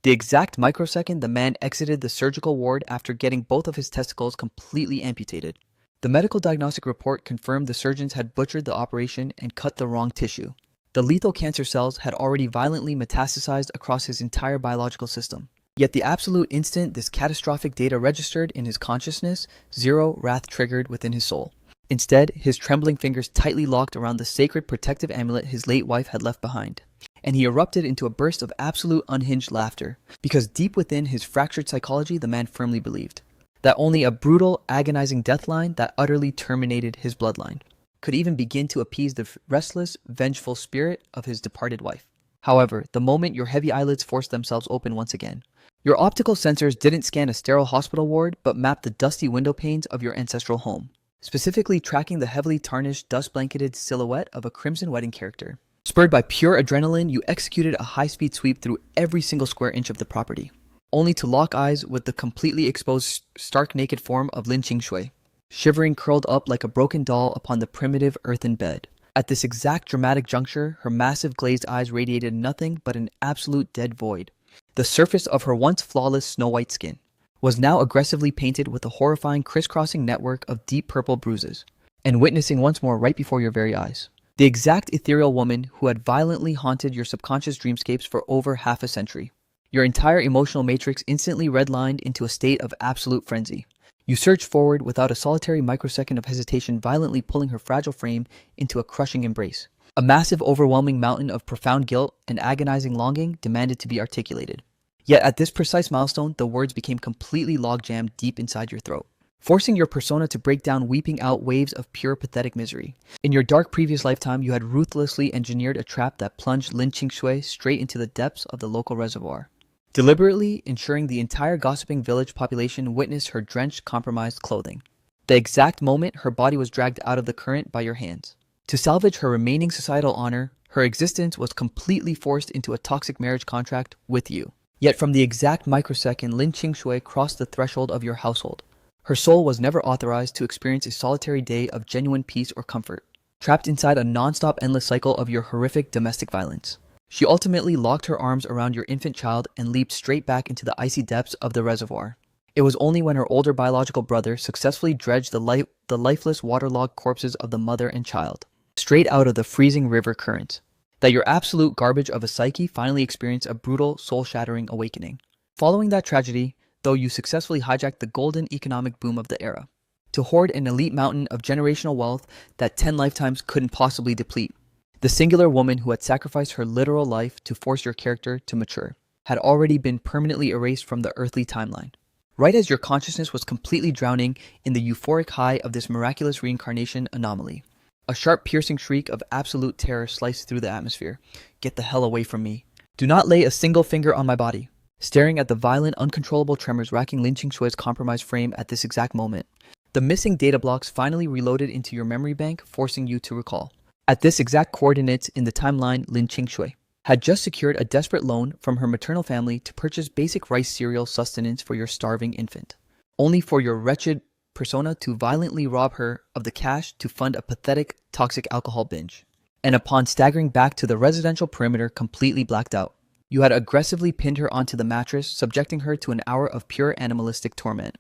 The exact microsecond the man exited the surgical ward after getting both of his testicles completely amputated. The medical diagnostic report confirmed the surgeons had butchered the operation and cut the wrong tissue. The lethal cancer cells had already violently metastasized across his entire biological system. Yet the absolute instant this catastrophic data registered in his consciousness, zero wrath triggered within his soul. Instead, his trembling fingers tightly locked around the sacred protective amulet his late wife had left behind. And he erupted into a burst of absolute unhinged laughter, because deep within his fractured psychology the man firmly believed that only a brutal, agonizing deathline that utterly terminated his bloodline could even begin to appease the restless, vengeful spirit of his departed wife. However, the moment your heavy eyelids forced themselves open once again, your optical sensors didn't scan a sterile hospital ward but mapped the dusty window panes of your ancestral home, specifically tracking the heavily tarnished, dust-blanketed silhouette of a crimson wedding character. Spurred by pure adrenaline, you executed a high-speed sweep through every single square inch of the property, only to lock eyes with the completely exposed, stark-naked form of Lin Qingshui, shivering curled up like a broken doll upon the primitive earthen bed. At this exact dramatic juncture, her massive glazed eyes radiated nothing but an absolute dead void. The surface of her once flawless snow-white skin was now aggressively painted with a horrifying crisscrossing network of deep purple bruises, and witnessing once more right before your very eyes. The exact ethereal woman who had violently haunted your subconscious dreamscapes for over half a century. Your entire emotional matrix instantly redlined into a state of absolute frenzy. You surged forward without a solitary microsecond of hesitation, violently pulling her fragile frame into a crushing embrace. A massive, overwhelming mountain of profound guilt and agonizing longing demanded to be articulated. Yet at this precise milestone, the words became completely log-jammed deep inside your throat, forcing your persona to break down, weeping out waves of pure pathetic misery. In your dark previous lifetime, you had ruthlessly engineered a trap that plunged Lin Qingshui straight into the depths of the local reservoir, deliberately ensuring the entire gossiping village population witnessed her drenched, compromised clothing. The exact moment her body was dragged out of the current by your hands. To salvage her remaining societal honor, her existence was completely forced into a toxic marriage contract with you. Yet from the exact microsecond Lin Qingshui crossed the threshold of your household, her soul was never authorized to experience a solitary day of genuine peace or comfort, trapped inside a non-stop endless cycle of your horrific domestic violence. She ultimately locked her arms around your infant child and leaped straight back into the icy depths of the reservoir. It was only when her older biological brother successfully dredged the lifeless, waterlogged corpses of the mother and child straight out of the freezing river current that your absolute garbage of a psyche finally experienced a brutal, soul-shattering awakening. Following that tragedy, though, you successfully hijacked the golden economic boom of the era to hoard an elite mountain of generational wealth that 10 lifetimes couldn't possibly deplete. The singular woman who had sacrificed her literal life to force your character to mature had already been permanently erased from the earthly timeline. Right as your consciousness was completely drowning in the euphoric high of this miraculous reincarnation anomaly, a sharp piercing shriek of absolute terror sliced through the atmosphere. Get the hell away from me. Do not lay a single finger on my body. Staring at the violent, uncontrollable tremors racking Lin Qingshui's compromised frame at this exact moment, the missing data blocks finally reloaded into your memory bank, forcing you to recall. At this exact coordinates in the timeline, Lin Qingshui had just secured a desperate loan from her maternal family to purchase basic rice cereal sustenance for your starving infant, only for your wretched persona to violently rob her of the cash to fund a pathetic, toxic alcohol binge. And upon staggering back to the residential perimeter completely blacked out, you had aggressively pinned her onto the mattress, subjecting her to an hour of pure animalistic torment.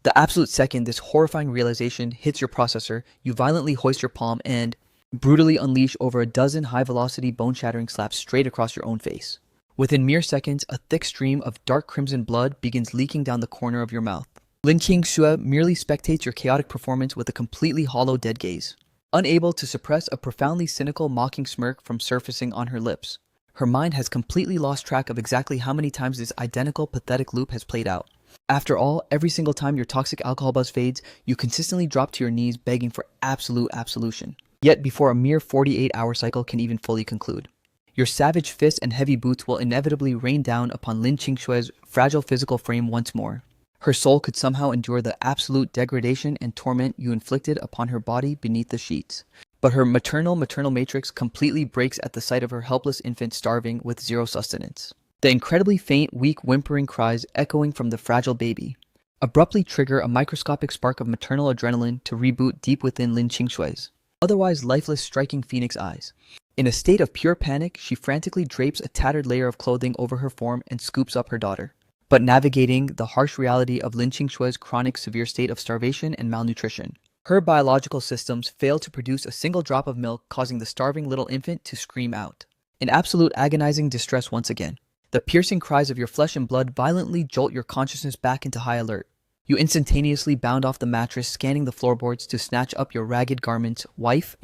The absolute second this horrifying realization hits your processor, you violently hoist your palm and brutally unleash over a dozen high-velocity, bone-shattering slaps straight across your own face. Within mere seconds, a thick stream of dark crimson blood begins leaking down the corner of your mouth. Lin Qingshui merely spectates your chaotic performance with a completely hollow, dead gaze, unable to suppress a profoundly cynical, mocking smirk from surfacing on her lips. Her mind has completely lost track of exactly how many times this identical, pathetic loop has played out. After all, every single time your toxic alcohol buzz fades, you consistently drop to your knees begging for absolute absolution. Yet before a mere 48-hour cycle can even fully conclude, your savage fists and heavy boots will inevitably rain down upon Lin Qingshui's fragile physical frame once more. Her soul could somehow endure the absolute degradation and torment you inflicted upon her body beneath the sheets. But her maternal matrix completely breaks at the sight of her helpless infant starving with zero sustenance. The incredibly faint, weak, whimpering cries echoing from the fragile baby abruptly trigger a microscopic spark of maternal adrenaline to reboot deep within Lin Qingshui's otherwise lifeless, striking phoenix eyes. In a state of pure panic, she frantically drapes a tattered layer of clothing over her form and scoops up her daughter. But navigating the harsh reality of Lin Qingshui's chronic severe state of starvation and malnutrition, her biological systems fail to produce a single drop of milk, causing the starving little infant to scream out. In absolute agonizing distress once again. The piercing cries of your flesh and blood violently jolt your consciousness back into high alert. You instantaneously bound off the mattress, scanning the floorboards to snatch up your ragged garments. Wife,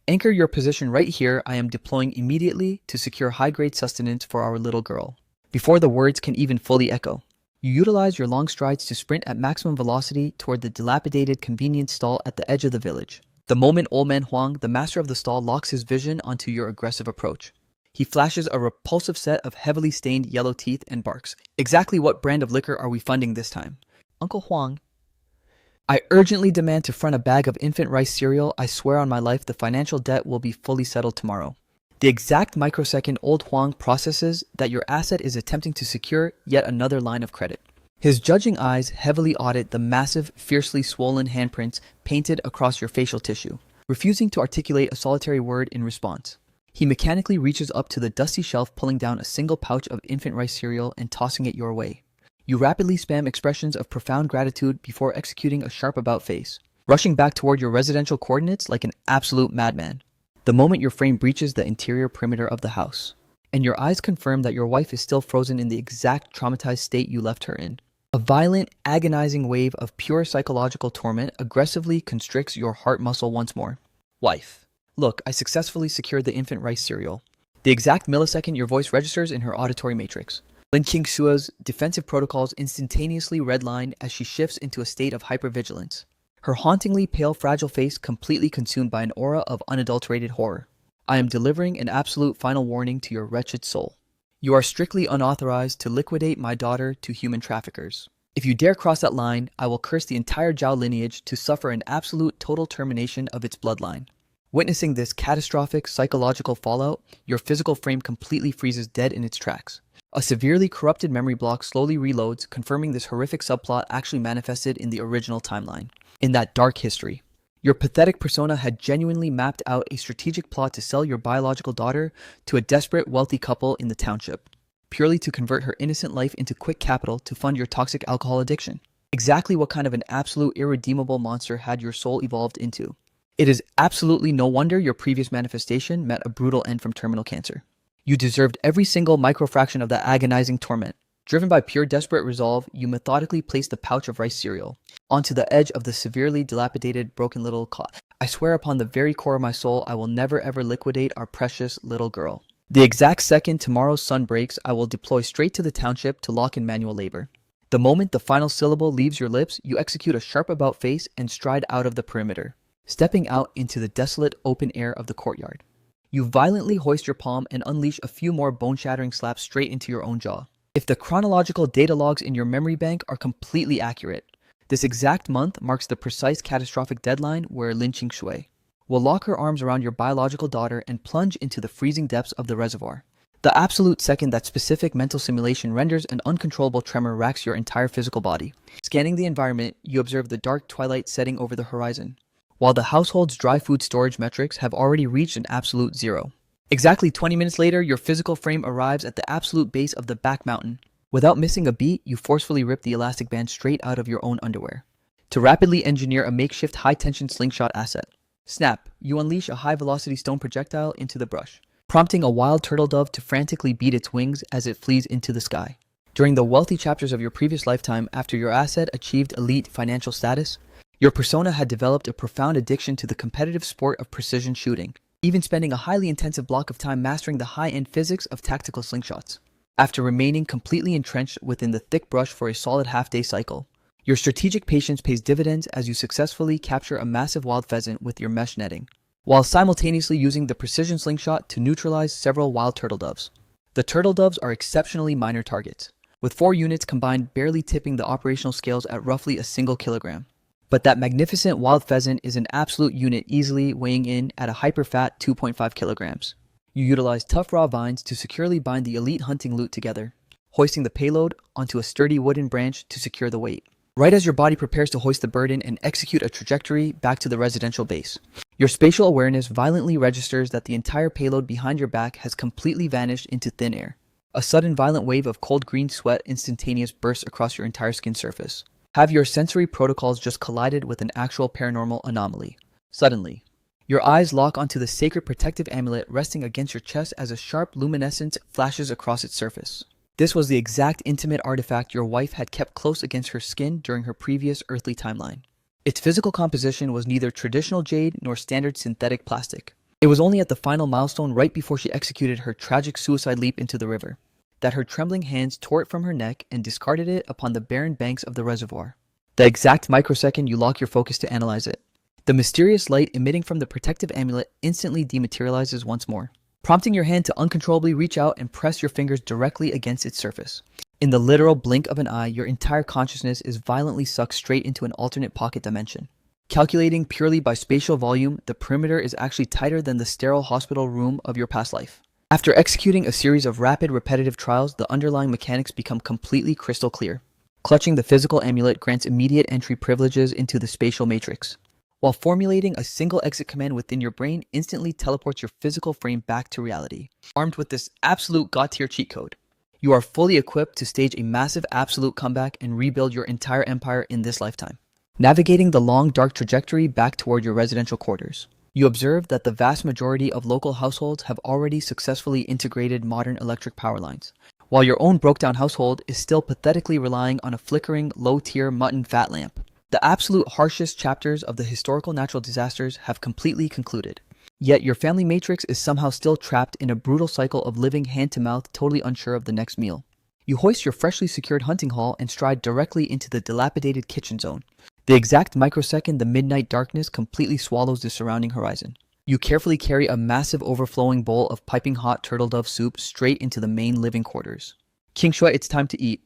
anchor your position right here. I am deploying immediately to secure high-grade sustenance for our little girl. Before the words can even fully echo, you utilize your long strides to sprint at maximum velocity toward the dilapidated convenience stall at the edge of the village. The moment old man Huang, the master of the stall, locks his vision onto your aggressive approach. He flashes a repulsive set of heavily stained yellow teeth and barks. Exactly what brand of liquor are we funding this time? Uncle Huang. I urgently demand to front a bag of infant rice cereal. I swear on my life the financial debt will be fully settled tomorrow. The exact microsecond old Huang processes that your asset is attempting to secure yet another line of credit. His judging eyes heavily audit the massive, fiercely swollen handprints painted across your facial tissue, refusing to articulate a solitary word in response. He mechanically reaches up to the dusty shelf, pulling down a single pouch of infant rice cereal and tossing it your way. You rapidly spam expressions of profound gratitude before executing a sharp about-face, rushing back toward your residential coordinates like an absolute madman. The moment your frame breaches the interior perimeter of the house, and your eyes confirm that your wife is still frozen in the exact traumatized state you left her in. A violent, agonizing wave of pure psychological torment aggressively constricts your heart muscle once more. Wife. Look, I successfully secured the infant rice cereal. The exact millisecond your voice registers in her auditory matrix. Lin Qingshui's defensive protocols instantaneously redline as she shifts into a state of hypervigilance. Her hauntingly pale, fragile face completely consumed by an aura of unadulterated horror. I am delivering an absolute final warning to your wretched soul. You are strictly unauthorized to liquidate my daughter to human traffickers. If you dare cross that line, I will curse the entire Zhao lineage to suffer an absolute total termination of its bloodline. Witnessing this catastrophic psychological fallout, your physical frame completely freezes dead in its tracks. A severely corrupted memory block slowly reloads, confirming this horrific subplot actually manifested in the original timeline. In that dark history, your pathetic persona had genuinely mapped out a strategic plot to sell your biological daughter to a desperate wealthy couple in the township, purely to convert her innocent life into quick capital to fund your toxic alcohol addiction. Exactly what kind of an absolute irredeemable monster had your soul evolved into? It is absolutely no wonder your previous manifestation met a brutal end from terminal cancer. You deserved every single microfraction of that agonizing torment. Driven by pure desperate resolve, you methodically placed the pouch of rice cereal onto the edge of the severely dilapidated, broken little cot. I swear upon the very core of my soul, I will never ever liquidate our precious little girl. The exact second tomorrow's sun breaks, I will deploy straight to the township to lock in manual labor. The moment the final syllable leaves your lips, you execute a sharp about-face and stride out of the perimeter, stepping out into the desolate open air of the courtyard. You violently hoist your palm and unleash a few more bone-shattering slaps straight into your own jaw. If the chronological data logs in your memory bank are completely accurate, this exact month marks the precise catastrophic deadline where Lin Qingshui will lock her arms around your biological daughter and plunge into the freezing depths of the reservoir. The absolute second that specific mental simulation renders an uncontrollable tremor racks your entire physical body. Scanning the environment, you observe the dark twilight setting over the horizon, while the household's dry food storage metrics have already reached an absolute zero. Exactly 20 minutes later, your physical frame arrives at the absolute base of the back mountain. Without missing a beat, you forcefully rip the elastic band straight out of your own underwear to rapidly engineer a makeshift high-tension slingshot asset. Snap, you unleash a high-velocity stone projectile into the brush, prompting a wild turtle dove to frantically beat its wings as it flees into the sky. During the wealthy chapters of your previous lifetime, after your asset achieved elite financial status, your persona had developed a profound addiction to the competitive sport of precision shooting, even spending a highly intensive block of time mastering the high-end physics of tactical slingshots. After remaining completely entrenched within the thick brush for a solid half-day cycle, your strategic patience pays dividends as you successfully capture a massive wild pheasant with your mesh netting, while simultaneously using the precision slingshot to neutralize several wild turtle doves. The turtle doves are exceptionally minor targets, with 4 units combined barely tipping the operational scales at roughly a single kilogram. But that magnificent wild pheasant is an absolute unit, easily weighing in at a hyper-fat 2.5 kilograms. You utilize tough raw vines to securely bind the elite hunting loot together, hoisting the payload onto a sturdy wooden branch to secure the weight. Right as your body prepares to hoist the burden and execute a trajectory back to the residential base, Your spatial awareness violently registers that the entire payload behind your back has completely vanished into thin air. A sudden violent wave of cold green sweat instantaneous bursts across your entire skin surface. Have your sensory protocols just collided with an actual paranormal anomaly? Suddenly, your eyes lock onto the sacred protective amulet resting against your chest as a sharp luminescence flashes across its surface. This was the exact intimate artifact your wife had kept close against her skin during her previous earthly timeline. Its physical composition was neither traditional jade nor standard synthetic plastic. It was only at the final milestone right before she executed her tragic suicide leap into the river that her trembling hands tore it from her neck and discarded it upon the barren banks of the reservoir. The exact microsecond you lock your focus to analyze it, the mysterious light emitting from the protective amulet instantly dematerializes once more, prompting your hand to uncontrollably reach out and press your fingers directly against its surface. In the literal blink of an eye, your entire consciousness is violently sucked straight into an alternate pocket dimension. Calculating purely by spatial volume, the perimeter is actually tighter than the sterile hospital room of your past life. After executing a series of rapid, repetitive trials, the underlying mechanics become completely crystal clear. Clutching the physical amulet grants immediate entry privileges into the spatial matrix, while formulating a single exit command within your brain instantly teleports your physical frame back to reality. Armed with this absolute god-tier cheat code, you are fully equipped to stage a massive absolute comeback and rebuild your entire empire in this lifetime. Navigating the long, dark trajectory back toward your residential quarters, you observe that the vast majority of local households have already successfully integrated modern electric power lines, while your own broke-down household is still pathetically relying on a flickering, low-tier mutton fat lamp. The absolute harshest chapters of the historical natural disasters have completely concluded. Yet your family matrix is somehow still trapped in a brutal cycle of living hand-to-mouth, totally unsure of the next meal. You hoist your freshly secured hunting haul and stride directly into the dilapidated kitchen zone. The exact microsecond the midnight darkness completely swallows the surrounding horizon, you carefully carry a massive overflowing bowl of piping hot turtle dove soup straight into the main living quarters. King Shui, it's time to eat.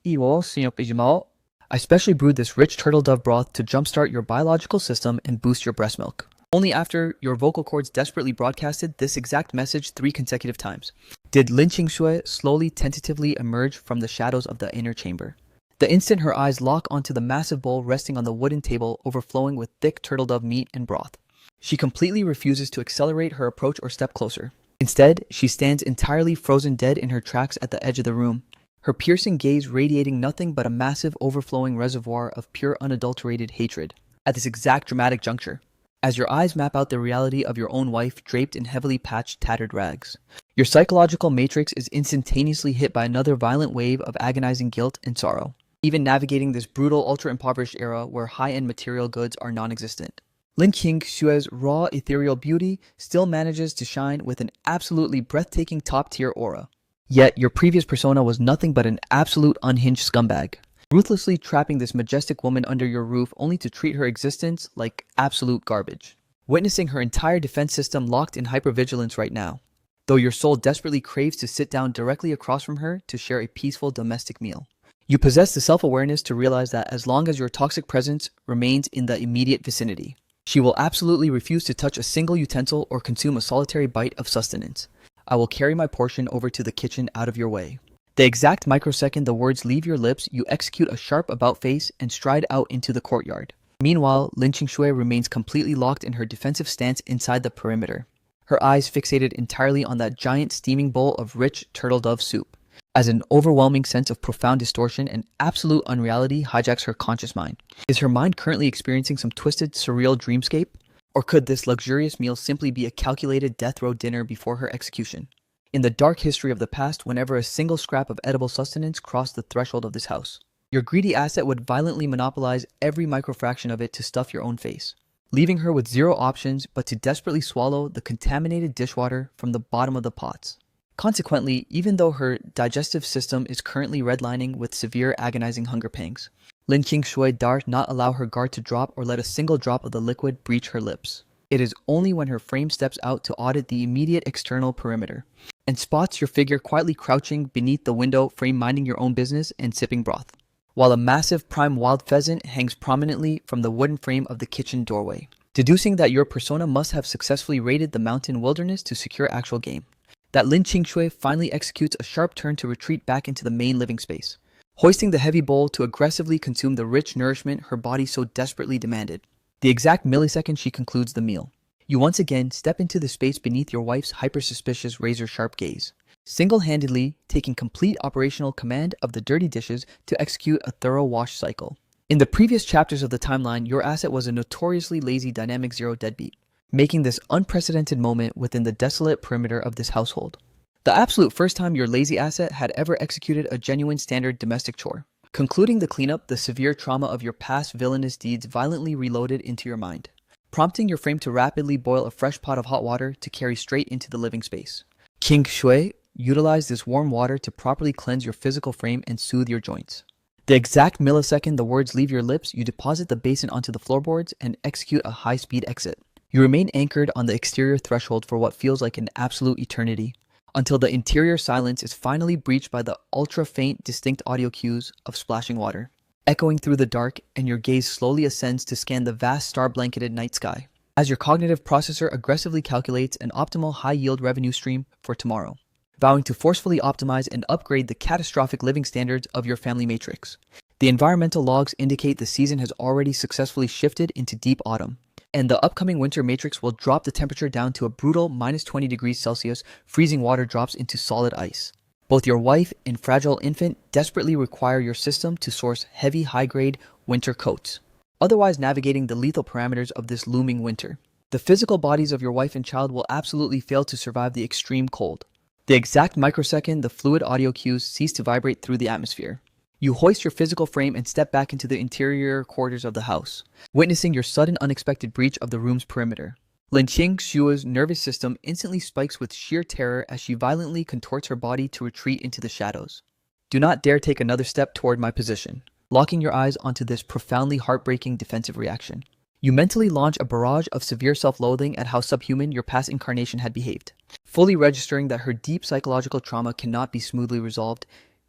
I specially brewed this rich turtle dove broth to jumpstart your biological system and boost your breast milk. Only after your vocal cords desperately broadcasted this exact message 3 consecutive times did Lin Qingshui slowly, tentatively emerge from the shadows of the inner chamber. The instant her eyes lock onto the massive bowl resting on the wooden table overflowing with thick turtle dove meat and broth, she completely refuses to accelerate her approach or step closer. Instead, she stands entirely frozen dead in her tracks at the edge of the room, her piercing gaze radiating nothing but a massive overflowing reservoir of pure unadulterated hatred. At this exact dramatic juncture, as your eyes map out the reality of your own wife draped in heavily patched, tattered rags, your psychological matrix is instantaneously hit by another violent wave of agonizing guilt and sorrow, even navigating this brutal, ultra-impoverished era where high-end material goods are non-existent. Lin Qingshui's raw, ethereal beauty still manages to shine with an absolutely breathtaking top-tier aura. Yet, your previous persona was nothing but an absolute unhinged scumbag, ruthlessly trapping this majestic woman under your roof only to treat her existence like absolute garbage. Witnessing her entire defense system locked in hypervigilance right now, though your soul desperately craves to sit down directly across from her to share a peaceful domestic meal. You possess the self-awareness to realize that as long as your toxic presence remains in the immediate vicinity, she will absolutely refuse to touch a single utensil or consume a solitary bite of sustenance. I will carry my portion over to the kitchen out of your way. The exact microsecond the words leave your lips, you execute a sharp about-face and stride out into the courtyard. Meanwhile, Lin Qingshui remains completely locked in her defensive stance inside the perimeter, her eyes fixated entirely on that giant steaming bowl of rich turtle dove soup, as an overwhelming sense of profound distortion and absolute unreality hijacks her conscious mind. Is her mind currently experiencing some twisted, surreal dreamscape? Or could this luxurious meal simply be a calculated death row dinner before her execution? In the dark history of the past, whenever a single scrap of edible sustenance crossed the threshold of this house, your greedy asset would violently monopolize every microfraction of it to stuff your own face, leaving her with zero options but to desperately swallow the contaminated dishwater from the bottom of the pots. Consequently, even though her digestive system is currently redlining with severe agonizing hunger pangs, Lin Qingshui dares not allow her guard to drop or let a single drop of the liquid breach her lips. It is only when her frame steps out to audit the immediate external perimeter and spots your figure quietly crouching beneath the window frame minding your own business and sipping broth, while a massive prime wild pheasant hangs prominently from the wooden frame of the kitchen doorway, deducing that your persona must have successfully raided the mountain wilderness to secure actual game. That Lin Qingshui finally executes a sharp turn to retreat back into the main living space, hoisting the heavy bowl to aggressively consume the rich nourishment her body so desperately demanded. The exact millisecond she concludes the meal, You once again step into the space beneath your wife's hyper-suspicious razor-sharp gaze, single-handedly taking complete operational command of the dirty dishes to execute a thorough wash cycle. In the previous chapters of the timeline, your asset was a notoriously lazy dynamic zero deadbeat, making this unprecedented moment within the desolate perimeter of this household. The absolute first time your lazy asset had ever executed a genuine standard domestic chore. Concluding the cleanup, the severe trauma of your past villainous deeds violently reloaded into your mind, prompting your frame to rapidly boil a fresh pot of hot water to carry straight into the living space. King Shui utilized this warm water to properly cleanse your physical frame and soothe your joints. The exact millisecond the words leave your lips, you deposit the basin onto the floorboards and execute a high-speed exit. You remain anchored on the exterior threshold for what feels like an absolute eternity, until the interior silence is finally breached by the ultra-faint, distinct audio cues of splashing water, echoing through the dark, and your gaze slowly ascends to scan the vast star-blanketed night sky, as your cognitive processor aggressively calculates an optimal high-yield revenue stream for tomorrow, vowing to forcefully optimize and upgrade the catastrophic living standards of your family matrix. The environmental logs indicate the season has already successfully shifted into deep autumn, and the upcoming winter matrix will drop the temperature down to a brutal minus 20 degrees Celsius, freezing water drops into solid ice. Both your wife and fragile infant desperately require your system to source heavy, high-grade winter coats, otherwise navigating the lethal parameters of this looming winter. The physical bodies of your wife and child will absolutely fail to survive the extreme cold. The exact microsecond the fluid audio cues cease to vibrate through the atmosphere, you hoist your physical frame and step back into the interior quarters of the house, witnessing your sudden unexpected breach of the room's perimeter. Lin Qing Shua's nervous system instantly spikes with sheer terror as she violently contorts her body to retreat into the shadows. Do not dare take another step toward my position, locking your eyes onto this profoundly heartbreaking defensive reaction. You mentally launch a barrage of severe self-loathing at how subhuman your past incarnation had behaved, fully registering that her deep psychological trauma cannot be smoothly resolved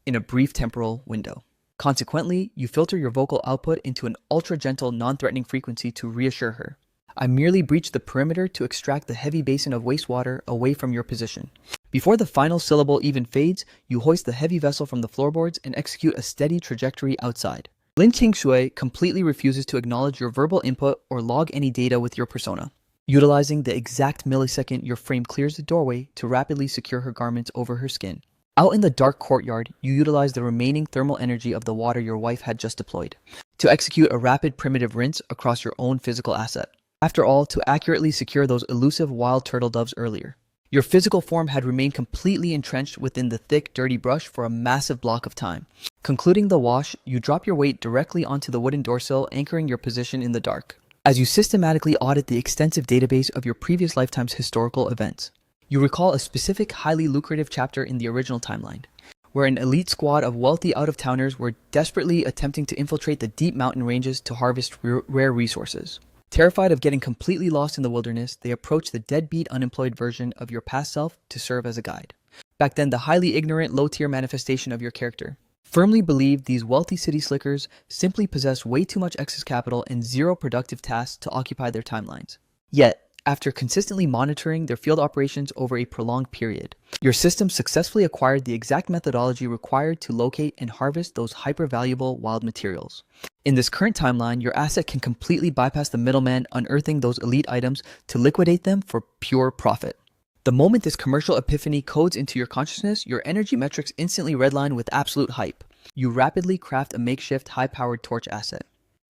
in a brief temporal window. Consequently, you filter your vocal output into an ultra-gentle, non-threatening frequency to reassure her. I merely breached the perimeter to extract the heavy basin of wastewater away from your position. Before the final syllable even fades, you hoist the heavy vessel from the floorboards and execute a steady trajectory outside. Lin Qingshui completely refuses to acknowledge your verbal input or log any data with your persona, utilizing the exact millisecond your frame clears the doorway to rapidly secure her garments over her skin. Out in the dark courtyard, you utilize the remaining thermal energy of the water your wife had just deployed to execute a rapid primitive rinse across your own physical asset. After all, to accurately secure those elusive wild turtle doves earlier. Your physical form had remained completely entrenched within the thick, dirty brush for a massive block of time. Concluding the wash, you drop your weight directly onto the wooden doorsill, anchoring your position in the dark, as you systematically audit the extensive database of your previous lifetime's historical events. You recall a specific, highly lucrative chapter in the original timeline, where an elite squad of wealthy out-of-towners were desperately attempting to infiltrate the deep mountain ranges to harvest rare resources. Terrified of getting completely lost in the wilderness, they approached the deadbeat, unemployed version of your past self to serve as a guide. Back then, the highly ignorant, low-tier manifestation of your character firmly believed these wealthy city slickers simply possessed way too much excess capital and zero productive tasks to occupy their timelines. Yet, after consistently monitoring their field operations over a prolonged period, your system successfully acquired the exact methodology required to locate and harvest those hyper-valuable wild materials. In this current timeline, your asset can completely bypass the middleman unearthing those elite items to liquidate them for pure profit. The moment this commercial epiphany codes into your consciousness, your energy metrics instantly redline with absolute hype. You rapidly craft a makeshift high-powered torch asset,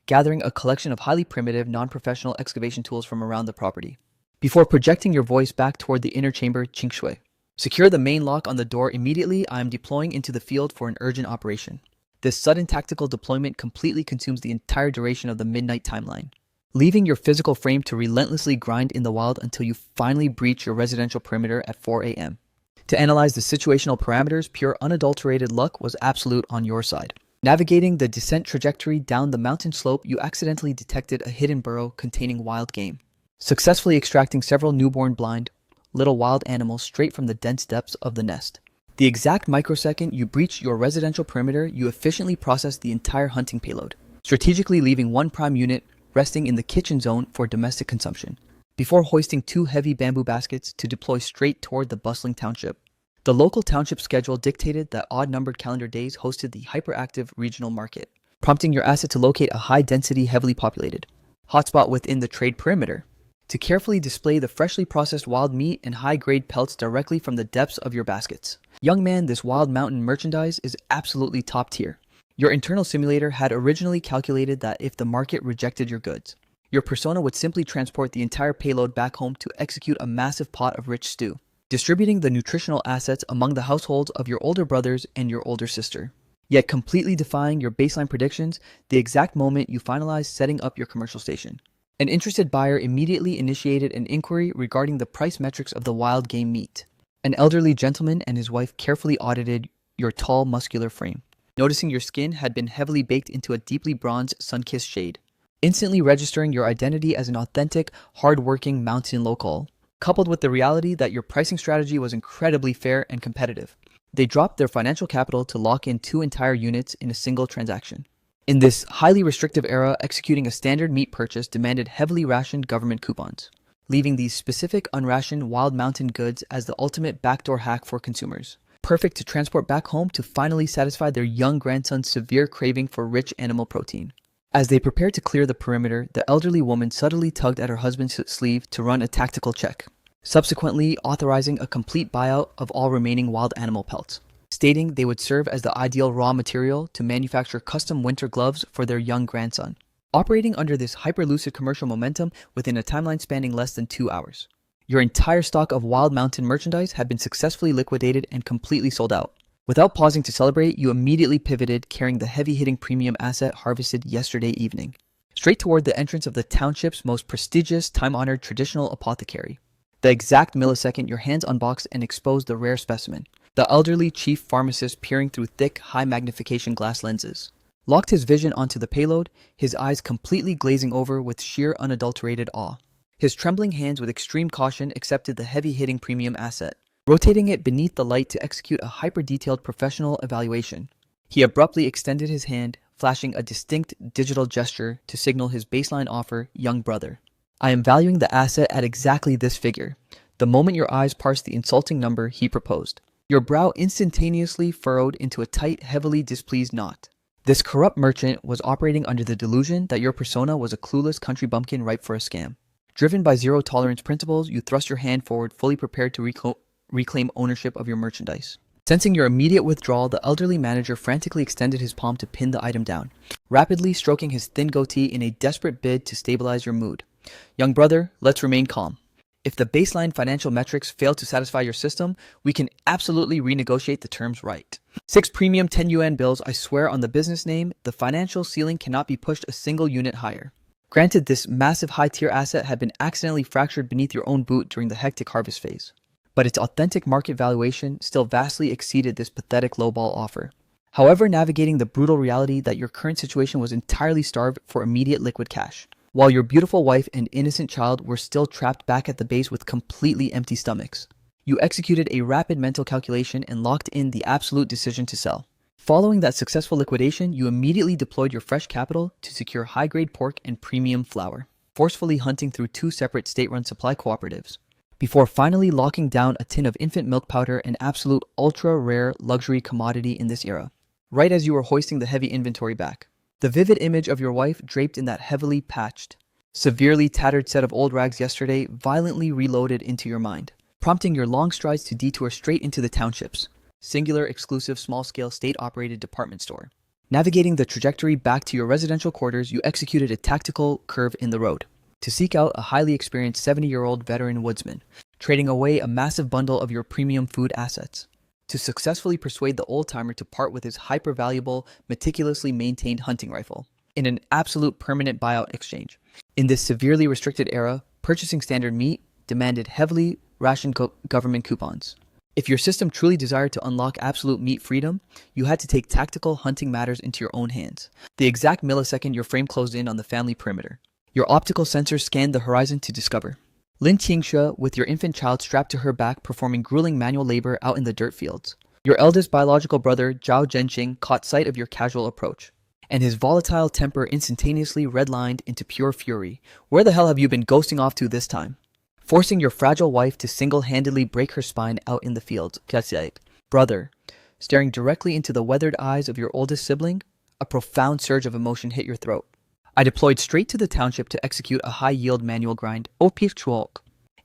gathering a collection of highly primitive, non-professional excavation tools from around the property, before projecting your voice back toward the inner chamber, Qingshui. Secure the main lock on the door immediately. I am deploying into the field for an urgent operation. This sudden tactical deployment completely consumes the entire duration of the midnight timeline, leaving your physical frame to relentlessly grind in the wild until you finally breach your residential perimeter at 4 a.m. To analyze the situational parameters, pure unadulterated luck was absolute on your side. Navigating the descent trajectory down the mountain slope, you accidentally detected a hidden burrow containing wild game, successfully extracting several newborn blind, little wild animals straight from the dense depths of the nest. The exact microsecond you breach your residential perimeter, you efficiently process the entire hunting payload, strategically leaving one prime unit resting in the kitchen zone for domestic consumption, before hoisting 2 heavy bamboo baskets to deploy straight toward the bustling township. The local township schedule dictated that odd-numbered calendar days hosted the hyperactive regional market, prompting your asset to locate a high-density, heavily populated hotspot within the trade perimeter. to carefully display the freshly processed wild meat and high-grade pelts directly from the depths of your baskets. Young man, this wild mountain merchandise is absolutely top tier. Your internal simulator had originally calculated that if the market rejected your goods, your persona would simply transport the entire payload back home to execute a massive pot of rich stew, distributing the nutritional assets among the households of your older brothers and your older sister, yet completely defying your baseline predictions the exact moment you finalized setting up your commercial station. An interested buyer immediately initiated an inquiry regarding the price metrics of the wild game meat. An elderly gentleman and his wife carefully audited your tall, muscular frame, noticing your skin had been heavily baked into a deeply bronzed, sun-kissed shade, instantly registering your identity as an authentic, hard-working mountain local, coupled with the reality that your pricing strategy was incredibly fair and competitive. They dropped their financial capital to lock in 2 entire units in a single transaction. In this highly restrictive era, executing a standard meat purchase demanded heavily rationed government coupons, leaving these specific unrationed wild mountain goods as the ultimate backdoor hack for consumers, perfect to transport back home to finally satisfy their young grandson's severe craving for rich animal protein. As they prepared to clear the perimeter, the elderly woman subtly tugged at her husband's sleeve to run a tactical check, subsequently authorizing a complete buyout of all remaining wild animal pelts, stating they would serve as the ideal raw material to manufacture custom winter gloves for their young grandson, operating under this hyper-lucid commercial momentum within a timeline spanning less than 2 hours. Your entire stock of wild mountain merchandise had been successfully liquidated and completely sold out. Without pausing to celebrate, you immediately pivoted, carrying the heavy-hitting premium asset harvested yesterday evening, straight toward the entrance of the township's most prestigious, time-honored traditional apothecary. The exact millisecond your hands unboxed and exposed the rare specimen, the elderly chief pharmacist peering through thick, high-magnification glass lenses locked his vision onto the payload, his eyes completely glazing over with sheer unadulterated awe. His trembling hands with extreme caution accepted the heavy-hitting premium asset, rotating it beneath the light to execute a hyper-detailed professional evaluation. He abruptly extended his hand, flashing a distinct digital gesture to signal his baseline offer, young brother. I am valuing the asset at exactly this figure. The moment your eyes parsed the insulting number he proposed, your brow instantaneously furrowed into a tight, heavily displeased knot. This corrupt merchant was operating under the delusion that your persona was a clueless country bumpkin ripe for a scam. Driven by zero-tolerance principles, you thrust your hand forward, fully prepared to reclaim ownership of your merchandise. Sensing your immediate withdrawal, the elderly manager frantically extended his palm to pin the item down, rapidly stroking his thin goatee in a desperate bid to stabilize your mood. Young brother, let's remain calm. If the baseline financial metrics fail to satisfy your system, we can absolutely renegotiate the terms right. 6 premium 10 yuan bills, I swear on the business name, the financial ceiling cannot be pushed a single unit higher. Granted, this massive high-tier asset had been accidentally fractured beneath your own boot during the hectic harvest phase, but its authentic market valuation still vastly exceeded this pathetic lowball offer. However, navigating the brutal reality that your current situation was entirely starved for immediate liquid cash, while your beautiful wife and innocent child were still trapped back at the base with completely empty stomachs, you executed a rapid mental calculation and locked in the absolute decision to sell. Following that successful liquidation, you immediately deployed your fresh capital to secure high-grade pork and premium flour, forcefully hunting through 2 separate state-run supply cooperatives, before finally locking down a tin of infant milk powder, an absolute ultra-rare luxury commodity in this era, right as you were hoisting the heavy inventory back. The vivid image of your wife draped in that heavily patched, severely tattered set of old rags yesterday violently reloaded into your mind, prompting your long strides to detour straight into the township's singular, exclusive, small-scale, state-operated department store. Navigating the trajectory back to your residential quarters, you executed a tactical curve in the road to seek out a highly experienced 70-year-old veteran woodsman, trading away a massive bundle of your premium food assets, to successfully persuade the old-timer to part with his hyper-valuable, meticulously maintained hunting rifle in an absolute permanent buyout exchange. In this severely restricted era, purchasing standard meat demanded heavily rationed government coupons. If your system truly desired to unlock absolute meat freedom, you had to take tactical hunting matters into your own hands. The exact millisecond your frame closed in on the family perimeter, your optical sensors scanned the horizon to discover Lin Qingshe with your infant child strapped to her back performing grueling manual labor out in the dirt fields. Your eldest biological brother, Zhao Zhenxing, caught sight of your casual approach, and his volatile temper instantaneously redlined into pure fury. Where the hell have you been ghosting off to this time? Forcing your fragile wife to single-handedly break her spine out in the fields. Brother, staring directly into the weathered eyes of your oldest sibling, a profound surge of emotion hit your throat. I deployed straight to the township to execute a high-yield manual grind,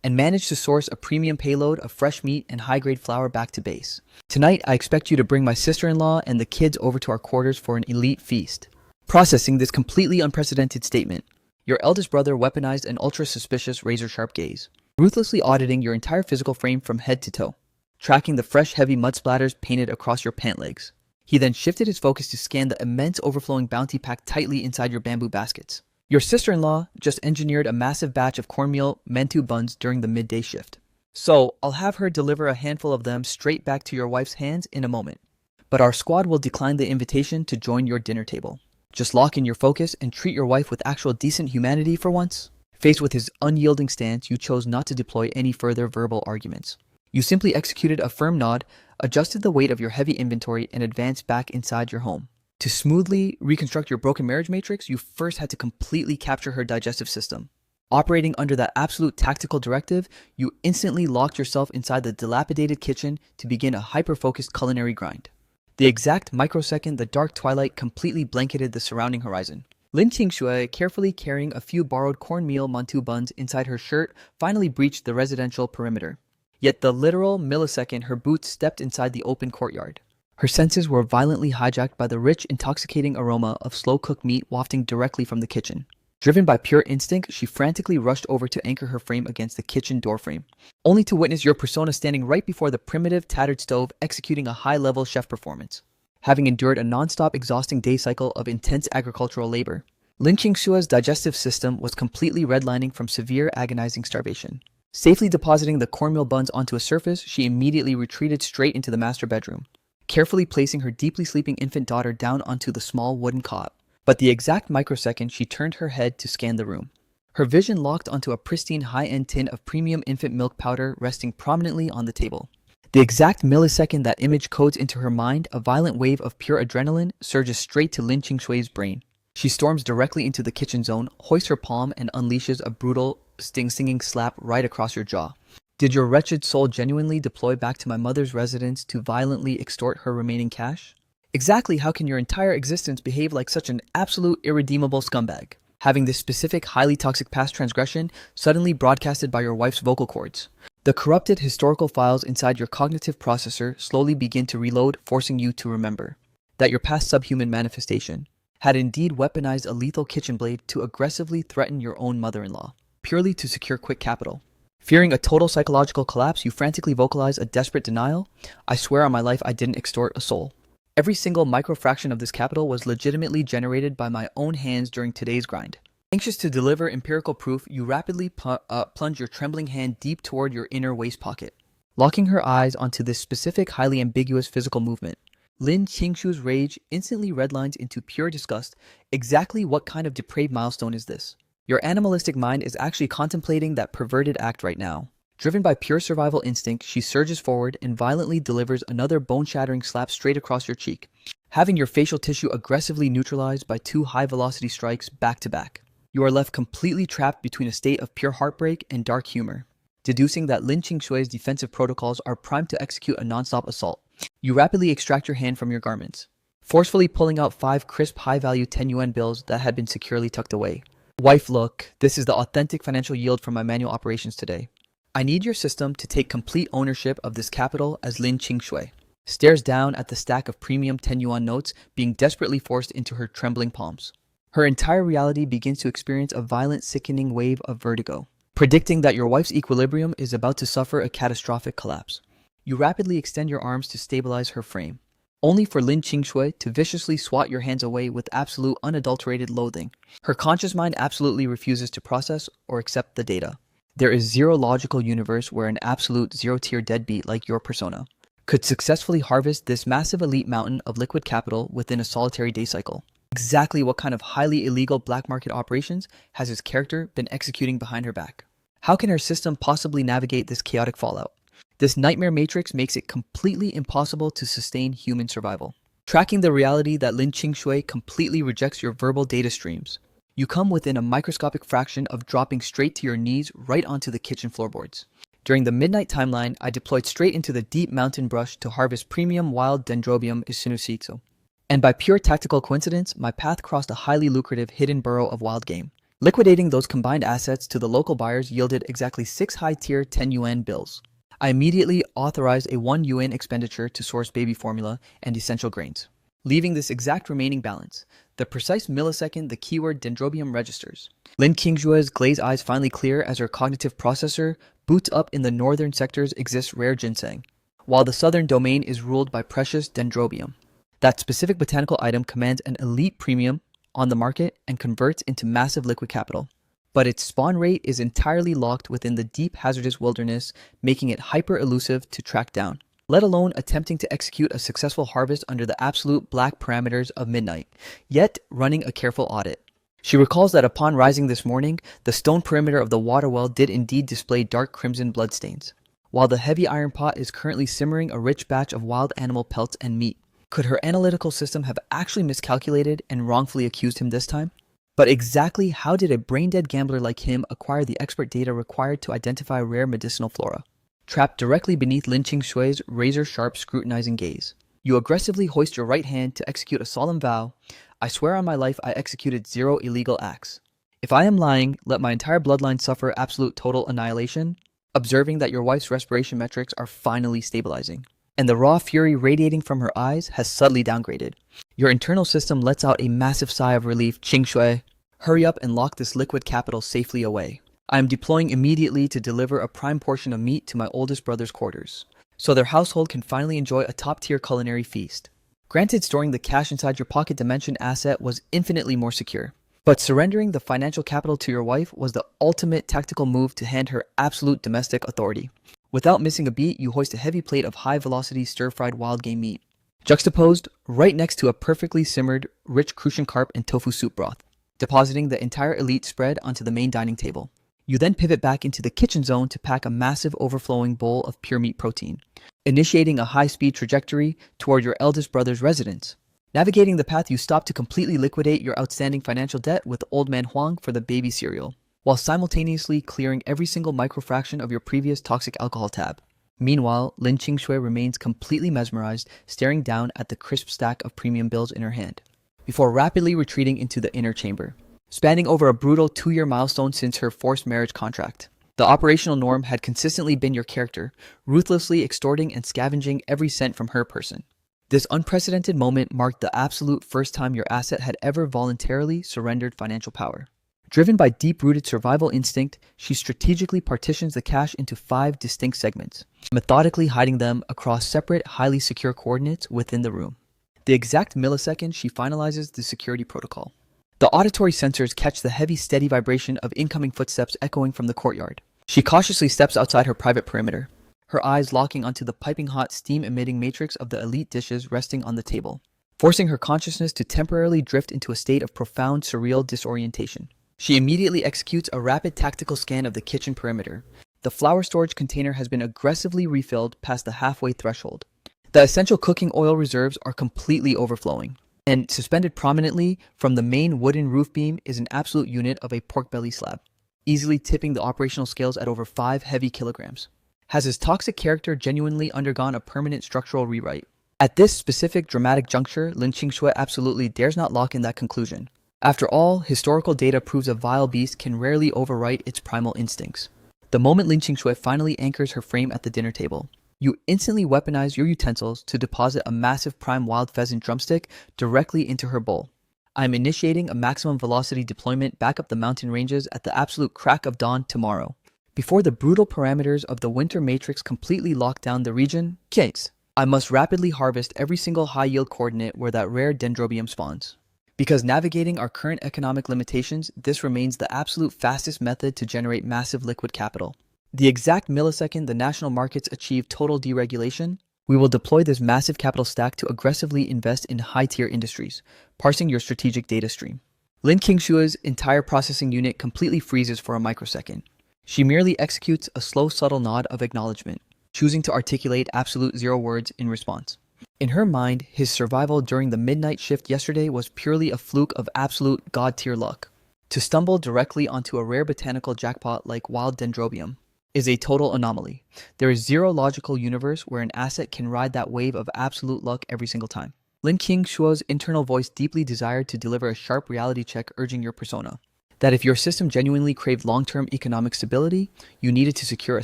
and managed to source a premium payload of fresh meat and high-grade flour back to base. Tonight, I expect you to bring my sister-in-law and the kids over to our quarters for an elite feast. Processing this completely unprecedented statement, your eldest brother weaponized an ultra-suspicious razor-sharp gaze, ruthlessly auditing your entire physical frame from head to toe, tracking the fresh, heavy mud splatters painted across your pant legs. He then shifted his focus to scan the immense overflowing bounty packed tightly inside your bamboo baskets. Your sister-in-law just engineered a massive batch of cornmeal mantu buns during the midday shift. So, I'll have her deliver a handful of them straight back to your wife's hands in a moment. But our squad will decline the invitation to join your dinner table. Just lock in your focus and treat your wife with actual decent humanity for once. Faced with his unyielding stance, you chose not to deploy any further verbal arguments. You simply executed a firm nod, adjusted the weight of your heavy inventory, and advanced back inside your home. To smoothly reconstruct your broken marriage matrix, you first had to completely capture her digestive system. Operating under that absolute tactical directive, you instantly locked yourself inside the dilapidated kitchen to begin a hyper-focused culinary grind. The exact microsecond the dark twilight completely blanketed the surrounding horizon, Lin Qingshui, carefully carrying a few borrowed cornmeal mantu buns inside her shirt, finally breached the residential perimeter. Yet the literal millisecond her boots stepped inside the open courtyard, her senses were violently hijacked by the rich, intoxicating aroma of slow-cooked meat wafting directly from the kitchen. Driven by pure instinct, she frantically rushed over to anchor her frame against the kitchen doorframe, only to witness your persona standing right before the primitive, tattered stove executing a high-level chef performance. Having endured a non-stop exhausting day cycle of intense agricultural labor, Lin Qingshua's digestive system was completely redlining from severe, agonizing starvation. Safely depositing the cornmeal buns onto a surface, she immediately retreated straight into the master bedroom, carefully placing her deeply sleeping infant daughter down onto the small wooden cot. But the exact microsecond she turned her head to scan the room, her vision locked onto a pristine high-end tin of premium infant milk powder resting prominently on the table. The exact millisecond that image codes into her mind, a violent wave of pure adrenaline surges straight to Lin Qingshui's brain. She storms directly into the kitchen zone, hoists her palm, and unleashes a brutal, stinging slap right across your jaw. Did your wretched soul genuinely deploy back to my mother's residence to violently extort her remaining cash? Exactly how can your entire existence behave like such an absolute irredeemable scumbag, having this specific highly toxic past transgression suddenly broadcasted by your wife's vocal cords? The corrupted historical files inside your cognitive processor slowly begin to reload, forcing you to remember that your past subhuman manifestation had indeed weaponized a lethal kitchen blade to aggressively threaten your own mother-in-law, purely to secure quick capital. Fearing a total psychological collapse, you frantically vocalize a desperate denial. I swear on my life I didn't extort a soul. Every single microfraction of this capital was legitimately generated by my own hands during today's grind. Anxious to deliver empirical proof, you rapidly plunge your trembling hand deep toward your inner waist pocket. Locking her eyes onto this specific, highly ambiguous physical movement, Lin Qingshu's rage instantly redlines into pure disgust. Exactly what kind of depraved milestone is this? Your animalistic mind is actually contemplating that perverted act right now. Driven by pure survival instinct, she surges forward and violently delivers another bone-shattering slap straight across your cheek, having your facial tissue aggressively neutralized by two high-velocity strikes back to back. You are left completely trapped between a state of pure heartbreak and dark humor. Deducing that Lin Qingshui's defensive protocols are primed to execute a non-stop assault, you rapidly extract your hand from your garments, forcefully pulling out 5 crisp high-value 10 yuan bills that had been securely tucked away. Wife, look, this is the authentic financial yield from my manual operations today. I need your system to take complete ownership of this capital as Lin Qingshui stares down at the stack of premium 10 yuan notes being desperately forced into her trembling palms. Her entire reality begins to experience a violent, sickening wave of vertigo, predicting that your wife's equilibrium is about to suffer a catastrophic collapse. You rapidly extend your arms to stabilize her frame, only for Lin Qingshui to viciously swat your hands away with absolute unadulterated loathing. Her conscious mind absolutely refuses to process or accept the data. There is zero logical universe where an absolute zero-tier deadbeat like your persona could successfully harvest this massive elite mountain of liquid capital within a solitary day cycle. Exactly what kind of highly illegal black market operations has his character been executing behind her back? How can her system possibly navigate this chaotic fallout? This nightmare matrix makes it completely impossible to sustain human survival. Tracking the reality that Lin Qingshui completely rejects your verbal data streams, you come within a microscopic fraction of dropping straight to your knees right onto the kitchen floorboards. During the midnight timeline, I deployed straight into the deep mountain brush to harvest premium wild Dendrobium sinusitsu. And by pure tactical coincidence, my path crossed a highly lucrative hidden burrow of wild game. Liquidating those combined assets to the local buyers yielded exactly 6 high-tier 10 yuan bills. I immediately authorized a 1 yuan expenditure to source baby formula and essential grains, leaving this exact remaining balance, the precise millisecond the keyword dendrobium registers. Lin Qingshue's glazed eyes finally clear as her cognitive processor boots up. In the northern sectors exists rare ginseng, while the southern domain is ruled by precious dendrobium. That specific botanical item commands an elite premium on the market and converts into massive liquid capital. But its spawn rate is entirely locked within the deep hazardous wilderness, making it hyper-elusive to track down, let alone attempting to execute a successful harvest under the absolute black parameters of midnight, yet running a careful audit. She recalls that upon rising this morning, the stone perimeter of the water well did indeed display dark crimson bloodstains, while the heavy iron pot is currently simmering a rich batch of wild animal pelts and meat. Could her analytical system have actually miscalculated and wrongfully accused him this time? But exactly how did a brain-dead gambler like him acquire the expert data required to identify rare medicinal flora? Trapped directly beneath Lin Qingshue's razor-sharp scrutinizing gaze, you aggressively hoist your right hand to execute a solemn vow. I swear on my life I executed 0 illegal acts. If I am lying, let my entire bloodline suffer absolute total annihilation, observing that your wife's respiration metrics are finally stabilizing, and the raw fury radiating from her eyes has subtly downgraded. Your internal system lets out a massive sigh of relief. Qingshui, hurry up and lock this liquid capital safely away. I am deploying immediately to deliver a prime portion of meat to my oldest brother's quarters, so their household can finally enjoy a top-tier culinary feast. Granted, storing the cash inside your pocket dimension asset was infinitely more secure, but surrendering the financial capital to your wife was the ultimate tactical move to hand her absolute domestic authority. Without missing a beat, you hoist a heavy plate of high-velocity stir-fried wild game meat, juxtaposed right next to a perfectly simmered, rich crucian carp and tofu soup broth, depositing the entire elite spread onto the main dining table. You then pivot back into the kitchen zone to pack a massive overflowing bowl of pure meat protein, initiating a high-speed trajectory toward your eldest brother's residence. Navigating the path, you stop to completely liquidate your outstanding financial debt with Old Man Huang for the baby cereal, while simultaneously clearing every single microfraction of your previous toxic alcohol tab. Meanwhile, Lin Qingshui remains completely mesmerized, staring down at the crisp stack of premium bills in her hand, before rapidly retreating into the inner chamber, spanning over a brutal 2-year milestone since her forced marriage contract. The operational norm had consistently been your character, ruthlessly extorting and scavenging every cent from her person. This unprecedented moment marked the absolute first time your asset had ever voluntarily surrendered financial power. Driven by deep-rooted survival instinct, she strategically partitions the cash into 5 distinct segments, methodically hiding them across separate, highly secure coordinates within the room. The exact millisecond she finalizes the security protocol, the auditory sensors catch the heavy, steady vibration of incoming footsteps echoing from the courtyard. She cautiously steps outside her private perimeter, her eyes locking onto the piping hot, steam-emitting matrix of the elite dishes resting on the table, forcing her consciousness to temporarily drift into a state of profound, surreal disorientation. She immediately executes a rapid tactical scan of the kitchen perimeter. The flour storage container has been aggressively refilled past the halfway threshold. The essential cooking oil reserves are completely overflowing, and suspended prominently from the main wooden roof beam is an absolute unit of a pork belly slab, easily tipping the operational scales at over 5 heavy kilograms. Has his toxic character genuinely undergone a permanent structural rewrite? At this specific dramatic juncture, Lin Qingshui absolutely dares not lock in that conclusion. After all, historical data proves a vile beast can rarely overwrite its primal instincts. The moment Lin Qingshui finally anchors her frame at the dinner table, you instantly weaponize your utensils to deposit a massive prime wild pheasant drumstick directly into her bowl. I am initiating a maximum velocity deployment back up the mountain ranges at the absolute crack of dawn tomorrow, before the brutal parameters of the winter matrix completely lock down the region. Case, I must rapidly harvest every single high-yield coordinate where that rare dendrobium spawns. Because navigating our current economic limitations, this remains the absolute fastest method to generate massive liquid capital. The exact millisecond the national markets achieve total deregulation, we will deploy this massive capital stack to aggressively invest in high-tier industries, parsing your strategic data stream. Lin Qingshui's entire processing unit completely freezes for a microsecond. She merely executes a slow, subtle nod of acknowledgement, choosing to articulate absolute 0 words in response. In her mind, his survival during the midnight shift yesterday was purely a fluke of absolute god-tier luck. To stumble directly onto a rare botanical jackpot like wild dendrobium is a total anomaly. There is 0 logical universe where an asset can ride that wave of absolute luck every single time. Lin Qingshuo's internal voice deeply desired to deliver a sharp reality check urging your persona. That if your system genuinely craved long-term economic stability, you needed to secure a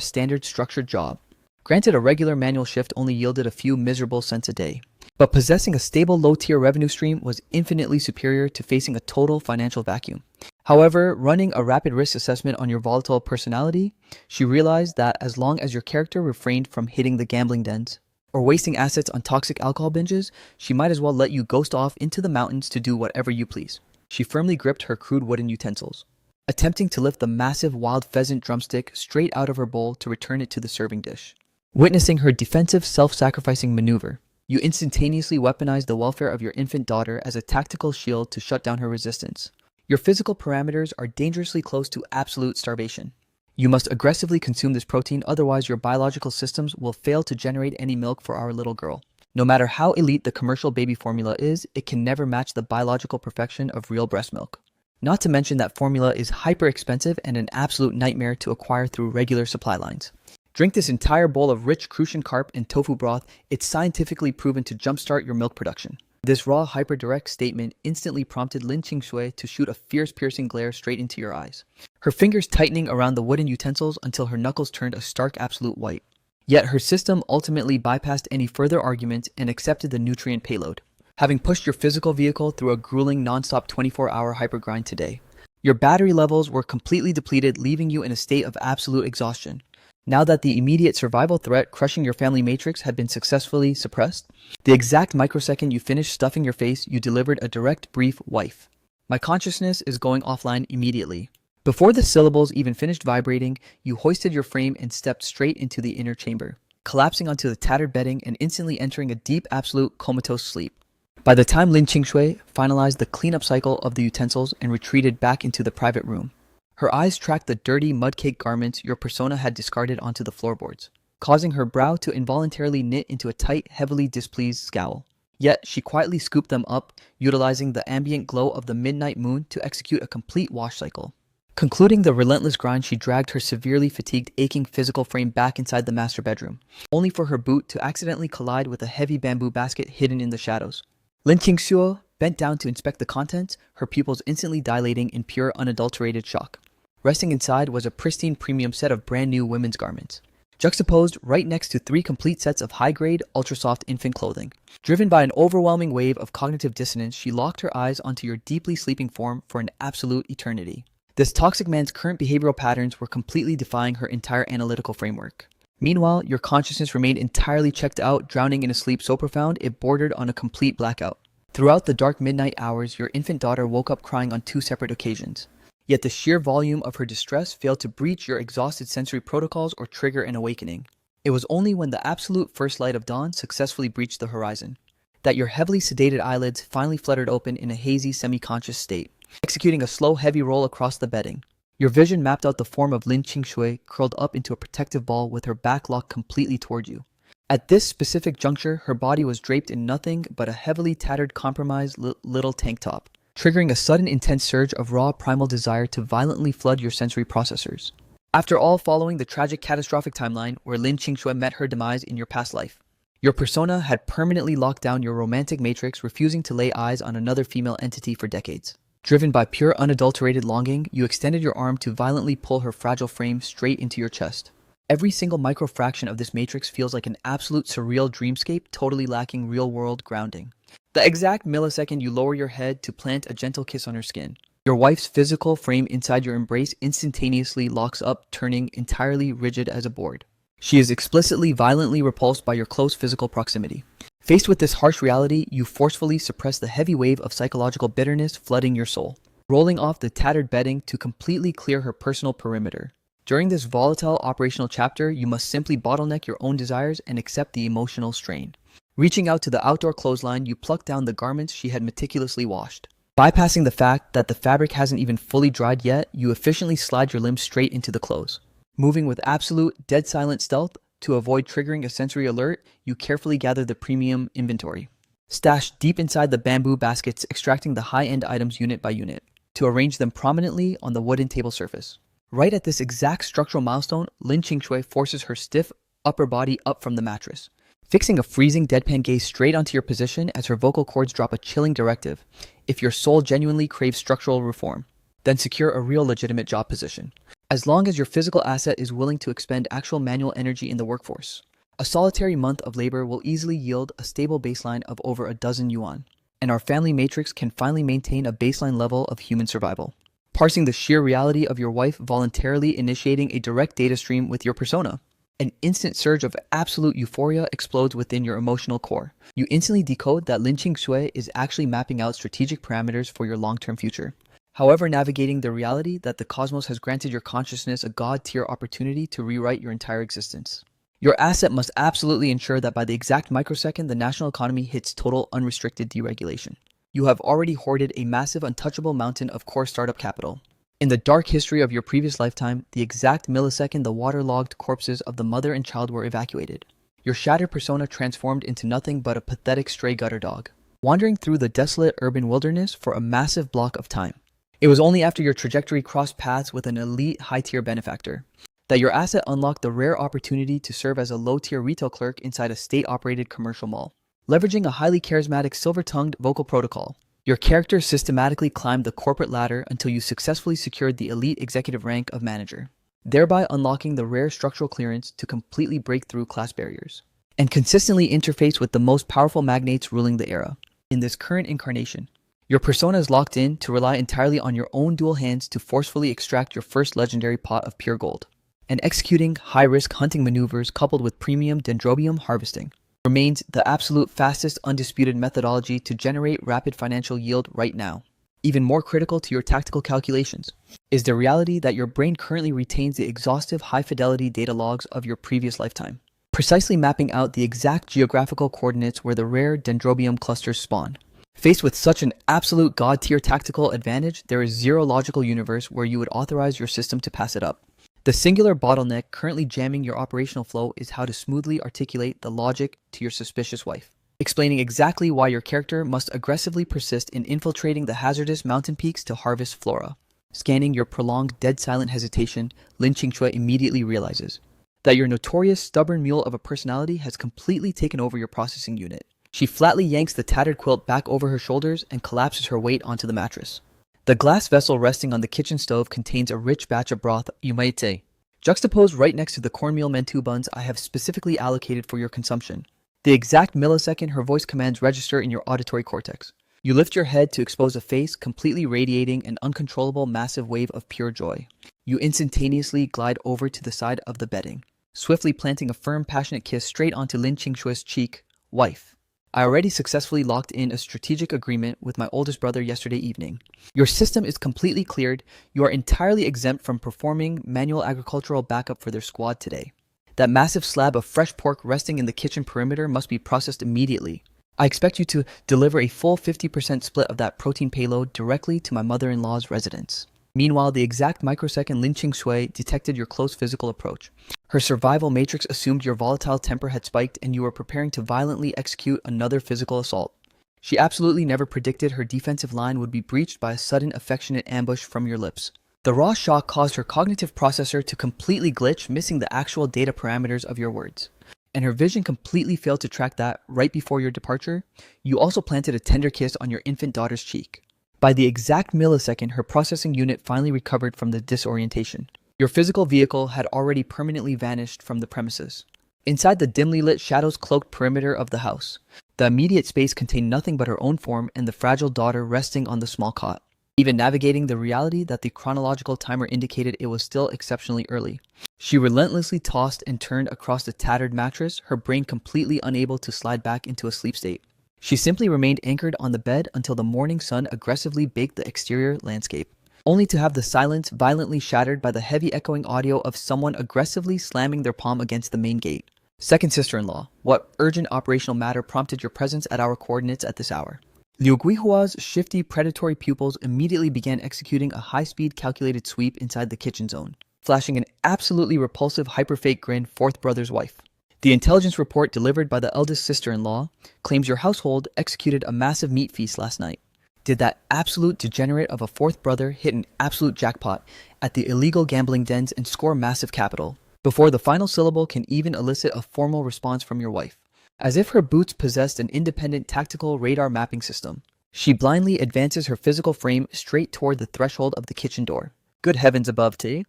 standard structured job. Granted, a regular manual shift only yielded a few miserable cents a day. But possessing a stable low-tier revenue stream was infinitely superior to facing a total financial vacuum. However, running a rapid risk assessment on your volatile personality, she realized that as long as your character refrained from hitting the gambling dens or wasting assets on toxic alcohol binges, she might as well let you ghost off into the mountains to do whatever you please. She firmly gripped her crude wooden utensils, attempting to lift the massive wild pheasant drumstick straight out of her bowl to return it to the serving dish. Witnessing her defensive, self-sacrificing maneuver, you instantaneously weaponized the welfare of your infant daughter as a tactical shield to shut down her resistance. Your physical parameters are dangerously close to absolute starvation. You must aggressively consume this protein, otherwise your biological systems will fail to generate any milk for our little girl. No matter how elite the commercial baby formula is, it can never match the biological perfection of real breast milk. Not to mention that formula is hyper expensive and an absolute nightmare to acquire through regular supply lines. Drink this entire bowl of rich crucian carp and tofu broth. It's scientifically proven to jumpstart your milk production. This raw, hyper-direct statement instantly prompted Lin Qingshui to shoot a fierce, piercing glare straight into your eyes, her fingers tightening around the wooden utensils until her knuckles turned a stark absolute white. Yet her system ultimately bypassed any further argument and accepted the nutrient payload, having pushed your physical vehicle through a grueling, non-stop 24-hour hypergrind today. Your battery levels were completely depleted, leaving you in a state of absolute exhaustion. Now that the immediate survival threat crushing your family matrix had been successfully suppressed, the exact microsecond you finished stuffing your face, you delivered a direct, brief "wife. My consciousness is going offline immediately." Before the syllables even finished vibrating, you hoisted your frame and stepped straight into the inner chamber, collapsing onto the tattered bedding and instantly entering a deep, absolute, comatose sleep. By the time Lin Qingshui finalized the cleanup cycle of the utensils and retreated back into the private room, her eyes tracked the dirty, mud-caked garments your persona had discarded onto the floorboards, causing her brow to involuntarily knit into a tight, heavily displeased scowl. Yet, she quietly scooped them up, utilizing the ambient glow of the midnight moon to execute a complete wash cycle. Concluding the relentless grind, she dragged her severely fatigued, aching physical frame back inside the master bedroom, only for her boot to accidentally collide with a heavy bamboo basket hidden in the shadows. Lin Qingshuo bent down to inspect the contents, her pupils instantly dilating in pure, unadulterated shock. Resting inside was a pristine premium set of brand new women's garments, juxtaposed right next to 3 complete sets of high-grade, ultra-soft infant clothing. Driven by an overwhelming wave of cognitive dissonance, she locked her eyes onto your deeply sleeping form for an absolute eternity. This toxic man's current behavioral patterns were completely defying her entire analytical framework. Meanwhile, your consciousness remained entirely checked out, drowning in a sleep so profound it bordered on a complete blackout. Throughout the dark midnight hours, your infant daughter woke up crying on 2 separate occasions. Yet the sheer volume of her distress failed to breach your exhausted sensory protocols or trigger an awakening. It was only when the absolute first light of dawn successfully breached the horizon that your heavily sedated eyelids finally fluttered open in a hazy, semi-conscious state, executing a slow, heavy roll across the bedding. Your vision mapped out the form of Lin Qingshui curled up into a protective ball with her back locked completely toward you. At this specific juncture, her body was draped in nothing but a heavily tattered, compromised little tank top, triggering a sudden intense surge of raw primal desire to violently flood your sensory processors. After all, following the tragic catastrophic timeline where Lin Qingshui met her demise in your past life, your persona had permanently locked down your romantic matrix, refusing to lay eyes on another female entity for decades. Driven by pure unadulterated longing, you extended your arm to violently pull her fragile frame straight into your chest. Every single microfraction of this matrix feels like an absolute surreal dreamscape, totally lacking real-world grounding. The exact millisecond you lower your head to plant a gentle kiss on her skin, your wife's physical frame inside your embrace instantaneously locks up, turning entirely rigid as a board. She is explicitly violently repulsed by your close physical proximity. Faced with this harsh reality, you forcefully suppress the heavy wave of psychological bitterness flooding your soul, rolling off the tattered bedding to completely clear her personal perimeter. During this volatile operational chapter, you must simply bottleneck your own desires and accept the emotional strain. Reaching out to the outdoor clothesline, you pluck down the garments she had meticulously washed. Bypassing the fact that the fabric hasn't even fully dried yet, you efficiently slide your limbs straight into the clothes. Moving with absolute, dead silent stealth, to avoid triggering a sensory alert, you carefully gather the premium inventory, stashed deep inside the bamboo baskets, extracting the high-end items unit by unit, to arrange them prominently on the wooden table surface. Right at this exact structural milestone, Lin Qingshui forces her stiff upper body up from the mattress, Fixing a freezing deadpan gaze straight onto your position as her vocal cords drop a chilling directive. If your soul genuinely craves structural reform, then secure a real legitimate job position. As long as your physical asset is willing to expend actual manual energy in the workforce. A solitary month of labor will easily yield a stable baseline of over a dozen yuan, and our family matrix can finally maintain a baseline level of human survival. Parsing the sheer reality of your wife voluntarily initiating a direct data stream with your persona. An instant surge of absolute euphoria explodes within your emotional core. You instantly decode that Lin Qing Shui is actually mapping out strategic parameters for your long-term future. However, navigating the reality that the cosmos has granted your consciousness a god-tier opportunity to rewrite your entire existence. Your asset must absolutely ensure that by the exact microsecond the national economy hits total unrestricted deregulation. You have already hoarded a massive untouchable mountain of core startup capital. In the dark history of your previous lifetime, the exact millisecond the waterlogged corpses of the mother and child were evacuated, your shattered persona transformed into nothing but a pathetic stray gutter dog, wandering through the desolate urban wilderness for a massive block of time. It was only after your trajectory crossed paths with an elite high-tier benefactor that your asset unlocked the rare opportunity to serve as a low-tier retail clerk inside a state-operated commercial mall. Leveraging a highly charismatic silver-tongued vocal protocol, your character systematically climbed the corporate ladder until you successfully secured the elite executive rank of manager, thereby unlocking the rare structural clearance to completely break through class barriers, and consistently interface with the most powerful magnates ruling the era. In this current incarnation, your persona is locked in to rely entirely on your own dual hands to forcefully extract your first legendary pot of pure gold, and executing high-risk hunting maneuvers coupled with premium dendrobium harvesting remains the absolute fastest undisputed methodology to generate rapid financial yield right now. Even more critical to your tactical calculations is the reality that your brain currently retains the exhaustive high-fidelity data logs of your previous lifetime, precisely mapping out the exact geographical coordinates where the rare dendrobium clusters spawn. Faced with such an absolute god-tier tactical advantage, there is zero logical universe where you would authorize your system to pass it up. The singular bottleneck currently jamming your operational flow is how to smoothly articulate the logic to your suspicious wife, explaining exactly why your character must aggressively persist in infiltrating the hazardous mountain peaks to harvest flora. Scanning your prolonged dead silent hesitation, Lin Qingxue immediately realizes that your notorious stubborn mule of a personality has completely taken over your processing unit. She flatly yanks the tattered quilt back over her shoulders and collapses her weight onto the mattress. The glass vessel resting on the kitchen stove contains a rich batch of broth, you might say, juxtaposed right next to the cornmeal mantou buns I have specifically allocated for your consumption. The exact millisecond her voice commands register in your auditory cortex, you lift your head to expose a face completely radiating an uncontrollable massive wave of pure joy. You instantaneously glide over to the side of the bedding, swiftly planting a firm, passionate kiss straight onto Lin Qingshue's cheek. Wife, I already successfully locked in a strategic agreement with my oldest brother yesterday evening. Your system is completely cleared. You are entirely exempt from performing manual agricultural backup for their squad today. That massive slab of fresh pork resting in the kitchen perimeter must be processed immediately. I expect you to deliver a full 50% split of that protein payload directly to my mother-in-law's residence. Meanwhile, the exact microsecond Lin Qingshui detected your close physical approach. Her survival matrix assumed your volatile temper had spiked and you were preparing to violently execute another physical assault. She absolutely never predicted her defensive line would be breached by a sudden affectionate ambush from your lips. The raw shock caused her cognitive processor to completely glitch, missing the actual data parameters of your words. And her vision completely failed to track that right before your departure, you also planted a tender kiss on your infant daughter's cheek. By the exact millisecond, her processing unit finally recovered from the disorientation. Your physical vehicle had already permanently vanished from the premises. Inside the dimly lit, shadows-cloaked perimeter of the house, the immediate space contained nothing but her own form and the fragile daughter resting on the small cot. Even navigating the reality that the chronological timer indicated it was still exceptionally early, she relentlessly tossed and turned across the tattered mattress, her brain completely unable to slide back into a sleep state. She simply remained anchored on the bed until the morning sun aggressively baked the exterior landscape, only to have the silence violently shattered by the heavy echoing audio of someone aggressively slamming their palm against the main gate. Second sister-in-law, what urgent operational matter prompted your presence at our coordinates at this hour? Liu Guihua's shifty predatory pupils immediately began executing a high-speed calculated sweep inside the kitchen zone, flashing an absolutely repulsive hyperfake grin fourth brother's wife. The intelligence report delivered by the eldest sister-in-law claims your household executed a massive meat feast last night. Did that absolute degenerate of a fourth brother hit an absolute jackpot at the illegal gambling dens and score massive capital? Before the final syllable can even elicit a formal response from your wife, As if her boots possessed an independent tactical radar mapping system, she blindly advances her physical frame straight toward the threshold of the kitchen door. Good heavens above, T.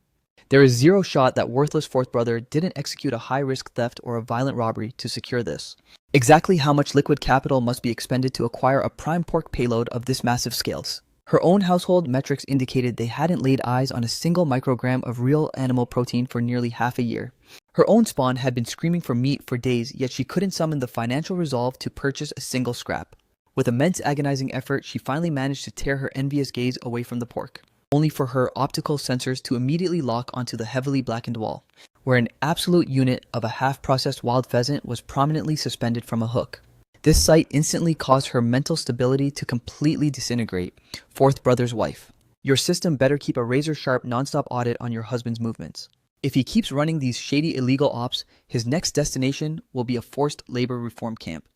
There is zero shot that worthless fourth brother didn't execute a high-risk theft or a violent robbery to secure this. Exactly how much liquid capital must be expended to acquire a prime pork payload of this massive scales? Her own household metrics indicated they hadn't laid eyes on a single microgram of real animal protein for nearly half a year. Her own spawn had been screaming for meat for days, yet she couldn't summon the financial resolve to purchase a single scrap. With immense agonizing effort, she finally managed to tear her envious gaze away from the pork, only for her optical sensors to immediately lock onto the heavily blackened wall, where an absolute unit of a half-processed wild pheasant was prominently suspended from a hook. This sight instantly caused her mental stability to completely disintegrate. Fourth brother's wife. Your system better keep a razor-sharp non-stop audit on your husband's movements. If he keeps running these shady illegal ops, his next destination will be a forced labor reform camp.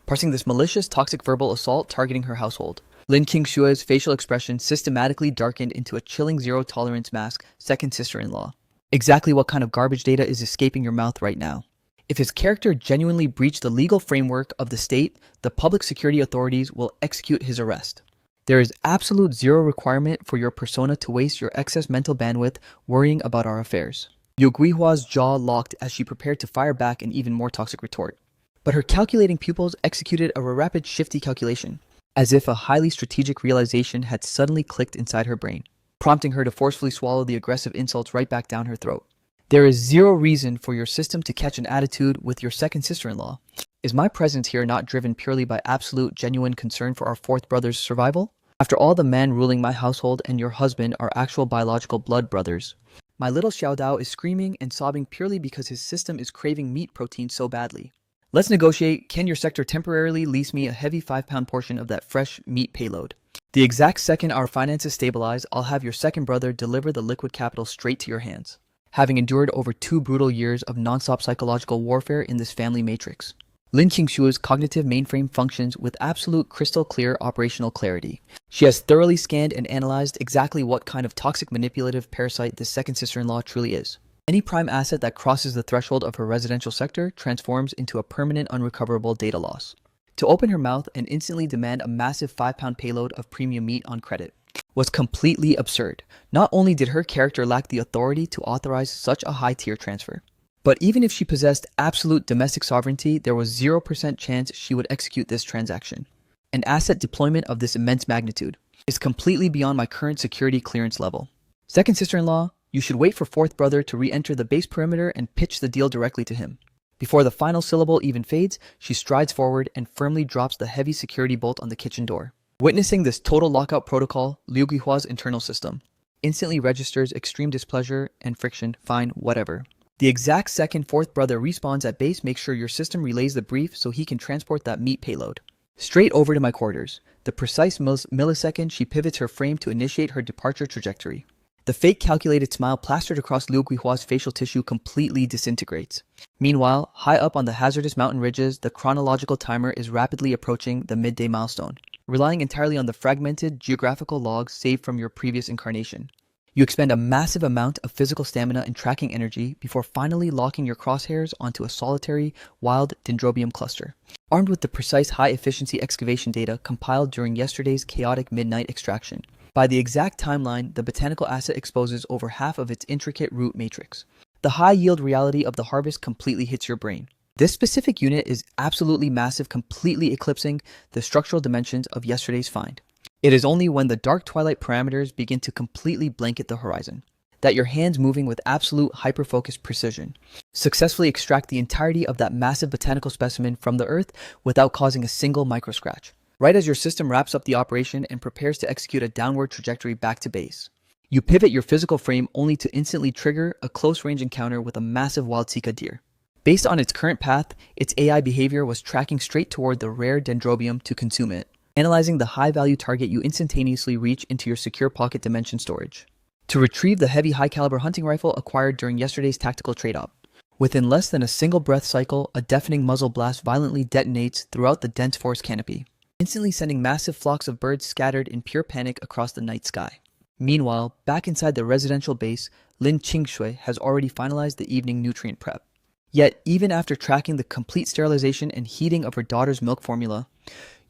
Parsing this malicious, toxic verbal assault targeting her household, Lin Qingshue's facial expression systematically darkened into a chilling zero-tolerance mask, second sister-in-law. Exactly what kind of garbage data is escaping your mouth right now? If his character genuinely breached the legal framework of the state, the public security authorities will execute his arrest. There is absolute zero requirement for your persona to waste your excess mental bandwidth worrying about our affairs. Liu Guihua's jaw locked as she prepared to fire back an even more toxic retort. But her calculating pupils executed a rapid shifty calculation, as if a highly strategic realization had suddenly clicked inside her brain, prompting her to forcefully swallow the aggressive insults right back down her throat. There is zero reason for your system to catch an attitude with your second sister-in-law. Is my presence here not driven purely by absolute, genuine concern for our fourth brother's survival? After all, the man ruling my household and your husband are actual biological blood brothers. My little Xiao Dao is screaming and sobbing purely because his system is craving meat protein so badly. Let's negotiate. Can your sector temporarily lease me a heavy 5-pound portion of that fresh meat payload? The exact second our finances stabilize, I'll have your second brother deliver the liquid capital straight to your hands, having endured over 2 brutal years of non-stop psychological warfare in this family matrix. Lin Qingshue's cognitive mainframe functions with absolute crystal clear operational clarity. She has thoroughly scanned and analyzed exactly what kind of toxic manipulative parasite this second sister-in-law truly is. Any prime asset that crosses the threshold of her residential sector transforms into a permanent unrecoverable data loss. To open her mouth and instantly demand a massive 5-pound payload of premium meat on credit was completely absurd. Not only did her character lack the authority to authorize such a high-tier transfer, but even if she possessed absolute domestic sovereignty, there was 0% chance she would execute this transaction. An asset deployment of this immense magnitude is completely beyond my current security clearance level. Second sister-in-law, you should wait for fourth brother to re-enter the base perimeter and pitch the deal directly to him. Before the final syllable even fades, she strides forward and firmly drops the heavy security bolt on the kitchen door. Witnessing this total lockout protocol, Liu Guihua's internal system instantly registers extreme displeasure and friction, fine, whatever. The exact second fourth brother respawns at base, make sure your system relays the brief so he can transport that meat payload straight over to my quarters. The precise millisecond she pivots her frame to initiate her departure trajectory. The fake calculated smile plastered across Liu Guihua's facial tissue completely disintegrates. Meanwhile, high up on the hazardous mountain ridges, the chronological timer is rapidly approaching the midday milestone, relying entirely on the fragmented geographical logs saved from your previous incarnation. You expend a massive amount of physical stamina and tracking energy before finally locking your crosshairs onto a solitary, wild dendrobium cluster. Armed with the precise high-efficiency excavation data compiled during yesterday's chaotic midnight extraction, by the exact timeline, the botanical asset exposes over half of its intricate root matrix. The high-yield reality of the harvest completely hits your brain. This specific unit is absolutely massive, completely eclipsing the structural dimensions of yesterday's find. It is only when the dark twilight parameters begin to completely blanket the horizon that your hands, moving with absolute hyper-focused precision, successfully extract the entirety of that massive botanical specimen from the earth without causing a single microscratch. Right as your system wraps up the operation and prepares to execute a downward trajectory back to base, you pivot your physical frame only to instantly trigger a close-range encounter with a massive wild Sika deer. Based on its current path, its AI behavior was tracking straight toward the rare dendrobium to consume it. Analyzing the high-value target, you instantaneously reach into your secure pocket dimension storage to retrieve the heavy high-caliber hunting rifle acquired during yesterday's tactical trade-off. Within less than a single breath cycle, a deafening muzzle blast violently detonates throughout the dense forest canopy, instantly sending massive flocks of birds scattered in pure panic across the night sky. Meanwhile, back inside the residential base, Lin Qingxue has already finalized the evening nutrient prep. Yet, even after tracking the complete sterilization and heating of her daughter's milk formula,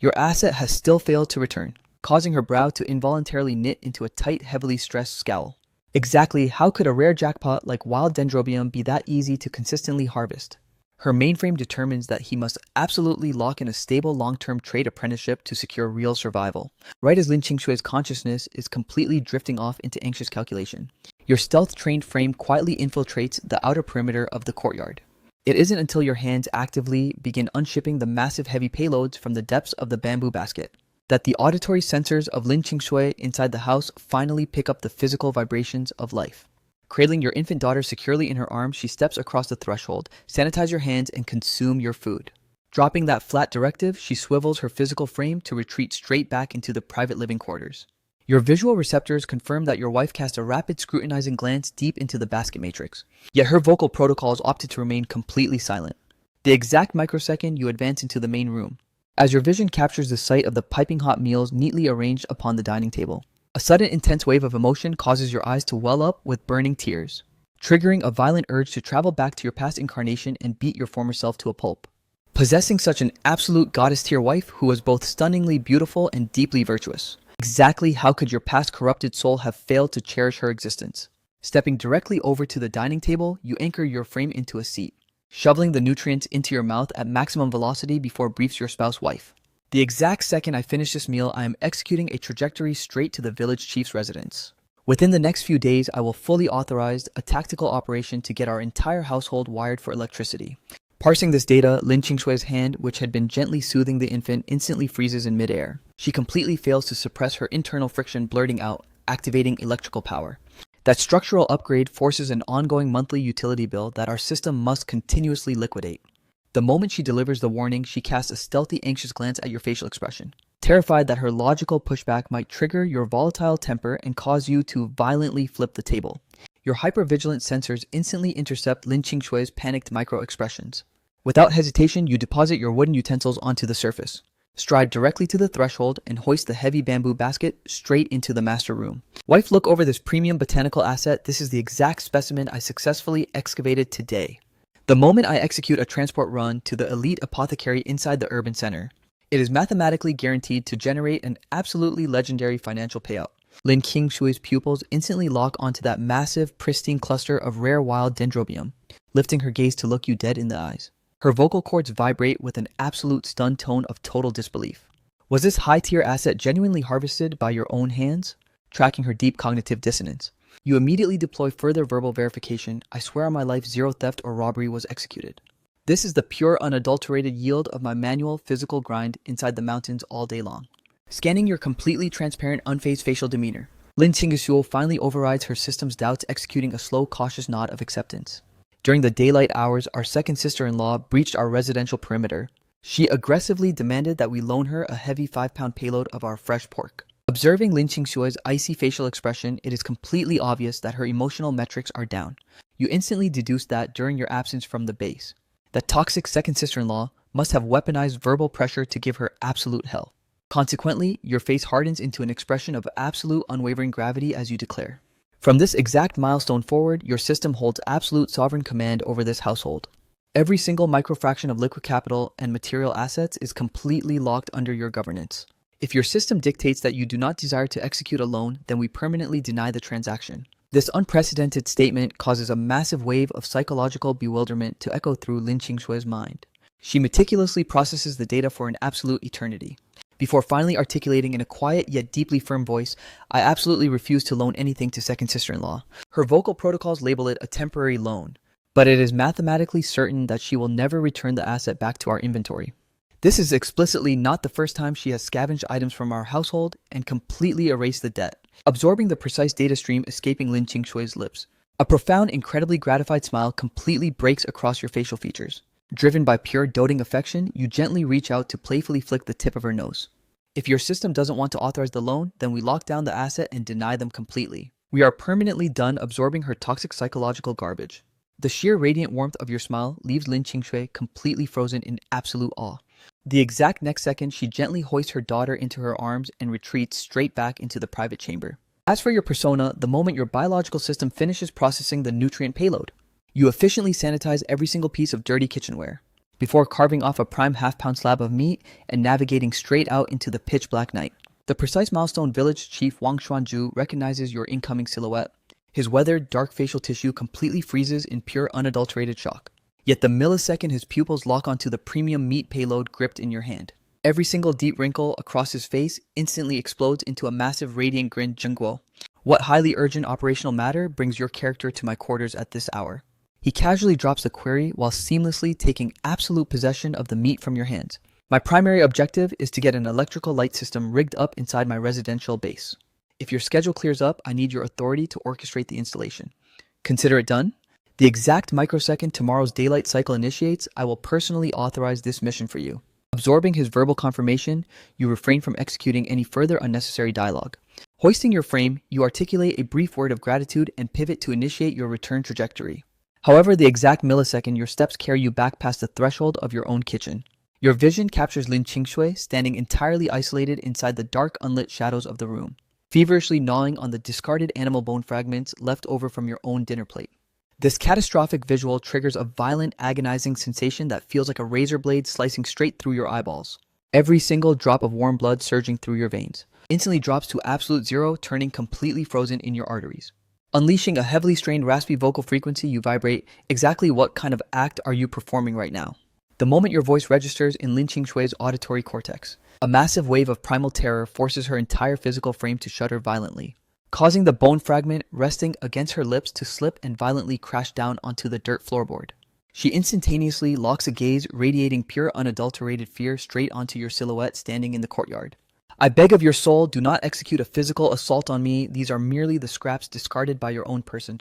your asset has still failed to return, causing her brow to involuntarily knit into a tight, heavily stressed scowl. Exactly how could a rare jackpot like wild dendrobium be that easy to consistently harvest? Her mainframe determines that he must absolutely lock in a stable long-term trade apprenticeship to secure real survival, right as Lin Qingshui's consciousness is completely drifting off into anxious calculation. Your stealth-trained frame quietly infiltrates the outer perimeter of the courtyard. It isn't until your hands actively begin unshipping the massive heavy payloads from the depths of the bamboo basket that the auditory sensors of Lin Qingshui inside the house finally pick up the physical vibrations of life. Cradling your infant daughter securely in her arms, she steps across the threshold. Sanitize your hands and consume your food. Dropping that flat directive, she swivels her physical frame to retreat straight back into the private living quarters. Your visual receptors confirm that your wife cast a rapid scrutinizing glance deep into the basket matrix. Yet her vocal protocols opted to remain completely silent. The exact microsecond you advance into the main room, as your vision captures the sight of the piping hot meals neatly arranged upon the dining table, a sudden intense wave of emotion causes your eyes to well up with burning tears, triggering a violent urge to travel back to your past incarnation and beat your former self to a pulp. Possessing such an absolute goddess-tier wife who was both stunningly beautiful and deeply virtuous, exactly how could your past corrupted soul have failed to cherish her existence? Stepping directly over to the dining table, you anchor your frame into a seat, shoveling the nutrients into your mouth at maximum velocity before briefs your spouse wife. The exact second I finish this meal, I am executing a trajectory straight to the village chief's residence. Within the next few days, I will fully authorize a tactical operation to get our entire household wired for electricity. Parsing this data, Lin Qingshui's hand, which had been gently soothing the infant, instantly freezes in midair. She completely fails to suppress her internal friction, blurting out, activating electrical power. That structural upgrade forces an ongoing monthly utility bill that our system must continuously liquidate. The moment she delivers the warning, she casts a stealthy, anxious glance at your facial expression, terrified that her logical pushback might trigger your volatile temper and cause you to violently flip the table. Your hypervigilant sensors instantly intercept Lin Qingshui's panicked micro-expressions. Without hesitation, you deposit your wooden utensils onto the surface, stride directly to the threshold, and hoist the heavy bamboo basket straight into the master room. Wife, look over this premium botanical asset. This is the exact specimen I successfully excavated today. The moment I execute a transport run to the elite apothecary inside the urban center, it is mathematically guaranteed to generate an absolutely legendary financial payout. Lin Qingshui's pupils instantly lock onto that massive, pristine cluster of rare wild dendrobium, lifting her gaze to look you dead in the eyes. Her vocal cords vibrate with an absolute stunned tone of total disbelief. Was this high-tier asset genuinely harvested by your own hands? Tracking her deep cognitive dissonance, you immediately deploy further verbal verification. I swear on my life, zero theft or robbery was executed. This is the pure, unadulterated yield of my manual physical grind inside the mountains all day long. Scanning your completely transparent, unfazed facial demeanor, Lin Qingshu finally overrides her system's doubts, executing a slow, cautious nod of acceptance. During the daylight hours, our second sister-in-law breached our residential perimeter. She aggressively demanded that we loan her a heavy 5-pound payload of our fresh pork. Observing Lin Qingshui's icy facial expression, it is completely obvious that her emotional metrics are down. You instantly deduce that during your absence from the base, that toxic second sister-in-law must have weaponized verbal pressure to give her absolute hell. Consequently, your face hardens into an expression of absolute unwavering gravity as you declare, from this exact milestone forward, your system holds absolute sovereign command over this household. Every single microfraction of liquid capital and material assets is completely locked under your governance. If your system dictates that you do not desire to execute a loan, then we permanently deny the transaction. This unprecedented statement causes a massive wave of psychological bewilderment to echo through Lin Qingshui's mind. She meticulously processes the data for an absolute eternity, before finally articulating in a quiet yet deeply firm voice, I absolutely refuse to loan anything to second sister-in-law. Her vocal protocols label it a temporary loan, but it is mathematically certain that she will never return the asset back to our inventory. This is explicitly not the first time she has scavenged items from our household and completely erased the debt, absorbing the precise data stream escaping Lin Qingshui's lips. A profound, incredibly gratified smile completely breaks across your facial features. Driven by pure doting affection, you gently reach out to playfully flick the tip of her nose. If your system doesn't want to authorize the loan, then we lock down the asset and deny them completely. We are permanently done absorbing her toxic psychological garbage. The sheer radiant warmth of your smile leaves Lin Qingshui completely frozen in absolute awe. The exact next second, she gently hoists her daughter into her arms and retreats straight back into the private chamber. As for your persona, the moment your biological system finishes processing the nutrient payload, You efficiently sanitize every single piece of dirty kitchenware before carving off a prime half-pound slab of meat and navigating straight out into the pitch-black night. The precise milestone village chief Wang Xuanzhu recognizes your incoming silhouette. His weathered, dark facial tissue completely freezes in pure, unadulterated shock. Yet the millisecond his pupils lock onto the premium meat payload gripped in your hand, every single deep wrinkle across his face instantly explodes into a massive radiant grin. Zhengguo, what highly urgent operational matter brings your character to my quarters at this hour? He casually drops the query while seamlessly taking absolute possession of the meat from your hands. My primary objective is to get an electrical light system rigged up inside my residential base. If your schedule clears up, I need your authority to orchestrate the installation. Consider it done. The exact microsecond tomorrow's daylight cycle initiates, I will personally authorize this mission for you. Absorbing his verbal confirmation, you refrain from executing any further unnecessary dialogue. Hoisting your frame, you articulate a brief word of gratitude and pivot to initiate your return trajectory. However, the exact millisecond your steps carry you back past the threshold of your own kitchen. Your vision captures Lin Qingshui standing entirely isolated inside the dark, unlit shadows of the room, feverishly gnawing on the discarded animal bone fragments left over from your own dinner plate. This catastrophic visual triggers a violent, agonizing sensation that feels like a razor blade slicing straight through your eyeballs. Every single drop of warm blood surging through your veins instantly drops to absolute zero, turning completely frozen in your arteries. Unleashing a heavily strained, raspy vocal frequency, you vibrate. Exactly what kind of act are you performing right now? The moment your voice registers in Lin Qingshui's auditory cortex, a massive wave of primal terror forces her entire physical frame to shudder violently, causing the bone fragment resting against her lips to slip and violently crash down onto the dirt floorboard. She instantaneously locks a gaze radiating pure, unadulterated fear straight onto your silhouette standing in the courtyard. I beg of your soul, do not execute a physical assault on me. These are merely the scraps discarded by your own person.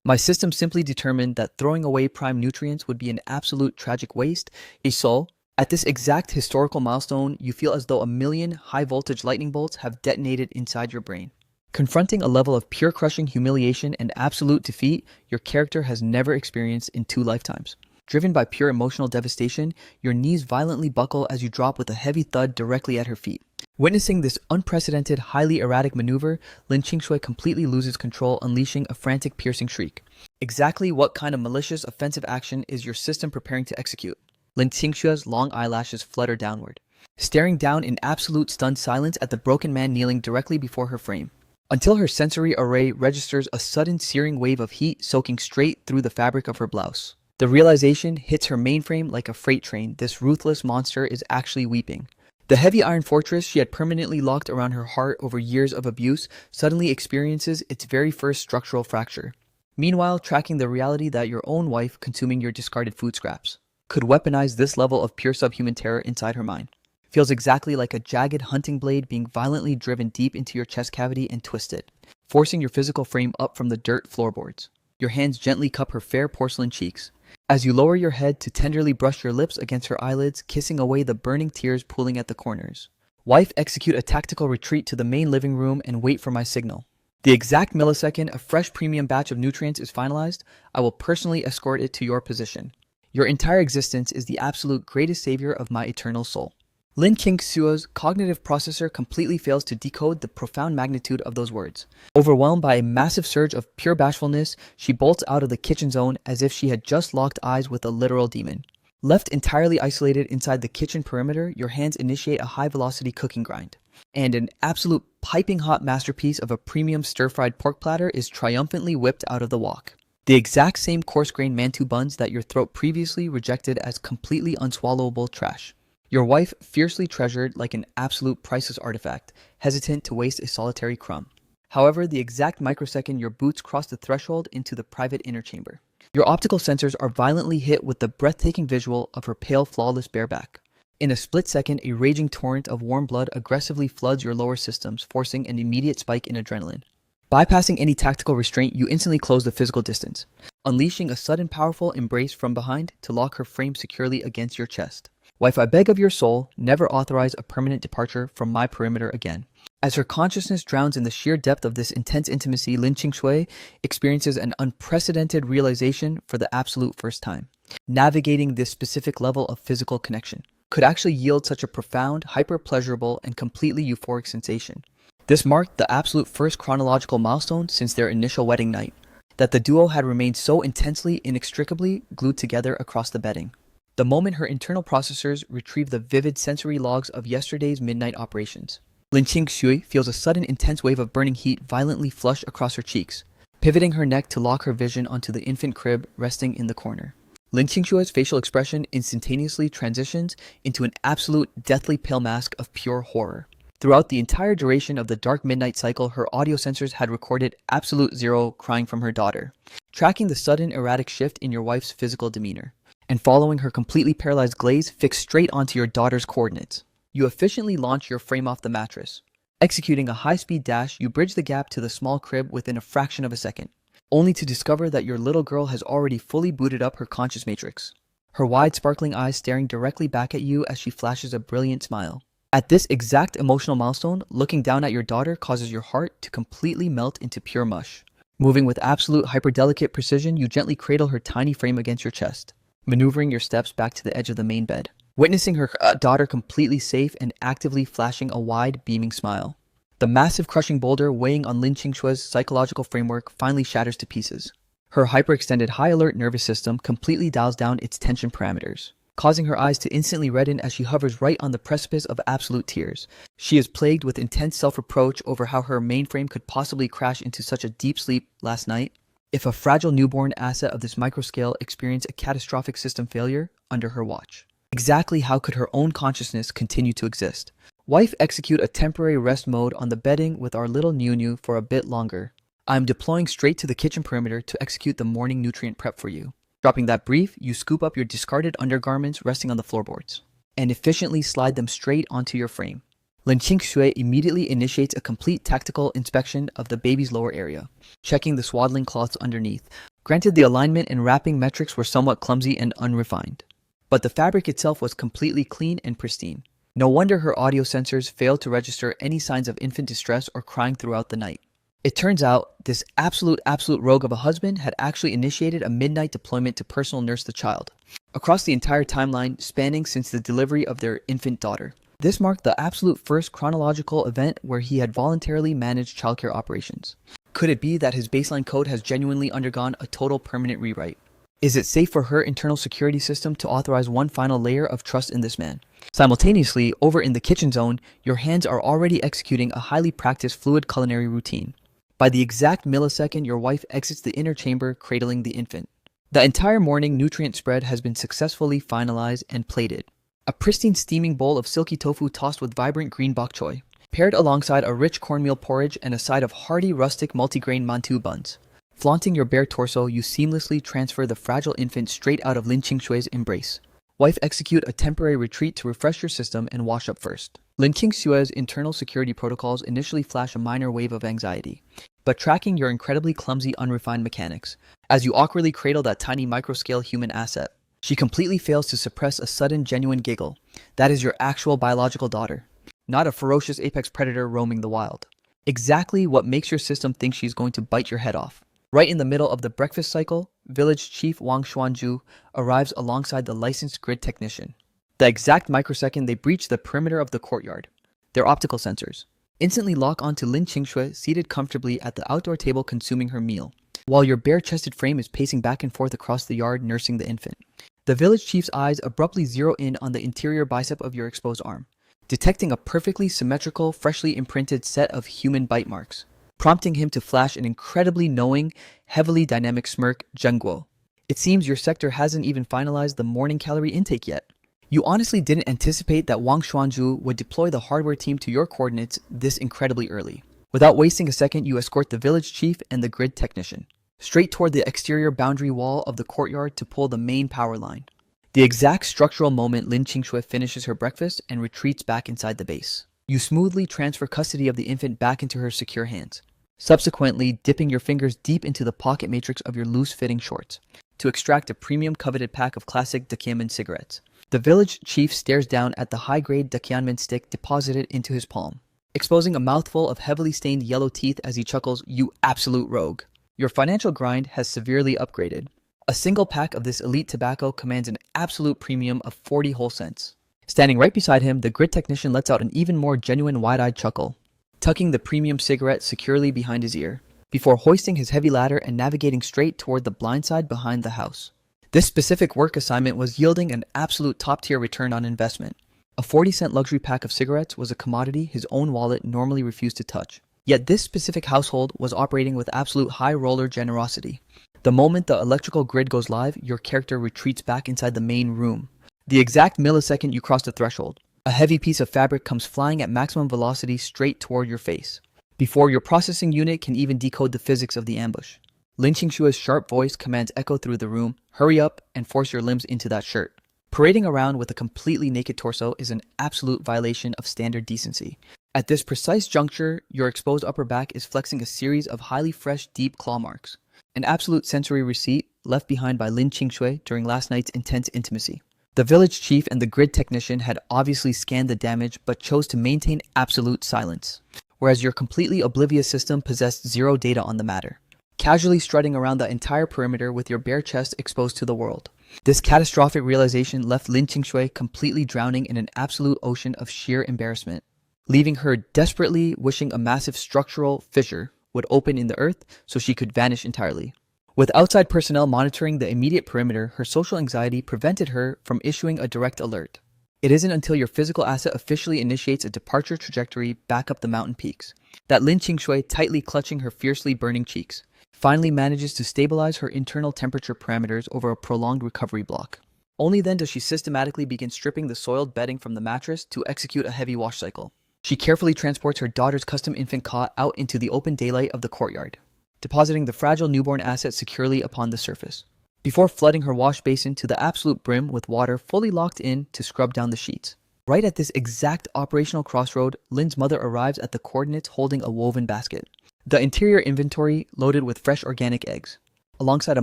My system simply determined that throwing away prime nutrients would be an absolute tragic waste. So, at this exact historical milestone, you feel as though a million high-voltage lightning bolts have detonated inside your brain. Confronting a level of pure crushing humiliation and absolute defeat your character has never experienced in 2 lifetimes. Driven by pure emotional devastation, your knees violently buckle as you drop with a heavy thud directly at her feet. Witnessing this unprecedented, highly erratic maneuver, Lin Qingshui completely loses control, unleashing a frantic, piercing shriek. Exactly what kind of malicious, offensive action is your system preparing to execute? Lin Qingshui's long eyelashes flutter downward, staring down in absolute stunned silence at the broken man kneeling directly before her frame, until her sensory array registers a sudden searing wave of heat soaking straight through the fabric of her blouse. The realization hits her mainframe like a freight train. This ruthless monster is actually weeping. The heavy iron fortress she had permanently locked around her heart over years of abuse suddenly experiences its very first structural fracture. Meanwhile, tracking the reality that your own wife, consuming your discarded food scraps, could weaponize this level of pure subhuman terror inside her mind feels exactly like a jagged hunting blade being violently driven deep into your chest cavity and twisted, forcing your physical frame up from the dirt floorboards. Your hands gently cup her fair porcelain cheeks, as you lower your head to tenderly brush your lips against her eyelids, kissing away the burning tears pooling at the corners. Wife, execute a tactical retreat to the main living room and wait for my signal. The exact millisecond a fresh premium batch of nutrients is finalized, I will personally escort it to your position. Your entire existence is the absolute greatest savior of my eternal soul. Lin Qingshui's cognitive processor completely fails to decode the profound magnitude of those words. Overwhelmed by a massive surge of pure bashfulness, she bolts out of the kitchen zone as if she had just locked eyes with a literal demon. Left entirely isolated inside the kitchen perimeter, your hands initiate a high-velocity cooking grind, and an absolute piping hot masterpiece of a premium stir-fried pork platter is triumphantly whipped out of the wok. The exact same coarse-grained mantou buns that your throat previously rejected as completely unswallowable trash. Your wife fiercely treasured like an absolute priceless artifact, hesitant to waste a solitary crumb. However, the exact microsecond your boots cross the threshold into the private inner chamber, your optical sensors are violently hit with the breathtaking visual of her pale, flawless bareback. In a split second, a raging torrent of warm blood aggressively floods your lower systems, forcing an immediate spike in adrenaline. Bypassing any tactical restraint, you instantly close the physical distance, unleashing a sudden powerful embrace from behind to lock her frame securely against your chest. Wife, I beg of your soul, never authorize a permanent departure from my perimeter again. As her consciousness drowns in the sheer depth of this intense intimacy, Lin Qingshui experiences an unprecedented realization for the absolute first time. Navigating this specific level of physical connection could actually yield such a profound, hyper-pleasurable, and completely euphoric sensation. This marked the absolute first chronological milestone since their initial wedding night. that the duo had remained so intensely, inextricably glued together across the bedding. The moment her internal processors retrieve the vivid sensory logs of yesterday's midnight operations, Lin Qingxue feels a sudden intense wave of burning heat violently flush across her cheeks, pivoting her neck to lock her vision onto the infant crib resting in the corner. Lin Qingshue's facial expression instantaneously transitions into an absolute deathly pale mask of pure horror. Throughout the entire duration of the dark midnight cycle, her audio sensors had recorded absolute zero crying from her daughter, tracking the sudden erratic shift in your wife's physical demeanor, and following her completely paralyzed gaze fixed straight onto your daughter's coordinates. You efficiently launch your frame off the mattress. Executing a high-speed dash, you bridge the gap to the small crib within a fraction of a second, only to discover that your little girl has already fully booted up her conscious matrix, her wide sparkling eyes staring directly back at you as she flashes a brilliant smile. At this exact emotional milestone, looking down at your daughter causes your heart to completely melt into pure mush. Moving with absolute hyperdelicate precision, you gently cradle her tiny frame against your chest, maneuvering your steps back to the edge of the main bed, witnessing her daughter completely safe and actively flashing a wide, beaming smile. The massive crushing boulder weighing on Lin Qingshue's psychological framework finally shatters to pieces. Her hyperextended high-alert nervous system completely dials down its tension parameters, causing her eyes to instantly redden as she hovers right on the precipice of absolute tears. She is plagued with intense self-reproach over how her mainframe could possibly crash into such a deep sleep last night if a fragile newborn asset of this microscale experienced a catastrophic system failure under her watch. Exactly how could her own consciousness continue to exist? Wife, execute a temporary rest mode on the bedding with our little New for a bit longer. I am deploying straight to the kitchen perimeter to execute the morning nutrient prep for you. Dropping that brief, you scoop up your discarded undergarments resting on the floorboards, and efficiently slide them straight onto your frame. Lin Qingxue immediately initiates a complete tactical inspection of the baby's lower area, checking the swaddling cloths underneath. Granted, the alignment and wrapping metrics were somewhat clumsy and unrefined, but the fabric itself was completely clean and pristine. No wonder her audio sensors failed to register any signs of infant distress or crying throughout the night. It turns out, this absolute rogue of a husband had actually initiated a midnight deployment to personal nurse the child, across the entire timeline spanning since the delivery of their infant daughter. This marked the absolute first chronological event where he had voluntarily managed childcare operations. Could it be that his baseline code has genuinely undergone a total permanent rewrite? Is it safe for her internal security system to authorize one final layer of trust in this man? Simultaneously, over in the kitchen zone, your hands are already executing a highly practiced fluid culinary routine. By the exact millisecond your wife exits the inner chamber cradling the infant, the entire morning nutrient spread has been successfully finalized and plated. A pristine steaming bowl of silky tofu tossed with vibrant green bok choy, paired alongside a rich cornmeal porridge and a side of hearty rustic multigrain mantu buns. Flaunting your bare torso, you seamlessly transfer the fragile infant straight out of Lin Qingshue's embrace. Wife, execute a temporary retreat to refresh your system and wash up first. Lin Qingshue's internal security protocols initially flash a minor wave of anxiety, but tracking your incredibly clumsy, unrefined mechanics, as you awkwardly cradle that tiny microscale human asset, she completely fails to suppress a sudden, genuine giggle. That is your actual biological daughter, not a ferocious apex predator roaming the wild. Exactly what makes your system think she's going to bite your head off. Right in the middle of the breakfast cycle, village chief Wang Xuanzhu arrives alongside the licensed grid technician. The exact microsecond they breach the perimeter of the courtyard, their optical sensors instantly lock onto Lin Qingxue seated comfortably at the outdoor table consuming her meal, while your bare-chested frame is pacing back and forth across the yard nursing the infant. The village chief's eyes abruptly zero in on the interior bicep of your exposed arm, detecting a perfectly symmetrical, freshly imprinted set of human bite marks, prompting him to flash an incredibly knowing, heavily dynamic smirk, Zhengguo. It seems your sector hasn't even finalized the morning calorie intake yet. You honestly didn't anticipate that Wang Xuanzhu would deploy the hardware team to your coordinates this incredibly early. Without wasting a second, you escort the village chief and the grid technician straight toward the exterior boundary wall of the courtyard to pull the main power line. The exact structural moment Lin Qingxue finishes her breakfast and retreats back inside the base, you smoothly transfer custody of the infant back into her secure hands, subsequently dipping your fingers deep into the pocket matrix of your loose-fitting shorts to extract a premium coveted pack of classic Dekianmen cigarettes. The village chief stares down at the high-grade Dekianmen stick deposited into his palm, exposing a mouthful of heavily stained yellow teeth as he chuckles, "You absolute rogue. Your financial grind has severely upgraded. A single pack of this elite tobacco commands an absolute premium of 40 whole cents." Standing right beside him, the grid technician lets out an even more genuine wide-eyed chuckle, tucking the premium cigarette securely behind his ear. before hoisting his heavy ladder and navigating straight toward the blind side behind the house. This specific work assignment was yielding an absolute top-tier return on investment. A 40-cent luxury pack of cigarettes was a commodity his own wallet normally refused to touch. Yet this specific household was operating with absolute high roller generosity. The moment the electrical grid goes live, your character retreats back inside the main room. The exact millisecond you cross the threshold, a heavy piece of fabric comes flying at maximum velocity straight toward your face, before your processing unit can even decode the physics of the ambush. Lin Qingshue's sharp voice commands echo through the room, hurry up and force your limbs into that shirt. Parading around with a completely naked torso is an absolute violation of standard decency. At this precise juncture, your exposed upper back is flexing a series of highly fresh, deep claw marks, an absolute sensory receipt left behind by Lin Qingxue during last night's intense intimacy. The village chief and the grid technician had obviously scanned the damage but chose to maintain absolute silence, whereas your completely oblivious system possessed zero data on the matter, casually strutting around the entire perimeter with your bare chest exposed to the world. This catastrophic realization left Lin Qingxue completely drowning in an absolute ocean of sheer embarrassment, leaving her desperately wishing a massive structural fissure would open in the earth so she could vanish entirely. With outside personnel monitoring the immediate perimeter, her social anxiety prevented her from issuing a direct alert. It isn't until your physical asset officially initiates a departure trajectory back up the mountain peaks that Lin Qingxue, tightly clutching her fiercely burning cheeks, finally manages to stabilize her internal temperature parameters over a prolonged recovery block. Only then does she systematically begin stripping the soiled bedding from the mattress to execute a heavy wash cycle. She carefully transports her daughter's custom infant cot out into the open daylight of the courtyard, depositing the fragile newborn asset securely upon the surface, before flooding her wash basin to the absolute brim with water fully locked in to scrub down the sheets. Right at this exact operational crossroad, Lin's mother arrives at the coordinates holding a woven basket, the interior inventory loaded with fresh organic eggs, alongside a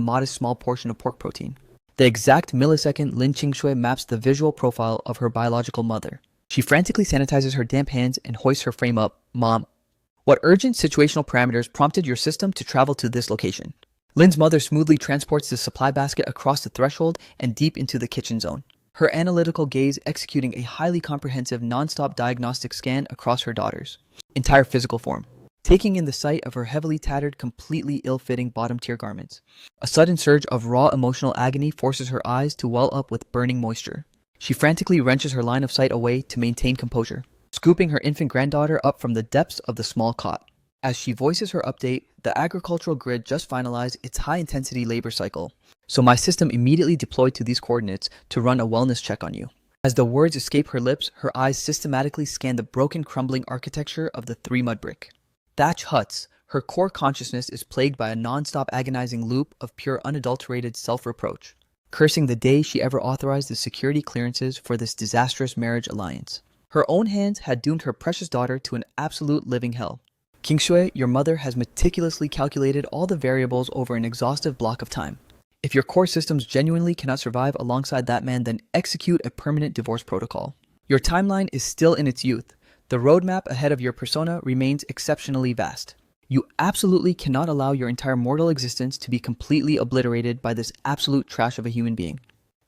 modest small portion of pork protein. The exact millisecond Lin Qingxue maps the visual profile of her biological mother. She frantically sanitizes her damp hands and hoists her frame up. Mom, what urgent situational parameters prompted your system to travel to this location? Lin's mother smoothly transports the supply basket across the threshold and deep into the kitchen zone, her analytical gaze executing a highly comprehensive non-stop diagnostic scan across her daughter's entire physical form, taking in the sight of her heavily tattered, completely ill-fitting bottom-tier garments. A sudden surge of raw emotional agony forces her eyes to well up with burning moisture. She frantically wrenches her line of sight away to maintain composure, scooping her infant granddaughter up from the depths of the small cot. As she voices her update, the agricultural grid just finalized its high-intensity labor cycle, so my system immediately deployed to these coordinates to run a wellness check on you. As the words escape her lips, her eyes systematically scan the broken, crumbling architecture of the 3 mud brick thatch huts. Her core consciousness is plagued by a non-stop agonizing loop of pure unadulterated self-reproach, cursing the day she ever authorized the security clearances for this disastrous marriage alliance. Her own hands had doomed her precious daughter to an absolute living hell. Qingxue, your mother has meticulously calculated all the variables over an exhaustive block of time. If your core systems genuinely cannot survive alongside that man, then execute a permanent divorce protocol. Your timeline is still in its youth. The roadmap ahead of your persona remains exceptionally vast. You absolutely cannot allow your entire mortal existence to be completely obliterated by this absolute trash of a human being.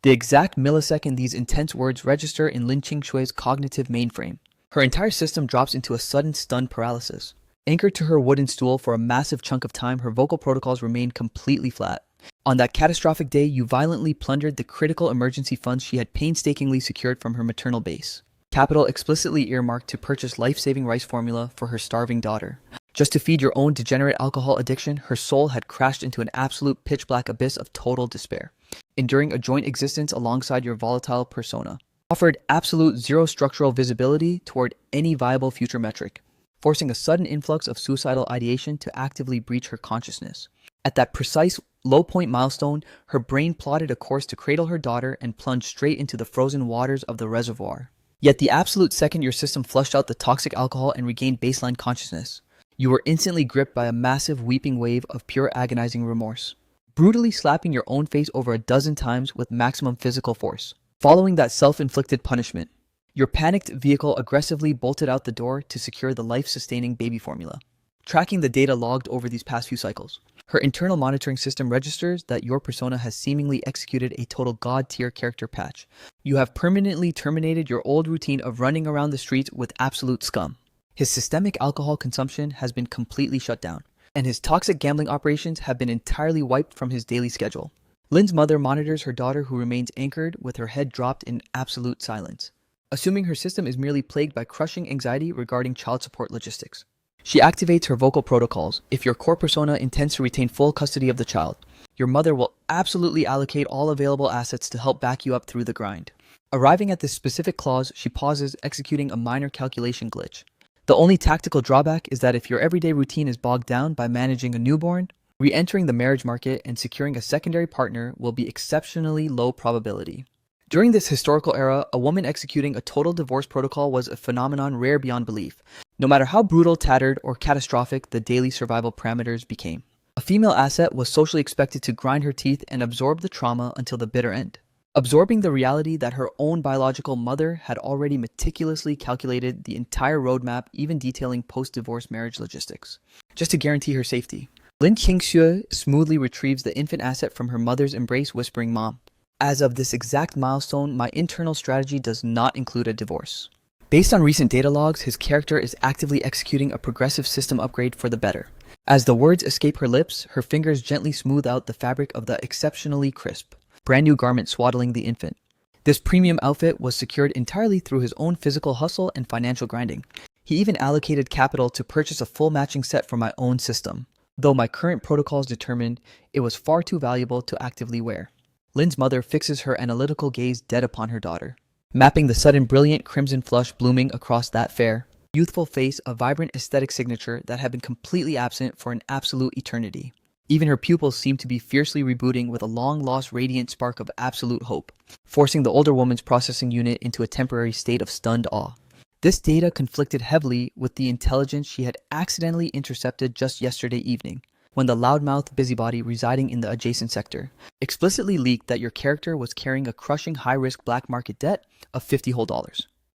The exact millisecond these intense words register in Lin Qingshue's cognitive mainframe, her entire system drops into a sudden stunned paralysis. Anchored to her wooden stool for a massive chunk of time, her vocal protocols remain completely flat. On that catastrophic day, you violently plundered the critical emergency funds she had painstakingly secured from her maternal base, capital explicitly earmarked to purchase life-saving rice formula for her starving daughter. Just to feed your own degenerate alcohol addiction, her soul had crashed into an absolute pitch-black abyss of total despair, enduring a joint existence alongside your volatile persona, offered absolute zero structural visibility toward any viable future metric, forcing a sudden influx of suicidal ideation to actively breach her consciousness. At that precise low-point milestone, her brain plotted a course to cradle her daughter and plunge straight into the frozen waters of the reservoir. Yet the absolute second your system flushed out the toxic alcohol and regained baseline consciousness, you were instantly gripped by a massive weeping wave of pure agonizing remorse, brutally slapping your own face over a dozen times with maximum physical force. Following that self-inflicted punishment, your panicked vehicle aggressively bolted out the door to secure the life-sustaining baby formula. Tracking the data logged over these past few cycles, her internal monitoring system registers that your persona has seemingly executed a total god-tier character patch. You have permanently terminated your old routine of running around the streets with absolute scum. His systemic alcohol consumption has been completely shut down, and his toxic gambling operations have been entirely wiped from his daily schedule. Lin's mother monitors her daughter, who remains anchored with her head dropped in absolute silence, assuming her system is merely plagued by crushing anxiety regarding child support logistics. She activates her vocal protocols. If your core persona intends to retain full custody of the child, your mother will absolutely allocate all available assets to help back you up through the grind. Arriving at this specific clause, she pauses, executing a minor calculation glitch. The only tactical drawback is that if your everyday routine is bogged down by managing a newborn, re-entering the marriage market and securing a secondary partner will be exceptionally low probability. During this historical era, a woman executing a total divorce protocol was a phenomenon rare beyond belief, no matter how brutal, tattered, or catastrophic the daily survival parameters became. A female asset was socially expected to grind her teeth and absorb the trauma until the bitter end, absorbing the reality that her own biological mother had already meticulously calculated the entire roadmap, even detailing post-divorce marriage logistics, just to guarantee her safety. Lin Qingxue smoothly retrieves the infant asset from her mother's embrace, whispering, "Mom, as of this exact milestone, my internal strategy does not include a divorce." Based on recent data logs, his character is actively executing a progressive system upgrade for the better. As the words escape her lips, her fingers gently smooth out the fabric of the exceptionally crisp, brand new garment swaddling the infant. This premium outfit was secured entirely through his own physical hustle and financial grinding. He even allocated capital to purchase a full matching set for my own system, though my current protocols determined it was far too valuable to actively wear. Lin's mother fixes her analytical gaze dead upon her daughter, mapping the sudden brilliant crimson flush blooming across that fair, youthful face, a vibrant aesthetic signature that had been completely absent for an absolute eternity. Even her pupils seemed to be fiercely rebooting with a long-lost radiant spark of absolute hope, forcing the older woman's processing unit into a temporary state of stunned awe. This data conflicted heavily with the intelligence she had accidentally intercepted just yesterday evening, when the loudmouth busybody residing in the adjacent sector explicitly leaked that your character was carrying a crushing high-risk black market debt of $50 whole,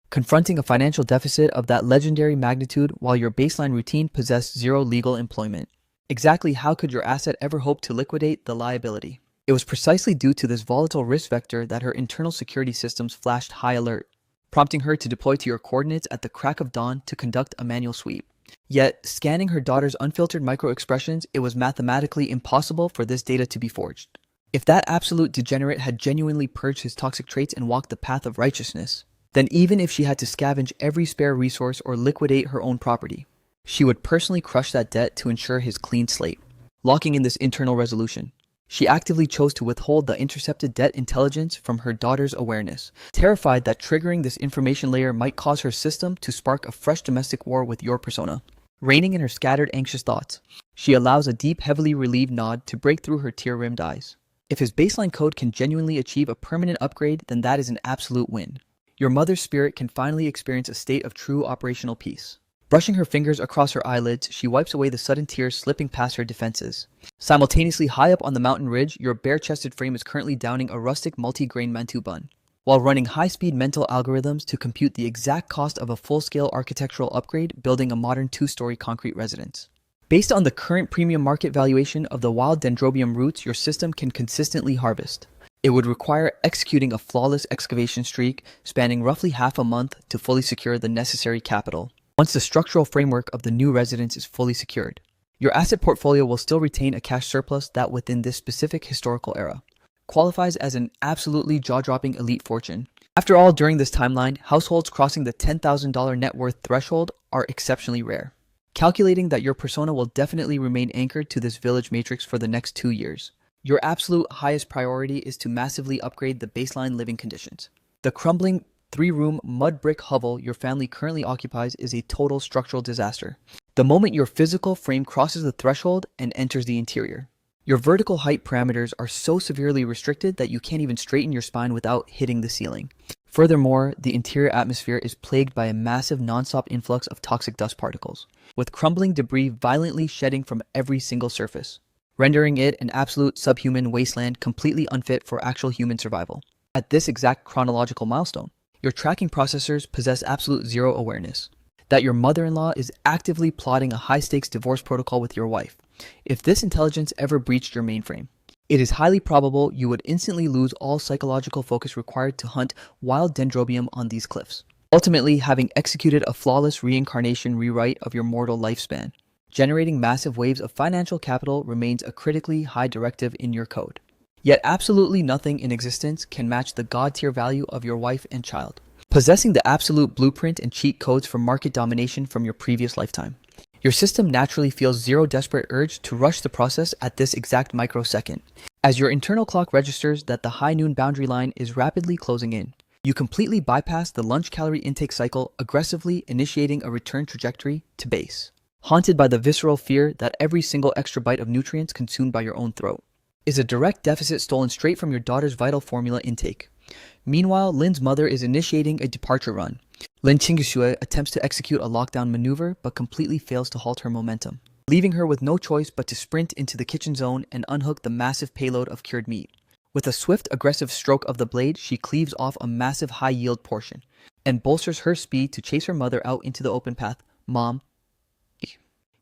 confronting a financial deficit of that legendary magnitude while your baseline routine possessed zero legal employment. Exactly how could your asset ever hope to liquidate the liability? It was precisely due to this volatile risk vector that her internal security systems flashed high alert, prompting her to deploy to your coordinates at the crack of dawn to conduct a manual sweep. Yet, scanning her daughter's unfiltered micro-expressions, it was mathematically impossible for this data to be forged. If that absolute degenerate had genuinely purged his toxic traits and walked the path of righteousness, then even if she had to scavenge every spare resource or liquidate her own property, she would personally crush that debt to ensure his clean slate. Locking in this internal resolution, she actively chose to withhold the intercepted debt intelligence from her daughter's awareness, terrified that triggering this information layer might cause her system to spark a fresh domestic war with your persona. Reining in her scattered, anxious thoughts, she allows a deep, heavily relieved nod to break through her tear-rimmed eyes. If his baseline code can genuinely achieve a permanent upgrade, then that is an absolute win. Your mother's spirit can finally experience a state of true operational peace. Brushing her fingers across her eyelids, she wipes away the sudden tears slipping past her defenses. Simultaneously, high up on the mountain ridge, your bare-chested frame is currently downing a rustic multi-grain mantu bun, while running high-speed mental algorithms to compute the exact cost of a full-scale architectural upgrade building a modern two-story concrete residence. Based on the current premium market valuation of the wild dendrobium roots your system can consistently harvest, it would require executing a flawless excavation streak spanning roughly half a month to fully secure the necessary capital. Once the structural framework of the new residence is fully secured, your asset portfolio will still retain a cash surplus that, within this specific historical era, qualifies as an absolutely jaw-dropping elite fortune. After all, during this timeline, households crossing the $10,000 net worth threshold are exceptionally rare. Calculating that your persona will definitely remain anchored to this village matrix for the next 2 years, your absolute highest priority is to massively upgrade the baseline living conditions. The crumbling 3-room mud brick hovel your family currently occupies is a total structural disaster. The moment your physical frame crosses the threshold and enters the interior, your vertical height parameters are so severely restricted that you can't even straighten your spine without hitting the ceiling. Furthermore, the interior atmosphere is plagued by a massive non-stop influx of toxic dust particles, with crumbling debris violently shedding from every single surface, rendering it an absolute subhuman wasteland completely unfit for actual human survival. At this exact chronological milestone, your tracking processors possess absolute zero awareness that your mother-in-law is actively plotting a high-stakes divorce protocol with your wife. If this intelligence ever breached your mainframe, it is highly probable you would instantly lose all psychological focus required to hunt wild dendrobium on these cliffs, ultimately having executed a flawless reincarnation rewrite of your mortal lifespan, generating massive waves of financial capital remains a critically high directive in your code. Yet absolutely nothing in existence can match the god-tier value of your wife and child, possessing the absolute blueprint and cheat codes for market domination from your previous lifetime. Your system naturally feels zero desperate urge to rush the process at this exact microsecond. As your internal clock registers that the high noon boundary line is rapidly closing in, you completely bypass the lunch calorie intake cycle, aggressively initiating a return trajectory to base, haunted by the visceral fear that every single extra bite of nutrients consumed by your own throat is a direct deficit stolen straight from your daughter's vital formula intake. Meanwhile, Lin's mother is initiating a departure run. Lin Qingxue attempts to execute a lockdown maneuver but completely fails to halt her momentum, leaving her with no choice but to sprint into the kitchen zone and unhook the massive payload of cured meat. With a swift, aggressive stroke of the blade, she cleaves off a massive high-yield portion and bolsters her speed to chase her mother out into the open path. Mom,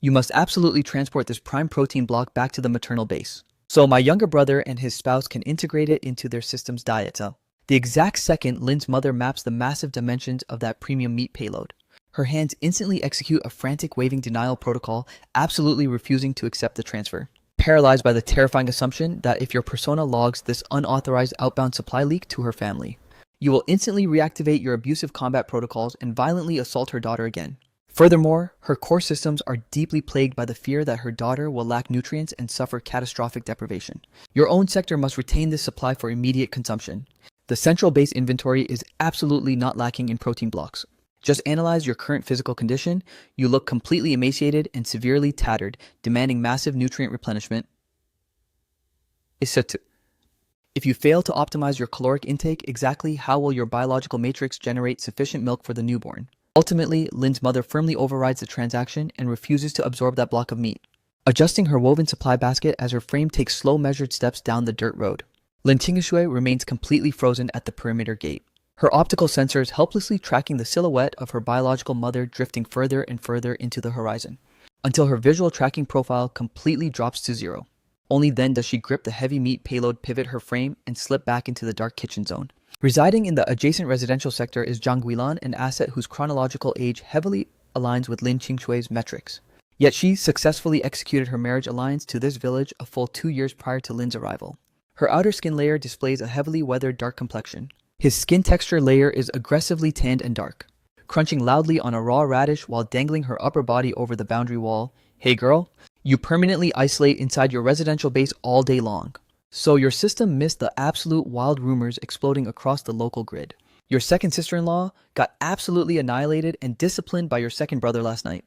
you must absolutely transport this prime protein block back to the maternal base, so my younger brother and his spouse can integrate it into their system's diet. The exact second Lin's mother maps the massive dimensions of that premium meat payload, her hands instantly execute a frantic waving denial protocol, absolutely refusing to accept the transfer, paralyzed by the terrifying assumption that if your persona logs this unauthorized outbound supply leak to her family, you will instantly reactivate your abusive combat protocols and violently assault her daughter again. Furthermore, her core systems are deeply plagued by the fear that her daughter will lack nutrients and suffer catastrophic deprivation. Your own sector must retain this supply for immediate consumption. The central base inventory is absolutely not lacking in protein blocks. Just analyze your current physical condition. You look completely emaciated and severely tattered, demanding massive nutrient replenishment. If you fail to optimize your caloric intake, exactly how will your biological matrix generate sufficient milk for the newborn? Ultimately, Lin's mother firmly overrides the transaction and refuses to absorb that block of meat, adjusting her woven supply basket as her frame takes slow measured steps down the dirt road. Lin Qingxue remains completely frozen at the perimeter gate, her optical sensors helplessly tracking the silhouette of her biological mother drifting further and further into the horizon, until her visual tracking profile completely drops to zero. Only then does she grip the heavy meat payload, pivot her frame, and slip back into the dark kitchen zone. Residing in the adjacent residential sector is Zhang Guilan, an asset whose chronological age heavily aligns with Lin Qingxue's metrics. Yet she successfully executed her marriage alliance to this village a full 2 years prior to Lin's arrival. Her outer skin layer displays a heavily weathered dark complexion. His skin texture layer is aggressively tanned and dark, crunching loudly on a raw radish while dangling her upper body over the boundary wall. Hey girl, you permanently isolate inside your residential base all day long. So your system missed the absolute wild rumors exploding across the local grid. Your second sister-in-law got absolutely annihilated and disciplined by your second brother last night.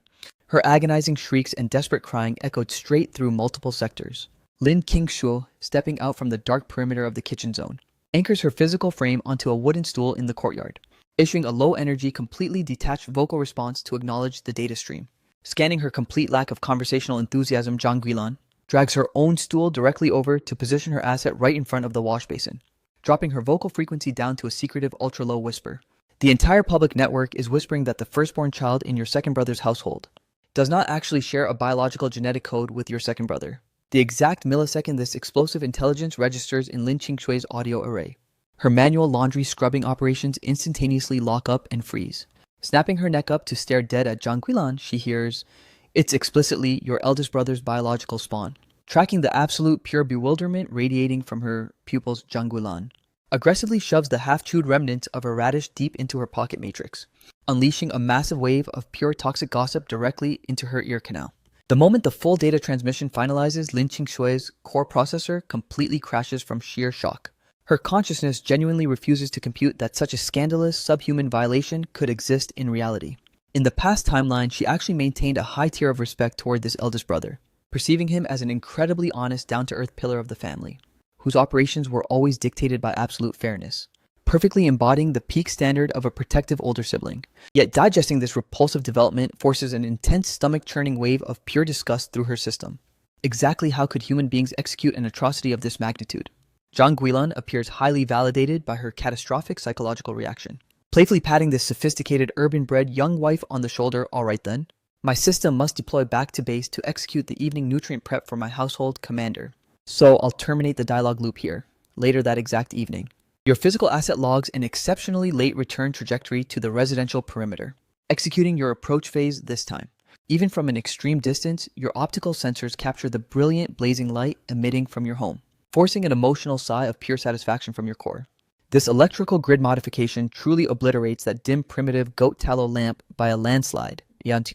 Her agonizing shrieks and desperate crying echoed straight through multiple sectors. Lin Qingxue, stepping out from the dark perimeter of the kitchen zone, anchors her physical frame onto a wooden stool in the courtyard, issuing a low-energy, completely detached vocal response to acknowledge the data stream. Scanning her complete lack of conversational enthusiasm, Zhang Guilan drags her own stool directly over to position her asset right in front of the wash basin, dropping her vocal frequency down to a secretive ultra-low whisper. The entire public network is whispering that the firstborn child in your second brother's household does not actually share a biological genetic code with your second brother. The exact millisecond this explosive intelligence registers in Lin Qingxue's audio array, her manual laundry scrubbing operations instantaneously lock up and freeze. Snapping her neck up to stare dead at Zhang Guilan, she hears, "It's explicitly your eldest brother's biological spawn." Tracking the absolute pure bewilderment radiating from her pupils, Zhang Guilan aggressively shoves the half-chewed remnants of her radish deep into her pocket matrix, unleashing a massive wave of pure toxic gossip directly into her ear canal. The moment the full data transmission finalizes, Lin Qingxue's core processor completely crashes from sheer shock. Her consciousness genuinely refuses to compute that such a scandalous, subhuman violation could exist in reality. In the past timeline, she actually maintained a high tier of respect toward this eldest brother, perceiving him as an incredibly honest, down-to-earth pillar of the family, whose operations were always dictated by absolute fairness, perfectly embodying the peak standard of a protective older sibling. Yet digesting this repulsive development forces an intense stomach-churning wave of pure disgust through her system. Exactly how could human beings execute an atrocity of this magnitude? Zhang Guilan appears highly validated by her catastrophic psychological reaction, playfully patting this sophisticated urban-bred young wife on the shoulder. "All right then. My system must deploy back to base to execute the evening nutrient prep for my household commander. So I'll terminate the dialogue loop here." Later that exact evening, your physical asset logs an exceptionally late return trajectory to the residential perimeter, executing your approach phase this time. Even from an extreme distance, your optical sensors capture the brilliant blazing light emitting from your home, forcing an emotional sigh of pure satisfaction from your core. This electrical grid modification truly obliterates that dim primitive goat tallow lamp by a landslide. The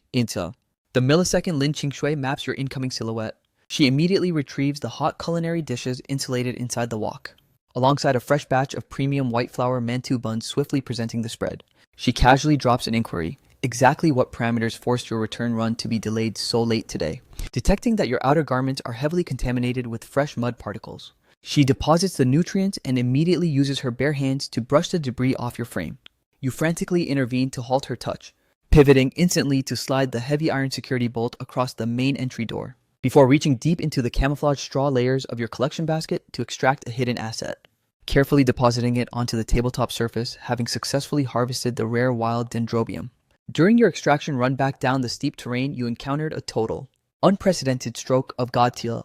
millisecond Lin Qingshui maps your incoming silhouette. She immediately retrieves the hot culinary dishes insulated inside the wok, alongside a fresh batch of premium white flour mantou buns swiftly presenting the spread. She casually drops an inquiry. Exactly what parameters forced your return run to be delayed so late today? Detecting that your outer garments are heavily contaminated with fresh mud particles, she deposits the nutrients and immediately uses her bare hands to brush the debris off your frame. You frantically intervene to halt her touch, pivoting instantly to slide the heavy iron security bolt across the main entry door, before reaching deep into the camouflage straw layers of your collection basket to extract a hidden asset, carefully depositing it onto the tabletop surface, having successfully harvested the rare wild dendrobium. During your extraction run back down the steep terrain, you encountered a total, unprecedented stroke of godtier.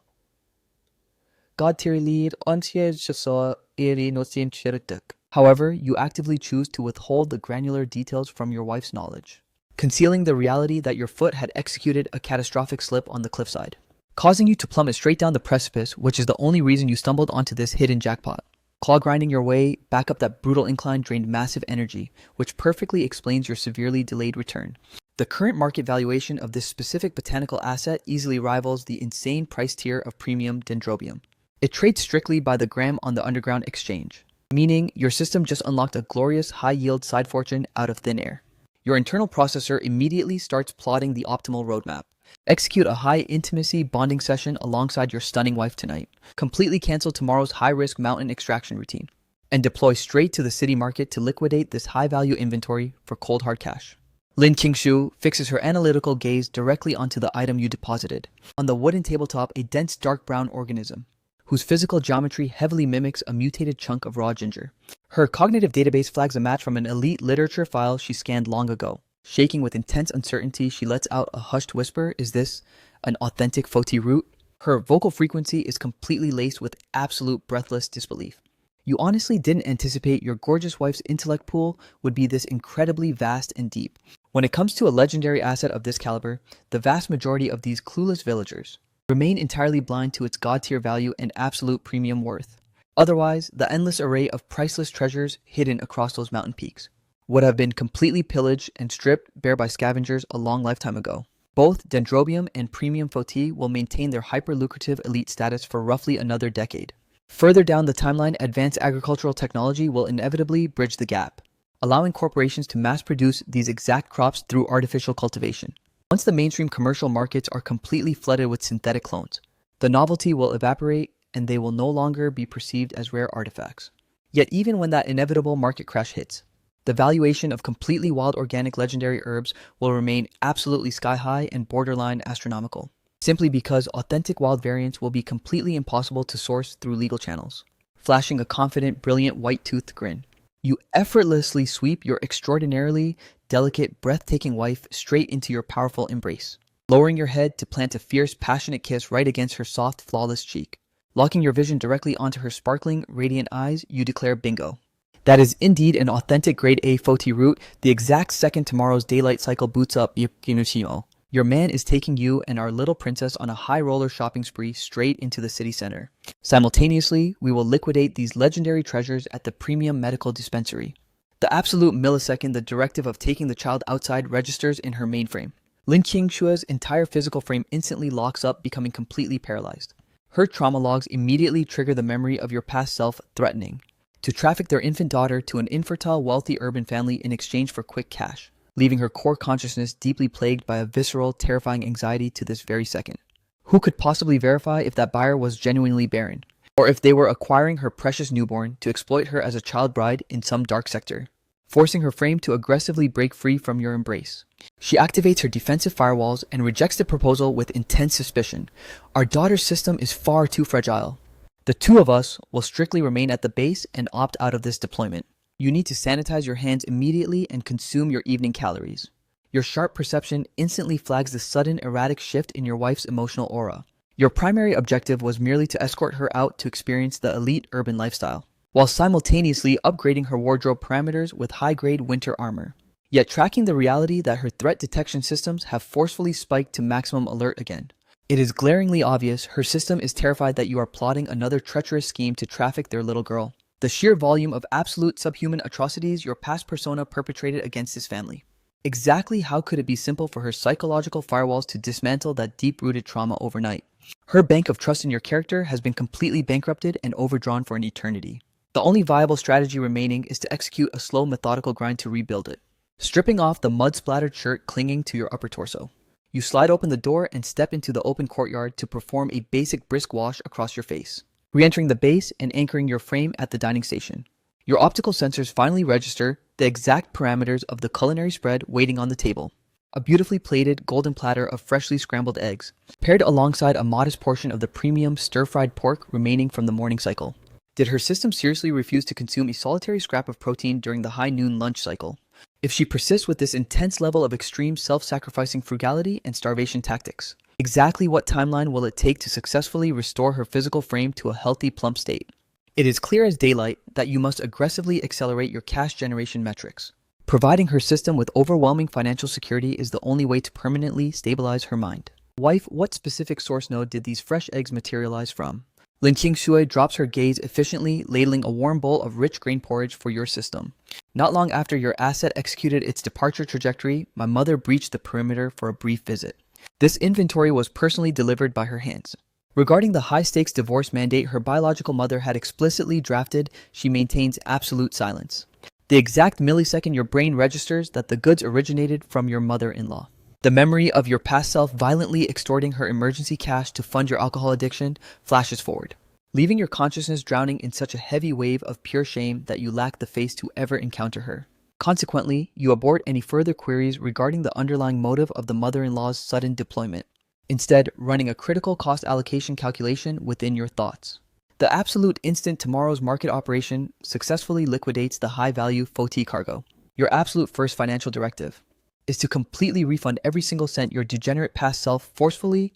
However, you actively choose to withhold the granular details from your wife's knowledge, concealing the reality that your foot had executed a catastrophic slip on the cliffside, causing you to plummet straight down the precipice, which is the only reason you stumbled onto this hidden jackpot. Claw grinding your way back up that brutal incline drained massive energy, which perfectly explains your severely delayed return. The current market valuation of this specific botanical asset easily rivals the insane price tier of premium dendrobium. It trades strictly by the gram on the underground exchange, meaning your system just unlocked a glorious high-yield side fortune out of thin air. Your internal processor immediately starts plotting the optimal roadmap. Execute a high-intimacy bonding session alongside your stunning wife tonight. Completely cancel tomorrow's high-risk mountain extraction routine, and deploy straight to the city market to liquidate this high-value inventory for cold hard cash. Lin Qingshu fixes her analytical gaze directly onto the item you deposited. On the wooden tabletop, a dense dark brown organism, whose physical geometry heavily mimics a mutated chunk of raw ginger. Her cognitive database flags a match from an elite literature file she scanned long ago. Shaking with intense uncertainty, she lets out a hushed whisper. Is this an authentic Foti root? Her vocal frequency is completely laced with absolute breathless disbelief. You honestly didn't anticipate your gorgeous wife's intellect pool would be this incredibly vast and deep. When it comes to a legendary asset of this caliber, the vast majority of these clueless villagers remain entirely blind to its god-tier value and absolute premium worth. Otherwise, the endless array of priceless treasures hidden across those mountain peaks would have been completely pillaged and stripped bare by scavengers a long lifetime ago. Both dendrobium and premium Foti will maintain their hyper-lucrative elite status for roughly another decade. Further down the timeline, advanced agricultural technology will inevitably bridge the gap, allowing corporations to mass-produce these exact crops through artificial cultivation. Once the mainstream commercial markets are completely flooded with synthetic clones, the novelty will evaporate and they will no longer be perceived as rare artifacts. Yet even when that inevitable market crash hits, the valuation of completely wild organic legendary herbs will remain absolutely sky-high and borderline astronomical, simply because authentic wild variants will be completely impossible to source through legal channels. Flashing a confident, brilliant white-toothed grin, you effortlessly sweep your extraordinarily delicate, breathtaking wife straight into your powerful embrace, lowering your head to plant a fierce, passionate kiss right against her soft, flawless cheek. Locking your vision directly onto her sparkling, radiant eyes, you declare bingo. That is indeed an authentic grade A Foti root, the exact second tomorrow's daylight cycle boots up Yukinushimo. Your man is taking you and our little princess on a high roller shopping spree straight into the city center. Simultaneously, we will liquidate these legendary treasures at the premium medical dispensary. The absolute millisecond the directive of taking the child outside registers in her mainframe, Lin Qingshua's entire physical frame instantly locks up, becoming completely paralyzed. Her trauma logs immediately trigger the memory of your past self threatening to traffic their infant daughter to an infertile, wealthy urban family in exchange for quick cash, leaving her core consciousness deeply plagued by a visceral, terrifying anxiety to this very second. Who could possibly verify if that buyer was genuinely barren, or if they were acquiring her precious newborn to exploit her as a child bride in some dark sector, forcing her frame to aggressively break free from your embrace? She activates her defensive firewalls and rejects the proposal with intense suspicion. Our daughter's system is far too fragile. The two of us will strictly remain at the base and opt out of this deployment. You need to sanitize your hands immediately and consume your evening calories. Your sharp perception instantly flags the sudden erratic shift in your wife's emotional aura. Your primary objective was merely to escort her out to experience the elite urban lifestyle, while simultaneously upgrading her wardrobe parameters with high-grade winter armor. yet tracking the reality that her threat detection systems have forcefully spiked to maximum alert again. It is glaringly obvious her system is terrified that you are plotting another treacherous scheme to traffic their little girl. The sheer volume of absolute subhuman atrocities your past persona perpetrated against his family. Exactly how could it be simple for her psychological firewalls to dismantle that deep-rooted trauma overnight? Her bank of trust in your character has been completely bankrupted and overdrawn for an eternity. The only viable strategy remaining is to execute a slow, methodical grind to rebuild it. Stripping off the mud-splattered shirt clinging to your upper torso, you slide open the door and step into the open courtyard to perform a basic brisk wash across your face, re-entering the base and anchoring your frame at the dining station. Your optical sensors finally register the exact parameters of the culinary spread waiting on the table. A beautifully plated golden platter of freshly scrambled eggs, paired alongside a modest portion of the premium stir-fried pork remaining from the morning cycle. Did her system seriously refuse to consume a solitary scrap of protein during the high noon lunch cycle? If she persists with this intense level of extreme self-sacrificing frugality and starvation tactics, exactly what timeline will it take to successfully restore her physical frame to a healthy, plump state? It is clear as daylight that you must aggressively accelerate your cash generation metrics. Providing her system with overwhelming financial security is the only way to permanently stabilize her mind. Wife, what specific source node did these fresh eggs materialize from? Lin Qingshui drops her gaze efficiently, ladling a warm bowl of rich grain porridge for your system. Not long after your asset executed its departure trajectory, my mother breached the perimeter for a brief visit. This inventory was personally delivered by her hands. Regarding the high-stakes divorce mandate her biological mother had explicitly drafted, she maintains absolute silence. The exact millisecond your brain registers that the goods originated from your mother-in-law. The memory of your past self violently extorting her emergency cash to fund your alcohol addiction flashes forward, leaving your consciousness drowning in such a heavy wave of pure shame that you lack the face to ever encounter her. Consequently, you abort any further queries regarding the underlying motive of the mother-in-law's sudden deployment, instead running a critical cost allocation calculation within your thoughts. The absolute instant tomorrow's market operation successfully liquidates the high-value Phuc cargo. Your absolute first financial directive is to completely refund every single cent your degenerate past self forcefully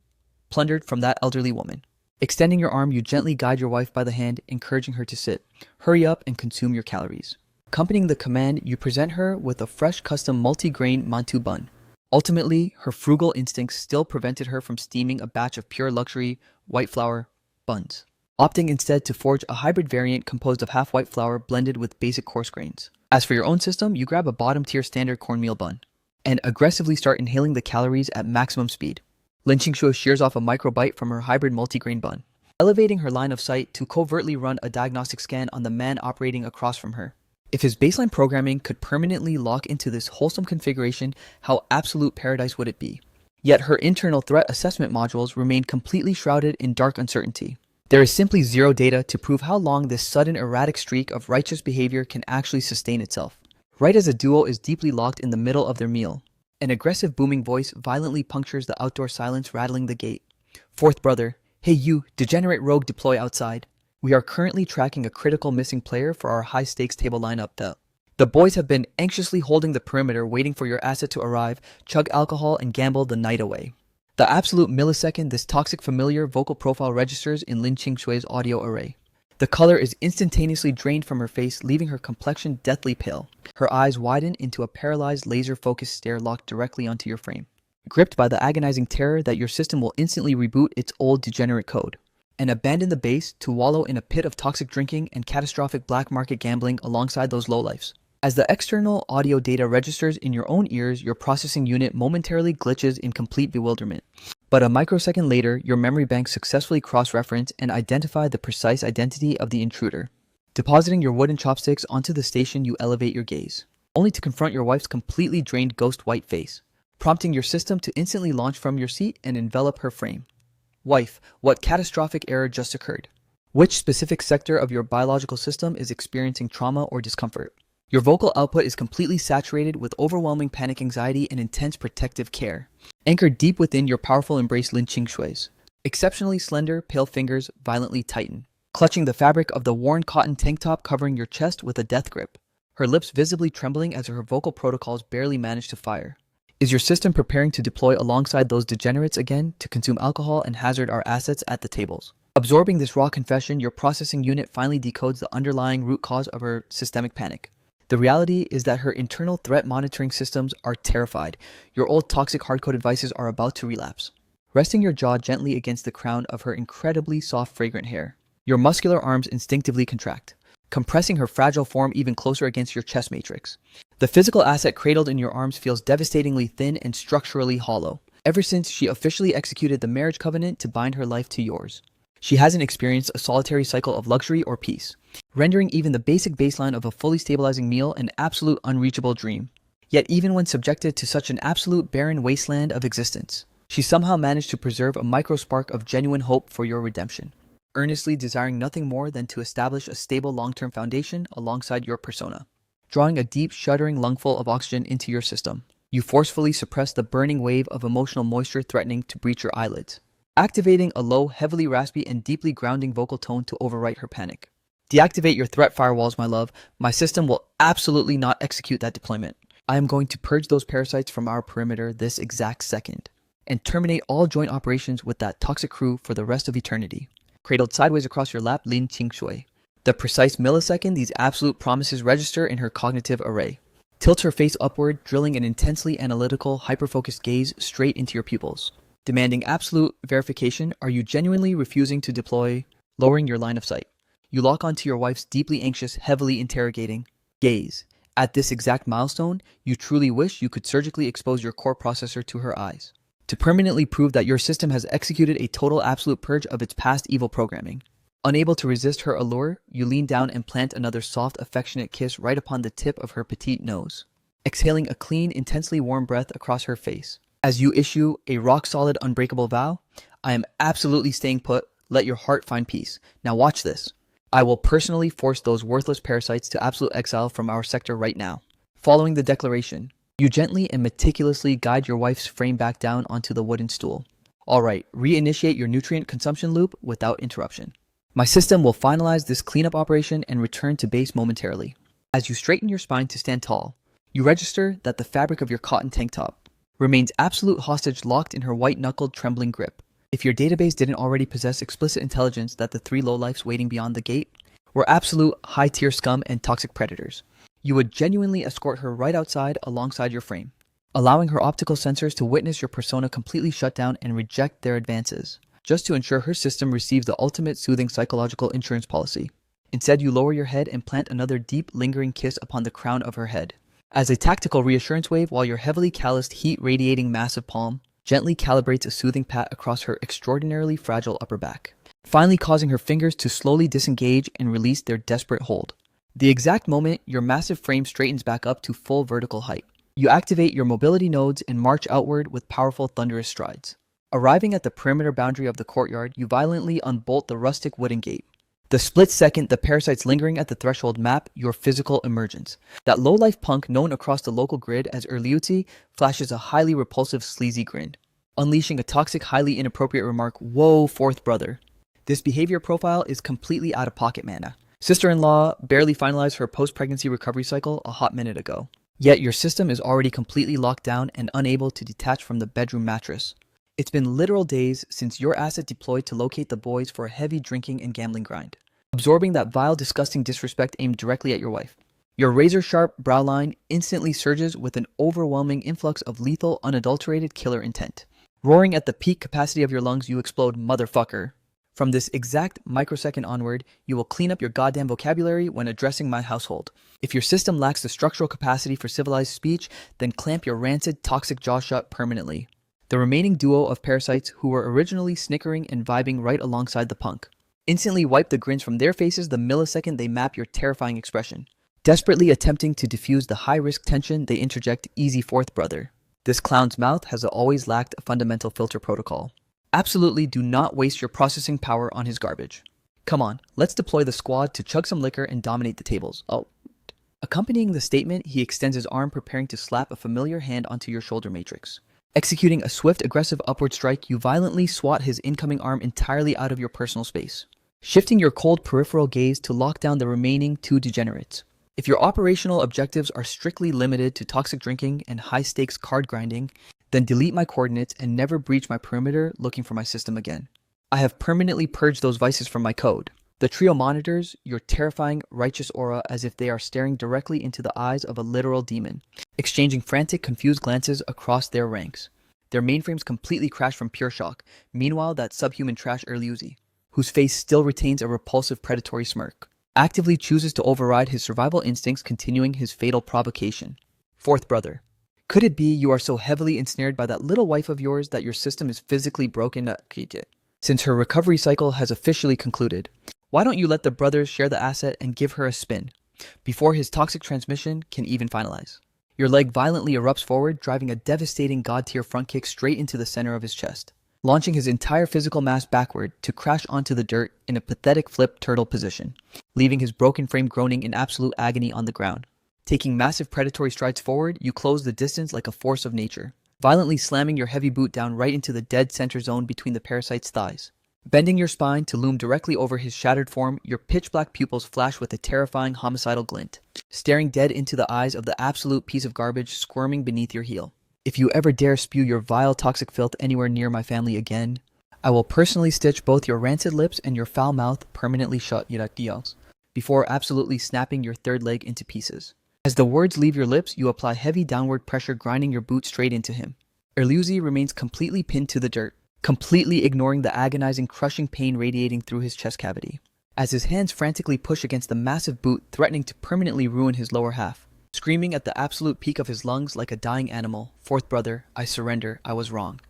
plundered from that elderly woman. Extending your arm, you gently guide your wife by the hand, encouraging her to sit, hurry up, and consume your calories. Accompanying the command, you present her with a fresh custom multi-grain mantu bun. Ultimately, her frugal instincts still prevented her from steaming a batch of pure luxury white flour buns, opting instead to forge a hybrid variant composed of half white flour blended with basic coarse grains. As for your own system, you grab a bottom-tier standard cornmeal bun and aggressively start inhaling the calories at maximum speed. Lin Qingshuo shears off a microbite from her hybrid multigrain bun, elevating her line of sight to covertly run a diagnostic scan on the man operating across from her. If his baseline programming could permanently lock into this wholesome configuration, how absolute paradise would it be? Yet her internal threat assessment modules remain completely shrouded in dark uncertainty. There is simply zero data to prove how long this sudden erratic streak of righteous behavior can actually sustain itself. Right as a duo is deeply locked in the middle of their meal, an aggressive booming voice violently punctures the outdoor silence, rattling the gate. Fourth brother, hey you, degenerate rogue, deploy outside. We are currently tracking a critical missing player for our high-stakes table lineup. The boys have been anxiously holding the perimeter waiting for your asset to arrive, chug alcohol, and gamble the night away. The absolute millisecond this toxic familiar vocal profile registers in Lin Qingshui's audio array. The color is instantaneously drained from her face, leaving her complexion deathly pale. Her eyes widen into a paralyzed, laser-focused stare locked directly onto your frame, gripped by the agonizing terror that your system will instantly reboot its old degenerate code and abandon the base to wallow in a pit of toxic drinking and catastrophic black market gambling alongside those lowlifes. As the external audio data registers in your own ears, your processing unit momentarily glitches in complete bewilderment. But a microsecond later, your memory banks successfully cross-reference and identify the precise identity of the intruder. Depositing your wooden chopsticks onto the station, you elevate your gaze, only to confront your wife's completely drained ghost white face, prompting your system to instantly launch from your seat and envelop her frame. Wife, what catastrophic error just occurred? Which specific sector of your biological system is experiencing trauma or discomfort? Your vocal output is completely saturated with overwhelming panic anxiety and intense protective care, anchored deep within your powerful embrace Lin Qingshui's. Exceptionally slender, pale fingers violently tighten, clutching the fabric of the worn cotton tank top covering your chest with a death grip, her lips visibly trembling as her vocal protocols barely manage to fire. Is your system preparing to deploy alongside those degenerates again to consume alcohol and hazard our assets at the tables? Absorbing this raw confession, your processing unit finally decodes the underlying root cause of her systemic panic. The reality is that her internal threat monitoring systems are terrified. Your old toxic hard-coded vices are about to relapse. Resting your jaw gently against the crown of her incredibly soft, fragrant hair, your muscular arms instinctively contract, compressing her fragile form even closer against your chest matrix. The physical asset cradled in your arms feels devastatingly thin and structurally hollow, ever since she officially executed the marriage covenant to bind her life to yours. She hasn't experienced a solitary cycle of luxury or peace, rendering even the basic baseline of a fully stabilizing meal an absolute unreachable dream. Yet even when subjected to such an absolute barren wasteland of existence, she somehow managed to preserve a micro spark of genuine hope for your redemption, earnestly desiring nothing more than to establish a stable long-term foundation alongside your persona. Drawing a deep, shuddering lungful of oxygen into your system, you forcefully suppress the burning wave of emotional moisture threatening to breach your eyelids, activating a low, heavily raspy, and deeply grounding vocal tone to overwrite her panic. Deactivate your threat firewalls, my love. My system will absolutely not execute that deployment. I am going to purge those parasites from our perimeter this exact second, and terminate all joint operations with that toxic crew for the rest of eternity. Cradled sideways across your lap, Lin Qingxue. The precise millisecond these absolute promises register in her cognitive array. Tilts her face upward, drilling an intensely analytical, hyper-focused gaze straight into your pupils. Demanding absolute verification, are you genuinely refusing to deploy, lowering your line of sight? You lock onto your wife's deeply anxious, heavily interrogating gaze. At this exact milestone, you truly wish you could surgically expose your core processor to her eyes, to permanently prove that your system has executed a total absolute purge of its past evil programming. Unable to resist her allure, you lean down and plant another soft, affectionate kiss right upon the tip of her petite nose, exhaling a clean, intensely warm breath across her face. As you issue a rock-solid, unbreakable vow, I am absolutely staying put, let your heart find peace. Now watch this. I will personally force those worthless parasites to absolute exile from our sector right now. Following the declaration, you gently and meticulously guide your wife's frame back down onto the wooden stool. Alright, reinitiate your nutrient consumption loop without interruption. My system will finalize this cleanup operation and return to base momentarily. As you straighten your spine to stand tall, you register that the fabric of your cotton tank top remains absolute hostage locked in her white-knuckled, trembling grip. If your database didn't already possess explicit intelligence that the three lowlifes waiting beyond the gate were absolute high-tier scum and toxic predators, you would genuinely escort her right outside alongside your frame, allowing her optical sensors to witness your persona completely shut down and reject their advances, just to ensure her system receives the ultimate soothing psychological insurance policy. Instead, you lower your head and plant another deep, lingering kiss upon the crown of her head. As a tactical reassurance wave, while your heavily calloused, heat-radiating massive palm gently calibrates a soothing pat across her extraordinarily fragile upper back, finally causing her fingers to slowly disengage and release their desperate hold. The exact moment your massive frame straightens back up to full vertical height, you activate your mobility nodes and march outward with powerful, thunderous strides. Arriving at the perimeter boundary of the courtyard, you violently unbolt the rustic wooden gate. The split second the parasites lingering at the threshold map your physical emergence. That low-life punk known across the local grid as Erliuti flashes a highly repulsive, sleazy grin, unleashing a toxic, highly inappropriate remark, "Whoa, fourth brother." This behavior profile is completely out of pocket, mana. Sister-in-law barely finalized her post-pregnancy recovery cycle a hot minute ago. Yet your system is already completely locked down and unable to detach from the bedroom mattress. It's been literal days since your asset deployed to locate the boys for a heavy drinking and gambling grind, absorbing that vile, disgusting disrespect aimed directly at your wife. Your razor-sharp brow line instantly surges with an overwhelming influx of lethal, unadulterated killer intent. Roaring at the peak capacity of your lungs, you explode, "Motherfucker." From this exact microsecond onward, you will clean up your goddamn vocabulary when addressing my household. If your system lacks the structural capacity for civilized speech, then clamp your rancid, toxic jaw shut permanently. The remaining duo of parasites, who were originally snickering and vibing right alongside the punk, instantly wipe the grins from their faces the millisecond they map your terrifying expression, desperately attempting to diffuse the high-risk tension they interject, "Easy fourth brother." This clown's mouth has always lacked a fundamental filter protocol. Absolutely do not waste your processing power on his garbage. Come on, let's deploy the squad to chug some liquor and dominate the tables. Oh. Accompanying the statement, he extends his arm, preparing to slap a familiar hand onto your shoulder matrix. Executing a swift, aggressive upward strike, you violently swat his incoming arm entirely out of your personal space, shifting your cold peripheral gaze to lock down the remaining two degenerates. If your operational objectives are strictly limited to toxic drinking and high-stakes card grinding, then delete my coordinates and never breach my perimeter looking for my system again. I have permanently purged those vices from my code. The trio monitors your terrifying, righteous aura as if they are staring directly into the eyes of a literal demon, exchanging frantic, confused glances across their ranks. Their mainframes completely crash from pure shock. Meanwhile, that subhuman trash Erliuzi, whose face still retains a repulsive predatory smirk, actively chooses to override his survival instincts, continuing his fatal provocation. Fourth brother. Could it be you are so heavily ensnared by that little wife of yours that your system is physically broken? Since her recovery cycle has officially concluded, why don't you let the brothers share the asset and give her a spin before his toxic transmission can even finalize? Your leg violently erupts forward, driving a devastating god-tier front kick straight into the center of his chest, launching his entire physical mass backward to crash onto the dirt in a pathetic flip turtle position, leaving his broken frame groaning in absolute agony on the ground. Taking massive predatory strides forward, you close the distance like a force of nature, violently slamming your heavy boot down right into the dead center zone between the parasite's thighs. Bending your spine to loom directly over his shattered form, your pitch-black pupils flash with a terrifying homicidal glint, staring dead into the eyes of the absolute piece of garbage squirming beneath your heel. If you ever dare spew your vile toxic filth anywhere near my family again, I will personally stitch both your rancid lips and your foul mouth permanently shut, Yirakios, before absolutely snapping your third leg into pieces. As the words leave your lips, you apply heavy downward pressure, grinding your boot straight into him. Erliuzi remains completely pinned to the dirt, completely ignoring the agonizing, crushing pain radiating through his chest cavity, as his hands frantically push against the massive boot, threatening to permanently ruin his lower half. Screaming at the absolute peak of his lungs like a dying animal, "Fourth brother, I surrender, I was wrong.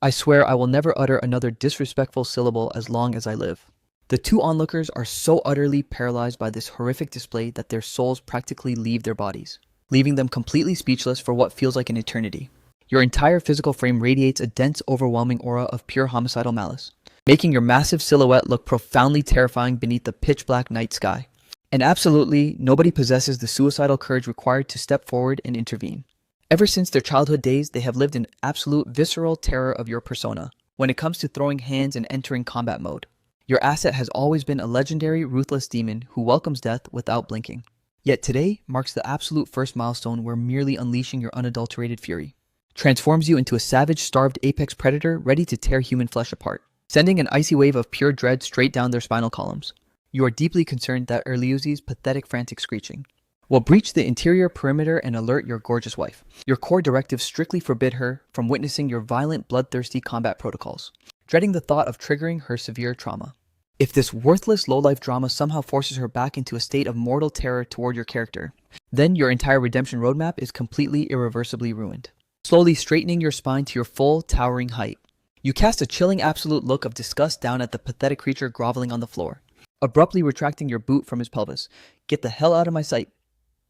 I swear I will never utter another disrespectful syllable as long as I live." The two onlookers are so utterly paralyzed by this horrific display that their souls practically leave their bodies, leaving them completely speechless for what feels like an eternity. Your entire physical frame radiates a dense, overwhelming aura of pure homicidal malice, making your massive silhouette look profoundly terrifying beneath the pitch-black night sky. And absolutely, nobody possesses the suicidal courage required to step forward and intervene. Ever since their childhood days, they have lived in absolute visceral terror of your persona when it comes to throwing hands and entering combat mode. Your asset has always been a legendary, ruthless demon who welcomes death without blinking. Yet today marks the absolute first milestone where merely unleashing your unadulterated fury transforms you into a savage, starved apex predator ready to tear human flesh apart, sending an icy wave of pure dread straight down their spinal columns. You are deeply concerned that Erliuzi's pathetic, frantic screeching will breach the interior perimeter and alert your gorgeous wife. Your core directives strictly forbid her from witnessing your violent, bloodthirsty combat protocols, dreading the thought of triggering her severe trauma. If this worthless low-life drama somehow forces her back into a state of mortal terror toward your character, then your entire redemption roadmap is completely irreversibly ruined. Slowly straightening your spine to your full, towering height, you cast a chilling absolute look of disgust down at the pathetic creature groveling on the floor, abruptly retracting your boot from his pelvis. "Get the hell out of my sight.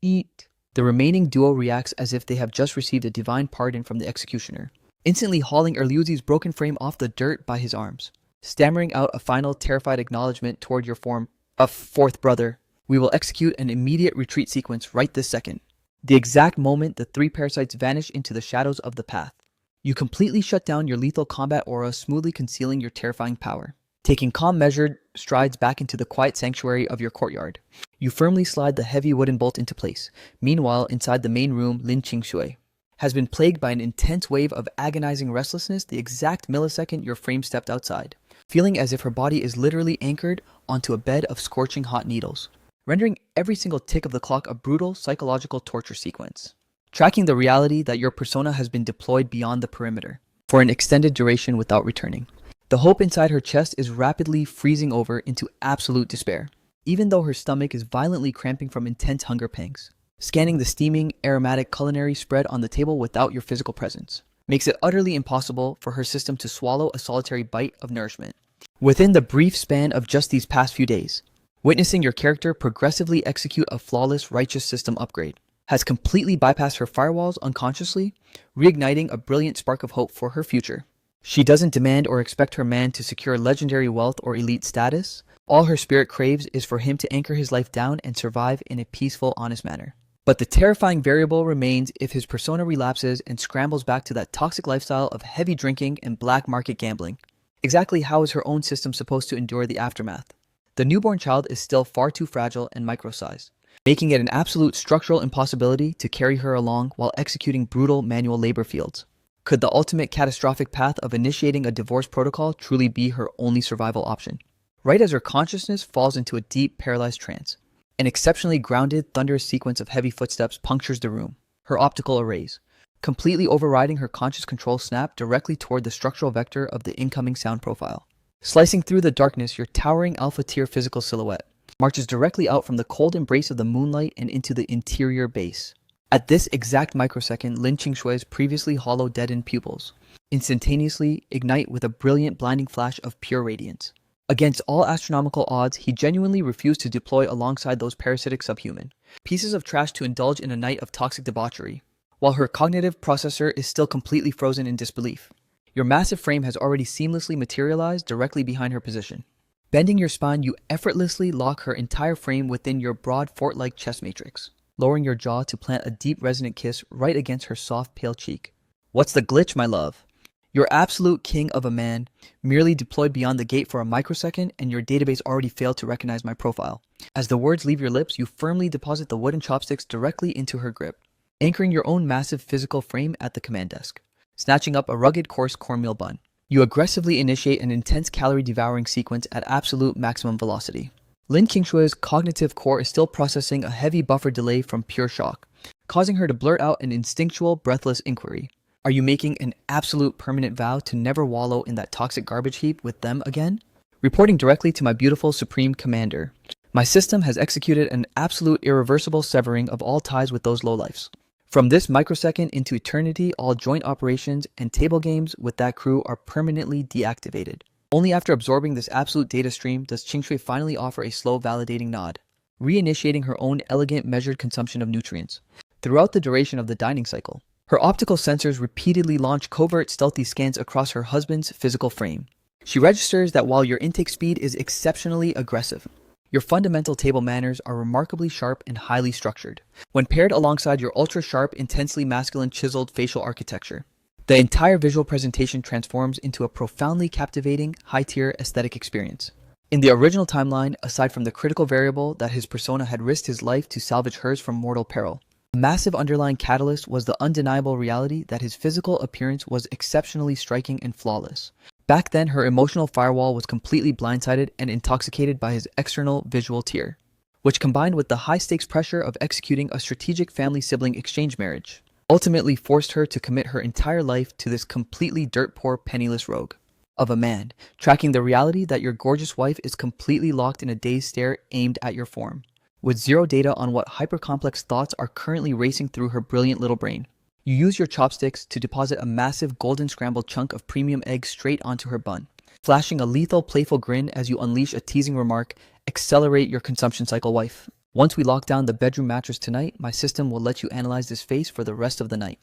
Eat." The remaining duo reacts as if they have just received a divine pardon from the executioner, instantly hauling Erliuzi's broken frame off the dirt by his arms, stammering out a final terrified acknowledgement toward your form of "Fourth brother. We will execute an immediate retreat sequence right this second." The exact moment the three parasites vanish into the shadows of the path, you completely shut down your lethal combat aura, smoothly concealing your terrifying power. Taking calm, measured strides back into the quiet sanctuary of your courtyard, you firmly slide the heavy wooden bolt into place. Meanwhile, inside the main room, Lin Qingshui has been plagued by an intense wave of agonizing restlessness the exact millisecond your frame stepped outside, feeling as if her body is literally anchored onto a bed of scorching hot needles, rendering every single tick of the clock a brutal psychological torture sequence, tracking the reality that your persona has been deployed beyond the perimeter for an extended duration without returning. The hope inside her chest is rapidly freezing over into absolute despair, even though her stomach is violently cramping from intense hunger pangs. Scanning the steaming, aromatic culinary spread on the table without your physical presence makes it utterly impossible for her system to swallow a solitary bite of nourishment. Within the brief span of just these past few days, witnessing your character progressively execute a flawless, righteous system upgrade has completely bypassed her firewalls unconsciously, reigniting a brilliant spark of hope for her future. She doesn't demand or expect her man to secure legendary wealth or elite status. All her spirit craves is for him to anchor his life down and survive in a peaceful, honest manner. But the terrifying variable remains if his persona relapses and scrambles back to that toxic lifestyle of heavy drinking and black market gambling. Exactly how is her own system supposed to endure the aftermath? The newborn child is still far too fragile and micro-sized, making it an absolute structural impossibility to carry her along while executing brutal manual labor fields. Could the ultimate catastrophic path of initiating a divorce protocol truly be her only survival option? right as her consciousness falls into a deep, paralyzed trance. An exceptionally grounded, thunderous sequence of heavy footsteps punctures the room, her optical arrays, completely overriding her conscious control snap directly toward the structural vector of the incoming sound profile. Slicing through the darkness, your towering alpha-tier physical silhouette marches directly out from the cold embrace of the moonlight and into the interior base. At this exact microsecond, Lin Qingshui's previously hollow, deadened pupils instantaneously ignite with a brilliant, blinding flash of pure radiance. Against all astronomical odds, he genuinely refused to deploy alongside those parasitic subhuman pieces of trash to indulge in a night of toxic debauchery, while her cognitive processor is still completely frozen in disbelief. Your massive frame has already seamlessly materialized directly behind her position. Bending your spine, you effortlessly lock her entire frame within your broad fort-like chest matrix, lowering your jaw to plant a deep resonant kiss right against her soft pale cheek. What's the glitch, my love? Your absolute king of a man merely deployed beyond the gate for a microsecond and your database already failed to recognize my profile. As the words leave your lips, you firmly deposit the wooden chopsticks directly into her grip, anchoring your own massive physical frame at the command desk. Snatching up a rugged, coarse cornmeal bun, you aggressively initiate an intense calorie-devouring sequence at absolute maximum velocity. Lin Qingshui's cognitive core is still processing a heavy buffer delay from pure shock, causing her to blurt out an instinctual, breathless inquiry. Are you making an absolute permanent vow to never wallow in that toxic garbage heap with them again? Reporting directly to my beautiful Supreme Commander, my system has executed an absolute irreversible severing of all ties with those lowlifes. From this microsecond into eternity, all joint operations and table games with that crew are permanently deactivated. Only after absorbing this absolute data stream does Qingshui finally offer a slow, validating nod, reinitiating her own elegant, measured consumption of nutrients. Throughout the duration of the dining cycle, her optical sensors repeatedly launch covert, stealthy scans across her husband's physical frame. She registers that while your intake speed is exceptionally aggressive, your fundamental table manners are remarkably sharp and highly structured, when paired alongside your ultra-sharp, intensely masculine chiseled facial architecture. The entire visual presentation transforms into a profoundly captivating, high-tier aesthetic experience. In the original timeline, aside from the critical variable that his persona had risked his life to salvage hers from mortal peril, a massive underlying catalyst was the undeniable reality that his physical appearance was exceptionally striking and flawless. Back then, her emotional firewall was completely blindsided and intoxicated by his external visual tier, which combined with the high-stakes pressure of executing a strategic family-sibling exchange marriage, ultimately forced her to commit her entire life to this completely dirt-poor, penniless rogue of a man, tracking the reality that your gorgeous wife is completely locked in a dazed stare aimed at your form, with zero data on what hyper-complex thoughts are currently racing through her brilliant little brain. You use your chopsticks to deposit a massive golden scrambled chunk of premium egg straight onto her bun, flashing a lethal, playful grin as you unleash a teasing remark, "Accelerate your consumption cycle, wife. Once we lock down the bedroom mattress tonight, my system will let you analyze this face for the rest of the night."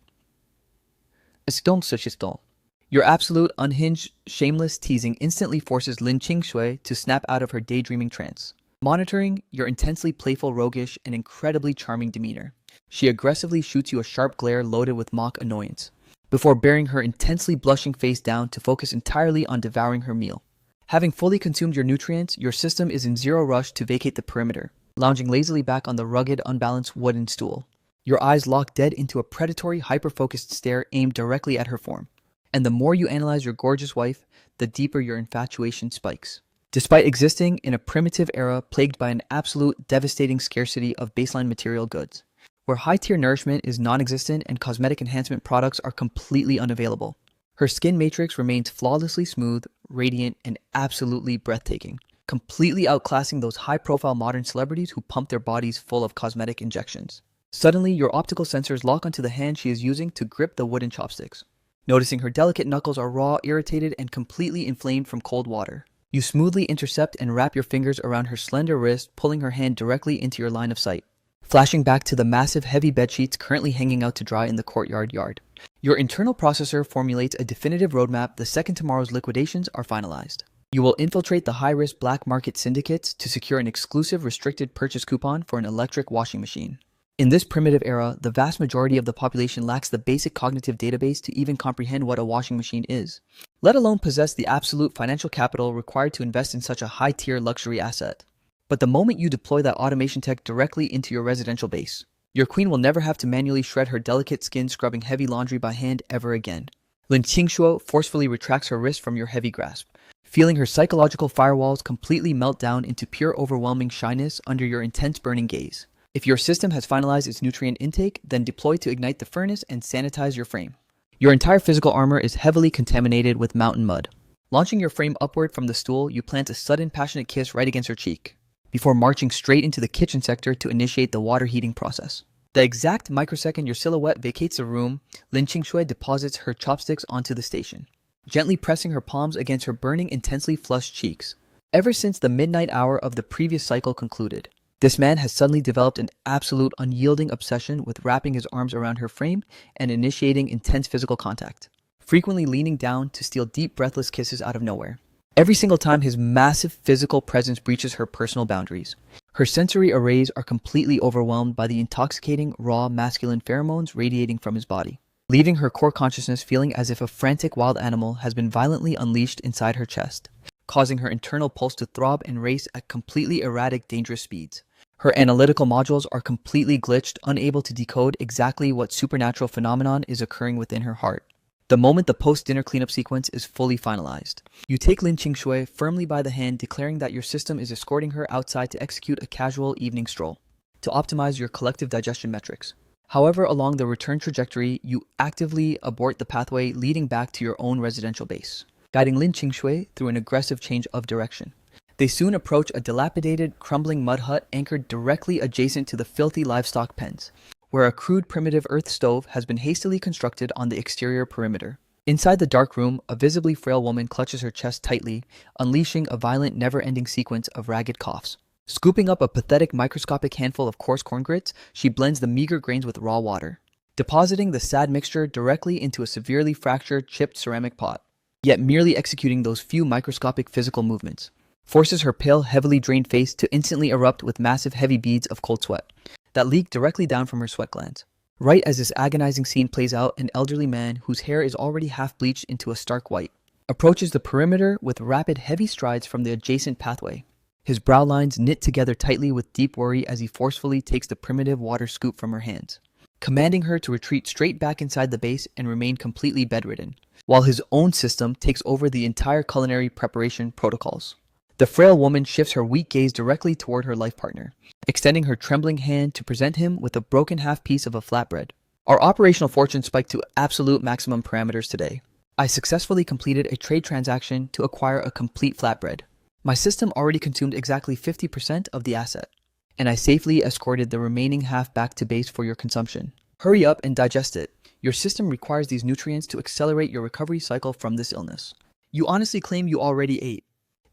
Your absolute, unhinged, shameless teasing instantly forces Lin Qingshui to snap out of her daydreaming trance. Monitoring your intensely playful, roguish, and incredibly charming demeanor, she aggressively shoots you a sharp glare loaded with mock annoyance, before bearing her intensely blushing face down to focus entirely on devouring her meal. Having fully consumed your nutrients, your system is in zero rush to vacate the perimeter, lounging lazily back on the rugged, unbalanced wooden stool. Your eyes lock dead into a predatory, hyper-focused stare aimed directly at her form. And the more you analyze your gorgeous wife, the deeper your infatuation spikes. Despite existing in a primitive era plagued by an absolute devastating scarcity of baseline material goods, where high-tier nourishment is non-existent and cosmetic enhancement products are completely unavailable, her skin matrix remains flawlessly smooth, radiant, and absolutely breathtaking, completely outclassing those high-profile modern celebrities who pump their bodies full of cosmetic injections. Suddenly, your optical sensors lock onto the hand she is using to grip the wooden chopsticks. Noticing her delicate knuckles are raw, irritated, and completely inflamed from cold water, you smoothly intercept and wrap your fingers around her slender wrist, pulling her hand directly into your line of sight. Flashing back to the massive heavy bedsheets currently hanging out to dry in the courtyard yard, your internal processor formulates a definitive roadmap the second tomorrow's liquidations are finalized. You will infiltrate the high-risk black market syndicates to secure an exclusive restricted purchase coupon for an electric washing machine. In this primitive era, the vast majority of the population lacks the basic cognitive database to even comprehend what a washing machine is, let alone possess the absolute financial capital required to invest in such a high-tier luxury asset. But the moment you deploy that automation tech directly into your residential base, your queen will never have to manually shred her delicate skin scrubbing heavy laundry by hand ever again. Lin Qingshuo forcefully retracts her wrist from your heavy grasp, feeling her psychological firewalls completely melt down into pure overwhelming shyness under your intense burning gaze. If your system has finalized its nutrient intake, then deploy to ignite the furnace and sanitize your frame. Your entire physical armor is heavily contaminated with mountain mud. Launching your frame upward from the stool, you plant a sudden passionate kiss right against her cheek, before marching straight into the kitchen sector to initiate the water heating process. The exact microsecond your silhouette vacates the room, Lin Qingshui deposits her chopsticks onto the station, gently pressing her palms against her burning, intensely flushed cheeks. Ever since the midnight hour of the previous cycle concluded, this man has suddenly developed an absolute unyielding obsession with wrapping his arms around her frame and initiating intense physical contact, frequently leaning down to steal deep, breathless kisses out of nowhere. Every single time his massive physical presence breaches her personal boundaries, her sensory arrays are completely overwhelmed by the intoxicating, raw, masculine pheromones radiating from his body, leaving her core consciousness feeling as if a frantic wild animal has been violently unleashed inside her chest, causing her internal pulse to throb and race at completely erratic, dangerous speeds. Her analytical modules are completely glitched, unable to decode exactly what supernatural phenomenon is occurring within her heart. The moment the post-dinner cleanup sequence is fully finalized, you take Lin Qingshui firmly by the hand, declaring that your system is escorting her outside to execute a casual evening stroll, to optimize your collective digestion metrics. However, along the return trajectory, you actively abort the pathway leading back to your own residential base, guiding Lin Qingshui through an aggressive change of direction. They soon approach a dilapidated, crumbling mud hut anchored directly adjacent to the filthy livestock pens, where a crude primitive earth stove has been hastily constructed on the exterior perimeter. Inside the dark room, a visibly frail woman clutches her chest tightly, unleashing a violent, never-ending sequence of ragged coughs. Scooping up a pathetic microscopic handful of coarse corn grits, she blends the meager grains with raw water, depositing the sad mixture directly into a severely fractured, chipped ceramic pot. Yet merely executing those few microscopic physical movements forces her pale, heavily drained face to instantly erupt with massive, heavy beads of cold sweat that leak directly down from her sweat glands. Right as this agonizing scene plays out, an elderly man, whose hair is already half bleached into a stark white, approaches the perimeter with rapid, heavy strides from the adjacent pathway. His brow lines knit together tightly with deep worry as he forcefully takes the primitive water scoop from her hands, commanding her to retreat straight back inside the base and remain completely bedridden, while his own system takes over the entire culinary preparation protocols. The frail woman shifts her weak gaze directly toward her life partner, extending her trembling hand to present him with a broken half piece of a flatbread. Our operational fortune spiked to absolute maximum parameters today. I successfully completed a trade transaction to acquire a complete flatbread. My system already consumed exactly 50% of the asset, and I safely escorted the remaining half back to base for your consumption. Hurry up and digest it. Your system requires these nutrients to accelerate your recovery cycle from this illness. You honestly claim you already ate.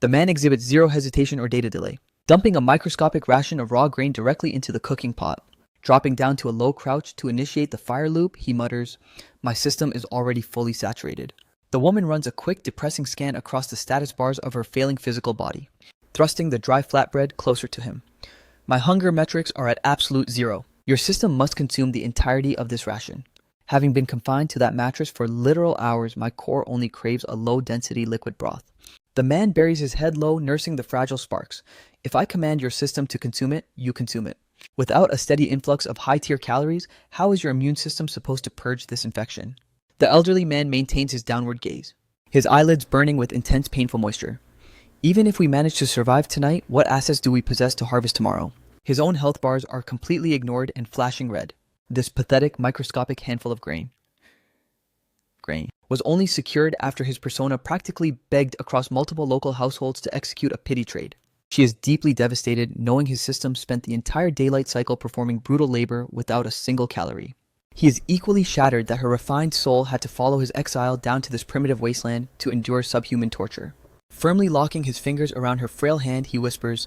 The man exhibits zero hesitation or data delay, dumping a microscopic ration of raw grain directly into the cooking pot. Dropping down to a low crouch to initiate the fire loop, he mutters, "My system is already fully saturated." The woman runs a quick, depressing scan across the status bars of her failing physical body, thrusting the dry flatbread closer to him. "My hunger metrics are at absolute zero. Your system must consume the entirety of this ration. Having been confined to that mattress for literal hours, my core only craves a low-density liquid broth." The man buries his head low, nursing the fragile sparks. "If I command your system to consume it, you consume it. Without a steady influx of high-tier calories, how is your immune system supposed to purge this infection?" The elderly man maintains his downward gaze, his eyelids burning with intense, painful moisture. "Even if we manage to survive tonight, what assets do we possess to harvest tomorrow?" His own health bars are completely ignored and flashing red. This pathetic, microscopic handful of grain was only secured after his persona practically begged across multiple local households to execute a pity trade. She is deeply devastated, knowing his system spent the entire daylight cycle performing brutal labor without a single calorie. He is equally shattered that her refined soul had to follow his exile down to this primitive wasteland to endure subhuman torture. Firmly locking his fingers around her frail hand, he whispers,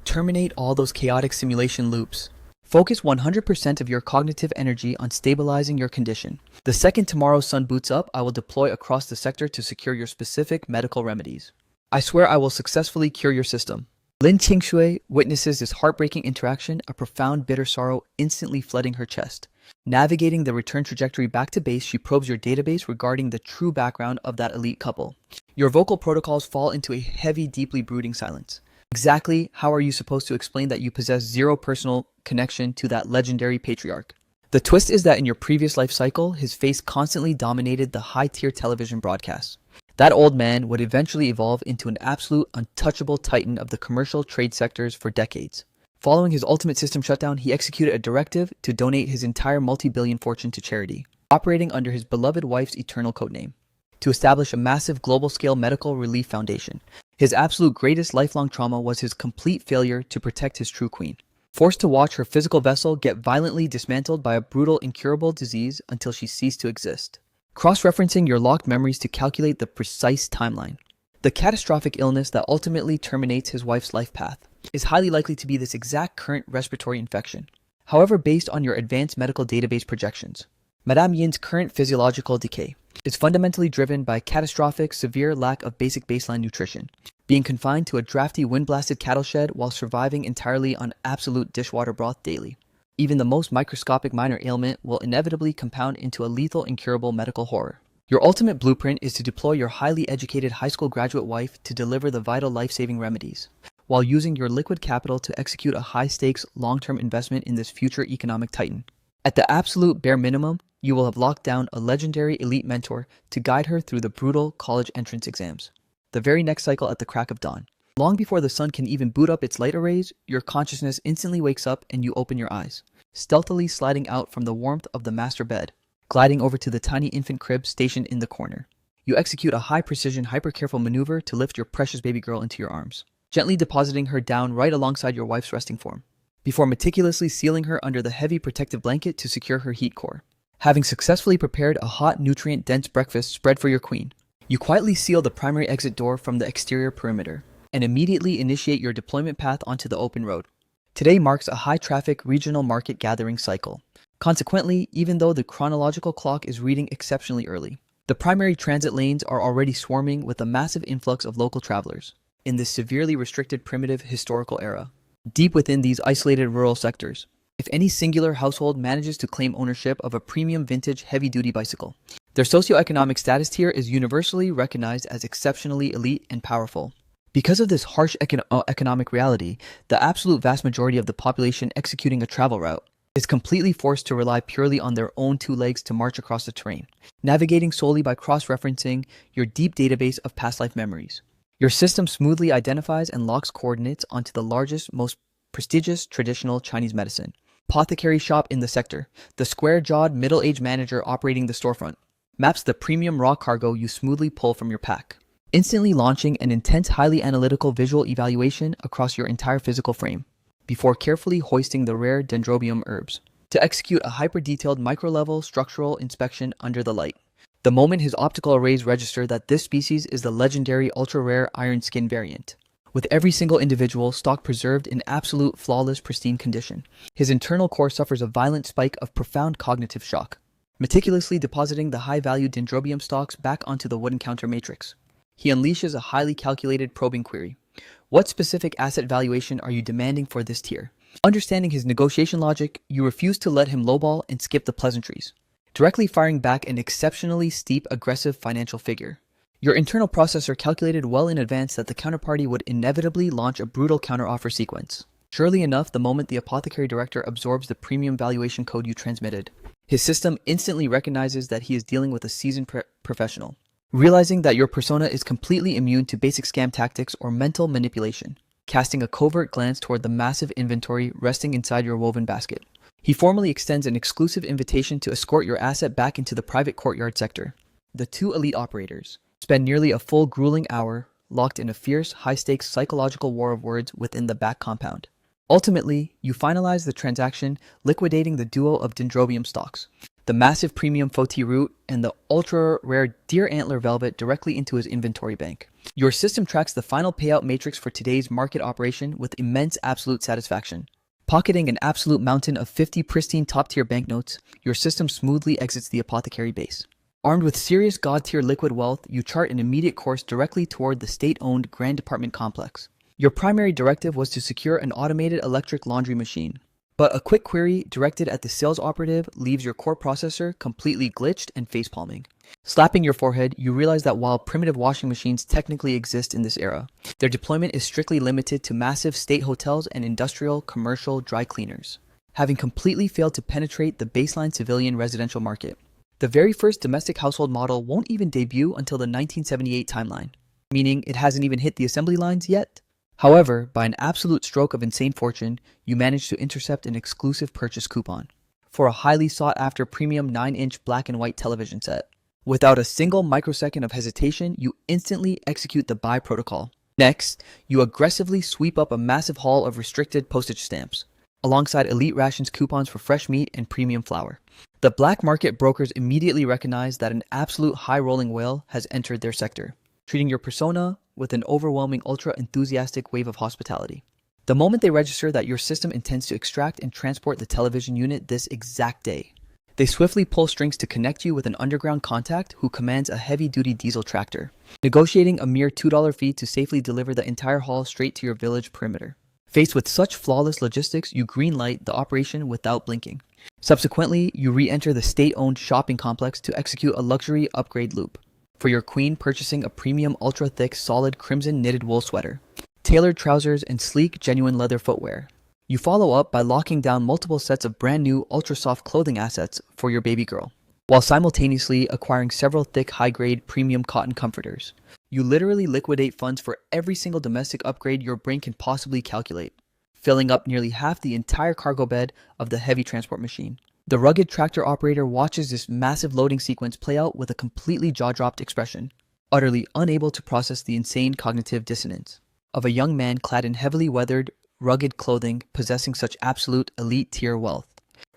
"Terminate all those chaotic simulation loops. Focus 100% of your cognitive energy on stabilizing your condition. The second tomorrow's sun boots up, I will deploy across the sector to secure your specific medical remedies. I swear I will successfully cure your system." Lin Qingshui witnesses this heartbreaking interaction, a profound bitter sorrow instantly flooding her chest. Navigating the return trajectory back to base, she probes your database regarding the true background of that elite couple. Your vocal protocols fall into a heavy, deeply brooding silence. Exactly how are you supposed to explain that you possess zero personal connection to that legendary patriarch? The twist is that in your previous life cycle, his face constantly dominated the high-tier television broadcasts. That old man would eventually evolve into an absolute untouchable titan of the commercial trade sectors for decades. Following his ultimate system shutdown, he executed a directive to donate his entire multi-billion fortune to charity, operating under his beloved wife's eternal codename, to establish a massive global-scale medical relief foundation. His absolute greatest lifelong trauma was his complete failure to protect his true queen. Forced to watch her physical vessel get violently dismantled by a brutal, incurable disease until she ceased to exist. Cross-referencing your locked memories to calculate the precise timeline. The catastrophic illness that ultimately terminates his wife's life path is highly likely to be this exact current respiratory infection. However, based on your advanced medical database projections, Madame Yin's current physiological decay is fundamentally driven by catastrophic, severe lack of basic baseline nutrition, being confined to a drafty, wind-blasted cattle shed while surviving entirely on absolute dishwater broth daily. Even the most microscopic minor ailment will inevitably compound into a lethal, incurable medical horror. Your ultimate blueprint is to deploy your highly educated high school graduate wife to deliver the vital life-saving remedies, while using your liquid capital to execute a high-stakes, long-term investment in this future economic titan. At the absolute bare minimum, you will have locked down a legendary elite mentor to guide her through the brutal college entrance exams, the very next cycle at the crack of dawn. Long before the sun can even boot up its light arrays, your consciousness instantly wakes up and you open your eyes, stealthily sliding out from the warmth of the master bed, gliding over to the tiny infant crib stationed in the corner. You execute a high-precision, hyper-careful maneuver to lift your precious baby girl into your arms, gently depositing her down right alongside your wife's resting form, before meticulously sealing her under the heavy protective blanket to secure her heat core. Having successfully prepared a hot, nutrient-dense breakfast spread for your queen, you quietly seal the primary exit door from the exterior perimeter, and immediately initiate your deployment path onto the open road. Today marks a high-traffic regional market gathering cycle. Consequently, even though the chronological clock is reading exceptionally early, the primary transit lanes are already swarming with a massive influx of local travelers in this severely restricted primitive historical era. Deep within these isolated rural sectors, if any singular household manages to claim ownership of a premium vintage heavy-duty bicycle, their socioeconomic status tier is universally recognized as exceptionally elite and powerful. Because of this harsh economic reality, the absolute vast majority of the population executing a travel route is completely forced to rely purely on their own two legs to march across the terrain, navigating solely by cross-referencing your deep database of past life memories. Your system smoothly identifies and locks coordinates onto the largest, most prestigious traditional Chinese medicine apothecary shop in the sector. The square-jawed middle-aged manager operating the storefront maps the premium raw cargo you smoothly pull from your pack, instantly launching an intense, highly analytical visual evaluation across your entire physical frame, before carefully hoisting the rare dendrobium herbs to execute a hyper-detailed micro-level structural inspection under the light. The moment his optical arrays register that this species is the legendary ultra-rare iron skin variant, with every single individual stock preserved in absolute flawless pristine condition, his internal core suffers a violent spike of profound cognitive shock, meticulously depositing the high-value dendrobium stalks back onto the wooden counter matrix. He unleashes a highly calculated probing query. What specific asset valuation are you demanding for this tier? Understanding his negotiation logic, you refuse to let him lowball and skip the pleasantries, directly firing back an exceptionally steep, aggressive financial figure. Your internal processor calculated well in advance that the counterparty would inevitably launch a brutal counteroffer sequence. Surely enough, the moment the apothecary director absorbs the premium valuation code you transmitted, his system instantly recognizes that he is dealing with a seasoned professional. Realizing that your persona is completely immune to basic scam tactics or mental manipulation, casting a covert glance toward the massive inventory resting inside your woven basket, he formally extends an exclusive invitation to escort your asset back into the private courtyard sector. The two elite operators spend nearly a full grueling hour locked in a fierce, high-stakes psychological war of words within the back compound. Ultimately, you finalize the transaction, liquidating the duo of dendrobium stocks, the massive premium Foti root, and the ultra-rare deer antler velvet directly into his inventory bank. Your system tracks the final payout matrix for today's market operation with immense absolute satisfaction. Pocketing an absolute mountain of 50 pristine top-tier banknotes, your system smoothly exits the apothecary base. Armed with serious god-tier liquid wealth, you chart an immediate course directly toward the state-owned Grand Department complex. Your primary directive was to secure an automated electric laundry machine, but a quick query directed at the sales operative leaves your core processor completely glitched and facepalming. Slapping your forehead, you realize that while primitive washing machines technically exist in this era, their deployment is strictly limited to massive state hotels and industrial, commercial dry cleaners, having completely failed to penetrate the baseline civilian residential market. The very first domestic household model won't even debut until the 1978 timeline, meaning it hasn't even hit the assembly lines yet. However, by an absolute stroke of insane fortune, you manage to intercept an exclusive purchase coupon for a highly sought-after premium 9-inch black and white television set. Without a single microsecond of hesitation, you instantly execute the buy protocol. Next, you aggressively sweep up a massive haul of restricted postage stamps, alongside elite rations coupons for fresh meat and premium flour. The black market brokers immediately recognize that an absolute high-rolling whale has entered their sector, treating your persona with an overwhelming ultra-enthusiastic wave of hospitality. The moment they register that your system intends to extract and transport the television unit this exact day, they swiftly pull strings to connect you with an underground contact who commands a heavy-duty diesel tractor, negotiating a mere $2 fee to safely deliver the entire haul straight to your village perimeter. Faced with such flawless logistics, you greenlight the operation without blinking. Subsequently, you re-enter the state-owned shopping complex to execute a luxury upgrade loop, for your queen purchasing a premium ultra-thick solid crimson knitted wool sweater, tailored trousers, and sleek genuine leather footwear. You follow up by locking down multiple sets of brand new ultra-soft clothing assets for your baby girl, while simultaneously acquiring several thick high-grade premium cotton comforters. You literally liquidate funds for every single domestic upgrade your brain can possibly calculate, filling up nearly half the entire cargo bed of the heavy transport machine. The rugged tractor operator watches this massive loading sequence play out with a completely jaw-dropped expression, utterly unable to process the insane cognitive dissonance of a young man clad in heavily weathered, rugged clothing possessing such absolute elite-tier wealth,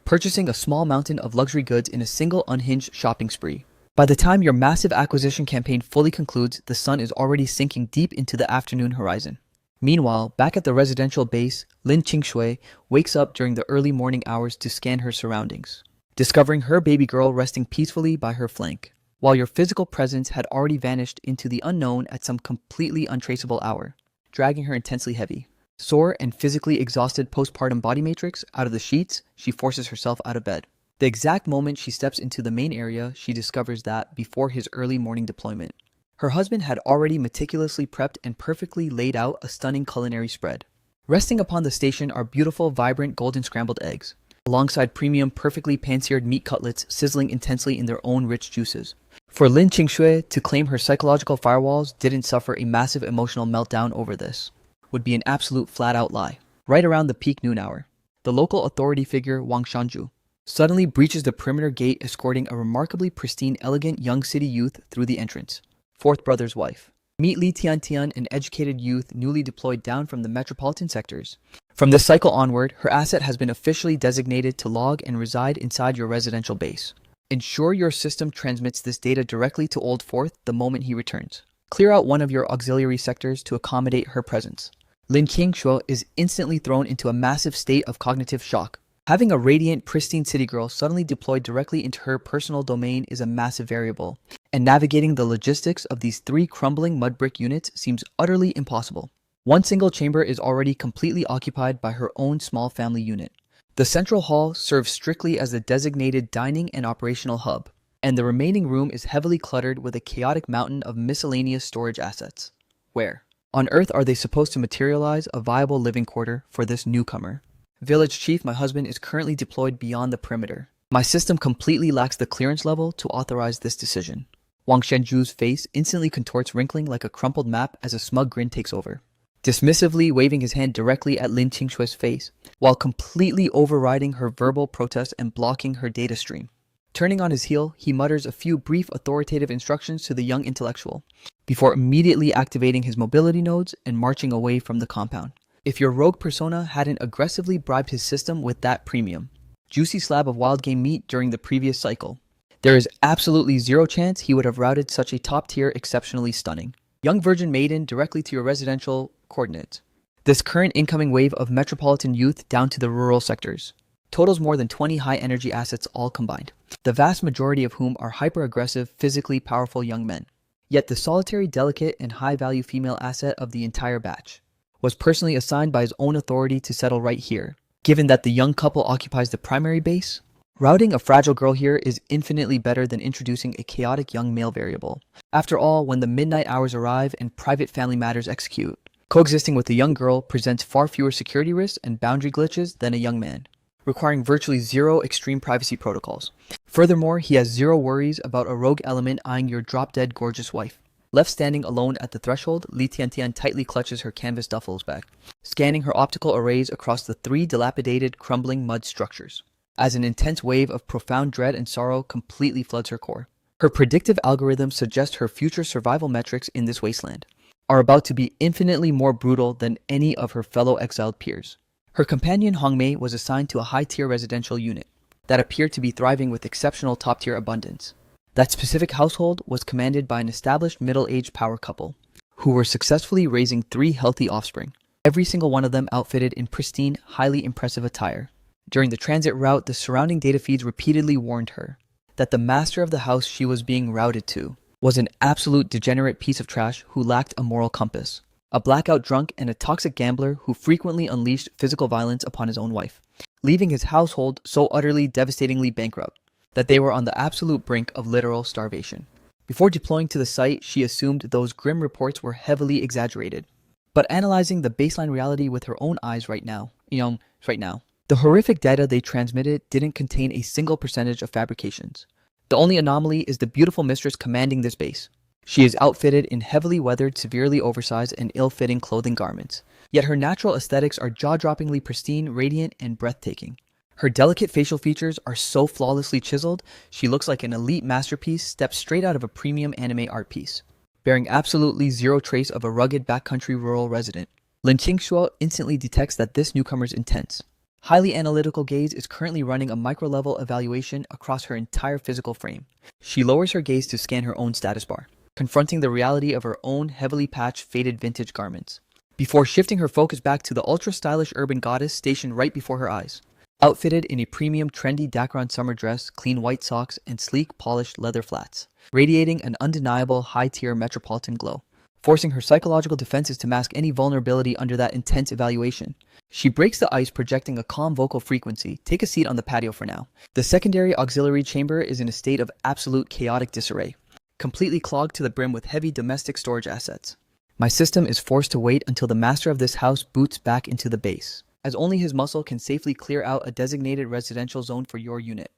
purchasing a small mountain of luxury goods in a single unhinged shopping spree. By the time your massive acquisition campaign fully concludes, the sun is already sinking deep into the afternoon horizon. Meanwhile, back at the residential base, Lin Qingshui wakes up during the early morning hours to scan her surroundings, discovering her baby girl resting peacefully by her flank, while your physical presence had already vanished into the unknown at some completely untraceable hour, dragging her intensely heavy. Sore and physically exhausted postpartum body matrix out of the sheets, she forces herself out of bed. The exact moment she steps into the main area, she discovers that, before his early morning deployment, her husband had already meticulously prepped and perfectly laid out a stunning culinary spread. Resting upon the station are beautiful, vibrant golden scrambled eggs, alongside premium, perfectly pan-seared meat cutlets sizzling intensely in their own rich juices. For Lin Qingshui to claim her psychological firewalls didn't suffer a massive emotional meltdown over this would be an absolute flat-out lie. Right around the peak noon hour, the local authority figure Wang Shanju suddenly breaches the perimeter gate, escorting a remarkably pristine, elegant young city youth through the entrance. Fourth brother's wife. Meet Li Tiantian, an educated youth newly deployed down from the metropolitan sectors. From this cycle onward, her asset has been officially designated to log and reside inside your residential base. Ensure your system transmits this data directly to Old Fourth the moment he returns. Clear out one of your auxiliary sectors to accommodate her presence. Lin Qingshui is instantly thrown into a massive state of cognitive shock. Having a radiant, pristine city girl suddenly deployed directly into her personal domain is a massive variable, and navigating the logistics of these 3 crumbling mud brick units seems utterly impossible. One single chamber is already completely occupied by her own small family unit. The central hall serves strictly as the designated dining and operational hub, and the remaining room is heavily cluttered with a chaotic mountain of miscellaneous storage assets. Where on earth are they supposed to materialize a viable living quarter for this newcomer? Village Chief, my husband is currently deployed beyond the perimeter. My system completely lacks the clearance level to authorize this decision. Wang Shenju's face instantly contorts, wrinkling like a crumpled map as a smug grin takes over, dismissively waving his hand directly at Lin Qingshui's face, while completely overriding her verbal protest and blocking her data stream. Turning on his heel, he mutters a few brief authoritative instructions to the young intellectual, before immediately activating his mobility nodes and marching away from the compound. If your rogue persona hadn't aggressively bribed his system with that premium, juicy slab of wild game meat during the previous cycle, there is absolutely zero chance he would have routed such a top-tier, exceptionally stunning young virgin maiden directly to your residential coordinates. This current incoming wave of metropolitan youth down to the rural sectors totals more than 20 high-energy assets all combined, the vast majority of whom are hyper-aggressive, physically powerful young men. Yet the solitary, delicate, and high-value female asset of the entire batch was personally assigned by his own authority to settle right here. Given that the young couple occupies the primary base, routing a fragile girl here is infinitely better than introducing a chaotic young male variable. After all, when the midnight hours arrive and private family matters execute, coexisting with a young girl presents far fewer security risks and boundary glitches than a young man, requiring virtually zero extreme privacy protocols. Furthermore, he has zero worries about a rogue element eyeing your drop-dead gorgeous wife. Left standing alone at the threshold, Li Tiantian tightly clutches her canvas duffels bag, scanning her optical arrays across the 3 dilapidated, crumbling mud structures, as an intense wave of profound dread and sorrow completely floods her core. Her predictive algorithms suggest her future survival metrics in this wasteland are about to be infinitely more brutal than any of her fellow exiled peers. Her companion Hongmei was assigned to a high-tier residential unit that appeared to be thriving with exceptional top-tier abundance. That specific household was commanded by an established middle-aged power couple who were successfully raising 3 healthy offspring, every single one of them outfitted in pristine, highly impressive attire. During the transit route, the surrounding data feeds repeatedly warned her that the master of the house she was being routed to was an absolute degenerate piece of trash who lacked a moral compass, a blackout drunk and a toxic gambler who frequently unleashed physical violence upon his own wife, leaving his household so utterly devastatingly bankrupt that they were on the absolute brink of literal starvation. Before deploying to the site, she assumed those grim reports were heavily exaggerated. But analyzing the baseline reality with her own eyes right now, the horrific data they transmitted didn't contain a single percentage of fabrications. The only anomaly is the beautiful mistress commanding this base. She is outfitted in heavily weathered, severely oversized, and ill-fitting clothing garments. Yet her natural aesthetics are jaw-droppingly pristine, radiant, and breathtaking. Her delicate facial features are so flawlessly chiseled, she looks like an elite masterpiece stepped straight out of a premium anime art piece, bearing absolutely zero trace of a rugged backcountry rural resident. Lin Qingxuo instantly detects that this newcomer's intense, highly analytical gaze is currently running a micro-level evaluation across her entire physical frame. She lowers her gaze to scan her own status bar, confronting the reality of her own heavily patched, faded vintage garments, before shifting her focus back to the ultra-stylish urban goddess stationed right before her eyes. Outfitted in a premium, trendy Dacron summer dress, clean white socks, and sleek, polished leather flats, radiating an undeniable high-tier metropolitan glow, forcing her psychological defenses to mask any vulnerability under that intense evaluation. She breaks the ice, projecting a calm vocal frequency. Take a seat on the patio for now. The secondary auxiliary chamber is in a state of absolute chaotic disarray, completely clogged to the brim with heavy domestic storage assets. My system is forced to wait until the master of this house boots back into the base, as only his muscle can safely clear out a designated residential zone for your unit.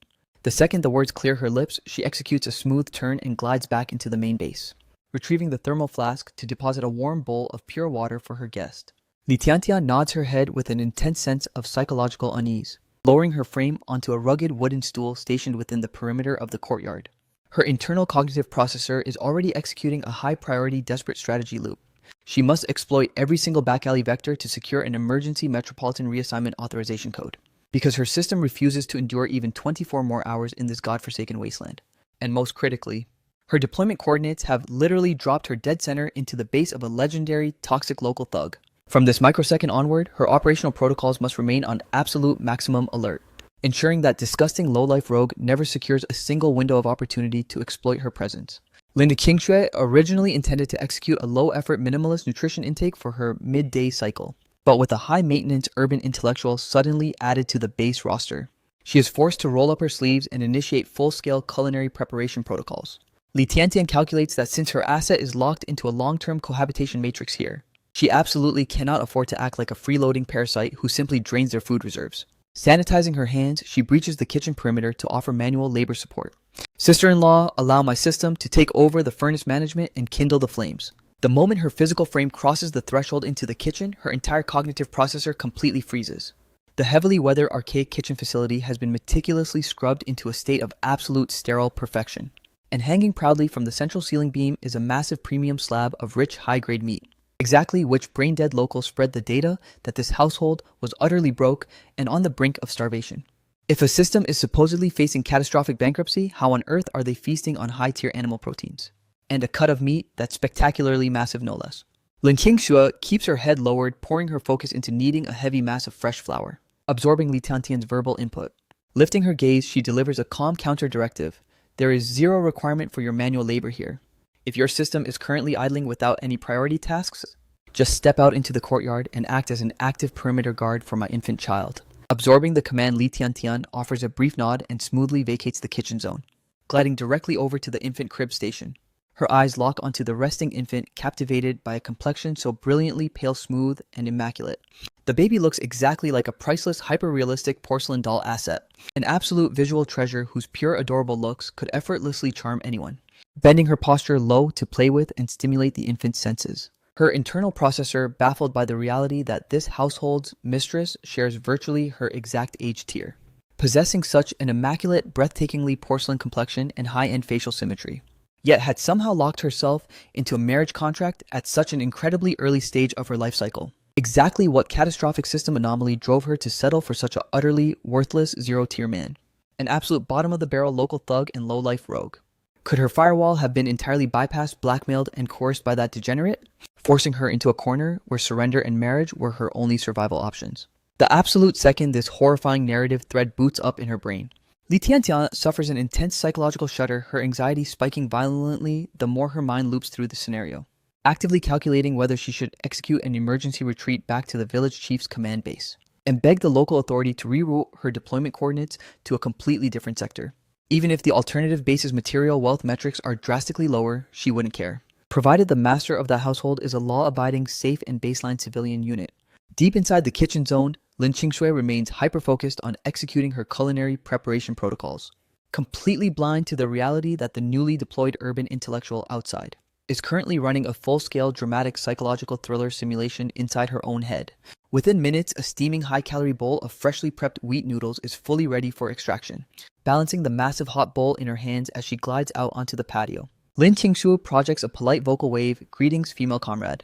The second the words clear her lips, she executes a smooth turn and glides back into the main base, retrieving the thermal flask to deposit a warm bowl of pure water for her guest. Li Tiantian nods her head with an intense sense of psychological unease, lowering her frame onto a rugged wooden stool stationed within the perimeter of the courtyard. Her internal cognitive processor is already executing a high-priority desperate strategy loop. She must exploit every single back alley vector to secure an emergency metropolitan reassignment authorization code, because her system refuses to endure even 24 more hours in this godforsaken wasteland. And most critically, her deployment coordinates have literally dropped her dead center into the base of a legendary toxic local thug. From this microsecond onward, her operational protocols must remain on absolute maximum alert, ensuring that disgusting low-life rogue never secures a single window of opportunity to exploit her presence. Linda Qingshui originally intended to execute a low-effort minimalist nutrition intake for her midday cycle, but with a high-maintenance urban intellectual suddenly added to the base roster, she is forced to roll up her sleeves and initiate full-scale culinary preparation protocols. Li Tiantian calculates that since her asset is locked into a long-term cohabitation matrix here, she absolutely cannot afford to act like a freeloading parasite who simply drains their food reserves. Sanitizing her hands, she breaches the kitchen perimeter to offer manual labor support. Sister-in-law, allow my system to take over the furnace management and kindle the flames. The moment her physical frame crosses the threshold into the kitchen, her entire cognitive processor completely freezes. The heavily weathered archaic kitchen facility has been meticulously scrubbed into a state of absolute sterile perfection. And hanging proudly from the central ceiling beam is a massive premium slab of rich high-grade meat, exactly which brain-dead locals spread the data that this household was utterly broke and on the brink of starvation. If a system is supposedly facing catastrophic bankruptcy, how on earth are they feasting on high-tier animal proteins? And a cut of meat that's spectacularly massive no less. Lin Qingxue keeps her head lowered, pouring her focus into kneading a heavy mass of fresh flour, absorbing Li Tiantian's verbal input. Lifting her gaze, she delivers a calm counter-directive. There is zero requirement for your manual labor here. If your system is currently idling without any priority tasks, just step out into the courtyard and act as an active perimeter guard for my infant child. Absorbing the command, Li Tiantian offers a brief nod and smoothly vacates the kitchen zone, gliding directly over to the infant crib station. Her eyes lock onto the resting infant, captivated by a complexion so brilliantly pale smooth and immaculate. The baby looks exactly like a priceless, hyper-realistic porcelain doll asset, an absolute visual treasure whose pure, adorable looks could effortlessly charm anyone. Bending her posture low to play with and stimulate the infant's senses. Her internal processor baffled by the reality that this household's mistress shares virtually her exact age tier, possessing such an immaculate, breathtakingly porcelain complexion and high-end facial symmetry, yet had somehow locked herself into a marriage contract at such an incredibly early stage of her life cycle. Exactly what catastrophic system anomaly drove her to settle for such a utterly worthless zero-tier man? An absolute bottom-of-the-barrel local thug and low-life rogue. Could her firewall have been entirely bypassed, blackmailed, and coerced by that degenerate, forcing her into a corner where surrender and marriage were her only survival options? The absolute second this horrifying narrative thread boots up in her brain, Li Tiantian suffers an intense psychological shudder, her anxiety spiking violently the more her mind loops through the scenario, actively calculating whether she should execute an emergency retreat back to the village chief's command base, and beg the local authority to reroute her deployment coordinates to a completely different sector. Even if the alternative base's material wealth metrics are drastically lower, she wouldn't care, provided the master of the household is a law-abiding, safe, and baseline civilian unit. Deep inside the kitchen zone, Lin Qingshui remains hyper-focused on executing her culinary preparation protocols, completely blind to the reality that the newly deployed urban intellectual outside is currently running a full-scale dramatic psychological thriller simulation inside her own head. Within minutes, a steaming high-calorie bowl of freshly prepped wheat noodles is fully ready for extraction, balancing the massive hot bowl in her hands as she glides out onto the patio. Lin Qingshu projects a polite vocal wave, "Greetings, female comrade.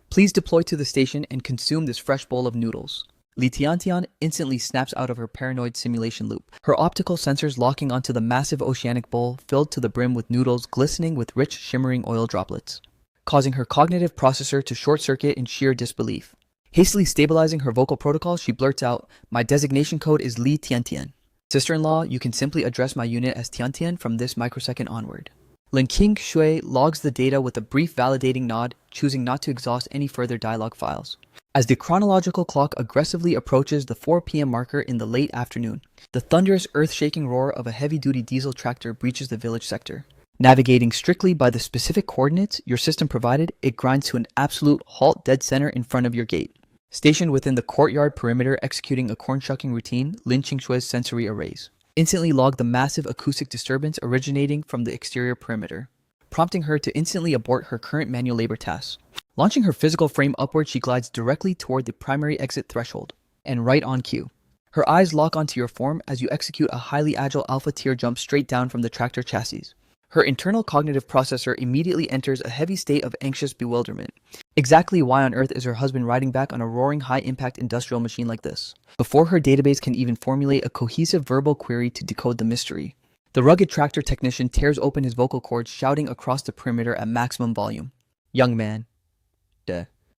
Please deploy to the station and consume this fresh bowl of noodles." Li Tiantian instantly snaps out of her paranoid simulation loop, her optical sensors locking onto the massive oceanic bowl filled to the brim with noodles glistening with rich, shimmering oil droplets, causing her cognitive processor to short-circuit in sheer disbelief. Hastily stabilizing her vocal protocol, she blurts out, "My designation code is Li Tiantian. Sister-in-law, you can simply address my unit as Tiantian from this microsecond onward." Lin Qingshui logs the data with a brief validating nod, choosing not to exhaust any further dialogue files. As the chronological clock aggressively approaches the 4 p.m. marker in the late afternoon, the thunderous earth-shaking roar of a heavy-duty diesel tractor breaches the village sector. Navigating strictly by the specific coordinates your system provided, it grinds to an absolute halt dead center in front of your gate. Stationed within the courtyard perimeter executing a corn-shucking routine, Lin Qingshui's sensory arrays instantly log the massive acoustic disturbance originating from the exterior perimeter, prompting her to instantly abort her current manual labor tasks. Launching her physical frame upward, she glides directly toward the primary exit threshold, and right on cue. Her eyes lock onto your form as you execute a highly agile alpha tier jump straight down from the tractor chassis. Her internal cognitive processor immediately enters a heavy state of anxious bewilderment. Exactly why on earth is her husband riding back on a roaring high-impact industrial machine like this? Before her database can even formulate a cohesive verbal query to decode the mystery, the rugged tractor technician tears open his vocal cords, shouting across the perimeter at maximum volume. "Young man,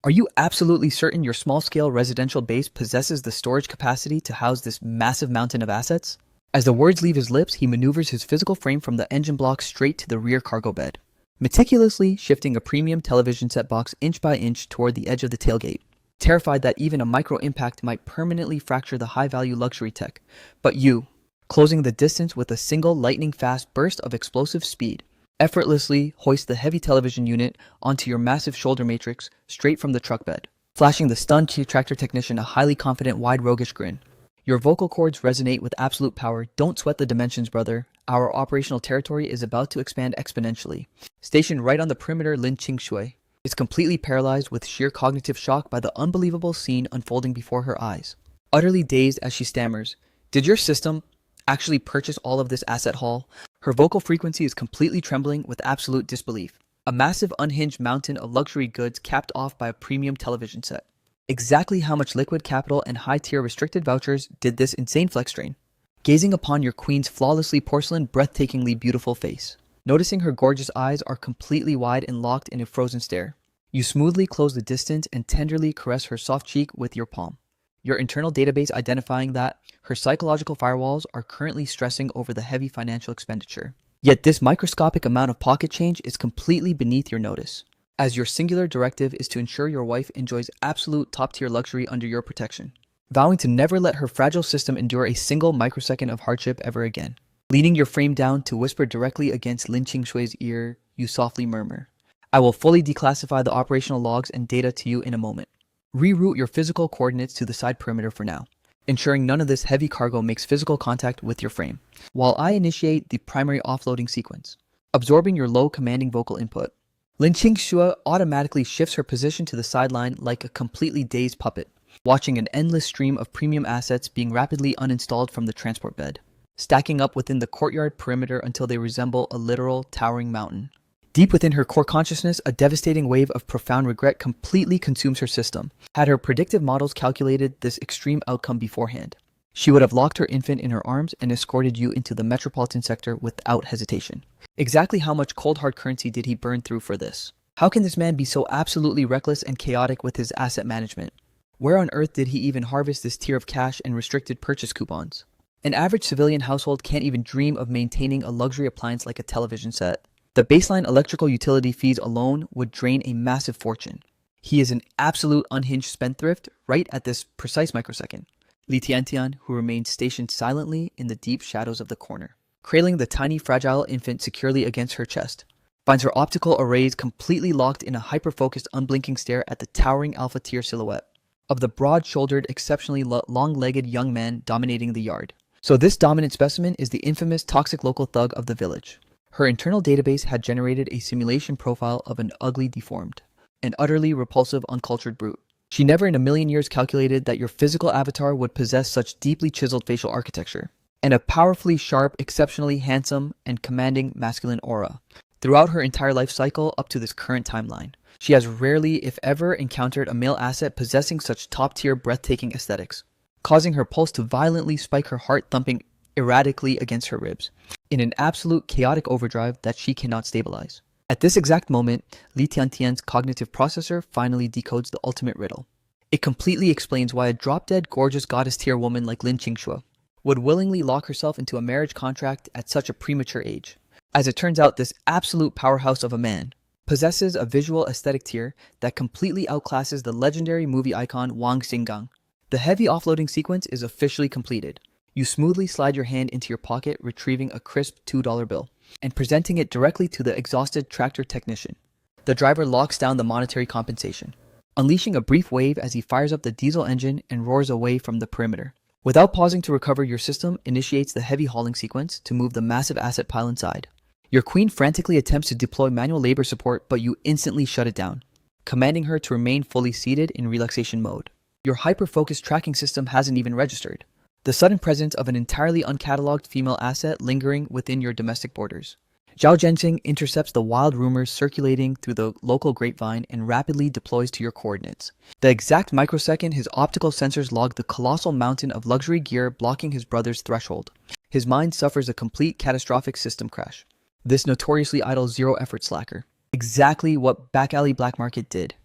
are you absolutely certain your small-scale residential base possesses the storage capacity to house this massive mountain of assets?" As the words leave his lips, he maneuvers his physical frame from the engine block straight to the rear cargo bed, meticulously shifting a premium television set box inch by inch toward the edge of the tailgate, terrified that even a micro-impact might permanently fracture the high-value luxury tech. But you, closing the distance with a single lightning-fast burst of explosive speed, effortlessly hoist the heavy television unit onto your massive shoulder matrix straight from the truck bed, flashing the stunned tractor technician a highly confident, wide, roguish grin. Your vocal cords resonate with absolute power. Don't sweat the dimensions, brother. Our operational territory is about to expand exponentially. Stationed right on the perimeter, Lin Qingshui is completely paralyzed with sheer cognitive shock by the unbelievable scene unfolding before her eyes. Utterly dazed as she stammers, "Did your system actually purchase all of this asset haul?" Her vocal frequency is completely trembling with absolute disbelief. A massive unhinged mountain of luxury goods capped off by a premium television set. Exactly how much liquid capital and high-tier restricted vouchers did this insane flex drain? Gazing upon your queen's flawlessly porcelain, breathtakingly beautiful face, noticing her gorgeous eyes are completely wide and locked in a frozen stare, you smoothly close the distance and tenderly caress her soft cheek with your palm, your internal database identifying that her psychological firewalls are currently stressing over the heavy financial expenditure. Yet this microscopic amount of pocket change is completely beneath your notice, as your singular directive is to ensure your wife enjoys absolute top-tier luxury under your protection, vowing to never let her fragile system endure a single microsecond of hardship ever again. Leaning your frame down to whisper directly against Lin Qingshui's ear, you softly murmur, "I will fully declassify the operational logs and data to you in a moment. Reroute your physical coordinates to the side perimeter for now, ensuring none of this heavy cargo makes physical contact with your frame, while I initiate the primary offloading sequence, absorbing your low commanding vocal input." Lin Qingshui automatically shifts her position to the sideline like a completely dazed puppet, watching an endless stream of premium assets being rapidly uninstalled from the transport bed, stacking up within the courtyard perimeter until they resemble a literal towering mountain. Deep within her core consciousness, a devastating wave of profound regret completely consumes her system. Had her predictive models calculated this extreme outcome beforehand, she would have locked her infant in her arms and escorted you into the metropolitan sector without hesitation. Exactly how much cold hard currency did he burn through for this? How can this man be so absolutely reckless and chaotic with his asset management? Where on earth did he even harvest this tier of cash and restricted purchase coupons? An average civilian household can't even dream of maintaining a luxury appliance like a television set. The baseline electrical utility fees alone would drain a massive fortune. He is an absolute unhinged spendthrift right at this precise microsecond. Li Tiantian, who remains stationed silently in the deep shadows of the corner, cradling the tiny fragile infant securely against her chest, finds her optical arrays completely locked in a hyper-focused unblinking stare at the towering alpha tier silhouette of the broad-shouldered, exceptionally long-legged young man dominating the yard. So this dominant specimen is the infamous toxic local thug of the village. Her internal database had generated a simulation profile of an ugly, deformed, and utterly repulsive, uncultured brute. She never in a million years calculated that your physical avatar would possess such deeply chiseled facial architecture, and a powerfully sharp, exceptionally handsome, and commanding masculine aura. Throughout her entire life cycle up to this current timeline, she has rarely, if ever, encountered a male asset possessing such top-tier, breathtaking aesthetics, causing her pulse to violently spike, her heart thumping erratically against her ribs, in an absolute chaotic overdrive that she cannot stabilize. At this exact moment, Li Tiantian's cognitive processor finally decodes the ultimate riddle. It completely explains why a drop-dead, gorgeous goddess-tier woman like Lin Qingshui would willingly lock herself into a marriage contract at such a premature age. As it turns out, this absolute powerhouse of a man possesses a visual aesthetic tier that completely outclasses the legendary movie icon Wang Xinggang. The heavy offloading sequence is officially completed. You smoothly slide your hand into your pocket, retrieving a crisp $2 bill, and presenting it directly to the exhausted tractor technician. The driver locks down the monetary compensation, unleashing a brief wave as he fires up the diesel engine and roars away from the perimeter. Without pausing to recover, your system initiates the heavy hauling sequence to move the massive asset pile inside. Your queen frantically attempts to deploy manual labor support, but you instantly shut it down, commanding her to remain fully seated in relaxation mode. Your hyper-focused tracking system hasn't even registered the sudden presence of an entirely uncatalogued female asset lingering within your domestic borders. Zhao Zhenxing intercepts the wild rumors circulating through the local grapevine and rapidly deploys to your coordinates. The exact microsecond his optical sensors log the colossal mountain of luxury gear blocking his brother's threshold, his mind suffers a complete catastrophic system crash. This notoriously idle zero-effort slacker. Exactly what Back Alley Black Market did.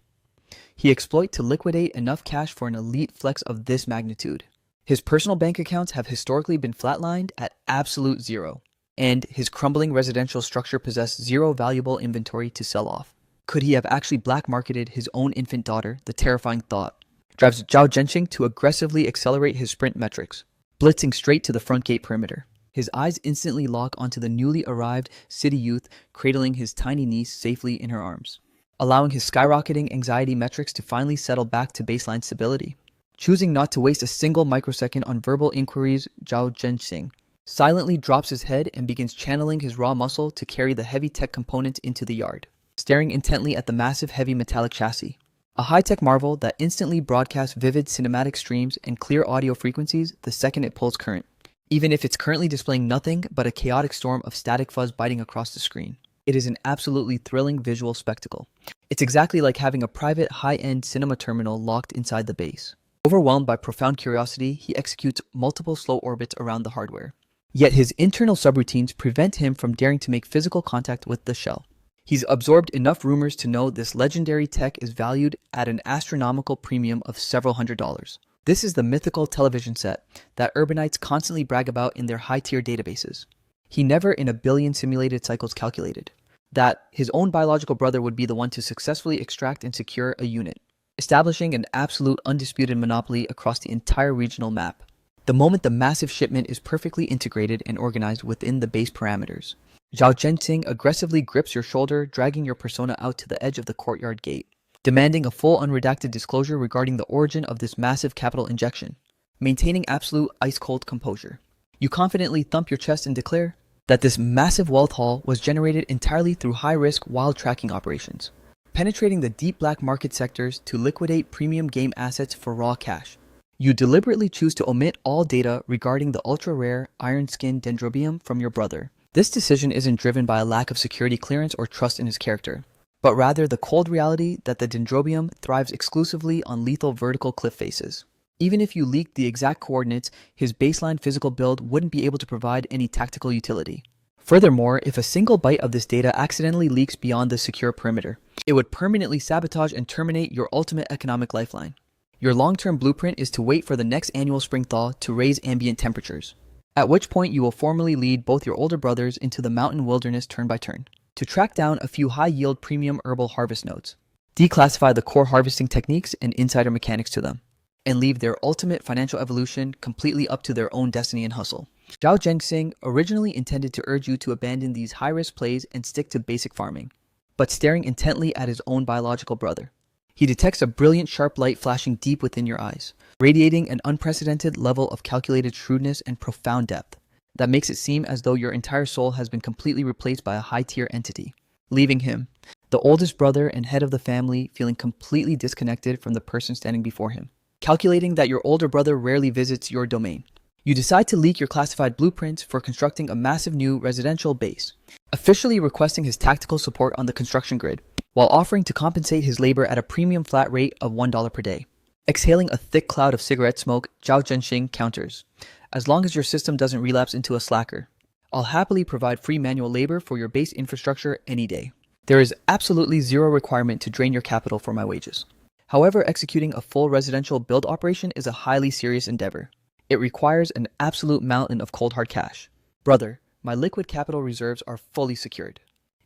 He exploit to liquidate enough cash for an elite flex of this magnitude. His personal bank accounts have historically been flatlined at absolute zero, and his crumbling residential structure possessed zero valuable inventory to sell off. Could he have actually black marketed his own infant daughter? The terrifying thought drives Zhao Zhenxing to aggressively accelerate his sprint metrics, blitzing straight to the front gate perimeter. His eyes instantly lock onto the newly arrived city youth cradling his tiny niece safely in her arms, allowing his skyrocketing anxiety metrics to finally settle back to baseline stability. Choosing not to waste a single microsecond on verbal inquiries, Zhao Zhenxing silently drops his head and begins channeling his raw muscle to carry the heavy tech component into the yard, staring intently at the massive heavy metallic chassis. A high-tech marvel that instantly broadcasts vivid cinematic streams and clear audio frequencies the second it pulls current, even if it's currently displaying nothing but a chaotic storm of static fuzz biting across the screen. It is an absolutely thrilling visual spectacle. It's exactly like having a private high-end cinema terminal locked inside the base. Overwhelmed by profound curiosity, he executes multiple slow orbits around the hardware. Yet his internal subroutines prevent him from daring to make physical contact with the shell. He's absorbed enough rumors to know this legendary tech is valued at an astronomical premium of several $100s. This is the mythical television set that urbanites constantly brag about in their high-tier databases. He never in a billion simulated cycles calculated that his own biological brother would be the one to successfully extract and secure a unit, establishing an absolute undisputed monopoly across the entire regional map. the moment the massive shipment is perfectly integrated and organized within the base parameters. Zhao Zhenxing aggressively grips your shoulder, dragging your persona out to the edge of the courtyard gate, demanding a full unredacted disclosure regarding the origin of this massive capital injection, maintaining absolute ice-cold composure. You confidently thump your chest and declare that this massive wealth haul was generated entirely through high-risk wild tracking operations, penetrating the deep black market sectors to liquidate premium game assets for raw cash. You deliberately choose to omit all data regarding the ultra-rare iron-skin dendrobium from your brother. This decision isn't driven by a lack of security clearance or trust in his character, but rather the cold reality that the dendrobium thrives exclusively on lethal vertical cliff faces. Even if you leaked the exact coordinates, his baseline physical build wouldn't be able to provide any tactical utility. Furthermore, if a single byte of this data accidentally leaks beyond the secure perimeter, it would permanently sabotage and terminate your ultimate economic lifeline. Your long-term blueprint is to wait for the next annual spring thaw to raise ambient temperatures, at which point you will formally lead both your older brothers into the mountain wilderness turn by turn, to track down a few high-yield premium herbal harvest nodes, declassify the core harvesting techniques and insider mechanics to them, and leave their ultimate financial evolution completely up to their own destiny and hustle. Zhao Zhenxing originally intended to urge you to abandon these high-risk plays and stick to basic farming, but staring intently at his own biological brother, he detects a brilliant sharp light flashing deep within your eyes, radiating an unprecedented level of calculated shrewdness and profound depth that makes it seem as though your entire soul has been completely replaced by a high-tier entity, leaving him, the oldest brother and head of the family, feeling completely disconnected from the person standing before him. Calculating that your older brother rarely visits your domain, you decide to leak your classified blueprints for constructing a massive new residential base, officially requesting his tactical support on the construction grid, while offering to compensate his labor at a premium flat rate of $1 per day. Exhaling a thick cloud of cigarette smoke, Zhao Zhenxing counters, "As long as your system doesn't relapse into a slacker, I'll happily provide free manual labor for your base infrastructure any day. There is absolutely zero requirement to drain your capital for my wages." However, executing a full residential build operation is a highly serious endeavor. It requires an absolute mountain of cold hard cash. Brother, my liquid capital reserves are fully secured,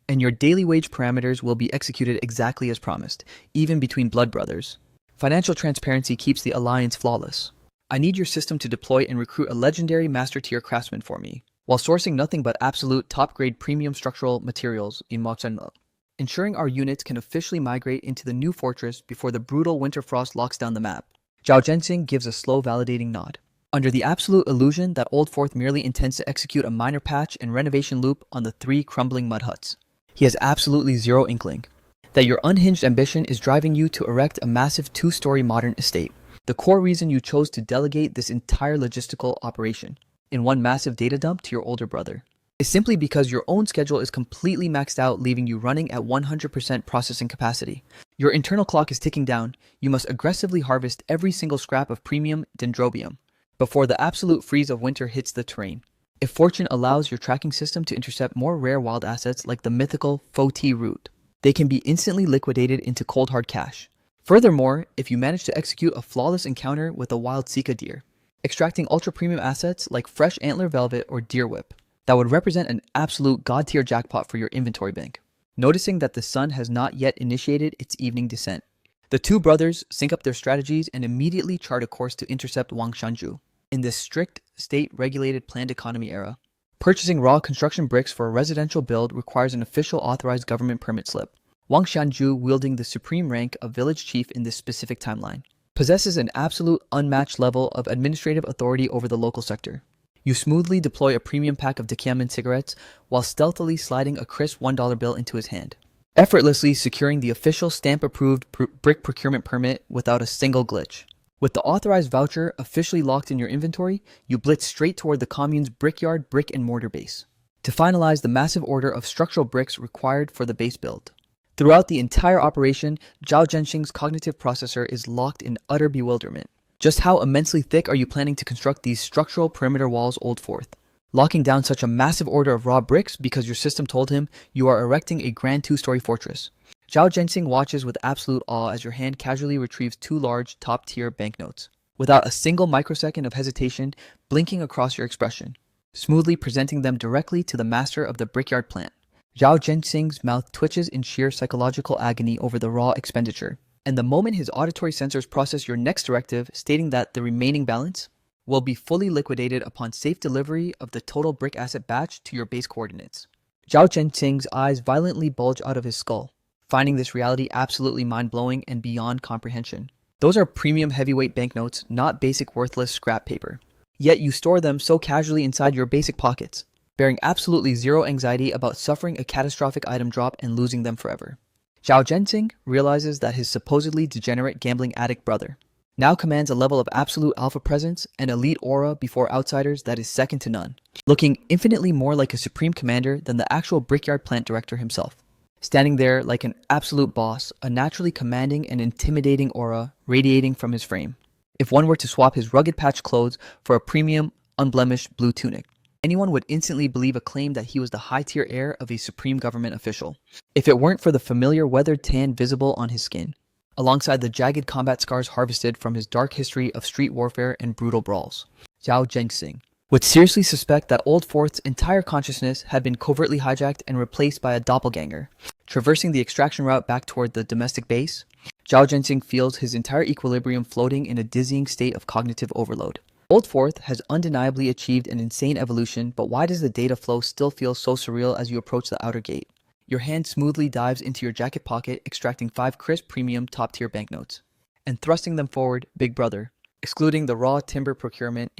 and your daily wage parameters will be executed exactly as promised, even between blood brothers. Financial transparency keeps the alliance flawless. I need your system to deploy and recruit a legendary master tier craftsman for me, while sourcing nothing but absolute top-grade premium structural materials in Maternal, ensuring our units can officially migrate into the new fortress before the brutal winter frost locks down the map. Zhao Zhenxing gives a slow validating nod, under the absolute illusion that Old Fourth merely intends to execute a minor patch and renovation loop on the 3 crumbling mud huts. He has absolutely zero inkling that your unhinged ambition is driving you to erect a massive 2-story modern estate. The core reason you chose to delegate this entire logistical operation in one massive data dump to your older brother is simply because your own schedule is completely maxed out, leaving you running at 100% processing capacity. Your internal clock is ticking down. You must aggressively harvest every single scrap of premium dendrobium before the absolute freeze of winter hits the terrain. If fortune allows your tracking system to intercept more rare wild assets like the mythical Phuc root, they can be instantly liquidated into cold hard cash. Furthermore, if you manage to execute a flawless encounter with a wild Sika deer, extracting ultra premium assets like fresh antler velvet or deer whip, that would represent an absolute god tier jackpot for your inventory bank. Noticing that the sun has not yet initiated its evening descent, the two brothers sync up their strategies and immediately chart a course to intercept Wang Shanju. In this strict, state-regulated planned economy era, purchasing raw construction bricks for a residential build requires an official authorized government permit slip. Wang Shanju, wielding the supreme rank of village chief in this specific timeline, possesses an absolute unmatched level of administrative authority over the local sector. You smoothly deploy a premium pack of Deepening cigarettes while stealthily sliding a crisp $1 bill into his hand, effortlessly securing the official stamp-approved brick procurement permit without a single glitch. With the authorized voucher officially locked in your inventory, you blitz straight toward the commune's brickyard brick and mortar base to finalize the massive order of structural bricks required for the base build. Throughout the entire operation, Zhao Zhenxing's cognitive processor is locked in utter bewilderment. Just how immensely thick are you planning to construct these structural perimeter walls, Old Fourth? Locking down such a massive order of raw bricks because your system told him you are erecting a grand 2-story fortress. Zhao Zhenxing watches with absolute awe as your hand casually retrieves 2 large, top-tier banknotes, without a single microsecond of hesitation blinking across your expression, smoothly presenting them directly to the master of the brickyard plant. Zhao Zhenxing's mouth twitches in sheer psychological agony over the raw expenditure, and the moment his auditory sensors process your next directive stating that the remaining balance will be fully liquidated upon safe delivery of the total brick asset batch to your base coordinates. Zhao Zhenxing's eyes violently bulge out of his skull, finding this reality absolutely mind-blowing and beyond comprehension. Those are premium heavyweight banknotes, not basic worthless scrap paper. Yet you store them so casually inside your basic pockets, bearing absolutely zero anxiety about suffering a catastrophic item drop and losing them forever. Zhao Zhenxing realizes that his supposedly degenerate gambling addict brother now commands a level of absolute alpha presence and elite aura before outsiders that is second to none, looking infinitely more like a supreme commander than the actual brickyard plant director himself. Standing there like an absolute boss, a naturally commanding and intimidating aura radiating from his frame. If one were to swap his rugged patch clothes for a premium, unblemished blue tunic, anyone would instantly believe a claim that he was the high-tier heir of a supreme government official, if it weren't for the familiar weathered tan visible on his skin, alongside the jagged combat scars harvested from his dark history of street warfare and brutal brawls. Zhao Zhenxing would seriously suspect that Old Fourth's entire consciousness had been covertly hijacked and replaced by a doppelganger. Traversing the extraction route back toward the domestic base, Zhao Zhenxing feels his entire equilibrium floating in a dizzying state of cognitive overload. Old Fourth has undeniably achieved an insane evolution, but why does the data flow still feel so surreal as you approach the outer gate? Your hand smoothly dives into your jacket pocket, extracting 5 crisp premium top-tier banknotes, and thrusting them forward, Big Brother, excluding the raw timber procurement,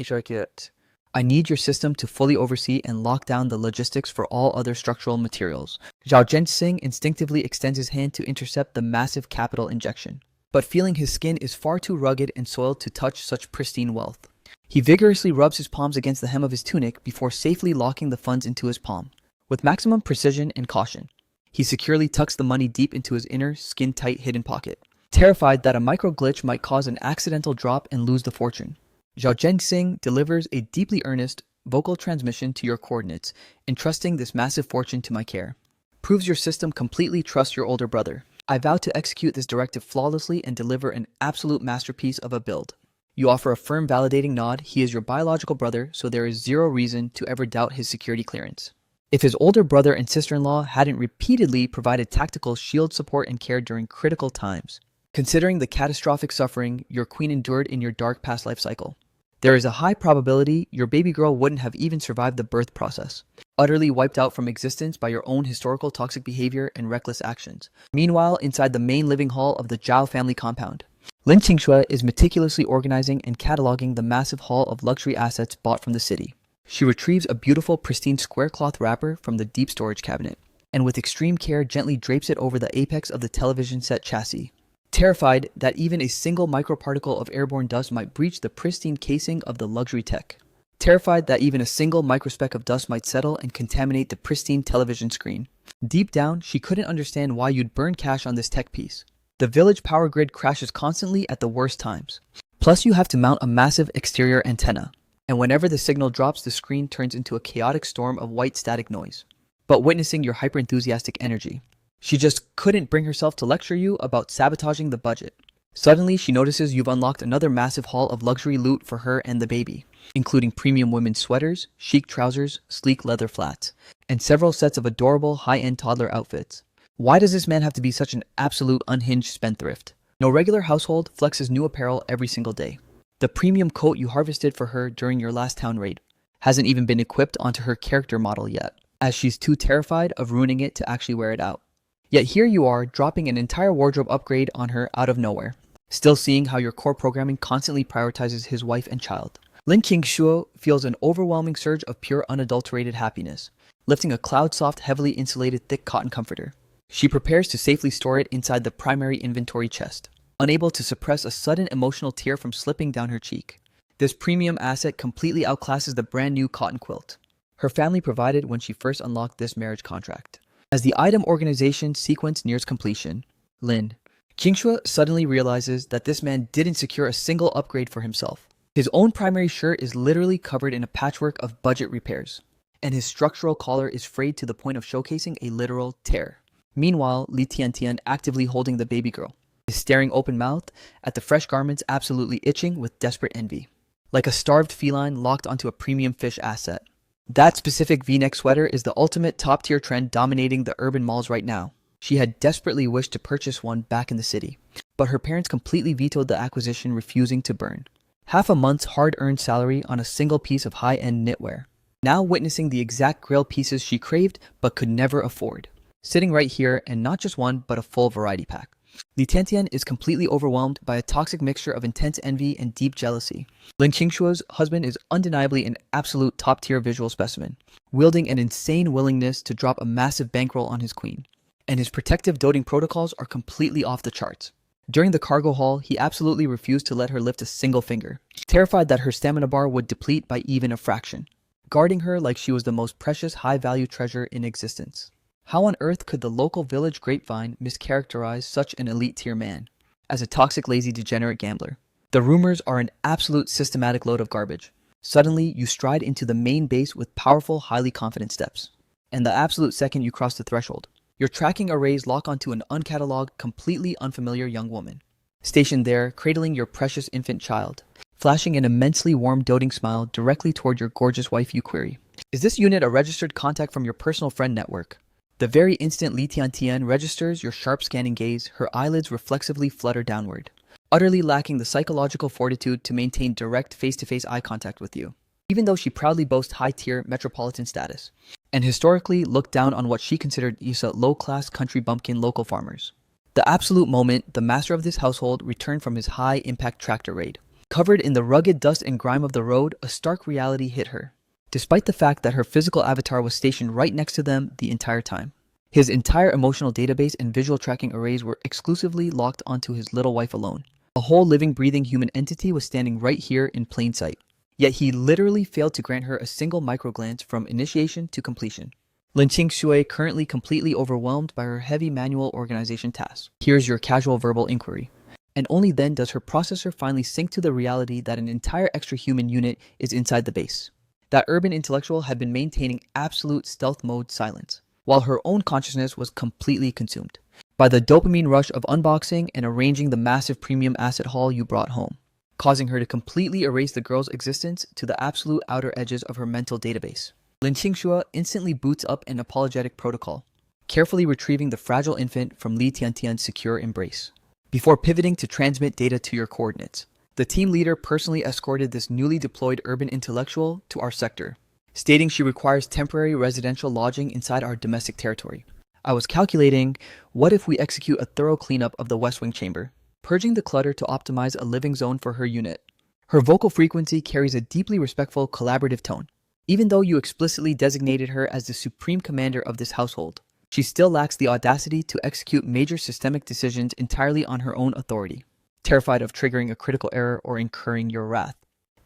I need your system to fully oversee and lock down the logistics for all other structural materials. Zhao Zhenxing instinctively extends his hand to intercept the massive capital injection, but feeling his skin is far too rugged and soiled to touch such pristine wealth. He vigorously rubs his palms against the hem of his tunic before safely locking the funds into his palm. With maximum precision and caution, he securely tucks the money deep into his inner, skin-tight hidden pocket, terrified that a micro-glitch might cause an accidental drop and lose the fortune. Zhao Zhenxing delivers a deeply earnest, vocal transmission to your coordinates, entrusting this massive fortune to my care. Proves your system completely trusts your older brother. I vow to execute this directive flawlessly and deliver an absolute masterpiece of a build. You offer a firm validating nod. He is your biological brother, so there is zero reason to ever doubt his security clearance. If his older brother and sister-in-law hadn't repeatedly provided tactical shield support and care during critical times, considering the catastrophic suffering your queen endured in your dark past life cycle, there is a high probability your baby girl wouldn't have even survived the birth process, utterly wiped out from existence by your own historical toxic behavior and reckless actions. Meanwhile, inside the main living hall of the Zhao family compound, Lin Qingshui is meticulously organizing and cataloging the massive haul of luxury assets bought from the city. She retrieves a beautiful, pristine square cloth wrapper from the deep storage cabinet, and with extreme care gently drapes it over the apex of the television set chassis. Terrified that even a single microparticle of airborne dust might breach the pristine casing of the luxury tech. Terrified that even a single microspeck of dust might settle and contaminate the pristine television screen. Deep down, she couldn't understand why you'd burn cash on this tech piece. The village power grid crashes constantly at the worst times. Plus, you have to mount a massive exterior antenna, and whenever the signal drops, the screen turns into a chaotic storm of white static noise. But witnessing your hyper-enthusiastic energy, she just couldn't bring herself to lecture you about sabotaging the budget. Suddenly, she notices you've unlocked another massive haul of luxury loot for her and the baby, including premium women's sweaters, chic trousers, sleek leather flats, and several sets of adorable high-end toddler outfits. Why does this man have to be such an absolute unhinged spendthrift? No regular household flexes new apparel every single day. The premium coat you harvested for her during your last town raid hasn't even been equipped onto her character model yet, as she's too terrified of ruining it to actually wear it out. Yet here you are, dropping an entire wardrobe upgrade on her out of nowhere, still seeing how your core programming constantly prioritizes his wife and child. Lin Qingshuo feels an overwhelming surge of pure unadulterated happiness, lifting a cloud-soft, heavily insulated thick cotton comforter. She prepares to safely store it inside the primary inventory chest, unable to suppress a sudden emotional tear from slipping down her cheek. This premium asset completely outclasses the brand new cotton quilt her family provided when she first unlocked this marriage contract. As the item organization sequence nears completion, Lin Qingshuo suddenly realizes that this man didn't secure a single upgrade for himself. His own primary shirt is literally covered in a patchwork of budget repairs, and his structural collar is frayed to the point of showcasing a literal tear. Meanwhile, Li Tiantian, actively holding the baby girl, is staring open-mouthed at the fresh garments, absolutely itching with desperate envy, like a starved feline locked onto a premium fish asset. That specific V-neck sweater is the ultimate top-tier trend dominating the urban malls right now. She had desperately wished to purchase one back in the city, but her parents completely vetoed the acquisition, refusing to burn. Half a month's hard-earned salary on a single piece of high-end knitwear. Now witnessing the exact grail pieces she craved but could never afford. Sitting right here, and not just one, but a full variety pack. Li Tiantian is completely overwhelmed by a toxic mixture of intense envy and deep jealousy. Lin Qingshuo's husband is undeniably an absolute top-tier visual specimen, wielding an insane willingness to drop a massive bankroll on his queen. And his protective doting protocols are completely off the charts. During the cargo haul, he absolutely refused to let her lift a single finger, terrified that her stamina bar would deplete by even a fraction, guarding her like she was the most precious high-value treasure in existence. How on earth could the local village grapevine mischaracterize such an elite-tier man as a toxic, lazy, degenerate gambler? The rumors are an absolute systematic load of garbage. Suddenly, you stride into the main base with powerful, highly confident steps. And the absolute second you cross the threshold, your tracking arrays lock onto an uncatalogued, completely unfamiliar young woman, stationed there, cradling your precious infant child, flashing an immensely warm, doting smile directly toward your gorgeous wife. You query, is this unit a registered contact from your personal friend network? The very instant Li Tiantian registers your sharp scanning gaze, her eyelids reflexively flutter downward, utterly lacking the psychological fortitude to maintain direct face-to-face eye contact with you, even though she proudly boasts high-tier metropolitan status, and historically looked down on what she considered low-class country bumpkin local farmers. The absolute moment the master of this household returned from his high-impact tractor raid. Covered in the rugged dust and grime of the road, a stark reality hit her, despite the fact that her physical avatar was stationed right next to them the entire time. His entire emotional database and visual tracking arrays were exclusively locked onto his little wife alone. A whole living, breathing human entity was standing right here in plain sight. Yet he literally failed to grant her a single microglance from initiation to completion. Lin Qingshui, currently completely overwhelmed by her heavy manual organization tasks, hears your casual verbal inquiry. And only then does her processor finally sink to the reality that an entire extra human unit is inside the base. That urban intellectual had been maintaining absolute stealth mode silence, while her own consciousness was completely consumed by the dopamine rush of unboxing and arranging the massive premium asset haul you brought home, causing her to completely erase the girl's existence to the absolute outer edges of her mental database. Lin Qingxue instantly boots up an apologetic protocol, carefully retrieving the fragile infant from Li Tiantian's secure embrace. Before pivoting to transmit data to your coordinates, the team leader personally escorted this newly deployed urban intellectual to our sector, stating she requires temporary residential lodging inside our domestic territory. I was calculating, what if we execute a thorough cleanup of the West Wing chamber, purging the clutter to optimize a living zone for her unit. Her vocal frequency carries a deeply respectful, collaborative tone. Even though you explicitly designated her as the supreme commander of this household, she still lacks the audacity to execute major systemic decisions entirely on her own authority, terrified of triggering a critical error or incurring your wrath.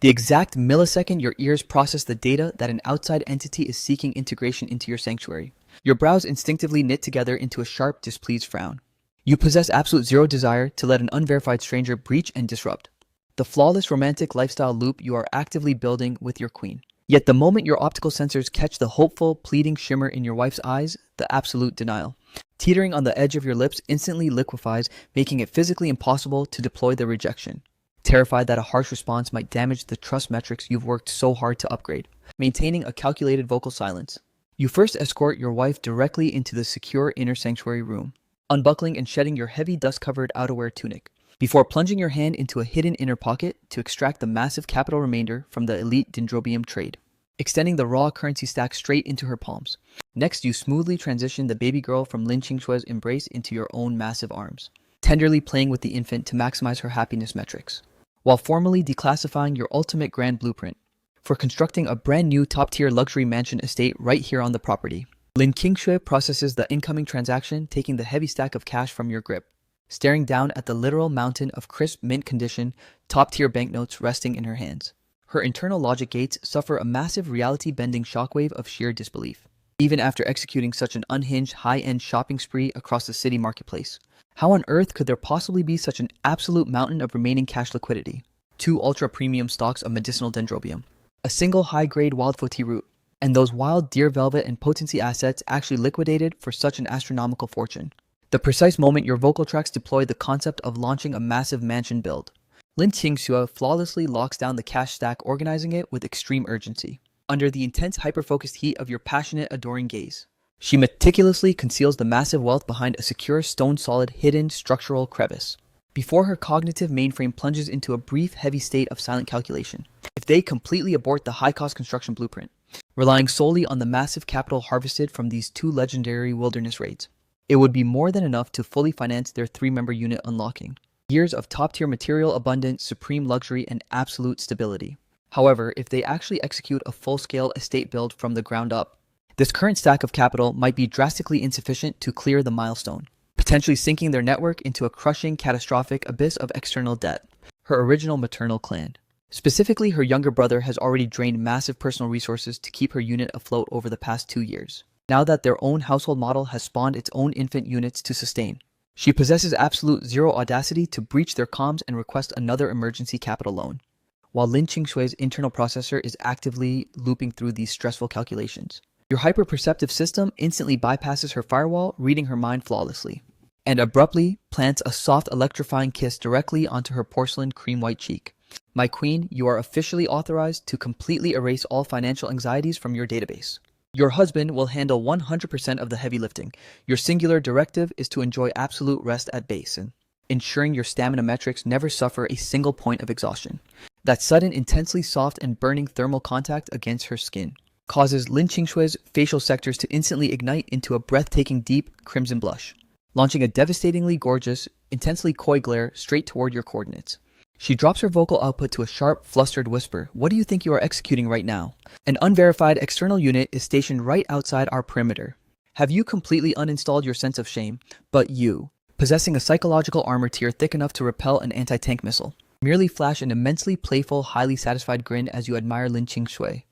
The exact millisecond your ears process the data that an outside entity is seeking integration into your sanctuary, your brows instinctively knit together into a sharp, displeased frown. You possess absolute zero desire to let an unverified stranger breach and disrupt the flawless romantic lifestyle loop you are actively building with your queen. Yet the moment your optical sensors catch the hopeful, pleading shimmer in your wife's eyes, the absolute denial, teetering on the edge of your lips, instantly liquefies, making it physically impossible to deploy the rejection. Terrified that a harsh response might damage the trust metrics you've worked so hard to upgrade, maintaining a calculated vocal silence, you first escort your wife directly into the secure inner sanctuary room, unbuckling and shedding your heavy dust-covered outerwear tunic, before plunging your hand into a hidden inner pocket to extract the massive capital remainder from the elite dendrobium trade, extending the raw currency stack straight into her palms. Next, you smoothly transition the baby girl from Lin Qingshue's embrace into your own massive arms, tenderly playing with the infant to maximize her happiness metrics, while formally declassifying your ultimate grand blueprint for constructing a brand new top-tier luxury mansion estate right here on the property. Lin Qingshui processes the incoming transaction, taking the heavy stack of cash from your grip, staring down at the literal mountain of crisp mint condition, top-tier banknotes resting in her hands. Her internal logic gates suffer a massive reality-bending shockwave of sheer disbelief, even after executing such an unhinged high-end shopping spree across the city marketplace. How on earth could there possibly be such an absolute mountain of remaining cash liquidity? 2 ultra-premium stalks of medicinal dendrobium, a single high-grade wildfooty root, and those wild deer velvet and potency assets actually liquidated for such an astronomical fortune. The precise moment your vocal tracks deploy the concept of launching a massive mansion build, Lin Qingxue flawlessly locks down the cash stack, organizing it with extreme urgency. Under the intense hyper-focused heat of your passionate, adoring gaze, she meticulously conceals the massive wealth behind a secure, stone-solid, hidden structural crevice, before her cognitive mainframe plunges into a brief, heavy state of silent calculation. If they completely abort the high-cost construction blueprint, relying solely on the massive capital harvested from these two legendary wilderness raids, it would be more than enough to fully finance their 3-member unit unlocking. Years of top-tier material abundance, supreme luxury, and absolute stability. However, if they actually execute a full-scale estate build from the ground up, this current stack of capital might be drastically insufficient to clear the milestone, potentially sinking their network into a crushing, catastrophic abyss of external debt. Her original maternal clan. Specifically, her younger brother has already drained massive personal resources to keep her unit afloat over the past 2 years. Now that their own household model has spawned its own infant units to sustain, she possesses absolute zero audacity to breach their comms and request another emergency capital loan, while Lin Qingshui's internal processor is actively looping through these stressful calculations. Your hyper-perceptive system instantly bypasses her firewall, reading her mind flawlessly, and abruptly plants a soft electrifying kiss directly onto her porcelain cream-white cheek. My queen, you are officially authorized to completely erase all financial anxieties from your database. Your husband will handle 100% of the heavy lifting. Your singular directive is to enjoy absolute rest at base, ensuring your stamina metrics never suffer a single point of exhaustion. That sudden, intensely soft and burning thermal contact against her skin causes Lin Qingshui's facial sectors to instantly ignite into a breathtaking deep crimson blush, launching a devastatingly gorgeous, intensely coy glare straight toward your coordinates. She drops her vocal output to a sharp, flustered whisper. What do you think you are executing right now? An unverified external unit is stationed right outside our perimeter. Have you completely uninstalled your sense of shame? But you, possessing a psychological armor tier thick enough to repel an anti-tank missile, merely flash an immensely playful, highly satisfied grin as you admire Lin Qingshui.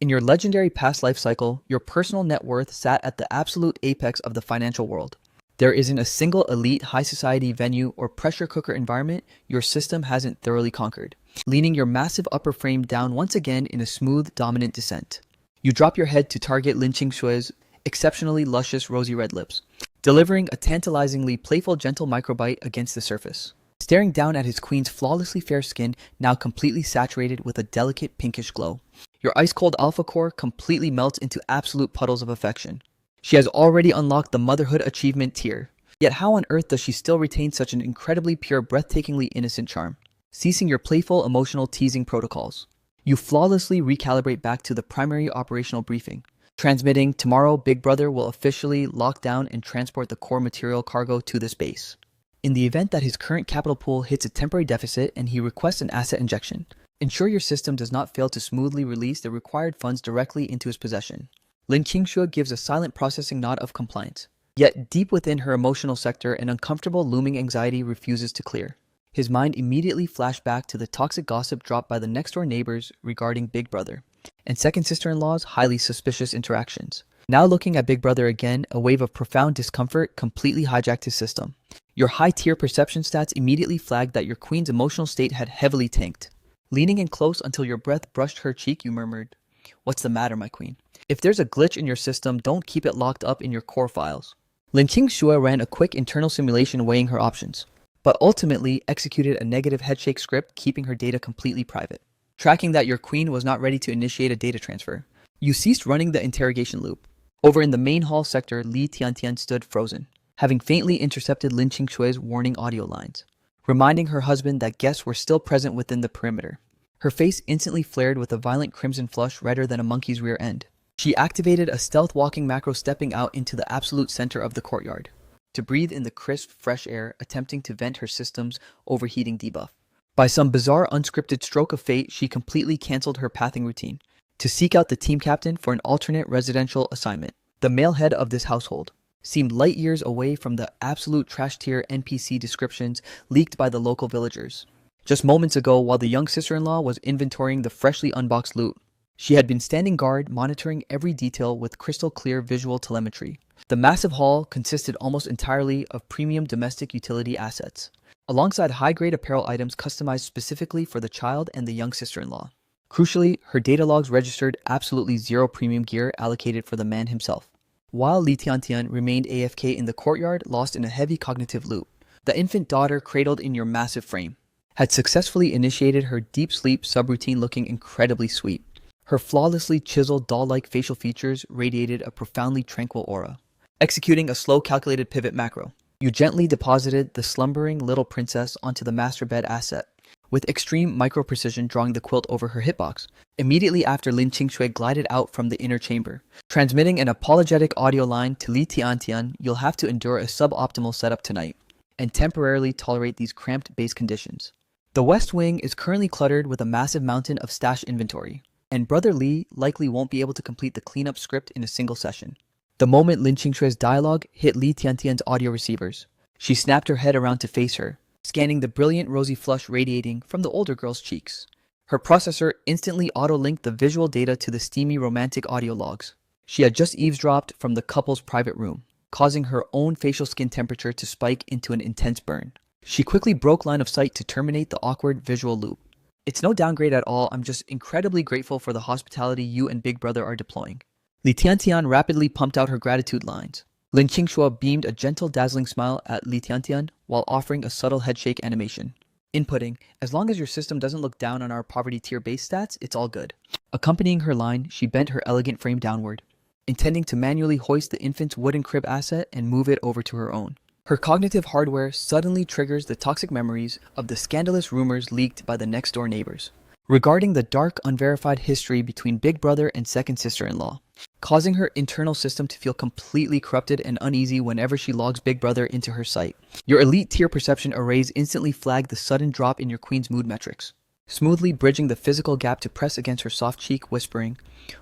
In your legendary past life cycle, your personal net worth sat at the absolute apex of the financial world. There isn't a single elite high society venue or pressure cooker environment your system hasn't thoroughly conquered, leaning your massive upper frame down once again in a smooth, dominant descent. You drop your head to target Lin Qingshui's exceptionally luscious rosy red lips, delivering a tantalizingly playful gentle microbite against the surface. Staring down at his queen's flawlessly fair skin, now completely saturated with a delicate pinkish glow, your ice-cold alpha core completely melts into absolute puddles of affection. She has already unlocked the motherhood achievement tier. Yet how on earth does she still retain such an incredibly pure, breathtakingly innocent charm? Ceasing your playful, emotional teasing protocols, you flawlessly recalibrate back to the primary operational briefing, transmitting, tomorrow Big Brother will officially lock down and transport the core material cargo to this base. In the event that his current capital pool hits a temporary deficit and he requests an asset injection, ensure your system does not fail to smoothly release the required funds directly into his possession. Lin Qingshui gives a silent processing nod of compliance. Yet deep within her emotional sector, an uncomfortable looming anxiety refuses to clear. His mind immediately flashed back to the toxic gossip dropped by the next-door neighbors regarding Big Brother, and second sister-in-law's highly suspicious interactions. Now looking at Big Brother again, a wave of profound discomfort completely hijacked his system. Your high-tier perception stats immediately flagged that your queen's emotional state had heavily tanked. Leaning in close until your breath brushed her cheek, you murmured, "What's the matter, my queen? If there's a glitch in your system, don't keep it locked up in your core files." Lin Qingshui ran a quick internal simulation weighing her options, but ultimately executed a negative headshake script keeping her data completely private. Tracking that your queen was not ready to initiate a data transfer, you ceased running the interrogation loop. Over in the main hall sector, Li Tiantian stood frozen, having faintly intercepted Lin Qingshui's warning audio lines, reminding her husband that guests were still present within the perimeter. Her face instantly flared with a violent crimson flush redder than a monkey's rear end. She activated a stealth walking macro stepping out into the absolute center of the courtyard, to breathe in the crisp, fresh air, attempting to vent her system's overheating debuff. By some bizarre unscripted stroke of fate, she completely cancelled her pathing routine, to seek out the team captain for an alternate residential assignment. The male head of this household seemed light years away from the absolute trash tier NPC descriptions leaked by the local villagers. Just moments ago, while the young sister-in-law was inventorying the freshly unboxed loot, she had been standing guard, monitoring every detail with crystal clear visual telemetry. The massive hall consisted almost entirely of premium domestic utility assets, alongside high-grade apparel items customized specifically for the child and the young sister-in-law. Crucially, her data logs registered absolutely zero premium gear allocated for the man himself. While Li Tiantian remained AFK in the courtyard, lost in a heavy cognitive loop, the infant daughter cradled in your massive frame had successfully initiated her deep sleep subroutine looking incredibly sweet. Her flawlessly chiseled doll-like facial features radiated a profoundly tranquil aura. Executing a slow calculated pivot macro, You gently deposited the slumbering little princess onto the master bed asset, with extreme micro-precision drawing the quilt over her hitbox. Immediately after, Lin Qingshui glided out from the inner chamber. Transmitting an apologetic audio line to Li Tiantian, you'll have to endure a suboptimal setup tonight, and temporarily tolerate these cramped base conditions. The West Wing is currently cluttered with a massive mountain of stash inventory, and Brother Li likely won't be able to complete the cleanup script in a single session. The moment Lin Qingshui's dialogue hit Li Tiantian's audio receivers, she snapped her head around to face her, scanning the brilliant rosy flush radiating from the older girl's cheeks. Her processor instantly auto-linked the visual data to the steamy romantic audio logs. She had just eavesdropped from the couple's private room, causing her own facial skin temperature to spike into an intense burn. She quickly broke line of sight to terminate the awkward visual loop. It's no downgrade at all, I'm just incredibly grateful for the hospitality you and Big Brother are deploying. Li Tiantian rapidly pumped out her gratitude lines. Lin Qingshui beamed a gentle, dazzling smile at Li Tiantian while offering a subtle headshake animation. Inputting, as long as your system doesn't look down on our poverty tier base stats, it's all good. Accompanying her line, she bent her elegant frame downward, intending to manually hoist the infant's wooden crib asset and move it over to her own. Her cognitive hardware suddenly triggers the toxic memories of the scandalous rumors leaked by the next-door neighbors, regarding the dark, unverified history between Big Brother and second sister-in-law, causing her internal system to feel completely corrupted and uneasy whenever she logs Big Brother into her sight. Your elite tier perception arrays instantly flag the sudden drop in your queen's mood metrics, smoothly bridging the physical gap to press against her soft cheek, whispering,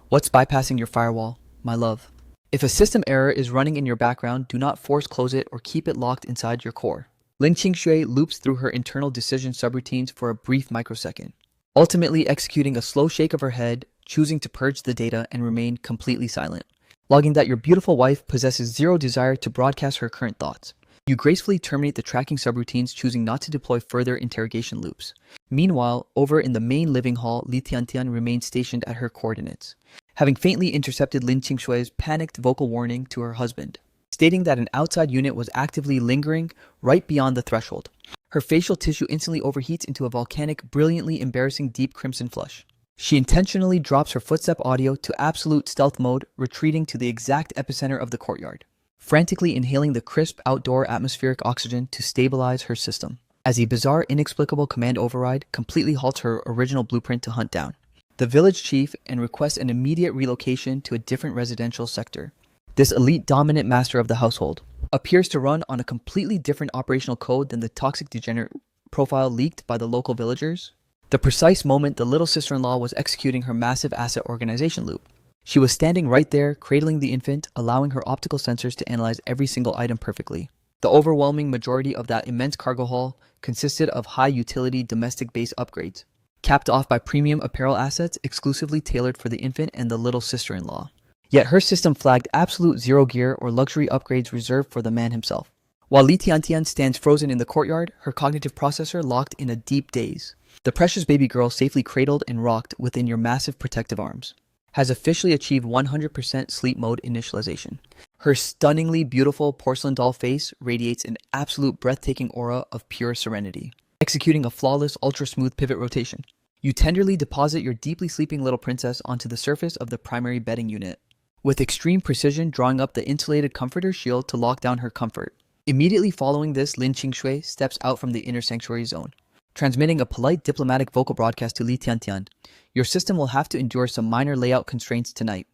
"What's bypassing your firewall, my love?" If a system error is running in your background, do not force close it or keep it locked inside your core. Lin Qingshui loops through her internal decision subroutines for a brief microsecond, ultimately executing a slow shake of her head, choosing to purge the data and remain completely silent, logging that your beautiful wife possesses zero desire to broadcast her current thoughts. You gracefully terminate the tracking subroutines, choosing not to deploy further interrogation loops. Meanwhile, over in the main living hall, Li Tiantian remains stationed at her coordinates, having faintly intercepted Lin Qingshui's panicked vocal warning to her husband, stating that an outside unit was actively lingering right beyond the threshold. Her facial tissue instantly overheats into a volcanic, brilliantly embarrassing deep crimson flush. She intentionally drops her footstep audio to absolute stealth mode, retreating to the exact epicenter of the courtyard, frantically inhaling the crisp outdoor atmospheric oxygen to stabilize her system, as a bizarre, inexplicable command override completely halts her original blueprint to hunt down the village chief and requests an immediate relocation to a different residential sector. This elite dominant master of the household appears to run on a completely different operational code than the toxic degenerate profile leaked by the local villagers. The precise moment the little sister-in-law was executing her massive asset organization loop, she was standing right there, cradling the infant, allowing her optical sensors to analyze every single item perfectly. The overwhelming majority of that immense cargo haul consisted of high-utility domestic base upgrades, capped off by premium apparel assets exclusively tailored for the infant and the little sister-in-law. Yet her system flagged absolute zero gear or luxury upgrades reserved for the man himself. While Li Tiantian stands frozen in the courtyard, her cognitive processor locked in a deep daze, the precious baby girl safely cradled and rocked within your massive protective arms has officially achieved 100% sleep mode initialization. Her stunningly beautiful porcelain doll face radiates an absolute breathtaking aura of pure serenity, executing a flawless, ultra-smooth pivot rotation. You tenderly deposit your deeply sleeping little princess onto the surface of the primary bedding unit, with extreme precision drawing up the insulated comforter shield to lock down her comfort. Immediately following this, Lin Qingshui steps out from the inner sanctuary zone, transmitting a polite diplomatic vocal broadcast to Li Tiantian. Your system will have to endure some minor layout constraints tonight.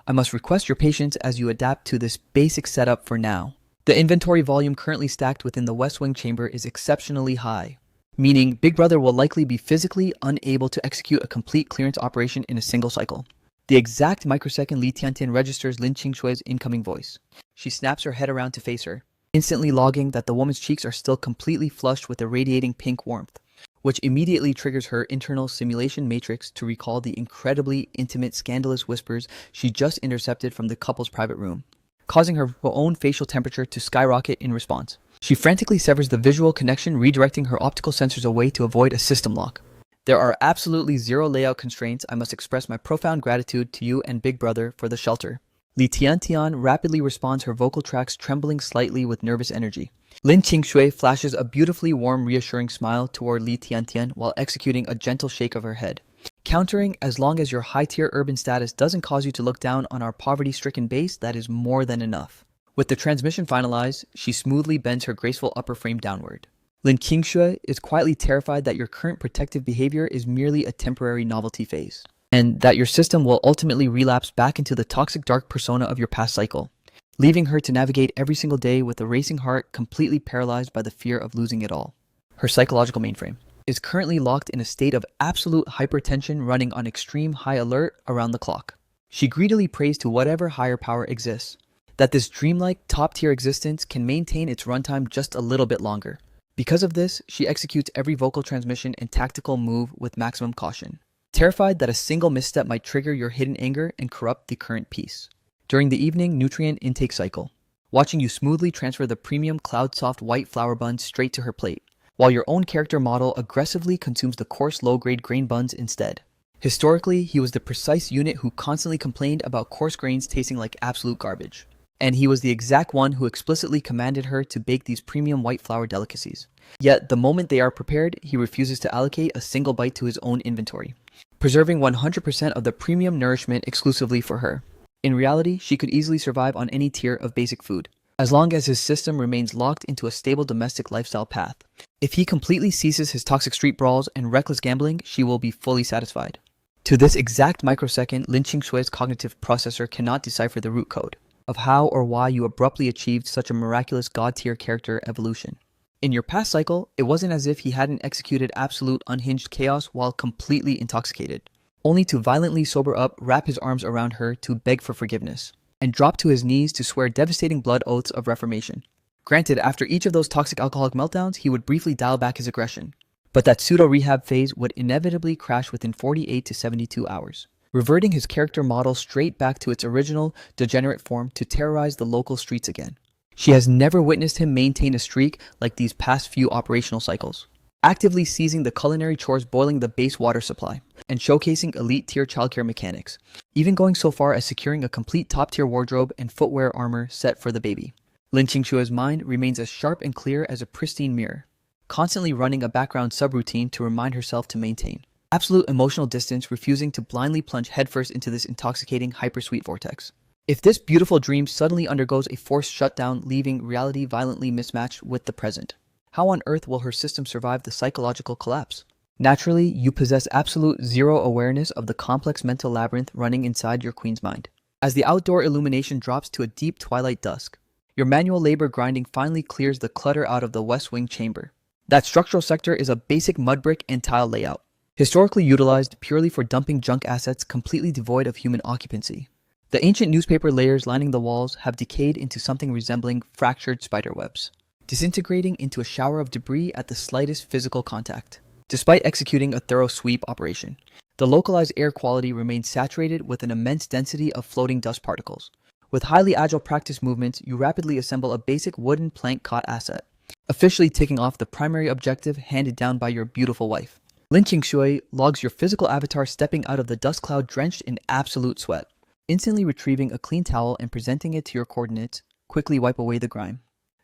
I must request your patience as you adapt to this basic setup for now. The inventory volume currently stacked within the West Wing chamber is exceptionally high, meaning Big Brother will likely be physically unable to execute a complete clearance operation in a single cycle. The exact microsecond Li Tiantian registers Lin Qingshui's incoming voice, she snaps her head around to face her, instantly logging that the woman's cheeks are still completely flushed with a radiating pink warmth, which immediately triggers her internal simulation matrix to recall the incredibly intimate, scandalous whispers she just intercepted from the couple's private room, causing her own facial temperature to skyrocket in response. She frantically severs the visual connection, redirecting her optical sensors away to avoid a system lock. There are absolutely zero layout constraints. I must express my profound gratitude to you and Big Brother for the shelter. Li Tiantian rapidly responds, her vocal tracts trembling slightly with nervous energy. Lin Qingshui flashes a beautifully warm, reassuring smile toward Li Tiantian while executing a gentle shake of her head, countering, as long as your high-tier urban status doesn't cause you to look down on our poverty-stricken base, that is more than enough. With the transmission finalized, she smoothly bends her graceful upper frame downward. Lin Qingshui is quietly terrified that your current protective behavior is merely a temporary novelty phase, and that your system will ultimately relapse back into the toxic dark persona of your past cycle, leaving her to navigate every single day with a racing heart, completely paralyzed by the fear of losing it all. Her psychological mainframe is currently locked in a state of absolute hypertension, running on extreme high alert around the clock. She greedily prays to whatever higher power exists, that this dreamlike, top-tier existence can maintain its runtime just a little bit longer. Because of this, she executes every vocal transmission and tactical move with maximum caution, terrified that a single misstep might trigger your hidden anger and corrupt the current peace. During the evening nutrient intake cycle, watching you smoothly transfer the premium cloud-soft white flour buns straight to her plate, while your own character model aggressively consumes the coarse low-grade grain buns instead. Historically, he was the precise unit who constantly complained about coarse grains tasting like absolute garbage. And he was the exact one who explicitly commanded her to bake these premium white flour delicacies. Yet, the moment they are prepared, he refuses to allocate a single bite to his own inventory, preserving 100% of the premium nourishment exclusively for her. In reality, she could easily survive on any tier of basic food, as long as his system remains locked into a stable domestic lifestyle path. If he completely ceases his toxic street brawls and reckless gambling, she will be fully satisfied. To this exact microsecond, Lin Qingshui's cognitive processor cannot decipher the root code of how or why you abruptly achieved such a miraculous god-tier character evolution. In your past cycle, it wasn't as if he hadn't executed absolute unhinged chaos while completely intoxicated, only to violently sober up, wrap his arms around her to beg for forgiveness, and drop to his knees to swear devastating blood oaths of reformation. Granted, after each of those toxic alcoholic meltdowns, he would briefly dial back his aggression, but that pseudo-rehab phase would inevitably crash within 48 to 72 hours. Reverting his character model straight back to its original, degenerate form to terrorize the local streets again. She has never witnessed him maintain a streak like these past few operational cycles, actively seizing the culinary chores boiling the base water supply, and showcasing elite-tier childcare mechanics, even going so far as securing a complete top-tier wardrobe and footwear armor set for the baby. Lin Qingshui's mind remains as sharp and clear as a pristine mirror, constantly running a background subroutine to remind herself to maintain absolute emotional distance, refusing to blindly plunge headfirst into this intoxicating hypersweet vortex. If this beautiful dream suddenly undergoes a forced shutdown, leaving reality violently mismatched with the present, how on earth will her system survive the psychological collapse? Naturally, you possess absolute zero awareness of the complex mental labyrinth running inside your queen's mind. As the outdoor illumination drops to a deep twilight dusk, your manual labor grinding finally clears the clutter out of the West Wing chamber. That structural sector is a basic mud brick and tile layout, historically utilized purely for dumping junk assets completely devoid of human occupancy. The ancient newspaper layers lining the walls have decayed into something resembling fractured spiderwebs, disintegrating into a shower of debris at the slightest physical contact. Despite executing a thorough sweep operation, the localized air quality remains saturated with an immense density of floating dust particles. With highly agile practice movements, you rapidly assemble a basic wooden plank cot asset, officially ticking off the primary objective handed down by your beautiful wife. Lin Qingshui logs your physical avatar stepping out of the dust cloud drenched in absolute sweat, instantly retrieving a clean towel and presenting it to your coordinates. Quickly wipe away the grime.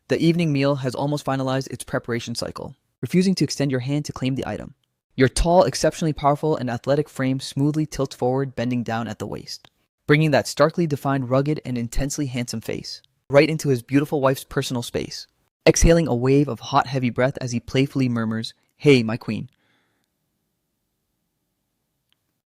The evening meal has almost finalized its preparation cycle, refusing to extend your hand to claim the item. Your tall, exceptionally powerful, and athletic frame smoothly tilts forward, bending down at the waist, bringing that starkly defined, rugged, and intensely handsome face right into his beautiful wife's personal space, exhaling a wave of hot, heavy breath as he playfully murmurs, "Hey, my queen.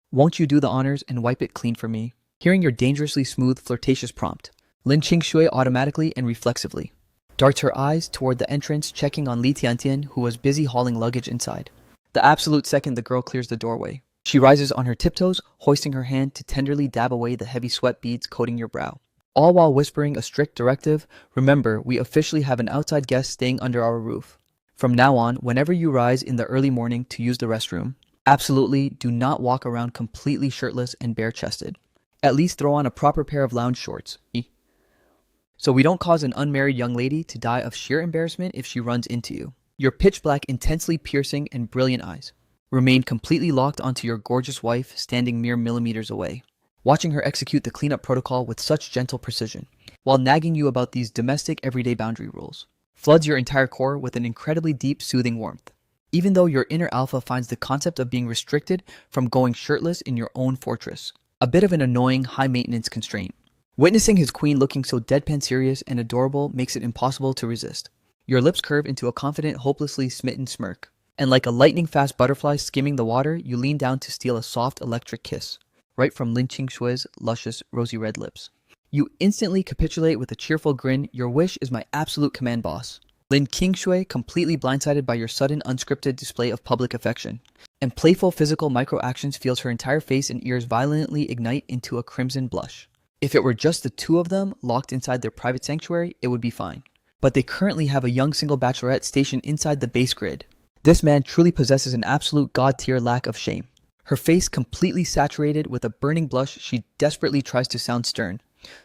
Won't you do the honors and wipe it clean for me?" Hearing your dangerously smooth, flirtatious prompt, Lin Qingshui automatically and reflexively darts her eyes toward the entrance, checking on Li Tiantian, who was busy hauling luggage inside. The absolute second the girl clears the doorway, she rises on her tiptoes, hoisting her hand to tenderly dab away the heavy sweat beads coating your brow, all while whispering a strict directive. "Remember, we officially have an outside guest staying under our roof. From now on, whenever you rise in the early morning to use the restroom, absolutely do not walk around completely shirtless and bare-chested. At least throw on a proper pair of lounge shorts, so we don't cause an unmarried young lady to die of sheer embarrassment if she runs into you." Your pitch-black, intensely piercing, and brilliant eyes remain completely locked onto your gorgeous wife standing mere millimeters away, watching her execute the cleanup protocol with such gentle precision, while nagging you about these domestic everyday boundary rules, floods your entire core with an incredibly deep, soothing warmth. Even though your inner alpha finds the concept of being restricted from going shirtless in your own fortress a bit of an annoying, high-maintenance constraint. Witnessing his queen looking so deadpan serious and adorable makes it impossible to resist. Your lips curve into a confident, hopelessly smitten smirk, and like a lightning-fast butterfly skimming the water, you lean down to steal a soft electric kiss, right from Lin Qingshui's luscious, rosy-red lips. You instantly capitulate with a cheerful grin. Your wish is my absolute command, boss. Lin Qingshui, completely blindsided by your sudden, unscripted display of public affection, and playful physical micro-actions, feels her entire face and ears violently ignite into a crimson blush. If it were just the two of them locked inside their private sanctuary, it would be fine. But they currently have a young single bachelorette stationed inside the base grid. This man truly possesses an absolute god-tier lack of shame. Her face completely saturated with a burning blush, she desperately tries to sound stern.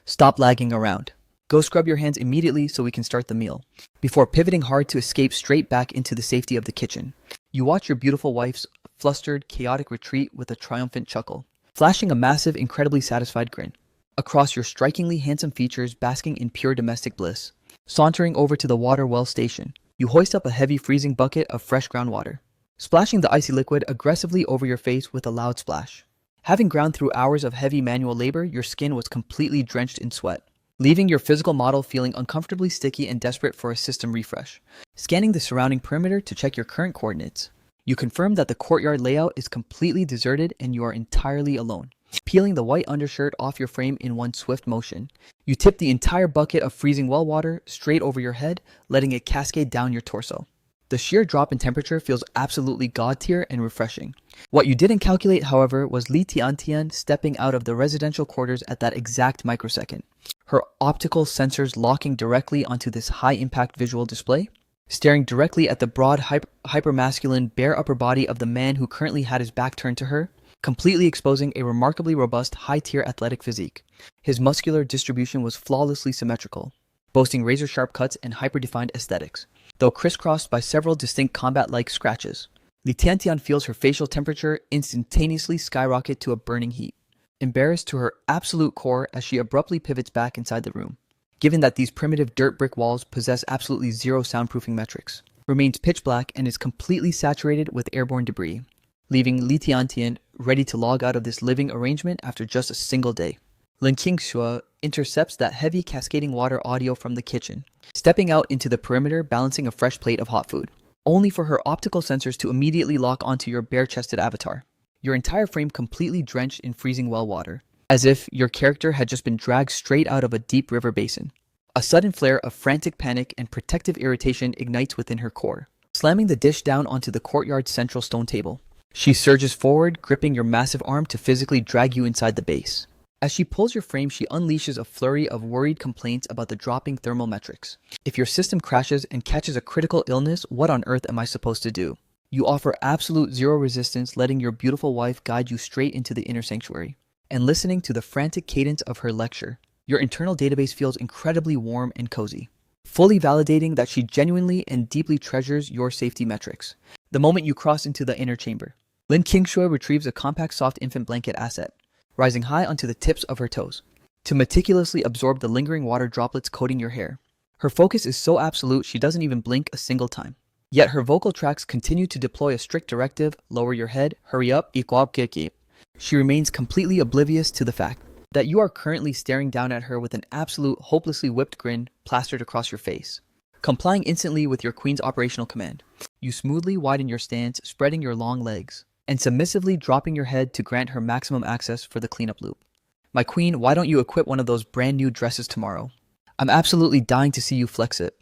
Stop lagging around. Go scrub your hands immediately so we can start the meal. Before pivoting hard to escape straight back into the safety of the kitchen. You watch your beautiful wife's flustered, chaotic retreat with a triumphant chuckle, flashing a massive, incredibly satisfied grin across your strikingly handsome features, basking in pure domestic bliss. Sauntering over to the water well station, you hoist up a heavy freezing bucket of fresh groundwater, splashing the icy liquid aggressively over your face with a loud splash. Having ground through hours of heavy manual labor, your skin was completely drenched in sweat, leaving your physical model feeling uncomfortably sticky and desperate for a system refresh. Scanning the surrounding perimeter to check your current coordinates, you confirm that the courtyard layout is completely deserted and you are entirely alone. Peeling the white undershirt off your frame in one swift motion, you tip the entire bucket of freezing well water straight over your head, letting it cascade down your torso. The sheer drop in temperature feels absolutely god-tier and refreshing. What you didn't calculate, however, was Li Tiantian stepping out of the residential quarters at that exact microsecond, her optical sensors locking directly onto this high-impact visual display, staring directly at the broad, hypermasculine, bare upper body of the man who currently had his back turned to her, completely exposing a remarkably robust, high-tier athletic physique. His muscular distribution was flawlessly symmetrical, boasting razor-sharp cuts and hyper-defined aesthetics, though crisscrossed by several distinct combat-like scratches. Li Tiantian feels her facial temperature instantaneously skyrocket to a burning heat, embarrassed to her absolute core as she abruptly pivots back inside the room. Given that these primitive dirt brick walls possess absolutely zero soundproofing metrics, remains pitch black and is completely saturated with airborne debris, leaving Li Tiantian ready to log out of this living arrangement after just a single day. Lin Qingshui intercepts that heavy cascading water audio from the kitchen, stepping out into the perimeter balancing a fresh plate of hot food, only for her optical sensors to immediately lock onto your bare-chested avatar, your entire frame completely drenched in freezing well water, as if your character had just been dragged straight out of a deep river basin. A sudden flare of frantic panic and protective irritation ignites within her core, slamming the dish down onto the courtyard's central stone table. She surges forward, gripping your massive arm to physically drag you inside the base. As she pulls your frame, she unleashes a flurry of worried complaints about the dropping thermal metrics. If your system crashes and catches a critical illness, what on earth am I supposed to do? You offer absolute zero resistance, letting your beautiful wife guide you straight into the inner sanctuary. And listening to the frantic cadence of her lecture, your internal database feels incredibly warm and cozy, fully validating that she genuinely and deeply treasures your safety metrics. The moment you cross into the inner chamber, Lin Qingshui retrieves a compact soft infant blanket asset, rising high onto the tips of her toes, to meticulously absorb the lingering water droplets coating your hair. Her focus is so absolute she doesn't even blink a single time. Yet her vocal tracts continue to deploy a strict directive: lower your head, hurry up, ikwab kiki. She remains completely oblivious to the fact that you are currently staring down at her with an absolute, hopelessly whipped grin plastered across your face. Complying instantly with your queen's operational command, you smoothly widen your stance, spreading your long legs, and submissively dropping your head to grant her maximum access for the cleanup loop. My queen, why don't you equip one of those brand new dresses tomorrow? I'm absolutely dying to see you flex it.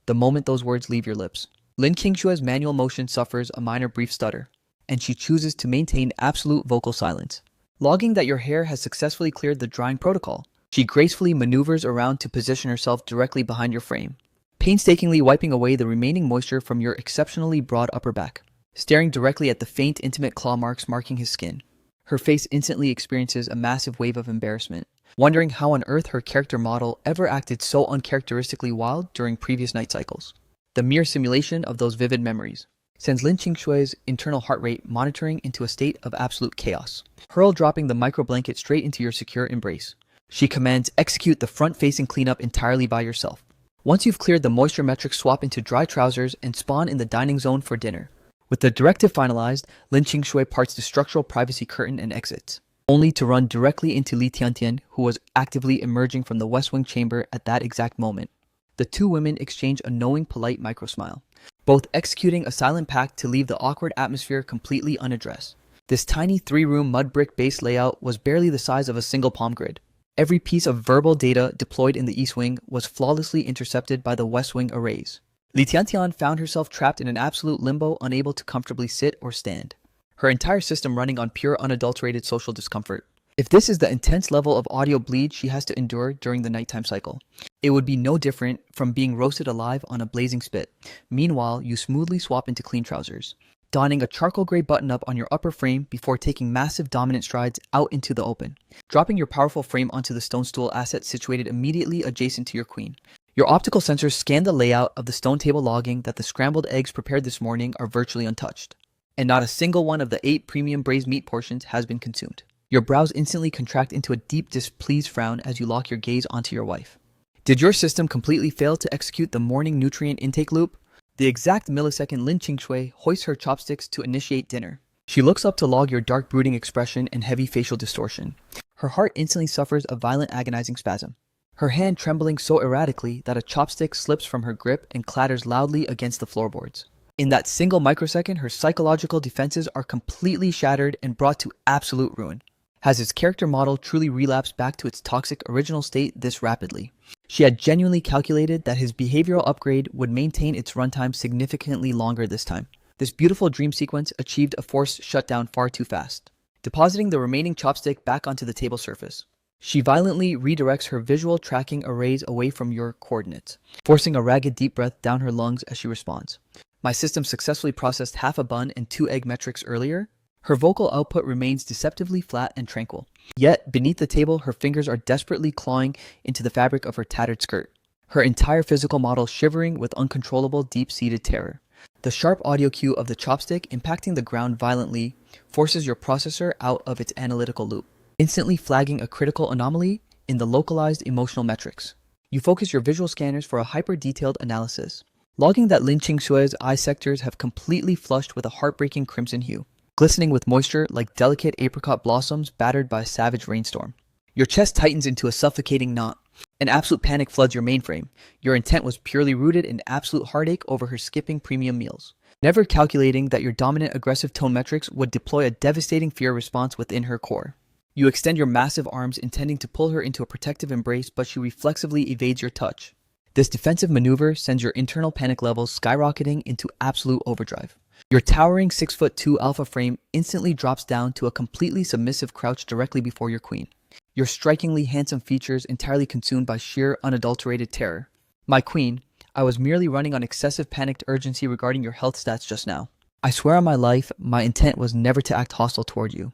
The moment those words leave your lips, Lin Qingshui's manual motion suffers a minor brief stutter, and she chooses to maintain absolute vocal silence. Logging that your hair has successfully cleared the drying protocol, she gracefully maneuvers around to position herself directly behind your frame, painstakingly wiping away the remaining moisture from your exceptionally broad upper back. Staring directly at the faint, intimate claw marks marking his skin, her face instantly experiences a massive wave of embarrassment, wondering how on earth her character model ever acted so uncharacteristically wild during previous night cycles. The mere simulation of those vivid memories sends Lin Qingshui's internal heart rate monitoring into a state of absolute chaos. Hurl dropping the micro blanket straight into your secure embrace, she commands execute the front-facing cleanup entirely by yourself. Once you've cleared the moisture metrics, swap into dry trousers and spawn in the dining zone for dinner. With the directive finalized, Lin Qingshui parts the structural privacy curtain and exits, only to run directly into Li Tiantian, who was actively emerging from the West Wing chamber at that exact moment. The two women exchange a knowing, polite micro-smile, both executing a silent pact to leave the awkward atmosphere completely unaddressed. This tiny 3-room mud brick base layout was barely the size of a single palm grid. Every piece of verbal data deployed in the East Wing was flawlessly intercepted by the West Wing arrays. Li Tiantian found herself trapped in an absolute limbo, unable to comfortably sit or stand. Her entire system running on pure unadulterated social discomfort. If this is the intense level of audio bleed she has to endure during the nighttime cycle, it would be no different from being roasted alive on a blazing spit. Meanwhile, you smoothly swap into clean trousers, donning a charcoal gray button-up on your upper frame before taking massive dominant strides out into the open, dropping your powerful frame onto the stone stool asset situated immediately adjacent to your queen. Your optical sensors scan the layout of the stone table, logging that the scrambled eggs prepared this morning are virtually untouched, and not a single one of the 8 premium braised meat portions has been consumed. Your brows instantly contract into a deep displeased frown as you lock your gaze onto your wife. Did your system completely fail to execute the morning nutrient intake loop? The exact millisecond Lin Qingshui hoists her chopsticks to initiate dinner. She looks up to log your dark brooding expression and heavy facial distortion. Her heart instantly suffers a violent agonizing spasm, her hand trembling so erratically that a chopstick slips from her grip and clatters loudly against the floorboards. In that single microsecond, her psychological defenses are completely shattered and brought to absolute ruin. Has its character model truly relapsed back to its toxic original state this rapidly? She had genuinely calculated that his behavioral upgrade would maintain its runtime significantly longer this time. This beautiful dream sequence achieved a forced shutdown far too fast. Depositing the remaining chopstick back onto the table surface, she violently redirects her visual tracking arrays away from your coordinates, forcing a ragged deep breath down her lungs as she responds. My system successfully processed half a bun and 2 egg metrics earlier. Her vocal output remains deceptively flat and tranquil. Yet, beneath the table, her fingers are desperately clawing into the fabric of her tattered skirt, her entire physical model shivering with uncontrollable, deep-seated terror. The sharp audio cue of the chopstick impacting the ground violently forces your processor out of its analytical loop, instantly flagging a critical anomaly in the localized emotional metrics. You focus your visual scanners for a hyper-detailed analysis, logging that Lin Qingshui's eye sectors have completely flushed with a heartbreaking crimson hue, glistening with moisture like delicate apricot blossoms battered by a savage rainstorm. Your chest tightens into a suffocating knot. An absolute panic floods your mainframe. Your intent was purely rooted in absolute heartache over her skipping premium meals, never calculating that your dominant aggressive tone metrics would deploy a devastating fear response within her core. You extend your massive arms intending to pull her into a protective embrace, but she reflexively evades your touch. This defensive maneuver sends your internal panic levels skyrocketing into absolute overdrive. Your towering 6'2" alpha frame instantly drops down to a completely submissive crouch directly before your queen. Your strikingly handsome features entirely consumed by sheer unadulterated terror. My queen, I was merely running on excessive panicked urgency regarding your health stats just now. I swear on my life, my intent was never to act hostile toward you,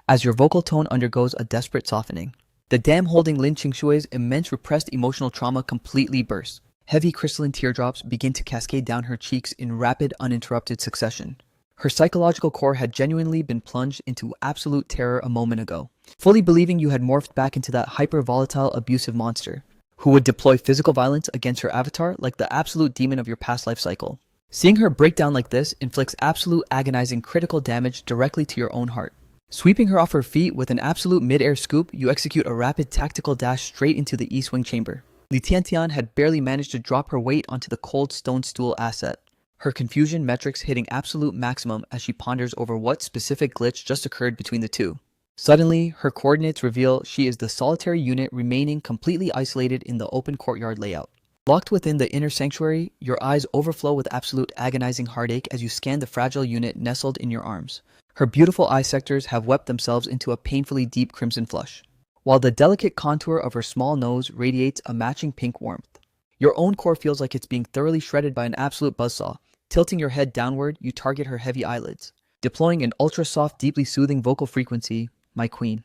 as your vocal tone undergoes a desperate softening. The dam holding Lin Qingshui's immense repressed emotional trauma completely bursts. Heavy crystalline teardrops begin to cascade down her cheeks in rapid, uninterrupted succession. Her psychological core had genuinely been plunged into absolute terror a moment ago, fully believing you had morphed back into that hyper-volatile, abusive monster, who would deploy physical violence against her avatar like the absolute demon of your past life cycle. Seeing her break down like this inflicts absolute agonizing critical damage directly to your own heart. Sweeping her off her feet with an absolute mid-air scoop, you execute a rapid tactical dash straight into the East Wing chamber. Li Tiantian had barely managed to drop her weight onto the cold stone stool asset, her confusion metrics hitting absolute maximum as she ponders over what specific glitch just occurred between the two. Suddenly, her coordinates reveal she is the solitary unit remaining completely isolated in the open courtyard layout. Locked within the inner sanctuary, your eyes overflow with absolute agonizing heartache as you scan the fragile unit nestled in your arms. Her beautiful eye sectors have wept themselves into a painfully deep crimson flush, while the delicate contour of her small nose radiates a matching pink warmth. Your own core feels like it's being thoroughly shredded by an absolute buzzsaw. Tilting your head downward, you target her heavy eyelids, deploying an ultra-soft, deeply soothing vocal frequency, my queen.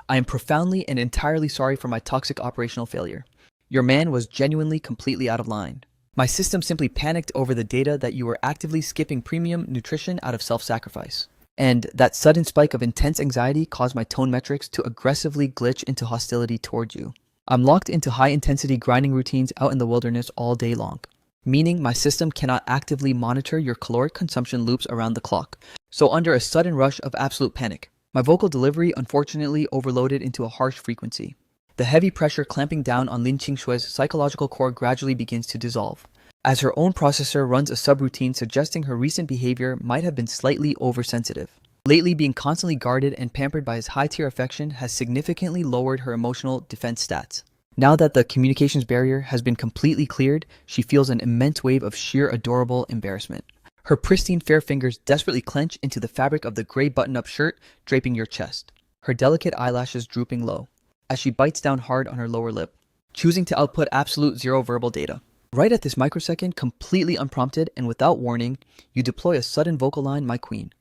I am profoundly and entirely sorry for my toxic operational failure. Your man was genuinely completely out of line. My system simply panicked over the data that you were actively skipping premium nutrition out of self-sacrifice. And that sudden spike of intense anxiety caused my tone metrics to aggressively glitch into hostility toward you. I'm locked into high-intensity grinding routines out in the wilderness all day long, meaning my system cannot actively monitor your caloric consumption loops around the clock. So under a sudden rush of absolute panic, My vocal delivery unfortunately overloaded into a harsh frequency. The heavy pressure clamping down on Lin Qingshue's psychological core gradually begins to dissolve, as her own processor runs a subroutine suggesting her recent behavior might have been slightly oversensitive. Lately, being constantly guarded and pampered by his high-tier affection has significantly lowered her emotional defense stats. Now that the communications barrier has been completely cleared, she feels an immense wave of sheer adorable embarrassment. Her pristine fair fingers desperately clench into the fabric of the gray button-up shirt draping your chest, her delicate eyelashes drooping low, as she bites down hard on her lower lip, choosing to output absolute zero verbal data. Right at this microsecond, completely unprompted and without warning, you deploy a sudden vocal line, "My queen."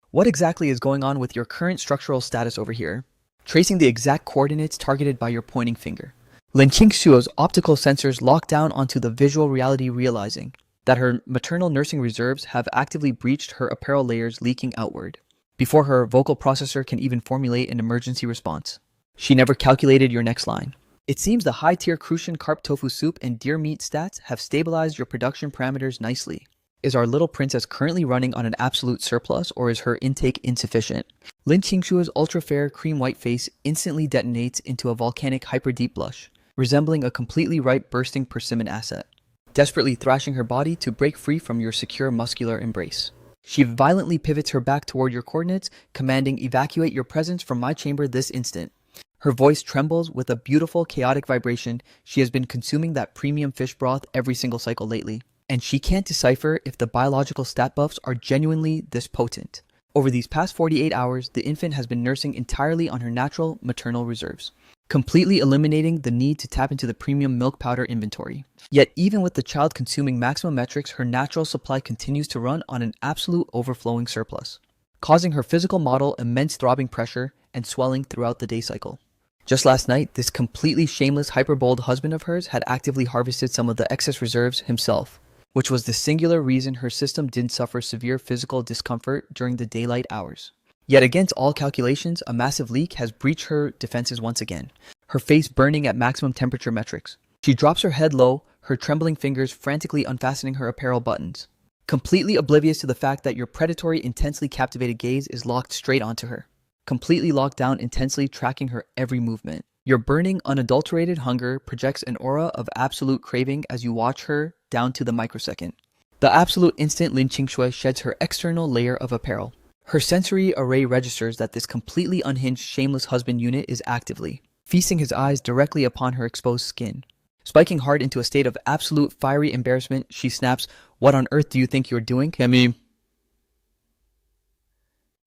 What exactly is going on with your current structural status over here? Tracing the exact coordinates targeted by your pointing finger. Lin Qingshuo's optical sensors lock down onto the visual reality, realizing that her maternal nursing reserves have actively breached her apparel layers, leaking outward, before her vocal processor can even formulate an emergency response. She never calculated your next line. It seems the high-tier Crucian carp tofu soup and deer meat stats have stabilized your production parameters nicely. Is our little princess currently running on an absolute surplus, or is her intake insufficient? Lin Qingshuo's ultra-fair cream white face instantly detonates into a volcanic hyper-deep blush, resembling a completely ripe bursting persimmon asset, desperately thrashing her body to break free from your secure muscular embrace. She violently pivots her back toward your coordinates, commanding, "Evacuate your presence from my chamber this instant." Her voice trembles with a beautiful, chaotic vibration. She has been consuming that premium fish broth every single cycle lately, and she can't decipher if the biological stat buffs are genuinely this potent. Over these past 48 hours, the infant has been nursing entirely on her natural maternal reserves, completely eliminating the need to tap into the premium milk powder inventory. Yet even with the child consuming maximum metrics, her natural supply continues to run on an absolute overflowing surplus, causing her physical model immense throbbing pressure and swelling throughout the day cycle. Just last night, this completely shameless, hyperbold husband of hers had actively harvested some of the excess reserves himself, which was the singular reason her system didn't suffer severe physical discomfort during the daylight hours. Yet against all calculations, a massive leak has breached her defenses once again, her face burning at maximum temperature metrics. She drops her head low, her trembling fingers frantically unfastening her apparel buttons, completely oblivious to the fact that your predatory, intensely captivated gaze is locked straight onto her, completely locked down, intensely tracking her every movement. Your burning, unadulterated hunger projects an aura of absolute craving as you watch her down to the microsecond. The absolute instant Lin Qingxue sheds her external layer of apparel. Her sensory array registers that this completely unhinged, shameless husband unit is actively feasting his eyes directly upon her exposed skin. Spiking hard into a state of absolute fiery embarrassment, she snaps, "What on earth do you think you're doing, Kemi?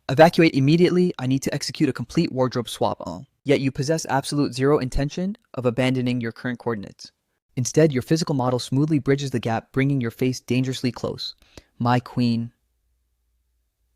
Evacuate immediately. I need to execute a complete wardrobe swap." Yet you possess absolute zero intention of abandoning your current coordinates. Instead, your physical model smoothly bridges the gap, bringing your face dangerously close. "My queen,"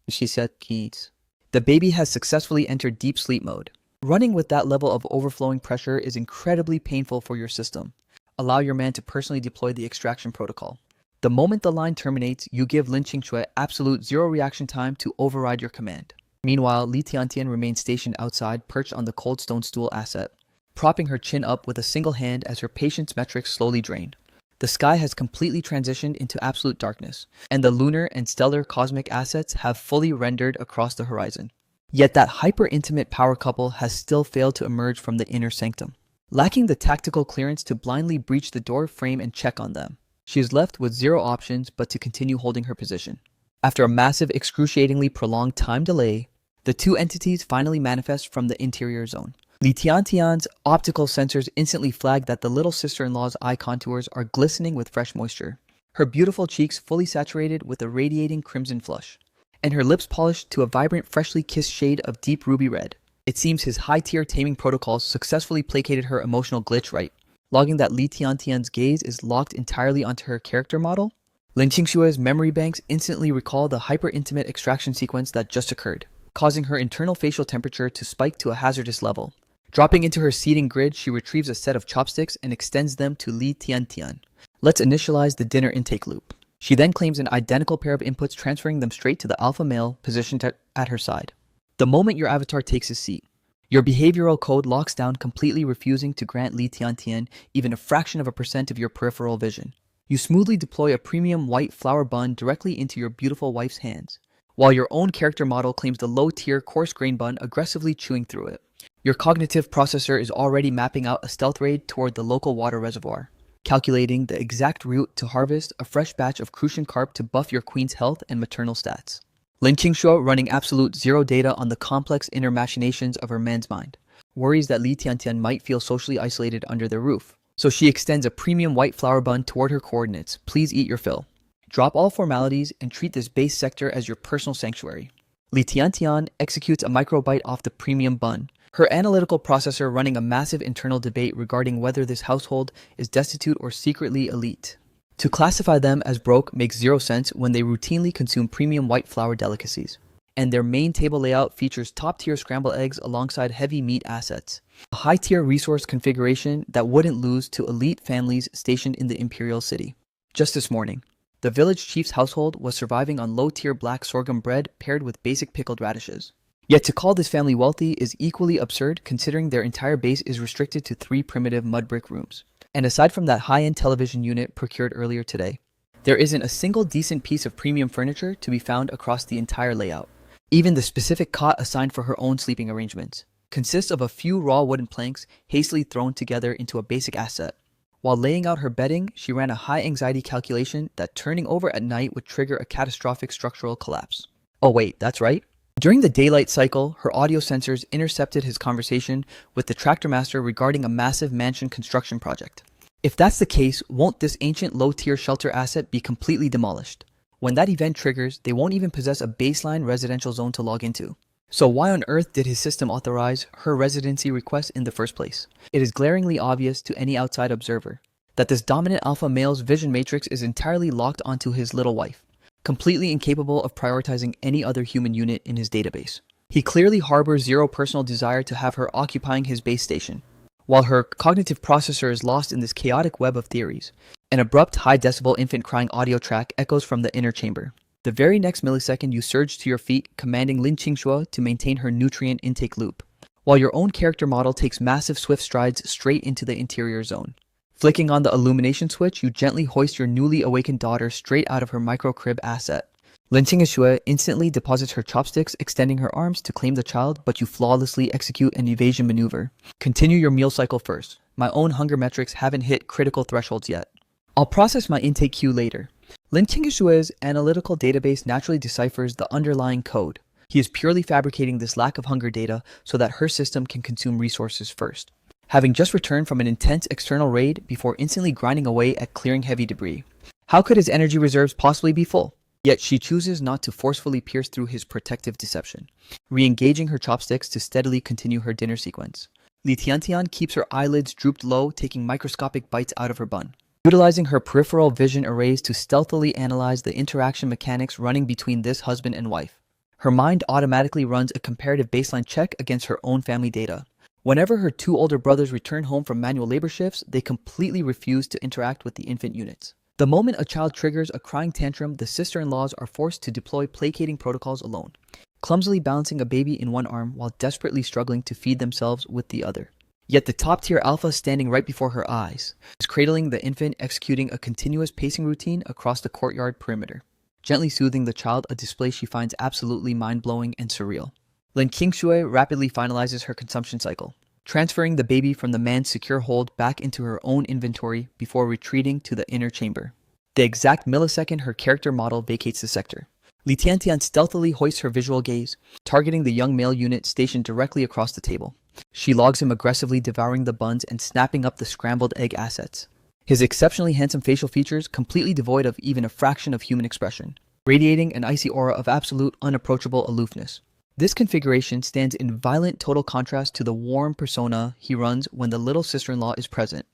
she said, "Keats." The baby has successfully entered deep sleep mode. Running with that level of overflowing pressure is incredibly painful for your system. Allow your man to personally deploy the extraction protocol. The moment the line terminates, you give Lin Qingxue absolute zero reaction time to override your command. Meanwhile, Li Tiantian remains stationed outside, perched on the cold stone stool asset, propping her chin up with a single hand as her patience metrics slowly drain. The sky has completely transitioned into absolute darkness, and the lunar and stellar cosmic assets have fully rendered across the horizon. Yet that hyper-intimate power couple has still failed to emerge from the inner sanctum. Lacking the tactical clearance to blindly breach the door frame and check on them, she is left with zero options but to continue holding her position. After a massive, excruciatingly prolonged time delay, the two entities finally manifest from the interior zone. Li Tiantian's optical sensors instantly flag that the little sister-in-law's eye contours are glistening with fresh moisture, her beautiful cheeks fully saturated with a radiating crimson flush, and her lips polished to a vibrant, freshly kissed shade of deep ruby red. It seems his high-tier taming protocols successfully placated her emotional glitch right, logging that Li Tiantian's gaze is locked entirely onto her character model. Lin Qingshue's memory banks instantly recall the hyper-intimate extraction sequence that just occurred, causing her internal facial temperature to spike to a hazardous level. Dropping into her seating grid, she retrieves a set of chopsticks and extends them to Li Tiantian. "Let's initialize the dinner intake loop." She then claims an identical pair of inputs, transferring them straight to the alpha male positioned at her side. The moment your avatar takes his seat, your behavioral code locks down, completely refusing to grant Li Tiantian even a fraction of a percent of your peripheral vision. You smoothly deploy a premium white flower bun directly into your beautiful wife's hands, while your own character model claims the low-tier coarse grain bun, aggressively chewing through it. Your cognitive processor is already mapping out a stealth raid toward the local water reservoir, calculating the exact route to harvest a fresh batch of crucian carp to buff your queen's health and maternal stats. Lin Qingshuo running absolute zero data on the complex inner machinations of her man's mind, worries that Li Tiantian might feel socially isolated under their roof. So she extends a premium white flour bun toward her coordinates. Please eat your fill. Drop all formalities and treat this base sector as your personal sanctuary. Li Tiantian executes a microbite off the premium bun, her analytical processor running a massive internal debate regarding whether this household is destitute or secretly elite. To classify them as broke makes zero sense when they routinely consume premium white flour delicacies, and their main table layout features top-tier scrambled eggs alongside heavy meat assets, a high-tier resource configuration that wouldn't lose to elite families stationed in the imperial city. Just this morning, the village chief's household was surviving on low-tier black sorghum bread paired with basic pickled radishes. Yet to call this family wealthy is equally absurd considering their entire base is restricted to 3 primitive mud brick rooms. And aside from that high-end television unit procured earlier today, there isn't a single decent piece of premium furniture to be found across the entire layout. Even the specific cot assigned for her own sleeping arrangements consists of a few raw wooden planks hastily thrown together into a basic asset. While laying out her bedding, she ran a high-anxiety calculation that turning over at night would trigger a catastrophic structural collapse. Oh wait, that's right. During the daylight cycle, her audio sensors intercepted his conversation with the tractor master regarding a massive mansion construction project. If that's the case, won't this ancient low-tier shelter asset be completely demolished? When that event triggers, they won't even possess a baseline residential zone to log into. So why on earth did his system authorize her residency request in the first place? It is glaringly obvious to any outside observer that this dominant alpha male's vision matrix is entirely locked onto his little wife, completely incapable of prioritizing any other human unit in his database. He clearly harbors zero personal desire to have her occupying his base station, while her cognitive processor is lost in this chaotic web of theories. An abrupt, high-decibel infant crying audio track echoes from the inner chamber. The very next millisecond, you surge to your feet, commanding Lin Qingshuo to maintain her nutrient intake loop, while your own character model takes massive swift strides straight into the interior zone. Flicking on the illumination switch, you gently hoist your newly awakened daughter straight out of her microcrib asset. Lin Qingshuo instantly deposits her chopsticks, extending her arms to claim the child, but you flawlessly execute an evasion maneuver. Continue your meal cycle first. My own hunger metrics haven't hit critical thresholds yet. I'll process my intake queue later. Lin Qingshuo's analytical database naturally deciphers the underlying code. He is purely fabricating this lack of hunger data so that her system can consume resources first, having just returned from an intense external raid before instantly grinding away at clearing heavy debris. How could his energy reserves possibly be full? Yet she chooses not to forcefully pierce through his protective deception, re-engaging her chopsticks to steadily continue her dinner sequence. Li Tiantian keeps her eyelids drooped low, taking microscopic bites out of her bun, utilizing her peripheral vision arrays to stealthily analyze the interaction mechanics running between this husband and wife. Her mind automatically runs a comparative baseline check against her own family data. Whenever her 2 older brothers return home from manual labor shifts, they completely refuse to interact with the infant units. The moment a child triggers a crying tantrum, the sister-in-laws are forced to deploy placating protocols alone, clumsily balancing a baby in one arm while desperately struggling to feed themselves with the other. Yet the top-tier alpha standing right before her eyes is cradling the infant, executing a continuous pacing routine across the courtyard perimeter, gently soothing the child, a display she finds absolutely mind-blowing and surreal. Lin Qingshuo rapidly finalizes her consumption cycle, transferring the baby from the man's secure hold back into her own inventory before retreating to the inner chamber. The exact millisecond her character model vacates the sector, Li Tiantian stealthily hoists her visual gaze, targeting the young male unit stationed directly across the table. She logs him aggressively devouring the buns and snapping up the scrambled egg assets. His exceptionally handsome facial features completely devoid of even a fraction of human expression, radiating an icy aura of absolute unapproachable aloofness. This configuration stands in violent total contrast to the warm persona he runs when the little sister-in-law is present.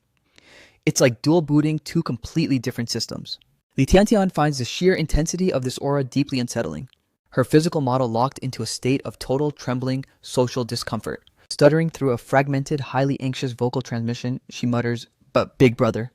It's like dual booting 2 completely different systems. Li Tiantian finds the sheer intensity of this aura deeply unsettling, her physical model locked into a state of total trembling social discomfort. Stuttering through a fragmented, highly anxious vocal transmission, she mutters, "But big brother,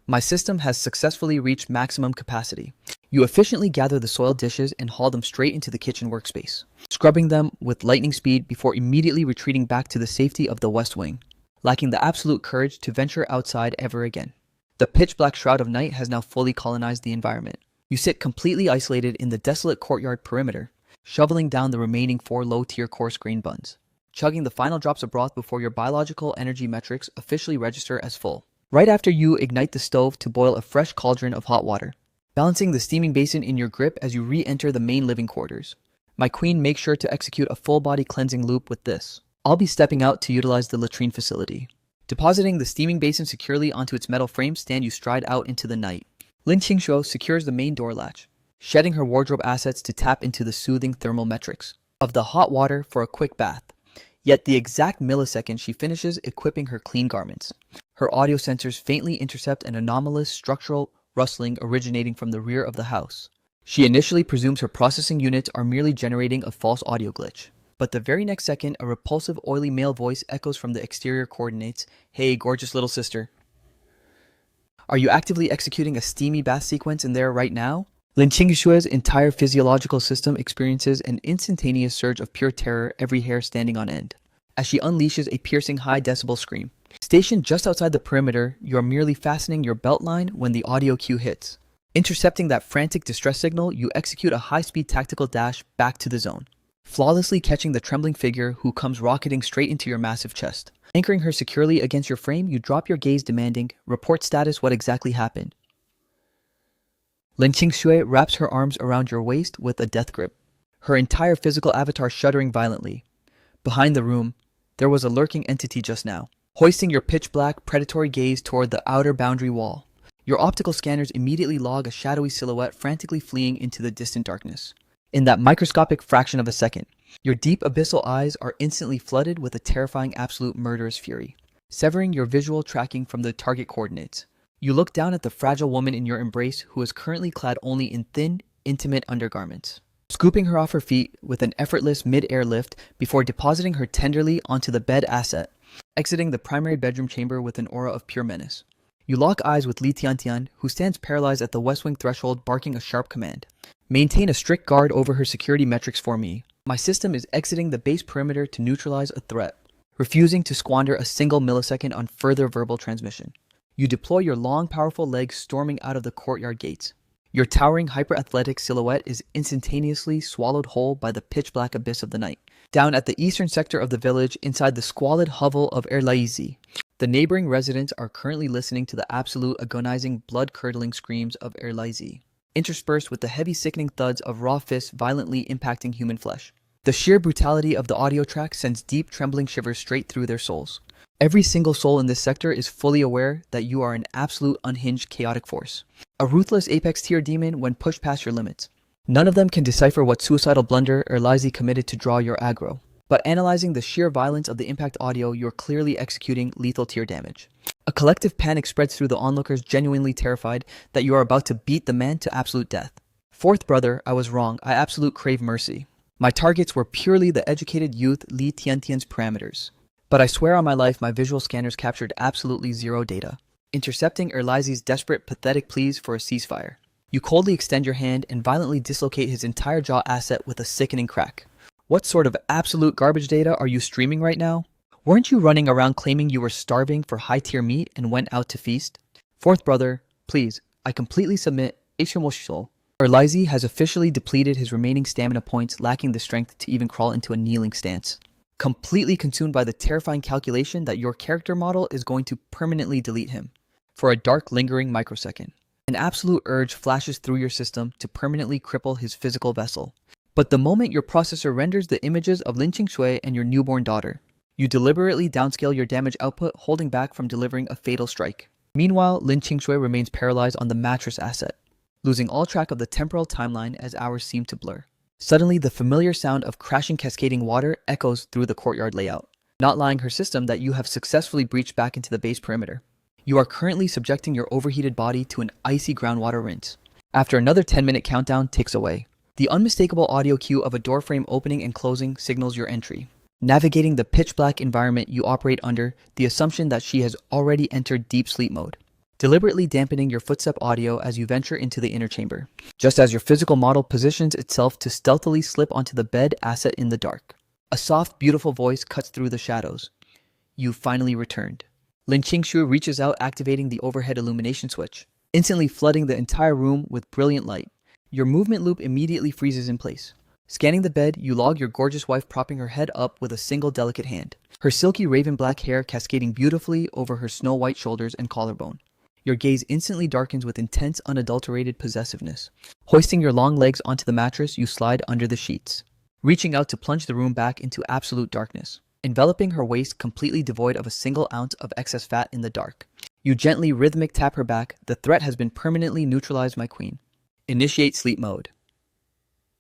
my system has successfully reached maximum capacity." You efficiently gather the soiled dishes and haul them straight into the kitchen workspace, scrubbing them with lightning speed before immediately retreating back to the safety of the West Wing, lacking the absolute courage to venture outside ever again. The pitch-black shroud of night has now fully colonized the environment. You sit completely isolated in the desolate courtyard perimeter, shoveling down the remaining 4 low-tier coarse grain buns, chugging the final drops of broth before your biological energy metrics officially register as full. Right after you ignite the stove to boil a fresh cauldron of hot water, balancing the steaming basin in your grip as you re-enter the main living quarters. My queen makes sure to execute a full-body cleansing loop with this. I'll be stepping out to utilize the latrine facility. Depositing the steaming basin securely onto its metal frame stand, you stride out into the night. Lin Qingshuo secures the main door latch, shedding her wardrobe assets to tap into the soothing thermal metrics of the hot water for a quick bath. Yet the exact millisecond she finishes equipping her clean garments, her audio sensors faintly intercept an anomalous structural rustling originating from the rear of the house. She initially presumes her processing units are merely generating a false audio glitch. But the very next second, a repulsive, oily male voice echoes from the exterior coordinates. Hey, gorgeous little sister. Are you actively executing a steamy bath sequence in there right now? Lin Qingshue's entire physiological system experiences an instantaneous surge of pure terror, every hair standing on end, as she unleashes a piercing high-decibel scream. Stationed just outside the perimeter, you are merely fastening your belt line when the audio cue hits. Intercepting that frantic distress signal, you execute a high-speed tactical dash back to the zone, flawlessly catching the trembling figure who comes rocketing straight into your massive chest. Anchoring her securely against your frame, you drop your gaze demanding, report status, what exactly happened? Lin Qingxue wraps her arms around your waist with a death grip, her entire physical avatar shuddering violently. Behind the room, there was a lurking entity just now, hoisting your pitch-black, predatory gaze toward the outer boundary wall. Your optical scanners immediately log a shadowy silhouette frantically fleeing into the distant darkness. In that microscopic fraction of a second, your deep abyssal eyes are instantly flooded with a terrifying absolute murderous fury, severing your visual tracking from the target coordinates. You look down at the fragile woman in your embrace who is currently clad only in thin, intimate undergarments, scooping her off her feet with an effortless mid-air lift before depositing her tenderly onto the bed asset, exiting the primary bedroom chamber with an aura of pure menace. You lock eyes with Li Tiantian, who stands paralyzed at the West Wing threshold barking a sharp command. Maintain a strict guard over her security metrics for me. My system is exiting the base perimeter to neutralize a threat, refusing to squander a single millisecond on further verbal transmission. You deploy your long, powerful legs storming out of the courtyard gates. Your towering, hyper-athletic silhouette is instantaneously swallowed whole by the pitch-black abyss of the night. Down at the eastern sector of the village, inside the squalid hovel of Erlaizi, the neighboring residents are currently listening to the absolute agonizing, blood-curdling screams of Erlaizi, interspersed with the heavy, sickening thuds of raw fists violently impacting human flesh. The sheer brutality of the audio track sends deep, trembling shivers straight through their souls. Every single soul in this sector is fully aware that you are an absolute unhinged chaotic force, a ruthless apex tier demon when pushed past your limits. None of them can decipher what suicidal blunder Erlaizi committed to draw your aggro, but analyzing the sheer violence of the impact audio, you're clearly executing lethal tier damage. A collective panic spreads through the onlookers, genuinely terrified that you are about to beat the man to absolute death. Fourth brother, I was wrong. I absolute crave mercy. My targets were purely the educated youth Li Tiantian's parameters. But I swear on my life my visual scanners captured absolutely zero data, intercepting Erlaizi's desperate, pathetic pleas for a ceasefire. You coldly extend your hand and violently dislocate his entire jaw asset with a sickening crack. What sort of absolute garbage data are you streaming right now? Weren't you running around claiming you were starving for high-tier meat and went out to feast? Fourth brother, please, I completely submit. Erlaizi has officially depleted his remaining stamina points, lacking the strength to even crawl into a kneeling stance. Completely consumed by the terrifying calculation that your character model is going to permanently delete him. For a dark, lingering microsecond, an absolute urge flashes through your system to permanently cripple his physical vessel. But the moment your processor renders the images of Lin Qingshui and your newborn daughter, you deliberately downscale your damage output, holding back from delivering a fatal strike. Meanwhile, Lin Qingshui remains paralyzed on the mattress asset, losing all track of the temporal timeline as hours seem to blur. Suddenly, the familiar sound of crashing cascading water echoes through the courtyard layout, not lying her system that you have successfully breached back into the base perimeter. You are currently subjecting your overheated body to an icy groundwater rinse. After another 10-minute countdown ticks away, the unmistakable audio cue of a doorframe opening and closing signals your entry. Navigating the pitch-black environment you operate under the assumption that she has already entered deep sleep mode, deliberately dampening your footstep audio as you venture into the inner chamber, just as your physical model positions itself to stealthily slip onto the bed asset in the dark. A soft, beautiful voice cuts through the shadows. You've finally returned. Lin Qingshu reaches out, activating the overhead illumination switch, instantly flooding the entire room with brilliant light. Your movement loop immediately freezes in place. Scanning the bed, you log your gorgeous wife propping her head up with a single delicate hand, her silky raven black hair cascading beautifully over her snow-white shoulders and collarbone. Your gaze instantly darkens with intense, unadulterated possessiveness. Hoisting your long legs onto the mattress, you slide under the sheets, reaching out to plunge the room back into absolute darkness, enveloping her waist completely devoid of a single ounce of excess fat in the dark. You gently rhythmic tap her back. The threat has been permanently neutralized, my queen. Initiate sleep mode.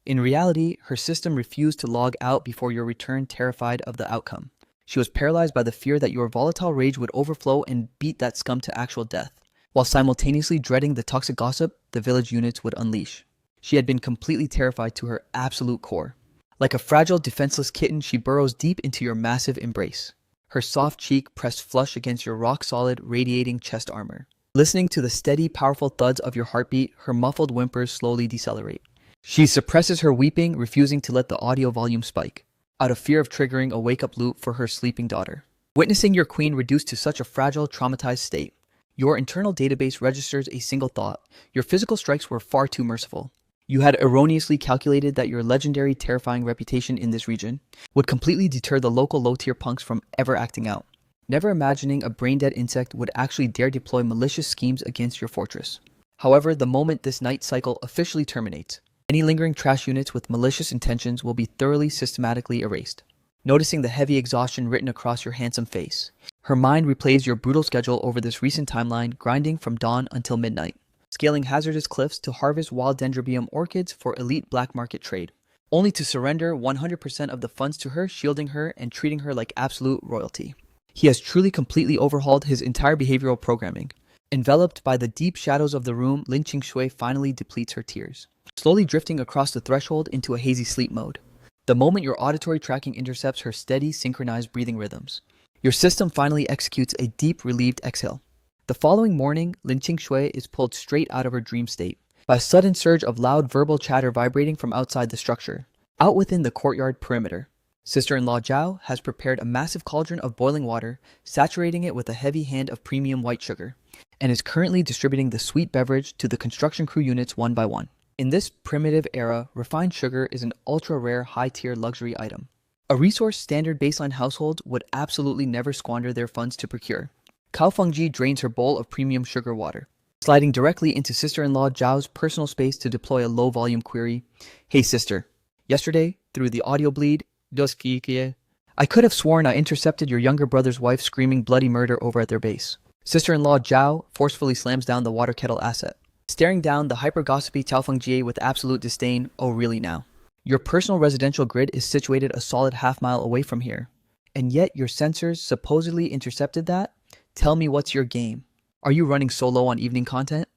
In reality, her system refused to log out before your return, terrified of the outcome. She was paralyzed by the fear that your volatile rage would overflow and beat that scum to actual death, while simultaneously dreading the toxic gossip the village units would unleash. She had been completely terrified to her absolute core. Like a fragile, defenseless kitten, she burrows deep into your massive embrace, her soft cheek pressed flush against your rock-solid, radiating chest armor. Listening to the steady, powerful thuds of your heartbeat, her muffled whimpers slowly decelerate. She suppresses her weeping, refusing to let the audio volume spike, out of fear of triggering a wake-up loop for her sleeping daughter. Witnessing your queen reduced to such a fragile, traumatized state, your internal database registers a single thought. Your physical strikes were far too merciful. You had erroneously calculated that your legendary, terrifying reputation in this region would completely deter the local low-tier punks from ever acting out, never imagining a brain-dead insect would actually dare deploy malicious schemes against your fortress. However, the moment this night cycle officially terminates, any lingering trash units with malicious intentions will be thoroughly systematically erased. Noticing the heavy exhaustion written across your handsome face, her mind replays your brutal schedule over this recent timeline, grinding from dawn until midnight, scaling hazardous cliffs to harvest wild dendrobium orchids for elite black market trade, only to surrender 100% of the funds to her, shielding her and treating her like absolute royalty. He has truly completely overhauled his entire behavioral programming. Enveloped by the deep shadows of the room, Lin Qingshui finally depletes her tears, slowly drifting across the threshold into a hazy sleep mode. The moment your auditory tracking intercepts her steady, synchronized breathing rhythms, your system finally executes a deep, relieved exhale. The following morning, Lin Qingshui is pulled straight out of her dream state by a sudden surge of loud verbal chatter vibrating from outside the structure, out within the courtyard perimeter. Sister-in-law Zhao has prepared a massive cauldron of boiling water, saturating it with a heavy hand of premium white sugar, and is currently distributing the sweet beverage to the construction crew units one by one. In this primitive era, refined sugar is an ultra-rare, high-tier luxury item, a resource standard baseline households would absolutely never squander their funds to procure. Cao Fengji drains her bowl of premium sugar water, sliding directly into sister-in-law Zhao's personal space to deploy a low-volume query. Hey sister, yesterday, through the audio bleed, I could have sworn I intercepted your younger brother's wife screaming bloody murder over at their base. Sister-in-law Zhao forcefully slams down the water kettle asset, staring down the hyper-gossipy Cao Fengji with absolute disdain. Oh really now? Your personal residential grid is situated a solid half-mile away from here, and yet your sensors supposedly intercepted that? Tell me what's your game? Are you running solo on evening content?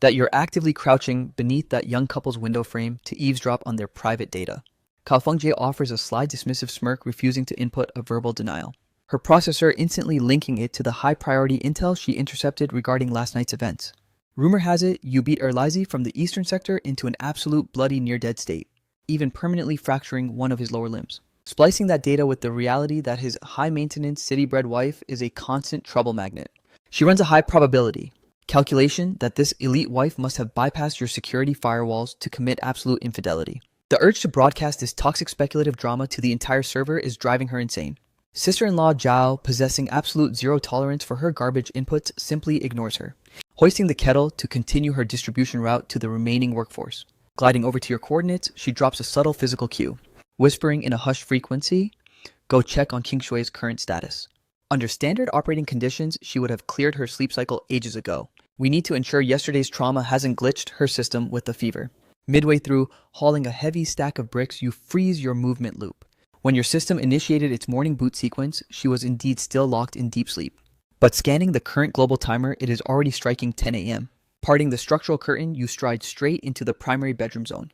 That you're actively crouching beneath that young couple's window frame to eavesdrop on their private data? Cao Fengji offers a sly dismissive smirk, refusing to input a verbal denial, her processor instantly linking it to the high-priority intel she intercepted regarding last night's events. Rumor has it you beat Erlizi from the eastern sector into an absolute bloody near-dead state, even permanently fracturing one of his lower limbs, splicing that data with the reality that his high-maintenance, city-bred wife is a constant trouble magnet. She runs a high probability calculation that this elite wife must have bypassed your security firewalls to commit absolute infidelity. The urge to broadcast this toxic speculative drama to the entire server is driving her insane. Sister-in-law Zhao, possessing absolute zero tolerance for her garbage inputs, simply ignores her, hoisting the kettle to continue her distribution route to the remaining workforce. Gliding over to your coordinates, she drops a subtle physical cue, whispering in a hushed frequency, "Go check on Qingshui's current status." Under standard operating conditions, she would have cleared her sleep cycle ages ago. We need to ensure yesterday's trauma hasn't glitched her system with the fever. Midway through, hauling a heavy stack of bricks, you freeze your movement loop. When your system initiated its morning boot sequence, she was indeed still locked in deep sleep. But scanning the current global timer, it is already striking 10 a.m. Parting the structural curtain, you stride straight into the primary bedroom zone.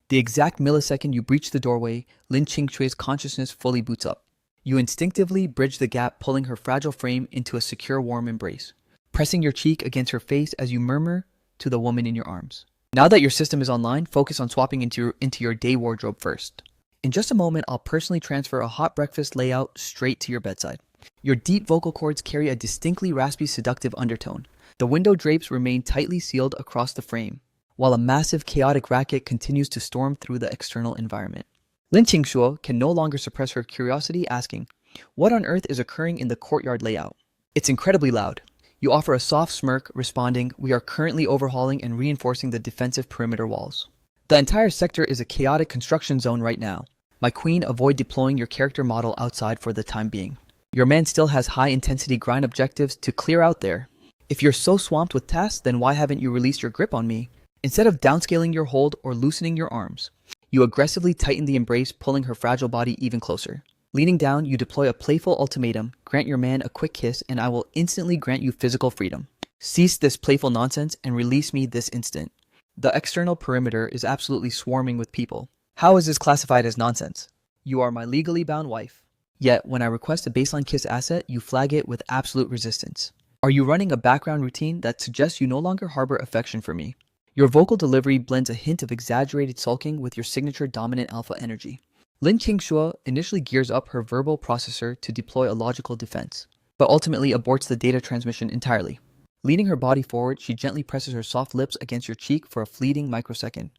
The exact millisecond you breach the doorway, Lin Qingshui's consciousness fully boots up. You instinctively bridge the gap, pulling her fragile frame into a secure, warm embrace, pressing your cheek against her face as you murmur to the woman in your arms. Now that your system is online, focus on swapping into your day wardrobe first. In just a moment, I'll personally transfer a hot breakfast layout straight to your bedside. Your deep vocal cords carry a distinctly raspy, seductive undertone. The window drapes remain tightly sealed across the frame, while a massive chaotic racket continues to storm through the external environment. Lin Qingshuo can no longer suppress her curiosity, asking, "What on earth is occurring in the courtyard layout?" It's incredibly loud. You offer a soft smirk, responding, "We are currently overhauling and reinforcing the defensive perimeter walls. The entire sector is a chaotic construction zone right now. My queen, avoid deploying your character model outside for the time being. Your man still has high-intensity grind objectives to clear out there. If you're so swamped with tasks, then why haven't you released your grip on me? Instead of downscaling your hold or loosening your arms." You aggressively tighten the embrace, pulling her fragile body even closer. Leaning down, you deploy a playful ultimatum: "Grant your man a quick kiss and I will instantly grant you physical freedom. Cease this playful nonsense and release me this instant." The external perimeter is absolutely swarming with people. How is this classified as nonsense? You are my legally bound wife. Yet, when I request a baseline kiss asset, you flag it with absolute resistance. Are you running a background routine that suggests you no longer harbor affection for me? Your vocal delivery blends a hint of exaggerated sulking with your signature dominant alpha energy. Lin Qingshuo initially gears up her verbal processor to deploy a logical defense, but ultimately aborts the data transmission entirely. Leaning her body forward, she gently presses her soft lips against your cheek for a fleeting microsecond.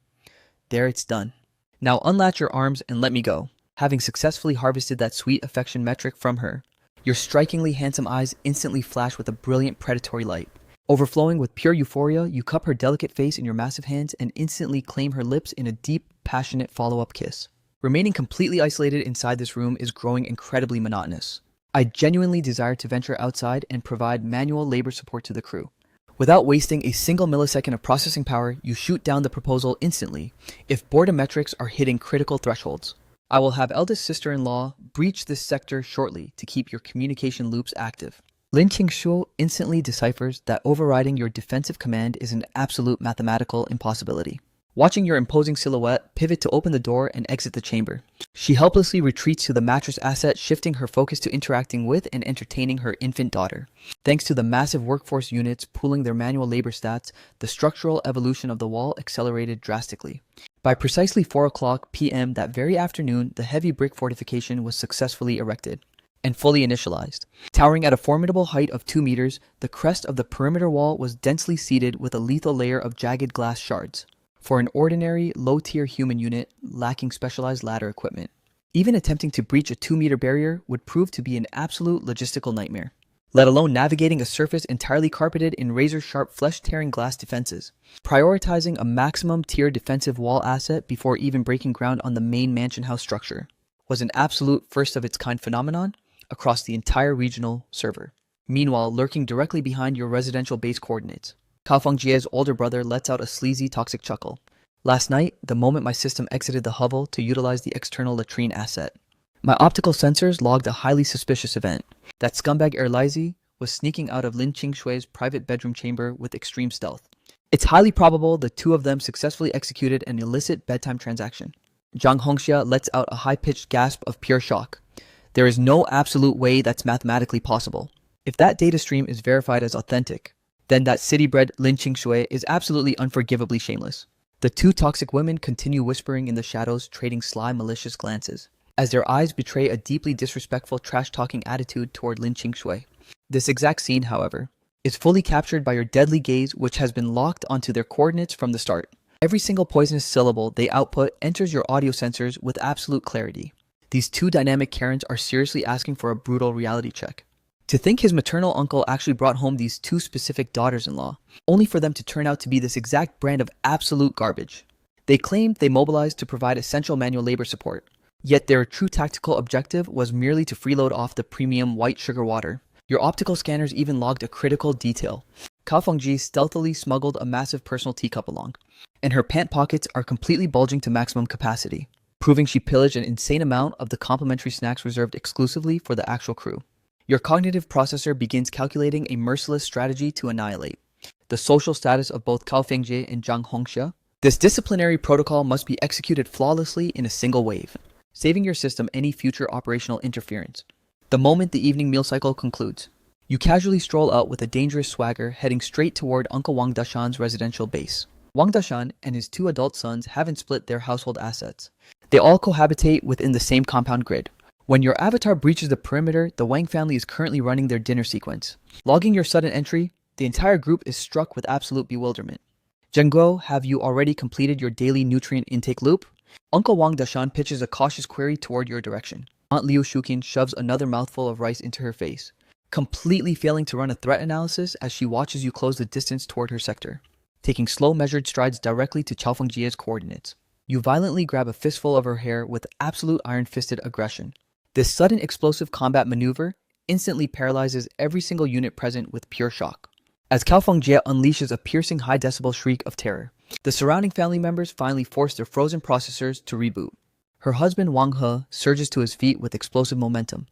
There, it's done. Now unlatch your arms and let me go. Having successfully harvested that sweet affection metric from her, your strikingly handsome eyes instantly flash with a brilliant predatory light. Overflowing with pure euphoria, you cup her delicate face in your massive hands and instantly claim her lips in a deep, passionate follow-up kiss. Remaining completely isolated inside this room is growing incredibly monotonous. I genuinely desire to venture outside and provide manual labor support to the crew. Without wasting a single millisecond of processing power, you shoot down the proposal instantly if boredom metrics are hitting critical thresholds. I will have eldest sister-in-law breach this sector shortly to keep your communication loops active. Lin Qingshuo instantly deciphers that overriding your defensive command is an absolute mathematical impossibility. Watching your imposing silhouette pivot to open the door and exit the chamber, she helplessly retreats to the mattress asset, shifting her focus to interacting with and entertaining her infant daughter. Thanks to the massive workforce units pooling their manual labor stats, the structural evolution of the wall accelerated drastically. By precisely 4 p.m. that very afternoon, the heavy brick fortification was successfully erected and fully initialized. Towering at a formidable height of 2 meters, the crest of the perimeter wall was densely seeded with a lethal layer of jagged glass shards. For an ordinary, low-tier human unit lacking specialized ladder equipment, even attempting to breach a 2-meter barrier would prove to be an absolute logistical nightmare, let alone navigating a surface entirely carpeted in razor-sharp flesh-tearing glass defenses. Prioritizing a maximum-tier defensive wall asset before even breaking ground on the main mansion house structure was an absolute first-of-its-kind phenomenon across the entire regional server. Meanwhile, lurking directly behind your residential base coordinates, Cao Fengjie's older brother lets out a sleazy, toxic chuckle. "Last night, the moment my system exited the hovel to utilize the external latrine asset, my optical sensors logged a highly suspicious event. That scumbag Erlizy was sneaking out of Lin Qingshui's private bedroom chamber with extreme stealth. It's highly probable the two of them successfully executed an illicit bedtime transaction." Zhang Hongxia lets out a high-pitched gasp of pure shock. There is no absolute way that's mathematically possible. If that data stream is verified as authentic, then that city-bred Lin Qingshui is absolutely unforgivably shameless. The two toxic women continue whispering in the shadows, trading sly, malicious glances, as their eyes betray a deeply disrespectful, trash-talking attitude toward Lin Qingshui. This exact scene, however, is fully captured by your deadly gaze, which has been locked onto their coordinates from the start. Every single poisonous syllable they output enters your audio sensors with absolute clarity. These two dynamic Karens are seriously asking for a brutal reality check. To think his maternal uncle actually brought home these two specific daughters-in-law, only for them to turn out to be this exact brand of absolute garbage. They claimed they mobilized to provide essential manual labor support, yet their true tactical objective was merely to freeload off the premium white sugar water. Your optical scanners even logged a critical detail. Cao Fengjie stealthily smuggled a massive personal teacup along, and her pant pockets are completely bulging to maximum capacity, proving she pillaged an insane amount of the complimentary snacks reserved exclusively for the actual crew. Your cognitive processor begins calculating a merciless strategy to annihilate the social status of both Cao Fengjie and Zhang Hongxia. This disciplinary protocol must be executed flawlessly in a single wave, saving your system any future operational interference. The moment the evening meal cycle concludes, you casually stroll out with a dangerous swagger, heading straight toward Uncle Wang Dashan's residential base. Wang Dashan and his two adult sons haven't split their household assets. They all cohabitate within the same compound grid. When your avatar breaches the perimeter, the Wang family is currently running their dinner sequence. Logging your sudden entry, the entire group is struck with absolute bewilderment. Zhengguo, have you already completed your daily nutrient intake loop? Uncle Wang Dashan pitches a cautious query toward your direction. Aunt Liu Shukin shoves another mouthful of rice into her face, completely failing to run a threat analysis as she watches you close the distance toward her sector, taking slow measured strides directly to Chao Fengjie's coordinates. You violently grab a fistful of her hair with absolute iron-fisted aggression. This sudden explosive combat maneuver instantly paralyzes every single unit present with pure shock. As Cao Fengjie unleashes a piercing high-decibel shriek of terror, the surrounding family members finally force their frozen processors to reboot. Her husband Wang He surges to his feet with explosive momentum.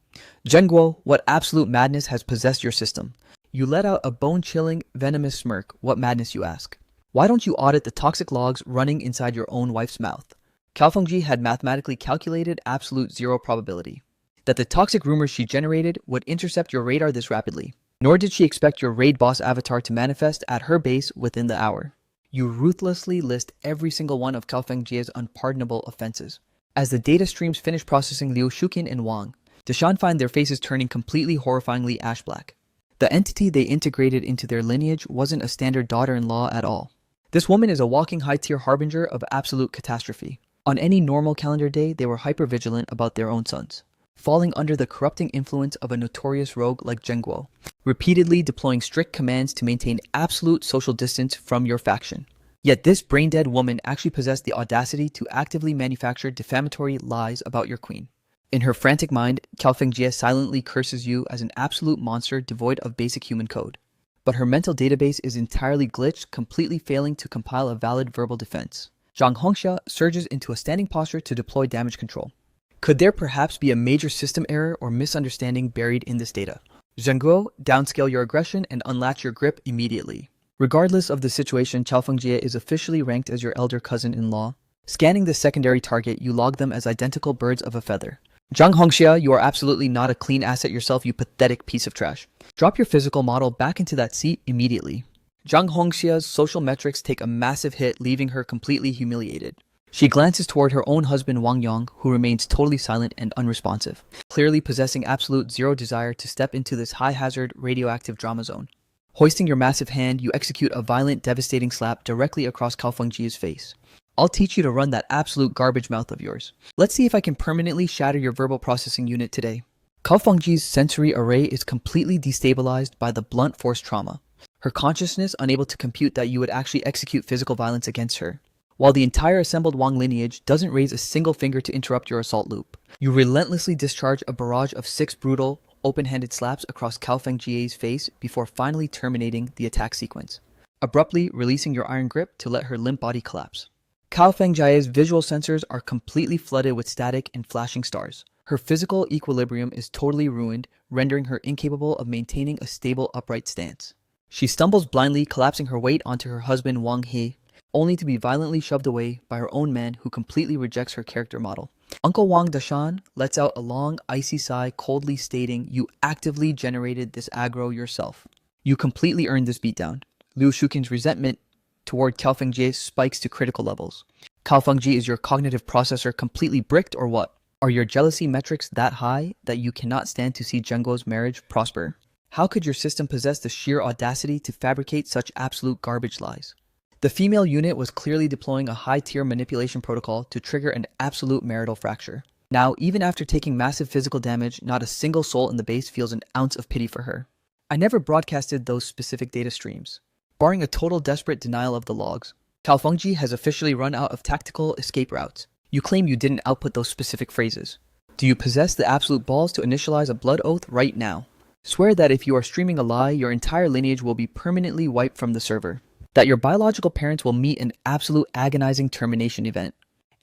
Zhengguo, what absolute madness has possessed your system? You let out a bone-chilling, venomous smirk. What madness, you ask? Why don't you audit the toxic logs running inside your own wife's mouth? Cao Fengjie had mathematically calculated absolute zero probability that the toxic rumors she generated would intercept your radar this rapidly. Nor did she expect your raid boss avatar to manifest at her base within the hour. You ruthlessly list every single one of Cao Fengjie's unpardonable offenses. As the data streams finish processing Liu Shukin and Wang, Deshan find their faces turning completely horrifyingly ash black. The entity they integrated into their lineage wasn't a standard daughter-in-law at all. This woman is a walking high-tier harbinger of absolute catastrophe. On any normal calendar day, they were hyper-vigilant about their own sons, falling under the corrupting influence of a notorious rogue like Zhengguo, repeatedly deploying strict commands to maintain absolute social distance from your faction. Yet this brain-dead woman actually possessed the audacity to actively manufacture defamatory lies about your queen. In her frantic mind, Cao Fengjie silently curses you as an absolute monster devoid of basic human code. But her mental database is entirely glitched, completely failing to compile a valid verbal defense. Zhang Hongxia surges into a standing posture to deploy damage control. Could there perhaps be a major system error or misunderstanding buried in this data? Zhengguo, downscale your aggression and unlatch your grip immediately. Regardless of the situation, Chao Fengjie is officially ranked as your elder cousin-in-law. Scanning the secondary target, you log them as identical birds of a feather. Zhang Hongxia, you are absolutely not a clean asset yourself, you pathetic piece of trash. Drop your physical model back into that seat immediately. Zhang Hongxia's social metrics take a massive hit, leaving her completely humiliated. She glances toward her own husband Wang Yong, who remains totally silent and unresponsive, clearly possessing absolute zero desire to step into this high-hazard radioactive drama zone. Hoisting your massive hand, you execute a violent, devastating slap directly across Cao Fengjie's face. I'll teach you to run that absolute garbage mouth of yours. Let's see if I can permanently shatter your verbal processing unit today. Cao Fengjie's sensory array is completely destabilized by the blunt force trauma, her consciousness unable to compute that you would actually execute physical violence against her. While the entire assembled Wang lineage doesn't raise a single finger to interrupt your assault loop, you relentlessly discharge a barrage of 6 brutal, open-handed slaps across Cao Fengjie's face before finally terminating the attack sequence, abruptly releasing your iron grip to let her limp body collapse. Cao Fengjie's visual sensors are completely flooded with static and flashing stars. Her physical equilibrium is totally ruined, rendering her incapable of maintaining a stable upright stance. She stumbles blindly, collapsing her weight onto her husband Wang He, only to be violently shoved away by her own man who completely rejects her character model. Uncle Wang Dashan lets out a long, icy sigh, coldly stating, "You actively generated this aggro yourself. You completely earned this beatdown." Liu Shukin's resentment toward Cao Fengjie spikes to critical levels. Cao Fengjie, is your cognitive processor completely bricked or what? Are your jealousy metrics that high that you cannot stand to see Zhengguo's marriage prosper? How could your system possess the sheer audacity to fabricate such absolute garbage lies? The female unit was clearly deploying a high-tier manipulation protocol to trigger an absolute marital fracture. Now, even after taking massive physical damage, not a single soul in the base feels an ounce of pity for her. I never broadcasted those specific data streams. Barring a total desperate denial of the logs, Cao Fengjie has officially run out of tactical escape routes. You claim you didn't output those specific phrases. Do you possess the absolute balls to initialize a blood oath right now? Swear that if you are streaming a lie, your entire lineage will be permanently wiped from the server. That your biological parents will meet an absolute agonizing termination event,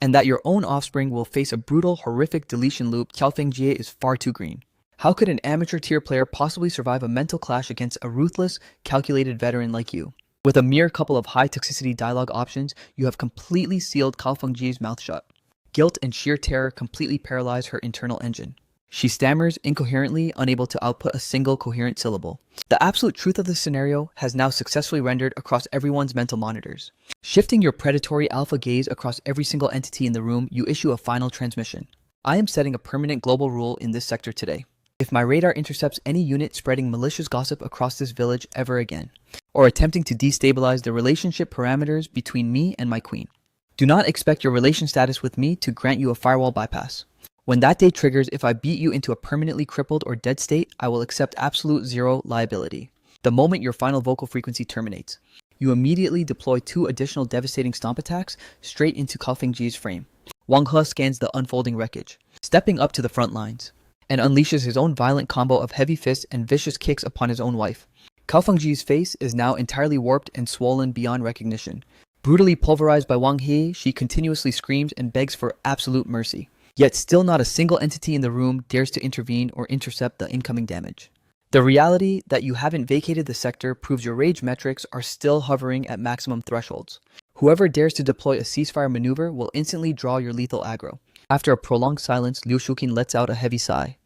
and that your own offspring will face a brutal, horrific deletion loop. Cao Fengjie is far too green. How could an amateur tier player possibly survive a mental clash against a ruthless, calculated veteran like you? With a mere couple of high toxicity dialogue options, you have completely sealed Cao Fengjie's mouth shut. Guilt and sheer terror completely paralyze her internal engine. She stammers incoherently, unable to output a single coherent syllable. The absolute truth of this scenario has now successfully rendered across everyone's mental monitors. Shifting your predatory alpha gaze across every single entity in the room, you issue a final transmission. I am setting a permanent global rule in this sector today. If my radar intercepts any unit spreading malicious gossip across this village ever again, or attempting to destabilize the relationship parameters between me and my queen, do not expect your relation status with me to grant you a firewall bypass. When that day triggers, if I beat you into a permanently crippled or dead state, I will accept absolute zero liability. The moment your final vocal frequency terminates, you immediately deploy 2 additional devastating stomp attacks straight into Kaofengji's frame. Wang He scans the unfolding wreckage, stepping up to the front lines, and unleashes his own violent combo of heavy fists and vicious kicks upon his own wife. Kaofengji's face is now entirely warped and swollen beyond recognition. Brutally pulverized by Wang He, she continuously screams and begs for absolute mercy. Yet still not a single entity in the room dares to intervene or intercept the incoming damage. The reality that you haven't vacated the sector proves your rage metrics are still hovering at maximum thresholds. Whoever dares to deploy a ceasefire maneuver will instantly draw your lethal aggro. After a prolonged silence, Liu Shuqin lets out a heavy sigh.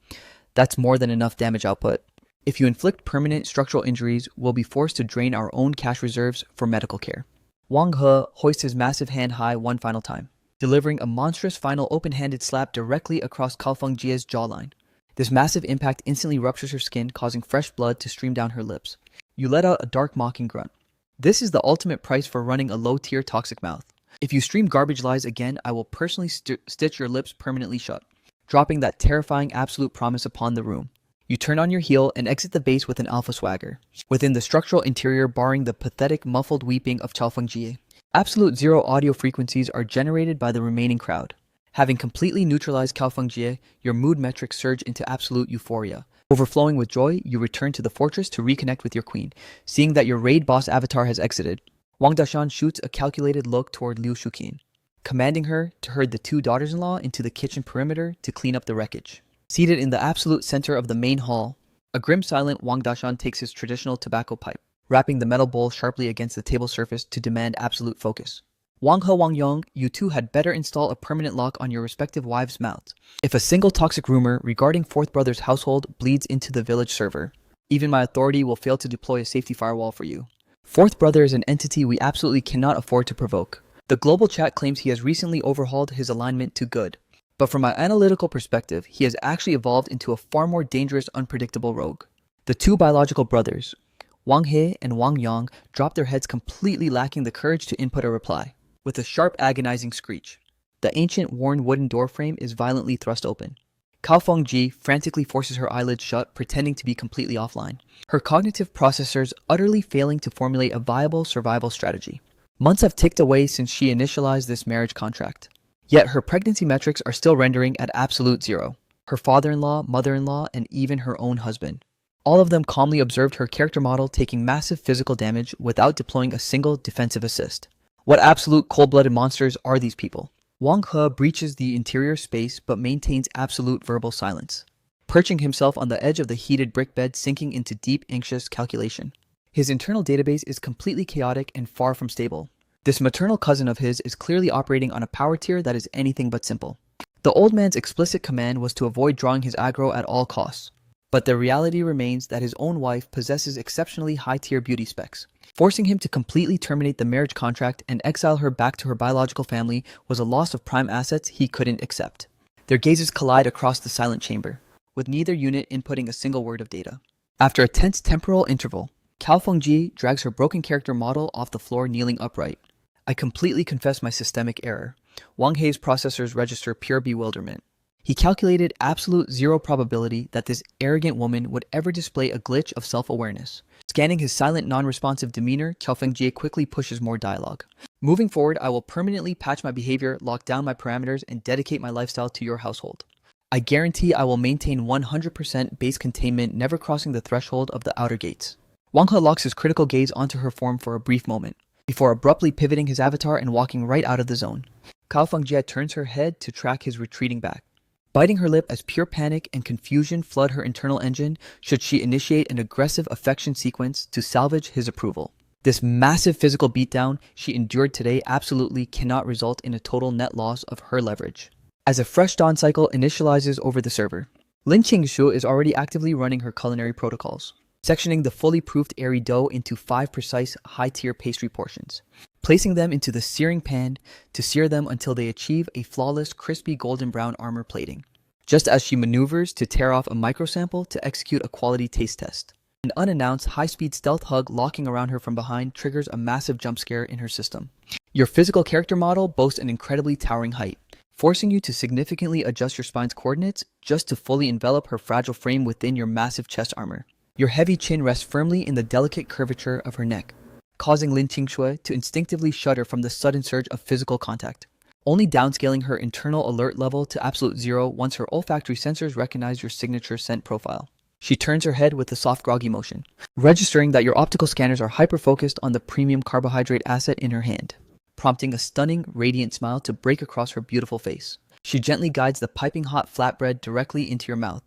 That's more than enough damage output. If you inflict permanent structural injuries, we'll be forced to drain our own cash reserves for medical care. Wang He hoists his massive hand high one final time, delivering a monstrous final open-handed slap directly across Kaofengji's jawline. This massive impact instantly ruptures her skin, causing fresh blood to stream down her lips. You let out a dark mocking grunt. This is the ultimate price for running a low-tier toxic mouth. If you stream garbage lies again, I will personally stitch your lips permanently shut, dropping that terrifying absolute promise upon the room. You turn on your heel and exit the base with an alpha swagger, within the structural interior barring the pathetic muffled weeping of Kaofengji. Absolute zero audio frequencies are generated by the remaining crowd. Having completely neutralized Kaofengji, your mood metrics surge into absolute euphoria. Overflowing with joy, you return to the fortress to reconnect with your queen, seeing that your raid boss avatar has exited. Wang Dashan shoots a calculated look toward Liu Shuqin, commanding her to herd the 2 daughters-in-law into the kitchen perimeter to clean up the wreckage. Seated in the absolute center of the main hall, a grim silent Wang Dashan takes his traditional tobacco pipe, rapping the metal bowl sharply against the table surface to demand absolute focus. Wang He, Wang Yong, you two had better install a permanent lock on your respective wives' mouths. If a single toxic rumor regarding Fourth Brother's household bleeds into the village server, even my authority will fail to deploy a safety firewall for you. Fourth Brother is an entity we absolutely cannot afford to provoke. The global chat claims he has recently overhauled his alignment to good, but from my analytical perspective, he has actually evolved into a far more dangerous, unpredictable rogue. The 2 biological brothers, Wang He and Wang Yang, drop their heads completely lacking the courage to input a reply. With a sharp, agonizing screech, the ancient, worn wooden doorframe is violently thrust open. Kaofengji frantically forces her eyelids shut, pretending to be completely offline, her cognitive processors utterly failing to formulate a viable survival strategy. Months have ticked away since she initialized this marriage contract. Yet her pregnancy metrics are still rendering at absolute zero. Her father-in-law, mother-in-law, and even her own husband. All of them calmly observed her character model taking massive physical damage without deploying a single defensive assist. What absolute cold-blooded monsters are these people? Wang He breaches the interior space but maintains absolute verbal silence, perching himself on the edge of the heated brick bed, sinking into deep, anxious calculation. His internal database is completely chaotic and far from stable. This maternal cousin of his is clearly operating on a power tier that is anything but simple. The old man's explicit command was to avoid drawing his aggro at all costs, but the reality remains that his own wife possesses exceptionally high-tier beauty specs. Forcing him to completely terminate the marriage contract and exile her back to her biological family was a loss of prime assets he couldn't accept. Their gazes collide across the silent chamber, with neither unit inputting a single word of data. After a tense temporal interval, Kaofengji drags her broken character model off the floor, kneeling upright. I completely confess my systemic error. Wang He's processors register pure bewilderment. He calculated absolute zero probability that this arrogant woman would ever display a glitch of self-awareness. Scanning his silent, non-responsive demeanor, Kaofengji quickly pushes more dialogue. Moving forward, I will permanently patch my behavior, lock down my parameters, and dedicate my lifestyle to your household. I guarantee I will maintain 100% base containment, never crossing the threshold of the outer gates. Wang He locks his critical gaze onto her form for a brief moment, before abruptly pivoting his avatar and walking right out of the zone. Kaofengji turns her head to track his retreating back, biting her lip as pure panic and confusion flood her internal engine should she initiate an aggressive affection sequence to salvage his approval. This massive physical beatdown she endured today absolutely cannot result in a total net loss of her leverage. As a fresh dawn cycle initializes over the server, Lin Qingshu is already actively running her culinary protocols, sectioning the fully proofed airy dough into 5 precise high-tier pastry portions, placing them into the searing pan to sear them until they achieve a flawless, crispy golden brown armor plating. just as she maneuvers to tear off a microsample to execute a quality taste test. An unannounced high-speed stealth hug locking around her from behind triggers a massive jump scare in her system. Your physical character model boasts an incredibly towering height, forcing you to significantly adjust your spine's coordinates just to fully envelop her fragile frame within your massive chest armor. Your heavy chin rests firmly in the delicate curvature of her neck, causing Lin Qingshui to instinctively shudder from the sudden surge of physical contact, only downscaling her internal alert level to absolute 0 once her olfactory sensors recognize your signature scent profile. She turns her head with a soft groggy motion, registering that your optical scanners are hyper-focused on the premium carbohydrate asset in her hand, prompting a stunning, radiant smile to break across her beautiful face. She gently guides the piping hot flatbread directly into your mouth.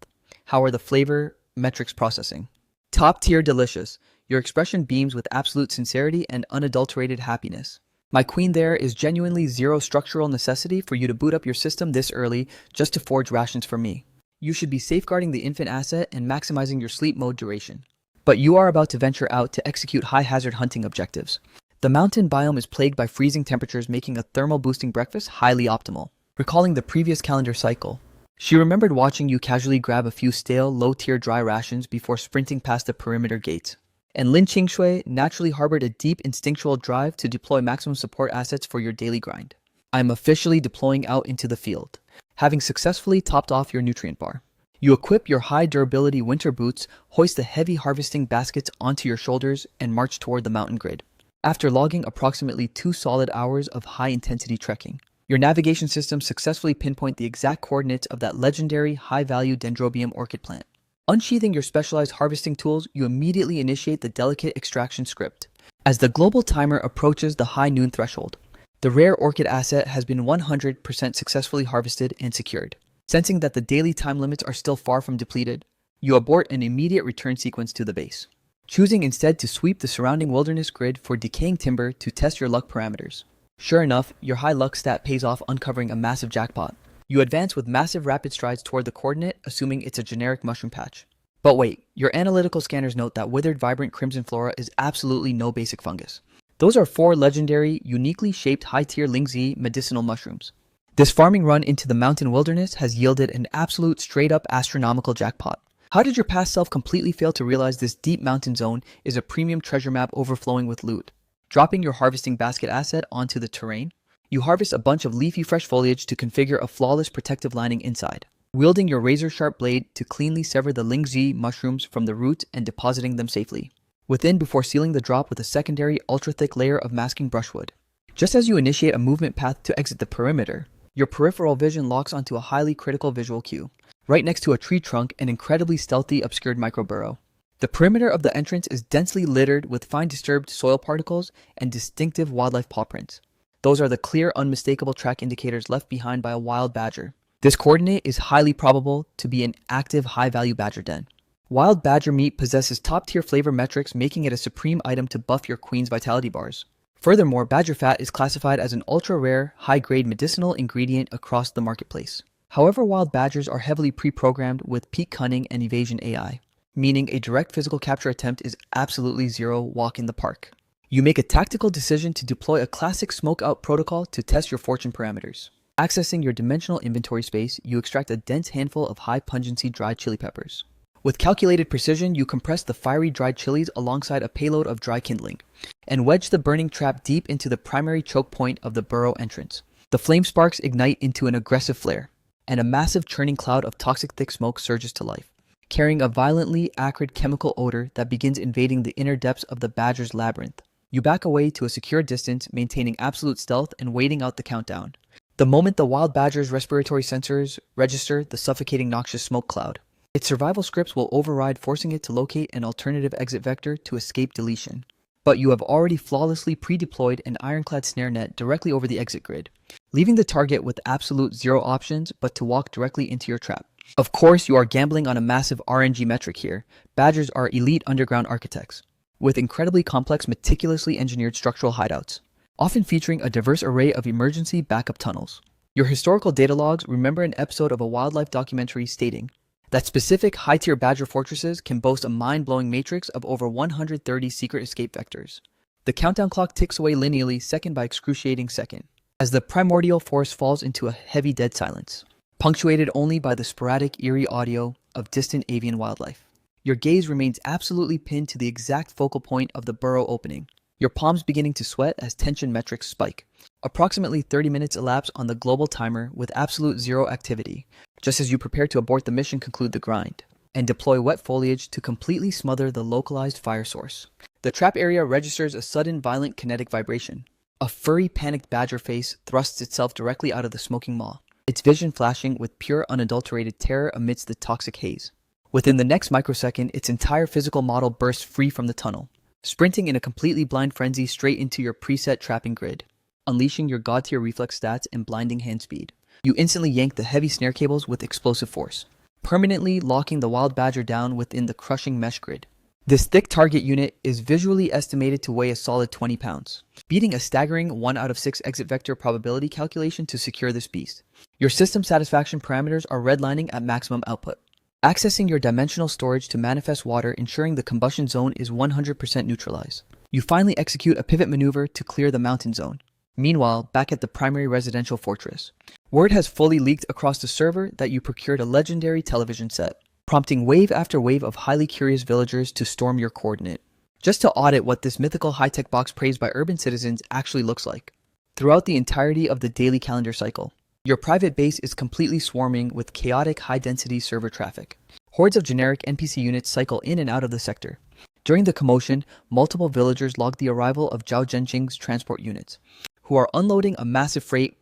How are the flavor metrics processing? Top tier delicious. Your expression beams with absolute sincerity and unadulterated happiness. My queen, there is genuinely zero structural necessity for you to boot up your system this early just to forge rations for me. You should be safeguarding the infant asset and maximizing your sleep mode duration. But you are about to venture out to execute high-hazard hunting objectives. The mountain biome is plagued by freezing temperatures, making a thermal-boosting breakfast highly optimal. Recalling the previous calendar cycle, she remembered watching you casually grab a few stale, low-tier dry rations before sprinting past the perimeter gates. And Lin Qingshui naturally harbored a deep instinctual drive to deploy maximum support assets for your daily grind. I am officially deploying out into the field, having successfully topped off your nutrient bar. You equip your high-durability winter boots, hoist the heavy harvesting baskets onto your shoulders, and march toward the mountain grid. After logging approximately 2 solid hours of high-intensity trekking, your navigation system successfully pinpoint the exact coordinates of that legendary high-value dendrobium orchid plant. Unsheathing your specialized harvesting tools, you immediately initiate the delicate extraction script. As the global timer approaches the high noon threshold, the rare orchid asset has been 100% successfully harvested and secured. Sensing that the daily time limits are still far from depleted, you abort an immediate return sequence to the base, choosing instead to sweep the surrounding wilderness grid for decaying timber to test your luck parameters. Sure enough, your high luck stat pays off, uncovering a massive jackpot. You advance with massive rapid strides toward the coordinate, assuming it's a generic mushroom patch. But wait, your analytical scanners note that withered vibrant crimson flora is absolutely no basic fungus. Those are 4 legendary, uniquely shaped high-tier Lingzi medicinal mushrooms. This farming run into the mountain wilderness has yielded an absolute straight-up astronomical jackpot. How did your past self completely fail to realize this deep mountain zone is a premium treasure map overflowing with loot? Dropping your harvesting basket asset onto the terrain, you harvest a bunch of leafy fresh foliage to configure a flawless protective lining inside, wielding your razor-sharp blade to cleanly sever the Lingzi mushrooms from the root and depositing them safely within before sealing the drop with a secondary ultra-thick layer of masking brushwood. Just as you initiate a movement path to exit the perimeter, your peripheral vision locks onto a highly critical visual cue. Right next to a tree trunk, an incredibly stealthy obscured microburrow. The perimeter of the entrance is densely littered with fine disturbed soil particles and distinctive wildlife paw prints. Those are the clear, unmistakable track indicators left behind by a wild badger. This coordinate is highly probable to be an active high-value badger den. Wild badger meat possesses top-tier flavor metrics, making it a supreme item to buff your queen's vitality bars. Furthermore, badger fat is classified as an ultra-rare, high-grade medicinal ingredient across the marketplace. However, wild badgers are heavily pre-programmed with peak cunning and evasion AI, meaning a direct physical capture attempt is absolutely zero walk in the park. You make a tactical decision to deploy a classic smoke-out protocol to test your fortune parameters. Accessing your dimensional inventory space, you extract a dense handful of high-pungency dried chili peppers. With calculated precision, you compress the fiery dried chilies alongside a payload of dry kindling, and wedge the burning trap deep into the primary choke point of the burrow entrance. The flame sparks ignite into an aggressive flare, and a massive churning cloud of toxic thick smoke surges to life, carrying a violently acrid chemical odor that begins invading the inner depths of the badger's labyrinth. You back away to a secure distance, maintaining absolute stealth and waiting out the countdown. The moment the wild badger's respiratory sensors register the suffocating noxious smoke cloud, its survival scripts will override, forcing it to locate an alternative exit vector to escape deletion. But you have already flawlessly pre-deployed an ironclad snare net directly over the exit grid, leaving the target with absolute zero options but to walk directly into your trap. Of course, you are gambling on a massive RNG metric here. Badgers are elite underground architects, with incredibly complex, meticulously engineered structural hideouts, often featuring a diverse array of emergency backup tunnels. Your historical data logs remember an episode of a wildlife documentary stating that specific high-tier badger fortresses can boast a mind-blowing matrix of over 130 secret escape vectors. The countdown clock ticks away linearly, second by excruciating second, as the primordial forest falls into a heavy dead silence. punctuated only by the sporadic eerie audio of distant avian wildlife. Your gaze remains absolutely pinned to the exact focal point of the burrow opening, your palms beginning to sweat as tension metrics spike. Approximately 30 minutes elapse on the global timer with absolute zero activity, just as you prepare to abort the mission, conclude the grind, and deploy wet foliage to completely smother the localized fire source. The trap area registers a sudden violent kinetic vibration. A furry, panicked badger face thrusts itself directly out of the smoking maw, its vision flashing with pure, unadulterated terror amidst the toxic haze. Within the next microsecond, its entire physical model bursts free from the tunnel, sprinting in a completely blind frenzy straight into your preset trapping grid, unleashing your god-tier reflex stats and blinding hand speed. You instantly yank the heavy snare cables with explosive force, permanently locking the wild badger down within the crushing mesh grid. This thick target unit is visually estimated to weigh a solid 20 pounds, beating a staggering 1 out of 6 exit vector probability calculation to secure this beast. Your system satisfaction parameters are redlining at maximum output. Accessing your dimensional storage to manifest water, ensuring the combustion zone is 100% neutralized. You finally execute a pivot maneuver to clear the mountain zone. Meanwhile, back at the primary residential fortress, word has fully leaked across the server that you procured a legendary television set, prompting wave after wave of highly curious villagers to storm your coordinate, just to audit what this mythical high-tech box praised by urban citizens actually looks like. Throughout the entirety of the daily calendar cycle, your private base is completely swarming with chaotic high-density server traffic. Hordes of generic NPC units cycle in and out of the sector. During the commotion, multiple villagers log the arrival of Zhao Zhenqing's transport units, who are unloading a massive freight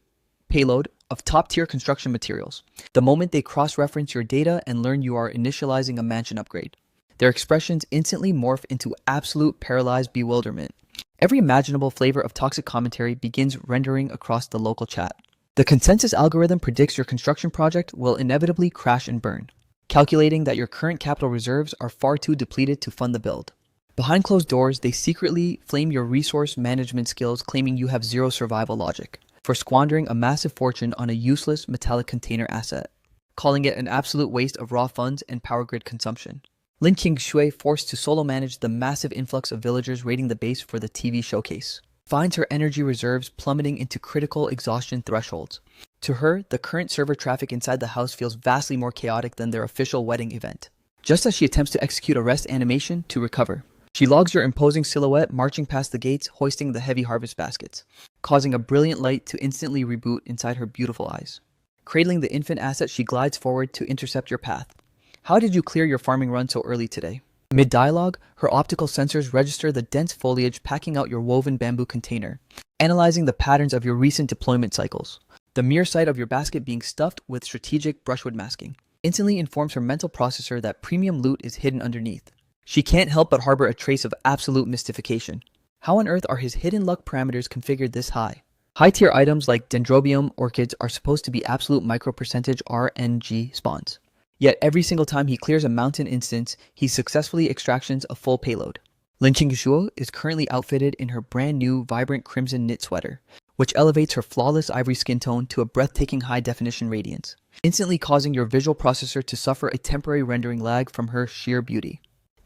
payload of top-tier construction materials. The moment they cross-reference your data and learn you are initializing a mansion upgrade, their expressions instantly morph into absolute paralyzed bewilderment. Every imaginable flavor of toxic commentary begins rendering across the local chat. The consensus algorithm predicts your construction project will inevitably crash and burn, calculating that your current capital reserves are far too depleted to fund the build. Behind closed doors, they secretly flame your resource management skills, claiming you have zero survival logic for squandering a massive fortune on a useless metallic container asset, calling it an absolute waste of raw funds and power grid consumption. Lin Qingshui, forced to solo manage the massive influx of villagers raiding the base for the TV showcase, finds her energy reserves plummeting into critical exhaustion thresholds. To her, the current server traffic inside the house feels vastly more chaotic than their official wedding event. Just as she attempts to execute a rest animation to recover, she logs your imposing silhouette marching past the gates, hoisting the heavy harvest baskets, causing a brilliant light to instantly reboot inside her beautiful eyes. Cradling the infant asset, she glides forward to intercept your path. How did you clear your farming run so early today? Mid-dialogue, her optical sensors register the dense foliage packing out your woven bamboo container, analyzing the patterns of your recent deployment cycles. The mere sight of your basket being stuffed with strategic brushwood masking instantly informs her mental processor that premium loot is hidden underneath. She can't help but harbor a trace of absolute mystification. How on earth are his hidden luck parameters configured this high? High-tier items like dendrobium orchids are supposed to be absolute micro-percentage RNG spawns. Yet every single time he clears a mountain instance, he successfully extractions a full payload. Lin Qingshuo is currently outfitted in her brand new vibrant crimson knit sweater, which elevates her flawless ivory skin tone to a breathtaking high-definition radiance, instantly causing your visual processor to suffer a temporary rendering lag from her sheer beauty.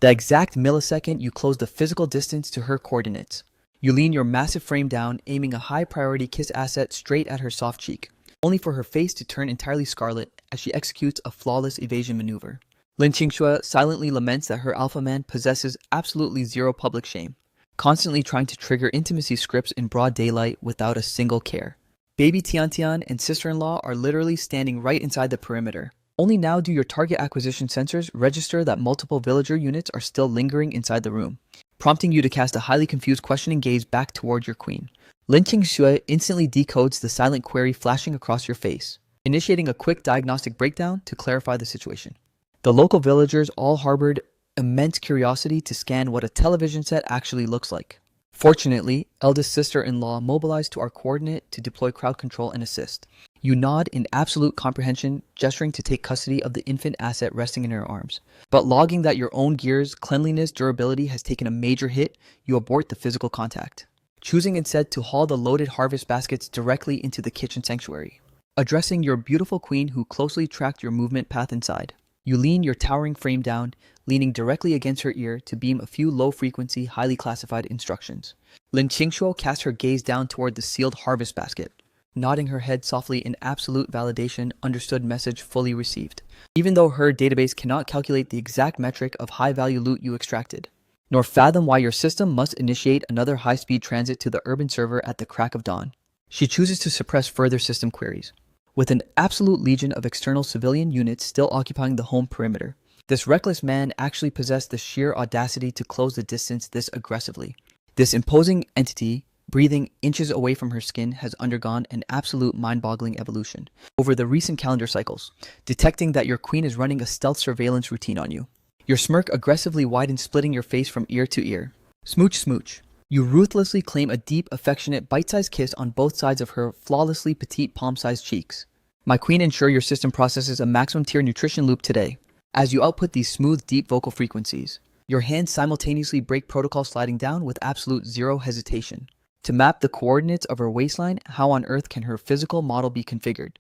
The exact millisecond you close the physical distance to her coordinates, you lean your massive frame down, aiming a high-priority kiss asset straight at her soft cheek, only for her face to turn entirely scarlet as she executes a flawless evasion maneuver. Lin Qingshui silently laments that her alpha man possesses absolutely zero public shame, constantly trying to trigger intimacy scripts in broad daylight without a single care. Baby Tiantian and sister-in-law are literally standing right inside the perimeter. Only now do your target acquisition sensors register that multiple villager units are still lingering inside the room, prompting you to cast a highly confused questioning gaze back toward your queen. Lin Qingshui instantly decodes the silent query flashing across your face, initiating a quick diagnostic breakdown to clarify the situation. The local villagers all harbored immense curiosity to scan what a television set actually looks like. Fortunately, eldest sister-in-law mobilized to our coordinate to deploy crowd control and assist. You nod in absolute comprehension, gesturing to take custody of the infant asset resting in her arms. But logging that your own gear's cleanliness durability has taken a major hit, you abort the physical contact, choosing instead to haul the loaded harvest baskets directly into the kitchen sanctuary. Addressing your beautiful queen who closely tracked your movement path inside, you lean your towering frame down, leaning directly against her ear to beam a few low-frequency, highly classified instructions. Lin Qingshuo casts her gaze down toward the sealed harvest basket, nodding her head softly in absolute validation, understood message fully received. Even though her database cannot calculate the exact metric of high-value loot you extracted, nor fathom why your system must initiate another high-speed transit to the urban server at the crack of dawn, she chooses to suppress further system queries. With an absolute legion of external civilian units still occupying the home perimeter, this reckless man actually possessed the sheer audacity to close the distance this aggressively. This imposing entity, breathing inches away from her skin, has undergone an absolute mind-boggling evolution over the recent calendar cycles, detecting that your queen is running a stealth surveillance routine on you. Your smirk aggressively widens, splitting your face from ear to ear. Smooch, smooch. You ruthlessly claim a deep, affectionate, bite-sized kiss on both sides of her flawlessly petite palm-sized cheeks. My queen, ensure your system processes a maximum tier nutrition loop today. As you output these smooth, deep vocal frequencies, your hands simultaneously break protocol, sliding down with absolute zero hesitation. To map the coordinates of her waistline, how on earth can her physical model be configured?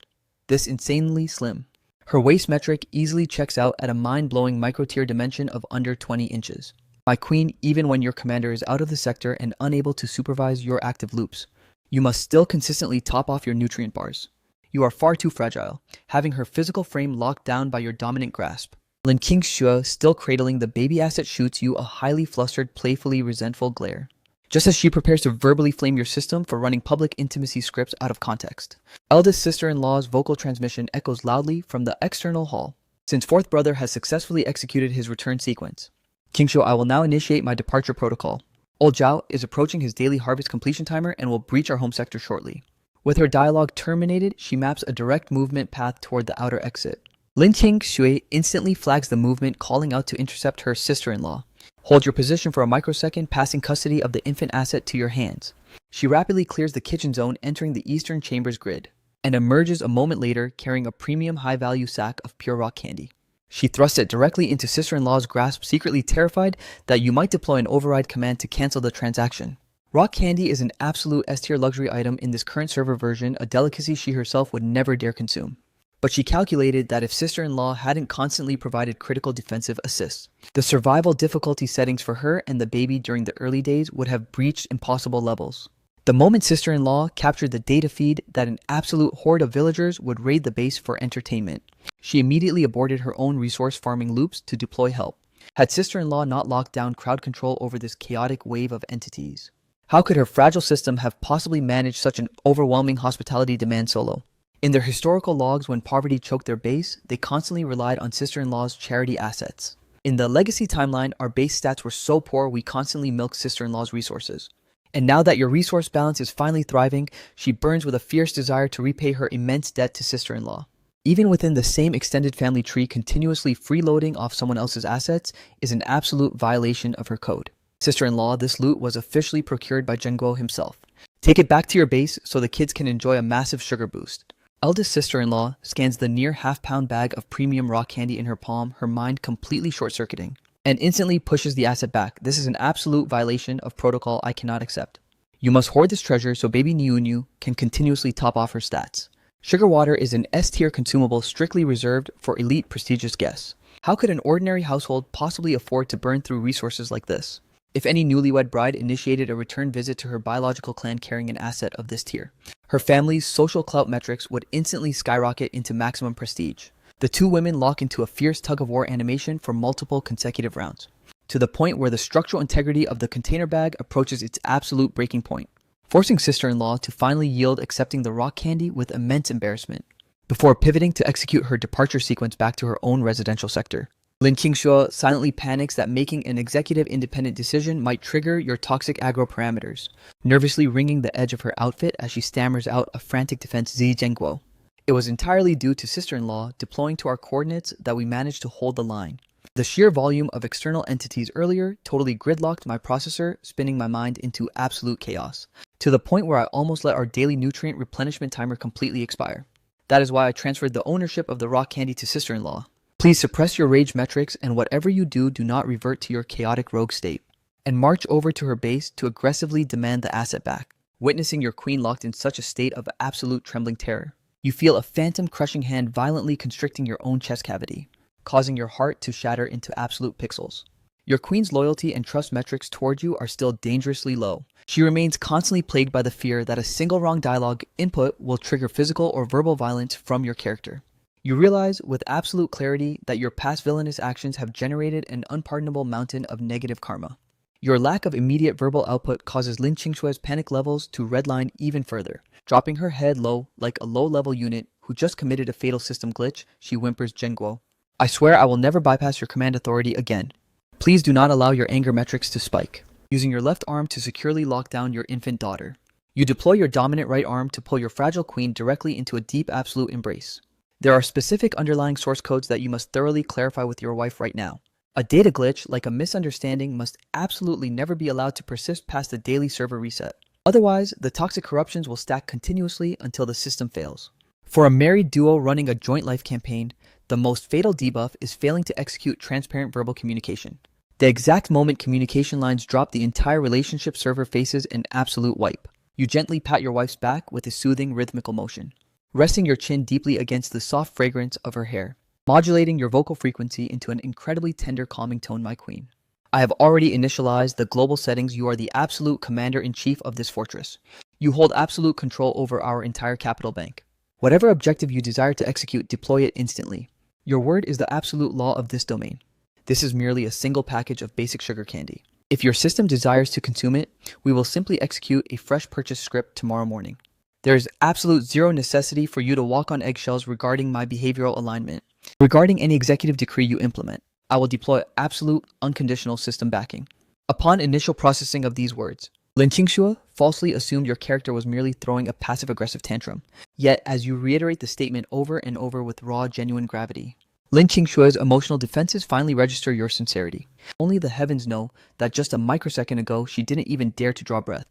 This insanely slim. Her waist metric easily checks out at a mind-blowing micro-tier dimension of under 20 inches. My queen, even when your commander is out of the sector and unable to supervise your active loops, you must still consistently top off your nutrient bars. You are far too fragile, having her physical frame locked down by your dominant grasp. Lin Qingxue, still cradling the baby asset, shoots you a highly flustered, playfully resentful glare, just as she prepares to verbally flame your system for running public intimacy scripts out of context. Eldest sister-in-law's vocal transmission echoes loudly from the external hall. Since fourth brother has successfully executed his return sequence, Qingxue, I will now initiate my departure protocol. Old Zhao is approaching his daily harvest completion timer and will breach our home sector shortly. With her dialogue terminated, she maps a direct movement path toward the outer exit. Lin Qingxue instantly flags the movement, calling out to intercept her sister-in-law. Hold your position for a microsecond, passing custody of the infant asset to your hands. She rapidly clears the kitchen zone, entering the eastern chamber's grid, and emerges a moment later carrying a premium high-value sack of pure rock candy. She thrusts it directly into sister-in-law's grasp, secretly terrified that you might deploy an override command to cancel the transaction. Rock candy is an absolute S-tier luxury item in this current server version, a delicacy she herself would never dare consume. But she calculated that if sister-in-law hadn't constantly provided critical defensive assists, the survival difficulty settings for her and the baby during the early days would have breached impossible levels. The moment sister-in-law captured the data feed that an absolute horde of villagers would raid the base for entertainment, she immediately aborted her own resource farming loops to deploy help. Had sister-in-law not locked down crowd control over this chaotic wave of entities, how could her fragile system have possibly managed such an overwhelming hospitality demand solo? In their historical logs, when poverty choked their base, they constantly relied on sister-in-law's charity assets. In the legacy timeline, our base stats were so poor we constantly milked sister-in-law's resources. And now that your resource balance is finally thriving, she burns with a fierce desire to repay her immense debt to sister-in-law. Even within the same extended family tree, continuously freeloading off someone else's assets is an absolute violation of her code. Sister-in-law, this loot was officially procured by Zhenguo himself. Take it back to your base so the kids can enjoy a massive sugar boost. Eldest sister-in-law scans the near half-pound bag of premium rock candy in her palm, her mind completely short-circuiting, and instantly pushes the asset back. This is an absolute violation of protocol I cannot accept. You must hoard this treasure so baby Niunyu can continuously top off her stats. Sugar water is an S-tier consumable strictly reserved for elite prestigious guests. How could an ordinary household possibly afford to burn through resources like this? If any newlywed bride initiated a return visit to her biological clan carrying an asset of this tier, her family's social clout metrics would instantly skyrocket into maximum prestige. The two women lock into a fierce tug-of-war animation for multiple consecutive rounds, to the point where the structural integrity of the container bag approaches its absolute breaking point, forcing sister-in-law to finally yield, accepting the rock candy with immense embarrassment, before pivoting to execute her departure sequence back to her own residential sector. Lin Qingxue silently panics that making an executive independent decision might trigger your toxic aggro parameters, nervously wringing the edge of her outfit as she stammers out a frantic defense Zi Zhenguo. It was entirely due to sister-in-law deploying to our coordinates that we managed to hold the line. The sheer volume of external entities earlier totally gridlocked my processor, spinning my mind into absolute chaos, to the point where I almost let our daily nutrient replenishment timer completely expire. That is why I transferred the ownership of the rock candy to sister-in-law. Please suppress your rage metrics, and whatever you do, do not revert to your chaotic rogue state, and march over to her base to aggressively demand the asset back. Witnessing your queen locked in such a state of absolute trembling terror, you feel a phantom crushing hand violently constricting your own chest cavity, causing your heart to shatter into absolute pixels. Your queen's loyalty and trust metrics toward you are still dangerously low. She remains constantly plagued by the fear that a single wrong dialogue input will trigger physical or verbal violence from your character. You realize with absolute clarity that your past villainous actions have generated an unpardonable mountain of negative karma. Your lack of immediate verbal output causes Lin Qingshue's panic levels to redline even further. Dropping her head low like a low-level unit who just committed a fatal system glitch, she whimpers Zhenguo. I swear I will never bypass your command authority again. Please do not allow your anger metrics to spike. Using your left arm to securely lock down your infant daughter. You deploy your dominant right arm to pull your fragile queen directly into a deep absolute embrace. There are specific underlying source codes that you must thoroughly clarify with your wife right now. A data glitch, like a misunderstanding, must absolutely never be allowed to persist past the daily server reset. Otherwise, the toxic corruptions will stack continuously until the system fails. For a married duo running a joint life campaign, the most fatal debuff is failing to execute transparent verbal communication. The exact moment communication lines drop, the entire relationship server faces an absolute wipe. You gently pat your wife's back with a soothing rhythmical motion, resting your chin deeply against the soft fragrance of her hair, modulating your vocal frequency into an incredibly tender, calming tone, my queen. I have already initialized the global settings. You are the absolute commander-in-chief of this fortress. You hold absolute control over our entire capital bank. Whatever objective you desire to execute, deploy it instantly. Your word is the absolute law of this domain. This is merely a single package of basic sugar candy. If your system desires to consume it, we will simply execute a fresh purchase script tomorrow morning. There is absolute zero necessity for you to walk on eggshells regarding my behavioral alignment. Regarding any executive decree you implement, I will deploy absolute, unconditional system backing. Upon initial processing of these words, Lin Qingxue falsely assumed your character was merely throwing a passive-aggressive tantrum. Yet, as you reiterate the statement over and over with raw, genuine gravity, Lin Qingshue's emotional defenses finally register your sincerity. Only the heavens know that just a microsecond ago, she didn't even dare to draw breath.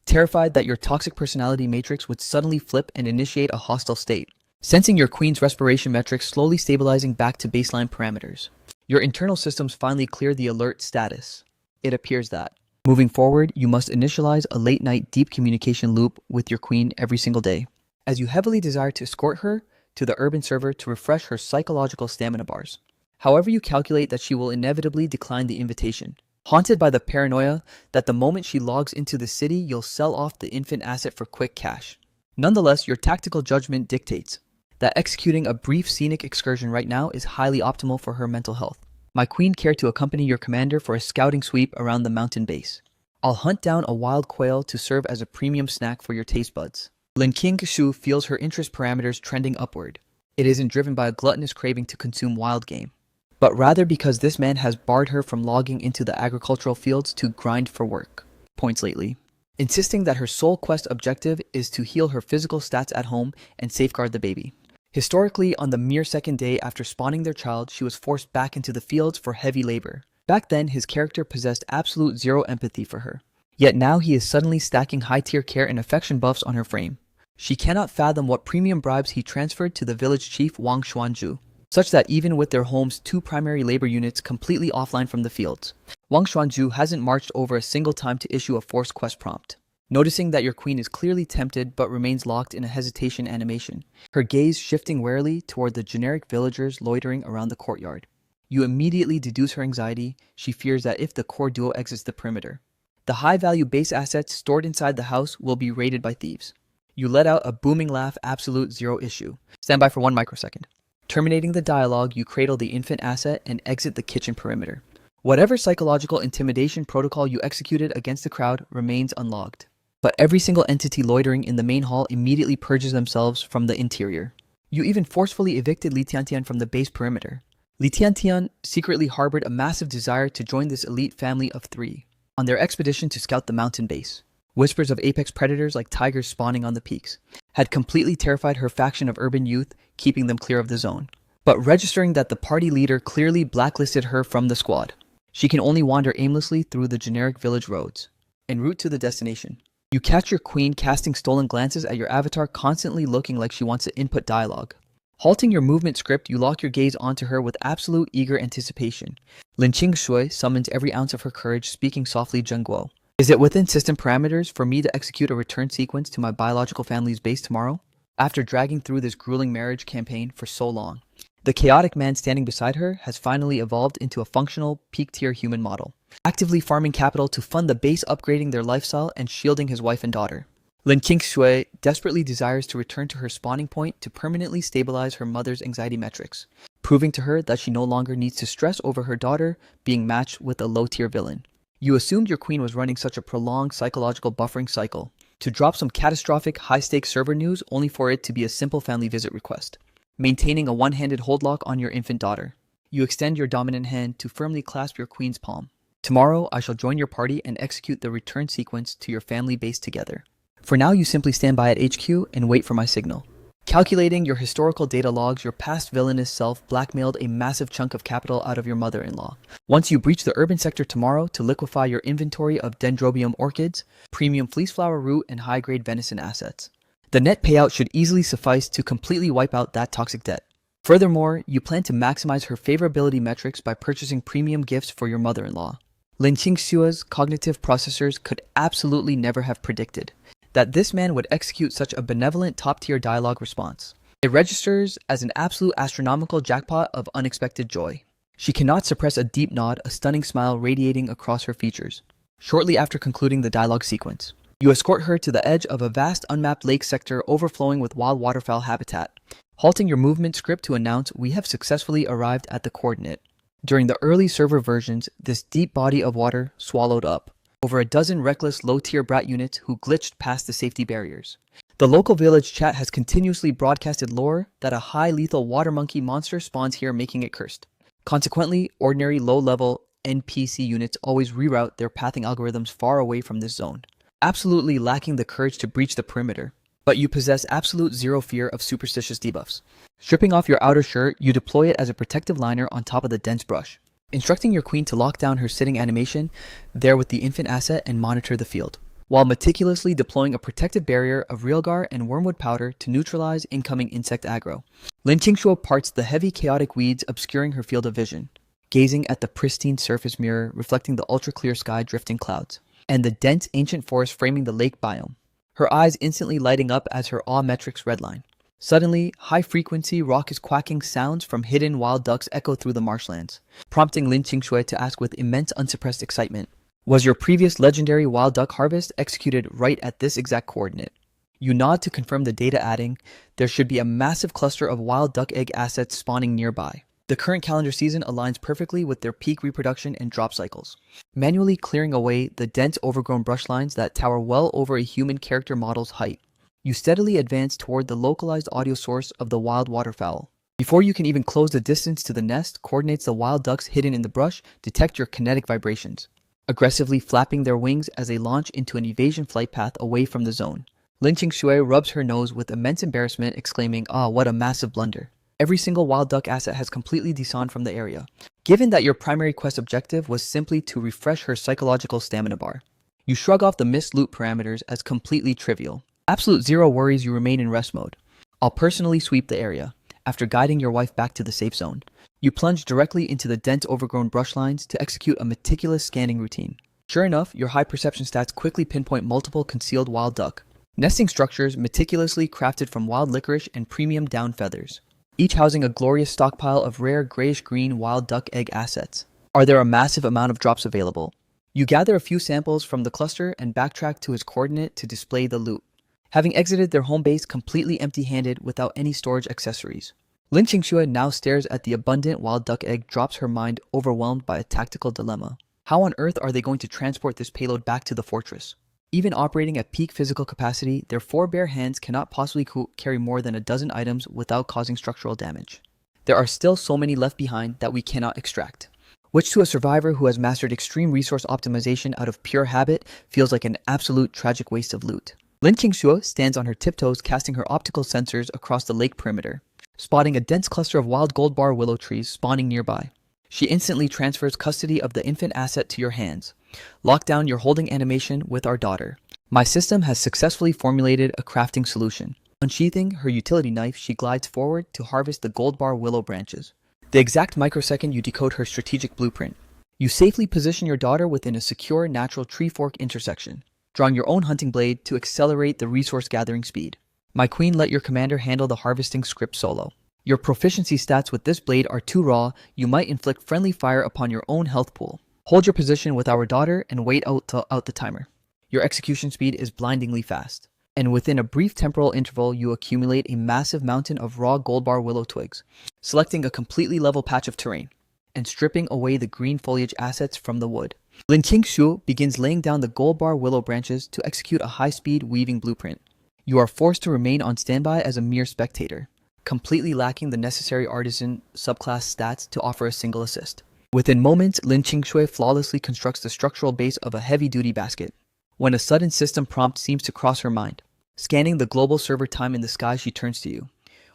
Terrified that your toxic personality matrix would suddenly flip and initiate a hostile state. Sensing your queen's respiration metrics slowly stabilizing back to baseline parameters, your internal systems finally clear the alert status. It appears that, moving forward, you must initialize a late-night deep communication loop with your queen every single day, as you heavily desire to escort her to the urban server to refresh her psychological stamina bars. However, you calculate that she will inevitably decline the invitation, haunted by the paranoia that the moment she logs into the city, you'll sell off the infant asset for quick cash. Nonetheless, your tactical judgment dictates that executing a brief scenic excursion right now is highly optimal for her mental health. My queen, care to accompany your commander for a scouting sweep around the mountain base. I'll hunt down a wild quail to serve as a premium snack for your taste buds. Lin Qingshu feels her interest parameters trending upward. It isn't driven by a gluttonous craving to consume wild game, but rather because this man has barred her from logging into the agricultural fields to grind for work points lately, insisting that her sole quest objective is to heal her physical stats at home and safeguard the baby. Historically, on the mere second day after spawning their child, she was forced back into the fields for heavy labor. Back then, his character possessed absolute zero empathy for her. Yet now he is suddenly stacking high-tier care and affection buffs on her frame. She cannot fathom what premium bribes he transferred to the village chief Wang Xuanzhu, such that even with their home's two primary labor units completely offline from the fields, Wang Xuanzhu hasn't marched over a single time to issue a forced quest prompt. Noticing that your queen is clearly tempted but remains locked in a hesitation animation, her gaze shifting warily toward the generic villagers loitering around the courtyard. You immediately deduce her anxiety. She fears that if the core duo exits the perimeter, the high-value base assets stored inside the house will be raided by thieves. You let out a booming laugh, absolute zero issue. Stand by for 1 microsecond. Terminating the dialogue, you cradle the infant asset and exit the kitchen perimeter. Whatever psychological intimidation protocol you executed against the crowd remains unlogged. But every single entity loitering in the main hall immediately purges themselves from the interior. You even forcefully evicted Li Tiantian from the base perimeter. Li Tiantian secretly harbored a massive desire to join this elite family of 3 on their expedition to scout the mountain base. Whispers of apex predators like tigers spawning on the peaks had completely terrified her faction of urban youth, keeping them clear of the zone. But registering that the party leader clearly blacklisted her from the squad, she can only wander aimlessly through the generic village roads, en route to the destination. You catch your queen casting stolen glances at your avatar, constantly looking like she wants to input dialogue. Halting your movement script, you lock your gaze onto her with absolute eager anticipation. Lin Qingshui summons every ounce of her courage, speaking softly, Zhenguo. Is it within system parameters for me to execute a return sequence to my biological family's base tomorrow? After dragging through this grueling marriage campaign for so long, The chaotic man standing beside her has finally evolved into a functional, peak-tier human model, actively farming capital to fund the base upgrading their lifestyle and shielding his wife and daughter. Lin Qingshui desperately desires to return to her spawning point to permanently stabilize her mother's anxiety metrics, proving to her that she no longer needs to stress over her daughter being matched with a low-tier villain. You assumed your queen was running such a prolonged psychological buffering cycle to drop some catastrophic high-stakes server news only for it to be a simple family visit request. Maintaining a one-handed holdlock on your infant daughter. You extend your dominant hand to firmly clasp your queen's palm. Tomorrow, I shall join your party and execute the return sequence to your family base together. For now, you simply stand by at HQ and wait for my signal. Calculating your historical data logs, your past villainous self blackmailed a massive chunk of capital out of your mother-in-law. Once you breach the urban sector tomorrow to liquefy your inventory of dendrobium orchids, premium fleeceflower root, and high-grade venison assets. The net payout should easily suffice to completely wipe out that toxic debt. Furthermore, you plan to maximize her favorability metrics by purchasing premium gifts for your mother-in-law. Lin Qingshua's cognitive processors could absolutely never have predicted that this man would execute such a benevolent top-tier dialogue response. It registers as an absolute astronomical jackpot of unexpected joy. She cannot suppress a deep nod, a stunning smile radiating across her features. Shortly after concluding the dialogue sequence, you escort her to the edge of a vast unmapped lake sector overflowing with wild waterfowl habitat, halting your movement script to announce we have successfully arrived at the coordinate. During the early server versions, this deep body of water swallowed up over a dozen reckless low-tier brat units who glitched past the safety barriers. The local village chat has continuously broadcasted lore that a high lethal water monkey monster spawns here, making it cursed. Consequently, ordinary low-level NPC units always reroute their pathing algorithms far away from this zone, absolutely lacking the courage to breach the perimeter. But you possess absolute zero fear of superstitious debuffs. Stripping off your outer shirt, you deploy it as a protective liner on top of the dense brush, instructing your queen to lock down her sitting animation there with the infant asset and monitor the field, while meticulously deploying a protective barrier of realgar and wormwood powder to neutralize incoming insect aggro. Lin Qingshuo parts the heavy chaotic weeds obscuring her field of vision, gazing at the pristine surface mirror reflecting the ultra-clear sky drifting clouds, and the dense ancient forest framing the lake biome, her eyes instantly lighting up as her awe metrics redline. Suddenly, high-frequency, raucous quacking sounds from hidden wild ducks echo through the marshlands, prompting Lin Qingshui to ask with immense unsuppressed excitement, was your previous legendary wild duck harvest executed right at this exact coordinate? You nod to confirm the data, adding, there should be a massive cluster of wild duck egg assets spawning nearby. The current calendar season aligns perfectly with their peak reproduction and drop cycles. Manually clearing away the dense overgrown brush lines that tower well over a human character model's height, you steadily advance toward the localized audio source of the wild waterfowl. Before you can even close the distance to the nest, coordinates the wild ducks hidden in the brush detect your kinetic vibrations, aggressively flapping their wings as they launch into an evasion flight path away from the zone. Lin Qingshui rubs her nose with immense embarrassment, exclaiming, "Ah, what a massive blunder. Every single wild duck asset has completely despawned from the area, given that your primary quest objective was simply to refresh her psychological stamina bar." You shrug off the missed loot parameters as completely trivial. Absolute zero worries, you remain in rest mode. I'll personally sweep the area. After guiding your wife back to the safe zone, you plunge directly into the dense overgrown brush lines to execute a meticulous scanning routine. Sure enough, your high perception stats quickly pinpoint multiple concealed wild duck nesting structures meticulously crafted from wild licorice and premium down feathers, each housing a glorious stockpile of rare grayish-green wild duck egg assets. Are there a massive amount of drops available? You gather a few samples from the cluster and backtrack to his coordinate to display the loot, having exited their home base completely empty-handed without any storage accessories. Lin Qingshui now stares at the abundant wild duck egg, drops her mind overwhelmed by a tactical dilemma. How on earth are they going to transport this payload back to the fortress? Even operating at peak physical capacity, their four bare hands cannot possibly carry more than a dozen items without causing structural damage. There are still so many left behind that we cannot extract, which to a survivor who has mastered extreme resource optimization out of pure habit feels like an absolute tragic waste of loot. Lin Qingshui stands on her tiptoes, casting her optical sensors across the lake perimeter, spotting a dense cluster of wild gold bar willow trees spawning nearby. She instantly transfers custody of the infant asset to your hands. Lock down your holding animation with our daughter. My system has successfully formulated a crafting solution. Unsheathing her utility knife, she glides forward to harvest the gold bar willow branches. The exact microsecond you decode her strategic blueprint, you safely position your daughter within a secure natural tree fork intersection, drawing your own hunting blade to accelerate the resource gathering speed. My queen, let your commander handle the harvesting script solo. Your proficiency stats with this blade are too raw, you might inflict friendly fire upon your own health pool. Hold your position with our daughter and wait out the timer. Your execution speed is blindingly fast, and within a brief temporal interval you accumulate a massive mountain of raw gold bar willow twigs, selecting a completely level patch of terrain, and stripping away the green foliage assets from the wood. Lin Qingshu begins laying down the gold bar willow branches to execute a high-speed weaving blueprint. You are forced to remain on standby as a mere spectator, completely lacking the necessary artisan subclass stats to offer a single assist. Within moments, Lin Qingshui flawlessly constructs the structural base of a heavy-duty basket. When a sudden system prompt seems to cross her mind, scanning the global server time in the sky, she turns to you.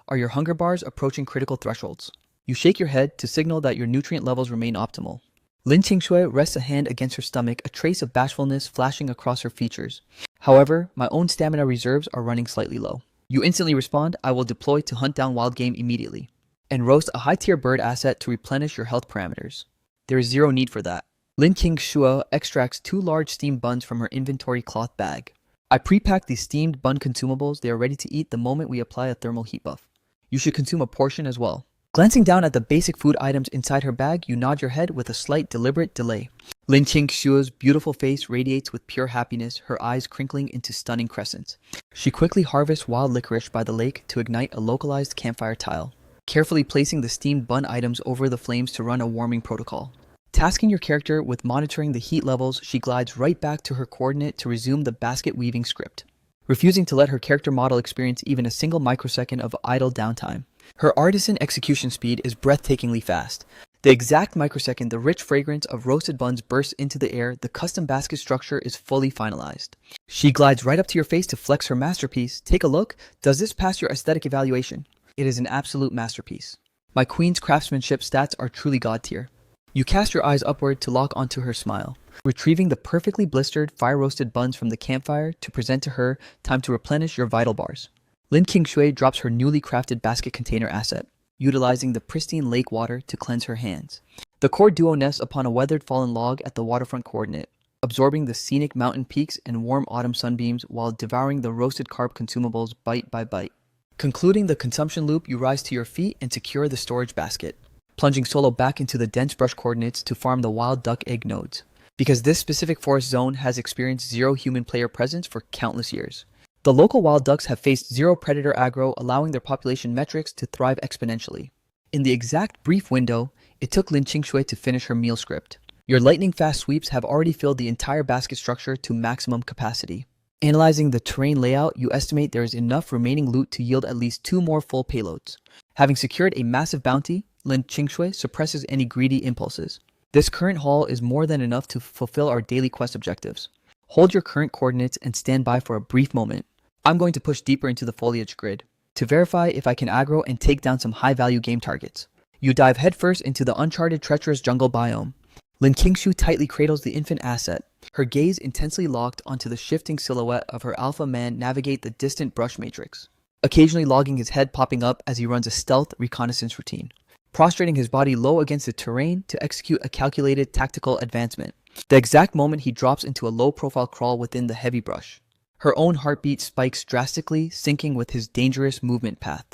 Are your hunger bars approaching critical thresholds? You shake your head to signal that your nutrient levels remain optimal. Lin Qingshui rests a hand against her stomach, a trace of bashfulness flashing across her features. However, my own stamina reserves are running slightly low. You instantly respond, I will deploy to hunt down wild game immediately, and roast a high-tier bird asset to replenish your health parameters. There is zero need for that. Lin Qingshui extracts 2 large steamed buns from her inventory cloth bag. I pre-pack these steamed bun consumables, they are ready to eat the moment we apply a thermal heat buff. You should consume a portion as well. Glancing down at the basic food items inside her bag, you nod your head with a slight deliberate delay. Lin Qingshui's beautiful face radiates with pure happiness, her eyes crinkling into stunning crescents. She quickly harvests wild licorice by the lake to ignite a localized campfire tile, carefully placing the steamed bun items over the flames to run a warming protocol. Tasking your character with monitoring the heat levels, she glides right back to her coordinate to resume the basket weaving script, refusing to let her character model experience even a single microsecond of idle downtime. Her artisan execution speed is breathtakingly fast. The exact microsecond the rich fragrance of roasted buns bursts into the air, the custom basket structure is fully finalized. She glides right up to your face to flex her masterpiece. Take a look. Does this pass your aesthetic evaluation? It is an absolute masterpiece. My queen's craftsmanship stats are truly god tier. You cast your eyes upward to lock onto her smile, retrieving the perfectly blistered, fire-roasted buns from the campfire to present to her. Time to replenish your vital bars. Lin Qingshui drops her newly crafted basket container asset, utilizing the pristine lake water to cleanse her hands. The core duo nests upon a weathered fallen log at the waterfront coordinate, absorbing the scenic mountain peaks and warm autumn sunbeams while devouring the roasted carb consumables bite by bite. Concluding the consumption loop, you rise to your feet and secure the storage basket, plunging solo back into the dense brush coordinates to farm the wild duck egg nodes, because this specific forest zone has experienced zero human player presence for countless years. The local wild ducks have faced zero predator aggro, allowing their population metrics to thrive exponentially. In the exact brief window it took Lin Qingshui to finish her meal script, your lightning-fast sweeps have already filled the entire basket structure to maximum capacity. Analyzing the terrain layout, you estimate there is enough remaining loot to yield at least 2 more full payloads. Having secured a massive bounty, Lin Qingshui suppresses any greedy impulses. This current haul is more than enough to fulfill our daily quest objectives. Hold your current coordinates and stand by for a brief moment. I'm going to push deeper into the foliage grid to verify if I can aggro and take down some high-value game targets. You dive headfirst into the uncharted treacherous jungle biome. Lin Qingshu tightly cradles the infant asset, her gaze intensely locked onto the shifting silhouette of her alpha man navigate the distant brush matrix, occasionally logging his head popping up as he runs a stealth reconnaissance routine, prostrating his body low against the terrain to execute a calculated tactical advancement. The exact moment he drops into a low-profile crawl within the heavy brush, her own heartbeat spikes drastically, syncing with his dangerous movement path.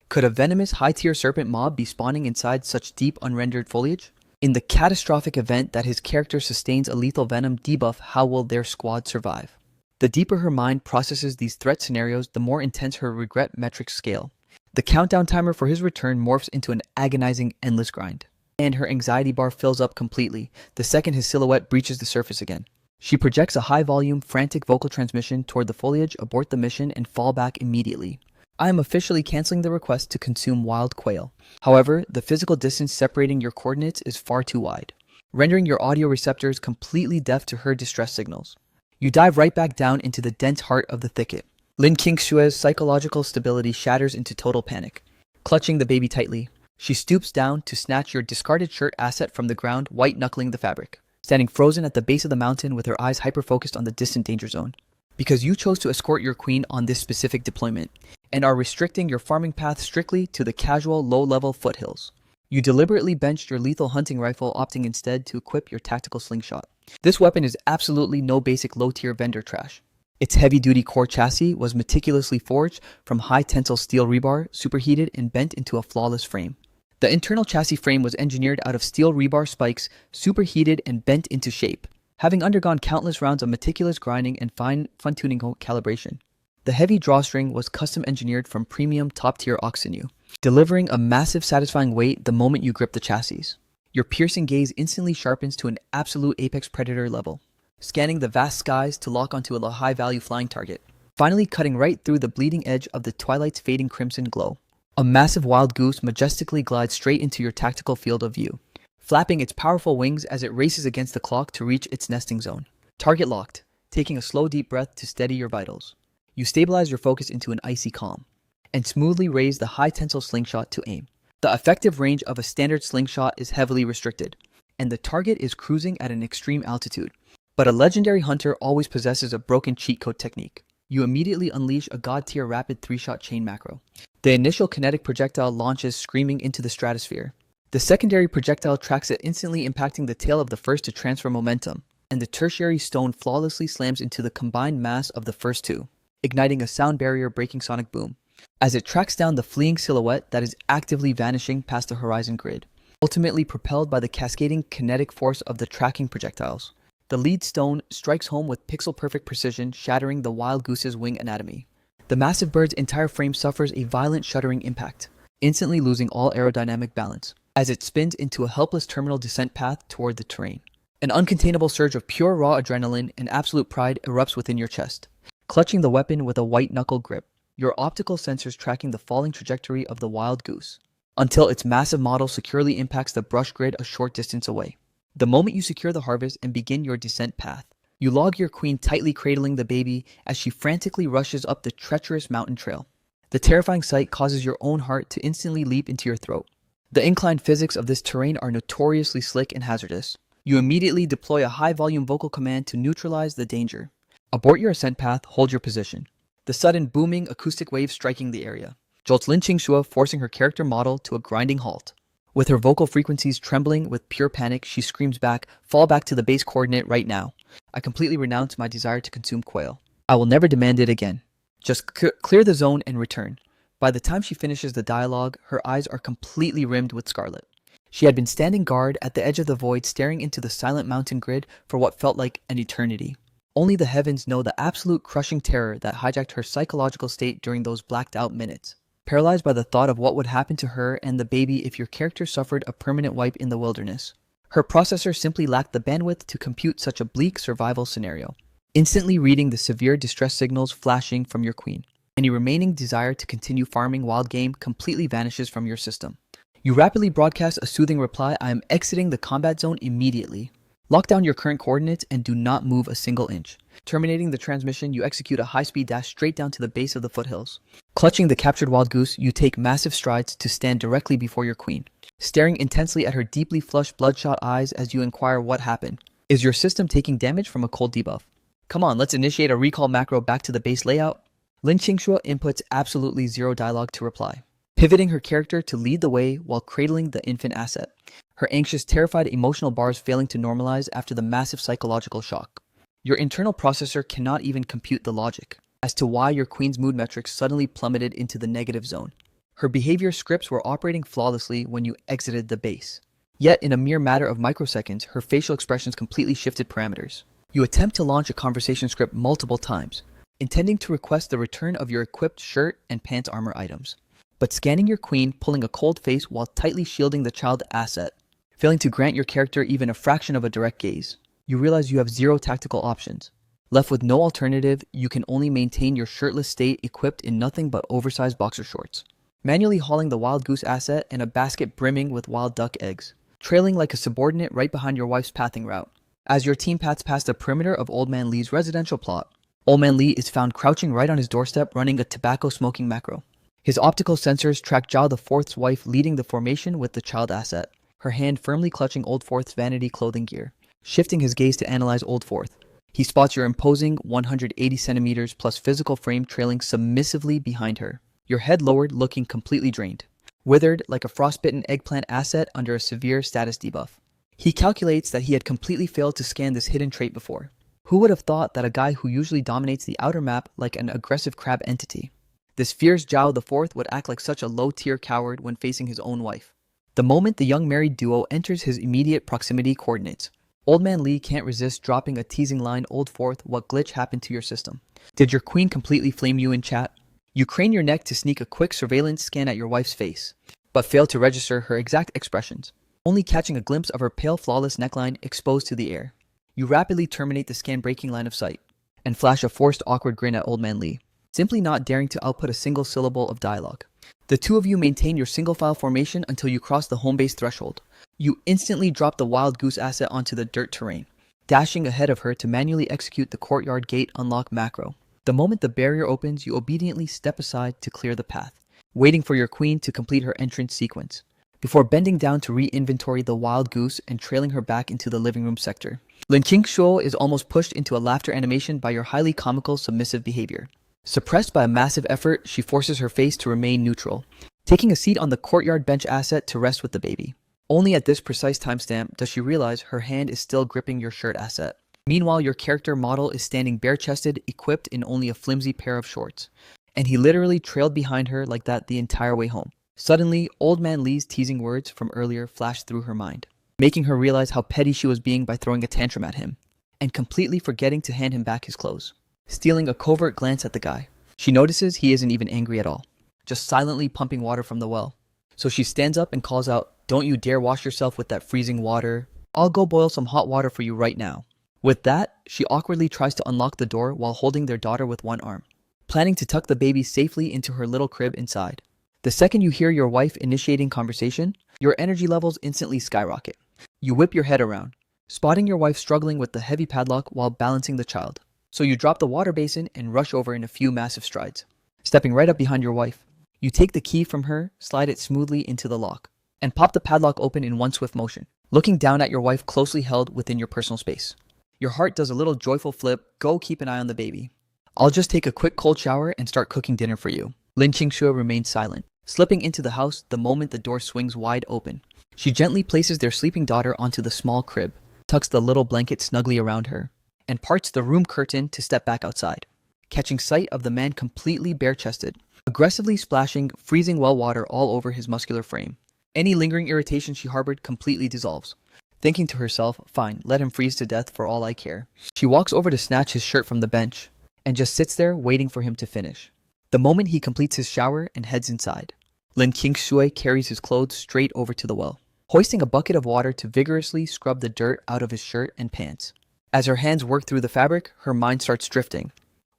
Could a venomous high-tier serpent mob be spawning inside such deep unrendered foliage? In the catastrophic event that his character sustains a lethal venom debuff, how will their squad survive? The deeper her mind processes these threat scenarios, the more intense her regret metrics scale. The countdown timer for his return morphs into an agonizing, endless grind, and her anxiety bar fills up completely the second his silhouette breaches the surface again. She projects a high-volume, frantic vocal transmission toward the foliage, abort the mission, and fall back immediately. I am officially canceling the request to consume wild quail. However, the physical distance separating your coordinates is far too wide, rendering your audio receptors completely deaf to her distress signals. You dive right back down into the dense heart of the thicket. Lin Qingshui's psychological stability shatters into total panic. Clutching the baby tightly, she stoops down to snatch your discarded shirt asset from the ground, white-knuckling the fabric, standing frozen at the base of the mountain with her eyes hyper-focused on the distant danger zone. Because you chose to escort your queen on this specific deployment, and are restricting your farming path strictly to the casual, low-level foothills. You deliberately benched your lethal hunting rifle, opting instead to equip your tactical slingshot. This weapon is absolutely no basic low-tier vendor trash. Its heavy-duty core chassis was meticulously forged from high-tensile steel rebar, superheated and bent into a flawless frame. The internal chassis frame was engineered out of steel rebar spikes, superheated and bent into shape, having undergone countless rounds of meticulous grinding and fine-tuning calibration. The heavy drawstring was custom engineered from premium top-tier ox sinew, delivering a massive satisfying weight the moment you grip the chassis. Your piercing gaze instantly sharpens to an absolute apex predator level, scanning the vast skies to lock onto a high-value flying target, finally cutting right through the bleeding edge of the twilight's fading crimson glow. A massive wild goose majestically glides straight into your tactical field of view, flapping its powerful wings as it races against the clock to reach its nesting zone. Target locked, taking a slow deep breath to steady your vitals. You stabilize your focus into an icy calm, and smoothly raise the high-tensile slingshot to aim. The effective range of a standard slingshot is heavily restricted, and the target is cruising at an extreme altitude. But a legendary hunter always possesses a broken cheat code technique. You immediately unleash a god-tier rapid 3-shot chain macro. The initial kinetic projectile launches screaming into the stratosphere. The secondary projectile tracks it, instantly impacting the tail of the first to transfer momentum, and the tertiary stone flawlessly slams into the combined mass of the first two, igniting a sound barrier-breaking sonic boom, as it tracks down the fleeing silhouette that is actively vanishing past the horizon grid, ultimately propelled by the cascading kinetic force of the tracking projectiles. The lead stone strikes home with pixel-perfect precision, shattering the wild goose's wing anatomy. The massive bird's entire frame suffers a violent shuddering impact, instantly losing all aerodynamic balance, as it spins into a helpless terminal descent path toward the terrain. An uncontainable surge of pure raw adrenaline and absolute pride erupts within your chest. Clutching the weapon with a white-knuckle grip, your optical sensors tracking the falling trajectory of the wild goose, until its massive model securely impacts the brush grid a short distance away. The moment you secure the harvest and begin your descent path, you log your queen tightly cradling the baby as she frantically rushes up the treacherous mountain trail. The terrifying sight causes your own heart to instantly leap into your throat. The inclined physics of this terrain are notoriously slick and hazardous. You immediately deploy a high-volume vocal command to neutralize the danger. Abort your ascent path, hold your position. The sudden booming acoustic wave striking the area jolts Lin Qingxue, forcing her character model to a grinding halt. With her vocal frequencies trembling with pure panic, she screams back, "Fall back to the base coordinate right now. I completely renounce my desire to consume quail. I will never demand it again. Just clear the zone and return." By the time she finishes the dialogue, her eyes are completely rimmed with scarlet. She had been standing guard at the edge of the void, staring into the silent mountain grid for what felt like an eternity. Only the heavens know the absolute crushing terror that hijacked her psychological state during those blacked-out minutes. Paralyzed by the thought of what would happen to her and the baby if your character suffered a permanent wipe in the wilderness. Her processor simply lacked the bandwidth to compute such a bleak survival scenario. Instantly reading the severe distress signals flashing from your queen, any remaining desire to continue farming wild game completely vanishes from your system. You rapidly broadcast a soothing reply, "I am exiting the combat zone immediately." Lock down your current coordinates and do not move a single inch. Terminating the transmission, you execute a high-speed dash straight down to the base of the foothills. Clutching the captured wild goose, you take massive strides to stand directly before your queen, staring intensely at her deeply flushed, bloodshot eyes as you inquire what happened. Is your system taking damage from a cold debuff? Come on, let's initiate a recall macro back to the base layout. Lin Qingxue inputs absolutely zero dialogue to reply, pivoting her character to lead the way while cradling the infant asset, her anxious, terrified emotional bars failing to normalize after the massive psychological shock. Your internal processor cannot even compute the logic as to why your queen's mood metrics suddenly plummeted into the negative zone. Her behavior scripts were operating flawlessly when you exited the base. Yet, in a mere matter of microseconds, her facial expressions completely shifted parameters. You attempt to launch a conversation script multiple times, intending to request the return of your equipped shirt and pants armor items, but scanning your queen, pulling a cold face while tightly shielding the child asset, failing to grant your character even a fraction of a direct gaze. You realize you have zero tactical options. Left with no alternative, you can only maintain your shirtless state equipped in nothing but oversized boxer shorts, manually hauling the wild goose asset and a basket brimming with wild duck eggs, trailing like a subordinate right behind your wife's pathing route. As your team pats past the perimeter of Old Man Lee's residential plot, Old Man Lee is found crouching right on his doorstep running a tobacco-smoking macro. His optical sensors track Zhao the Fourth's wife leading the formation with the child asset, her hand firmly clutching Old Fourth's vanity clothing gear. Shifting his gaze to analyze Old Fourth, he spots your imposing 180 centimeters plus physical frame trailing submissively behind her, your head lowered, looking completely drained, withered like a frostbitten eggplant asset under a severe status debuff. He calculates that he had completely failed to scan this hidden trait before. Who would have thought that a guy who usually dominates the outer map like an aggressive crab entity, this fierce Zhao the Fourth, would act like such a low-tier coward when facing his own wife? The moment the young married duo enters his immediate proximity coordinates, Old Man Lee can't resist dropping a teasing line. Old Fourth, what glitch happened to your system? Did your queen completely flame you in chat? You crane your neck to sneak a quick surveillance scan at your wife's face, but fail to register her exact expressions, only catching a glimpse of her pale, flawless neckline exposed to the air. You rapidly terminate the scan breaking line of sight, and flash a forced awkward grin at Old Man Lee, simply not daring to output a single syllable of dialogue. The two of you maintain your single file formation until you cross the home base threshold. You instantly drop the wild goose asset onto the dirt terrain, dashing ahead of her to manually execute the courtyard gate unlock macro. The moment the barrier opens, you obediently step aside to clear the path, waiting for your queen to complete her entrance sequence, before bending down to re-inventory the wild goose and trailing her back into the living room sector. Lin Qingxuo is almost pushed into a laughter animation by your highly comical submissive behavior. Suppressed by a massive effort, she forces her face to remain neutral, taking a seat on the courtyard bench asset to rest with the baby. Only at this precise timestamp does she realize her hand is still gripping your shirt asset. Meanwhile, your character model is standing bare-chested, equipped in only a flimsy pair of shorts, and he literally trailed behind her like that the entire way home. Suddenly, Old Man Lee's teasing words from earlier flashed through her mind, making her realize how petty she was being by throwing a tantrum at him, and completely forgetting to hand him back his clothes. Stealing a covert glance at the guy, she notices he isn't even angry at all, just silently pumping water from the well. So she stands up and calls out, "Don't you dare wash yourself with that freezing water. I'll go boil some hot water for you right now." With that, she awkwardly tries to unlock the door while holding their daughter with one arm, planning to tuck the baby safely into her little crib inside. The second you hear your wife initiating conversation, your energy levels instantly skyrocket. You whip your head around, spotting your wife struggling with the heavy padlock while balancing the child. So you drop the water basin and rush over in a few massive strides. Stepping right up behind your wife, you take the key from her, slide it smoothly into the lock, and pop the padlock open in one swift motion, looking down at your wife closely held within your personal space. Your heart does a little joyful flip. Go keep an eye on the baby. I'll just take a quick cold shower and start cooking dinner for you. Lin Qingxue remains silent, slipping into the house the moment the door swings wide open. She gently places their sleeping daughter onto the small crib, tucks the little blanket snugly around her, and parts the room curtain to step back outside, catching sight of the man completely bare-chested, aggressively splashing freezing well water all over his muscular frame. Any lingering irritation she harbored completely dissolves. Thinking to herself, fine, let him freeze to death for all I care. She walks over to snatch his shirt from the bench, and just sits there waiting for him to finish. The moment he completes his shower and heads inside, Lin Qingxue carries his clothes straight over to the well, hoisting a bucket of water to vigorously scrub the dirt out of his shirt and pants. As her hands work through the fabric, her mind starts drifting.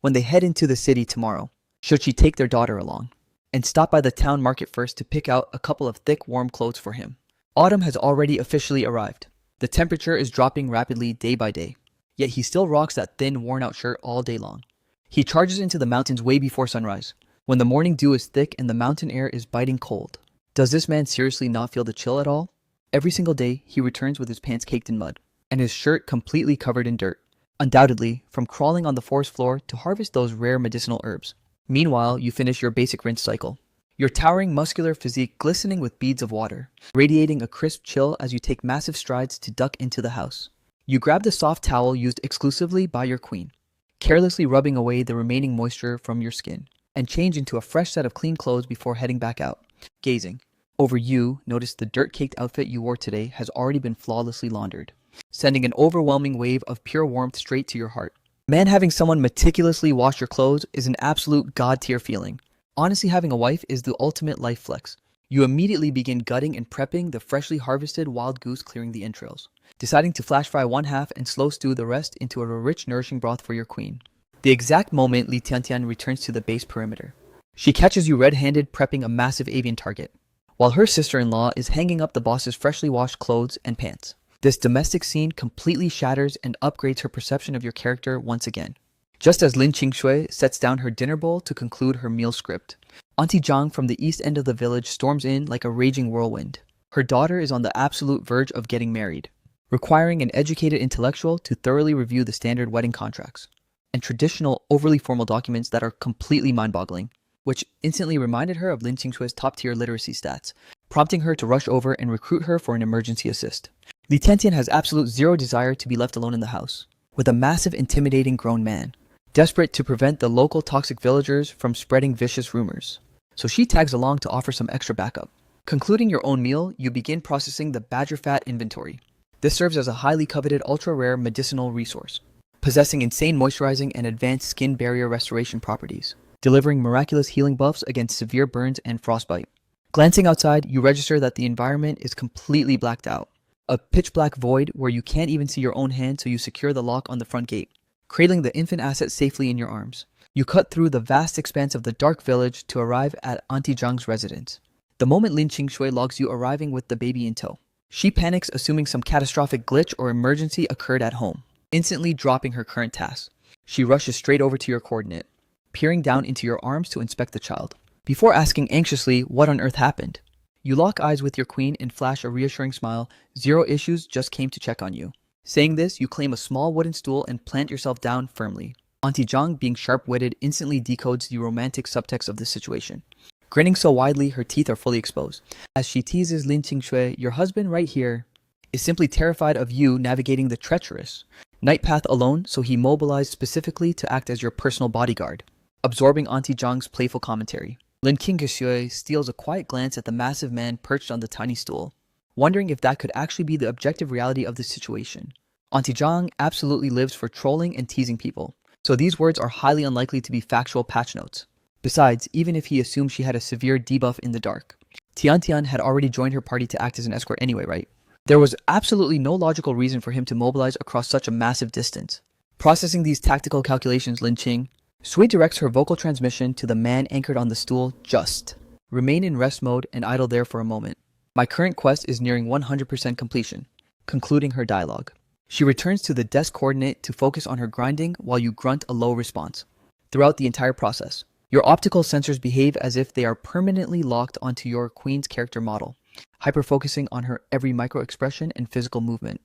When they head into the city tomorrow, should she take their daughter along, and stop by the town market first to pick out a couple of thick, warm clothes for him? Autumn has already officially arrived. The temperature is dropping rapidly day by day, yet he still rocks that thin, worn-out shirt all day long. He charges into the mountains way before sunrise, when the morning dew is thick and the mountain air is biting cold. Does this man seriously not feel the chill at all? Every single day, he returns with his pants caked in mud, and his shirt completely covered in dirt, undoubtedly from crawling on the forest floor to harvest those rare medicinal herbs. Meanwhile, you finish your basic rinse cycle, your towering muscular physique glistening with beads of water, radiating a crisp chill as you take massive strides to duck into the house. You grab the soft towel used exclusively by your queen, carelessly rubbing away the remaining moisture from your skin, and change into a fresh set of clean clothes before heading back out. Gazing over you, notice the dirt-caked outfit you wore today has already been flawlessly laundered, sending an overwhelming wave of pure warmth straight to your heart. Man, having someone meticulously wash your clothes is an absolute god-tier feeling. Honestly, having a wife is the ultimate life flex. You immediately begin gutting and prepping the freshly harvested wild goose, clearing the entrails, deciding to flash fry one half and slow stew the rest into a rich, nourishing broth for your queen. The exact moment Li Tiantian returns to the base perimeter, she catches you red-handed prepping a massive avian target, while her sister-in-law is hanging up the boss's freshly washed clothes and pants. This domestic scene completely shatters and upgrades her perception of your character once again. Just as Lin Qingxue sets down her dinner bowl to conclude her meal script, Auntie Zhang from the east end of the village storms in like a raging whirlwind. Her daughter is on the absolute verge of getting married, requiring an educated intellectual to thoroughly review the standard wedding contracts and traditional overly formal documents that are completely mind-boggling, which instantly reminded her of Lin Qingxue's top-tier literacy stats, prompting her to rush over and recruit her for an emergency assist. Li Tiantian has absolute zero desire to be left alone in the house. with a massive intimidating grown man, desperate to prevent the local toxic villagers from spreading vicious rumors. So she tags along to offer some extra backup. Concluding your own meal, you begin processing the badger fat inventory. This serves as a highly coveted ultra-rare medicinal resource, possessing insane moisturizing and advanced skin barrier restoration properties, delivering miraculous healing buffs against severe burns and frostbite. Glancing outside, you register that the environment is completely blacked out. A pitch-black void where you can't even see your own hand, so you secure the lock on the front gate, cradling the infant asset safely in your arms. You cut through the vast expanse of the dark village to arrive at Auntie Zhang's residence. The moment Lin Qingxue logs you arriving with the baby in tow, she panics, assuming some catastrophic glitch or emergency occurred at home. Instantly dropping her current task, she rushes straight over to your coordinate, peering down into your arms to inspect the child. Before asking anxiously what on earth happened, you lock eyes with your queen and flash a reassuring smile. Zero issues, just came to check on you. Saying this, you claim a small wooden stool and plant yourself down firmly. Auntie Zhang, being sharp-witted, instantly decodes the romantic subtext of the situation. Grinning so widely, her teeth are fully exposed. As she teases Lin Qingxue, your husband right here is simply terrified of you navigating the treacherous night path alone, so he mobilized specifically to act as your personal bodyguard. Absorbing Auntie Zhang's playful commentary, Lin Qingxue steals a quiet glance at the massive man perched on the tiny stool, wondering if that could actually be the objective reality of the situation. Auntie Zhang absolutely lives for trolling and teasing people, so these words are highly unlikely to be factual patch notes. Besides, even if he assumed she had a severe debuff in the dark, Tian had already joined her party to act as an escort anyway, right? There was absolutely no logical reason for him to mobilize across such a massive distance. Processing these tactical calculations, Lin Qing Sui directs her vocal transmission to the man anchored on the stool. Just remain in rest mode and idle there for a moment. My current quest is nearing 100% completion. Concluding her dialogue, she returns to the desk coordinate to focus on her grinding while you grunt a low response. Throughout the entire process, your optical sensors behave as if they are permanently locked onto your queen's character model, hyper-focusing on her every micro-expression and physical movement.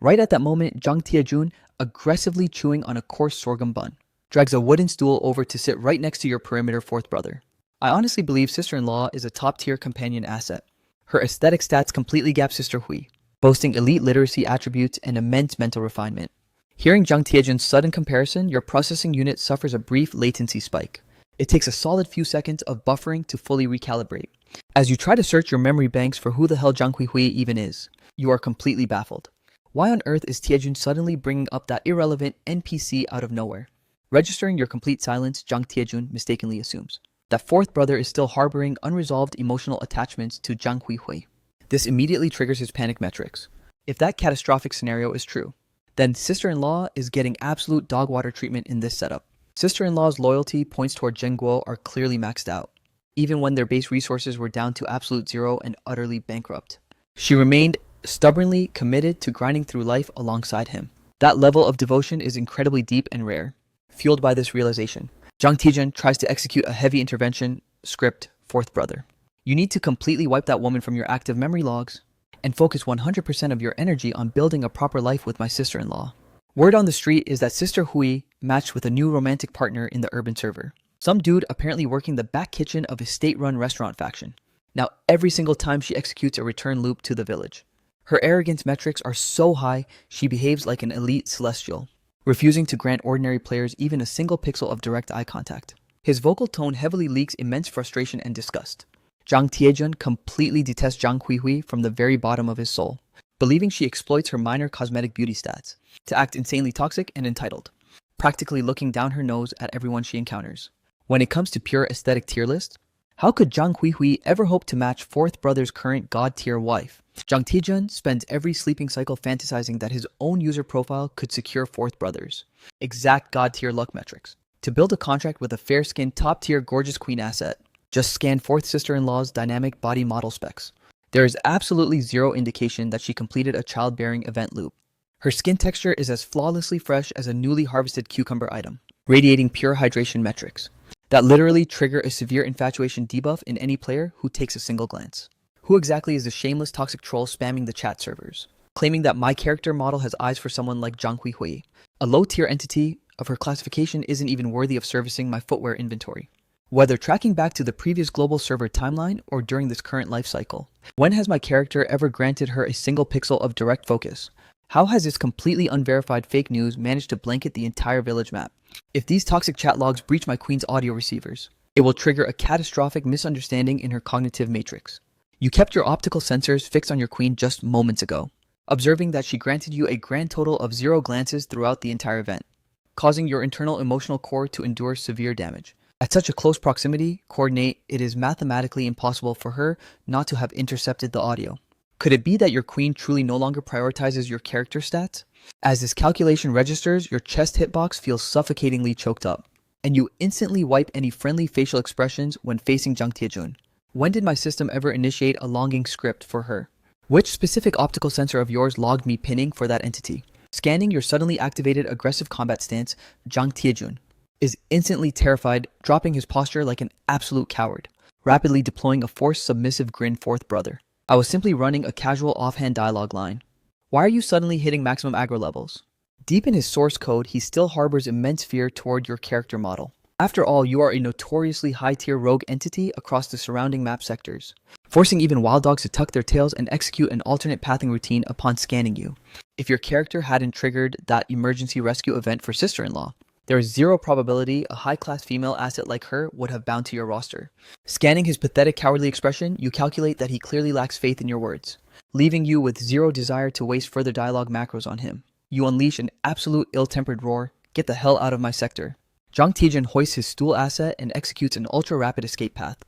Right at that moment, Zhang Tiejun, aggressively chewing on a coarse sorghum bun, drags a wooden stool over to sit right next to your perimeter fourth brother. I honestly believe sister-in-law is a top-tier companion asset. Her aesthetic stats completely gap Sister Hui, boasting elite literacy attributes and immense mental refinement. Hearing Zhang Tiejun's sudden comparison, your processing unit suffers a brief latency spike. It takes a solid few seconds of buffering to fully recalibrate. As you try to search your memory banks for who the hell Zhang Hui even is, you are completely baffled. Why on earth is Tiejun suddenly bringing up that irrelevant NPC out of nowhere? Registering your complete silence, Zhang Tiejun mistakenly assumes that fourth brother is still harboring unresolved emotional attachments to Zhang Hui. This immediately triggers his panic metrics. If that catastrophic scenario is true, then sister-in-law is getting absolute dog water treatment in this setup. Sister-in-law's loyalty points toward Zheng Guo are clearly maxed out, even when their base resources were down to absolute zero and utterly bankrupt. She remained stubbornly committed to grinding through life alongside him. That level of devotion is incredibly deep and rare. Fueled by this realization, Zhang Tiejun tries to execute a heavy intervention script, fourth brother. You need to completely wipe that woman from your active memory logs and focus 100% of your energy on building a proper life with my sister-in-law. Word on the street is that Sister Hui matched with a new romantic partner in the urban server. Some dude apparently working the back kitchen of a state-run restaurant faction. Now every single time she executes a return loop to the village, her arrogance metrics are so high, she behaves like an elite celestial, refusing to grant ordinary players even a single pixel of direct eye contact. His vocal tone heavily leaks immense frustration and disgust. Zhang Tiejun completely detests Zhang Hui from the very bottom of his soul, believing she exploits her minor cosmetic beauty stats to act insanely toxic and entitled, practically looking down her nose at everyone she encounters. When it comes to pure aesthetic tier list, how could Zhang Hui ever hope to match fourth brother's current god tier wife? Zhang Tiejun spends every sleeping cycle fantasizing that his own user profile could secure fourth brother's exact god tier luck metrics. To build a contract with a fair-skinned top tier gorgeous queen asset, just scan fourth sister-in-law's dynamic body model specs. There is absolutely zero indication that she completed a childbearing event loop. Her skin texture is as flawlessly fresh as a newly harvested cucumber item, radiating pure hydration metrics that literally trigger a severe infatuation debuff in any player who takes a single glance. Who exactly is the shameless toxic troll spamming the chat servers, claiming that my character model has eyes for someone like Zhang Hui? A low-tier entity of her classification isn't even worthy of servicing my footwear inventory. Whether tracking back to the previous global server timeline or during this current life cycle, when has my character ever granted her a single pixel of direct focus? How has this completely unverified fake news managed to blanket the entire village map? If these toxic chat logs breach my queen's audio receivers, it will trigger a catastrophic misunderstanding in her cognitive matrix. You kept your optical sensors fixed on your queen just moments ago, observing that she granted you a grand total of 0 glances throughout the entire event, causing your internal emotional core to endure severe damage. At such a close proximity, coordinate, it is mathematically impossible for her not to have intercepted the audio. Could it be that your queen truly no longer prioritizes your character stats? As this calculation registers, your chest hitbox feels suffocatingly choked up, and you instantly wipe any friendly facial expressions when facing Jang Taejun. When did my system ever initiate a longing script for her? Which specific optical sensor of yours logged me pinning for that entity? Scanning your suddenly activated aggressive combat stance, Jang Taejun is instantly terrified, dropping his posture like an absolute coward, rapidly deploying a forced submissive grin forth brother. I was simply running a casual offhand dialogue line. Why are you suddenly hitting maximum aggro levels? Deep in his source code, he still harbors immense fear toward your character model. After all, you are a notoriously high-tier rogue entity across the surrounding map sectors, forcing even wild dogs to tuck their tails and execute an alternate pathing routine upon scanning you. If your character hadn't triggered that emergency rescue event for sister-in-law, there is 0 probability a high-class female asset like her would have bound to your roster. Scanning his pathetic cowardly expression, you calculate that he clearly lacks faith in your words, leaving you with 0 desire to waste further dialogue macros on him. You unleash an absolute ill-tempered roar, "Get the hell out of my sector." Jang Taejun hoists his stool asset and executes an ultra-rapid escape path.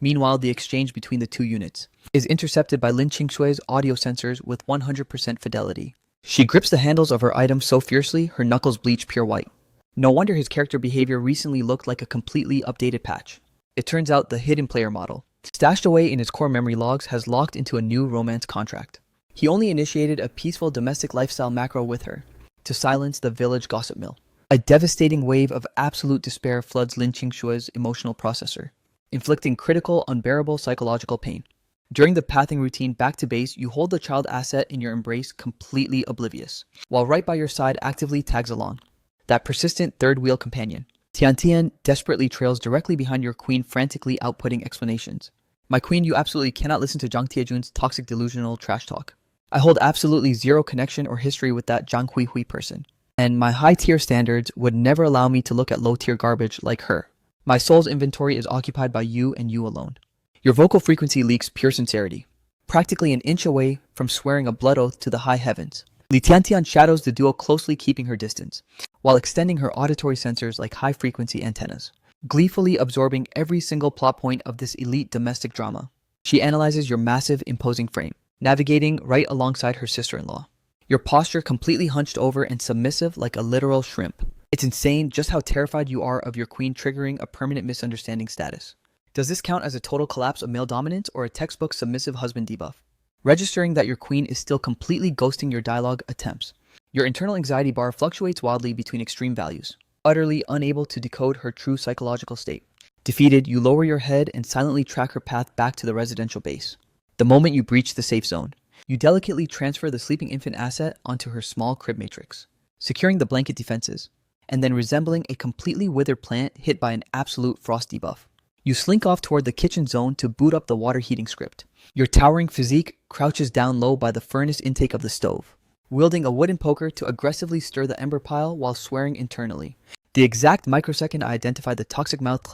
Meanwhile, the exchange between the two units is intercepted by Lin Qingshui's audio sensors with 100% fidelity. She grips the handles of her items so fiercely, her knuckles bleach pure white. No wonder his character behavior recently looked like a completely updated patch. It turns out the hidden player model, stashed away in his core memory logs, has locked into a new romance contract. He only initiated a peaceful domestic lifestyle macro with her, to silence the village gossip mill. A devastating wave of absolute despair floods Lin Qingshui's emotional processor, inflicting critical, unbearable psychological pain. During the pathing routine back to base, you hold the child asset in your embrace completely oblivious, while right by your side actively tags along that persistent third wheel companion. Tian Tian desperately trails directly behind your queen, frantically outputting explanations. My queen, you absolutely cannot listen to Jang Taejun's toxic delusional trash talk. I hold absolutely 0 connection or history with that Jang Hui Hui person, and my high tier standards would never allow me to look at low tier garbage like her. My soul's inventory is occupied by you and you alone. Your vocal frequency leaks pure sincerity, practically an inch away from swearing a blood oath to the high heavens. Li Tiantian shadows the duo, closely keeping her distance, while extending her auditory sensors like high-frequency antennas, gleefully absorbing every single plot point of this elite domestic drama. She analyzes your massive, imposing frame, navigating right alongside her sister-in-law. Your posture completely hunched over and submissive like a literal shrimp. It's insane just how terrified you are of your queen triggering a permanent misunderstanding status. Does this count as a total collapse of male dominance or a textbook submissive husband debuff? Registering that your queen is still completely ghosting your dialogue attempts. Your internal anxiety bar fluctuates wildly between extreme values, utterly unable to decode her true psychological state. Defeated, you lower your head and silently track her path back to the residential base. The moment you breach the safe zone, you delicately transfer the sleeping infant asset onto her small crib matrix, securing the blanket defenses, and then resembling a completely withered plant hit by an absolute frost debuff. You slink off toward the kitchen zone to boot up the water heating script. Your towering physique crouches down low by the furnace intake of the stove, wielding a wooden poker to aggressively stir the ember pile while swearing internally. The exact microsecond I identified the toxic-mouthed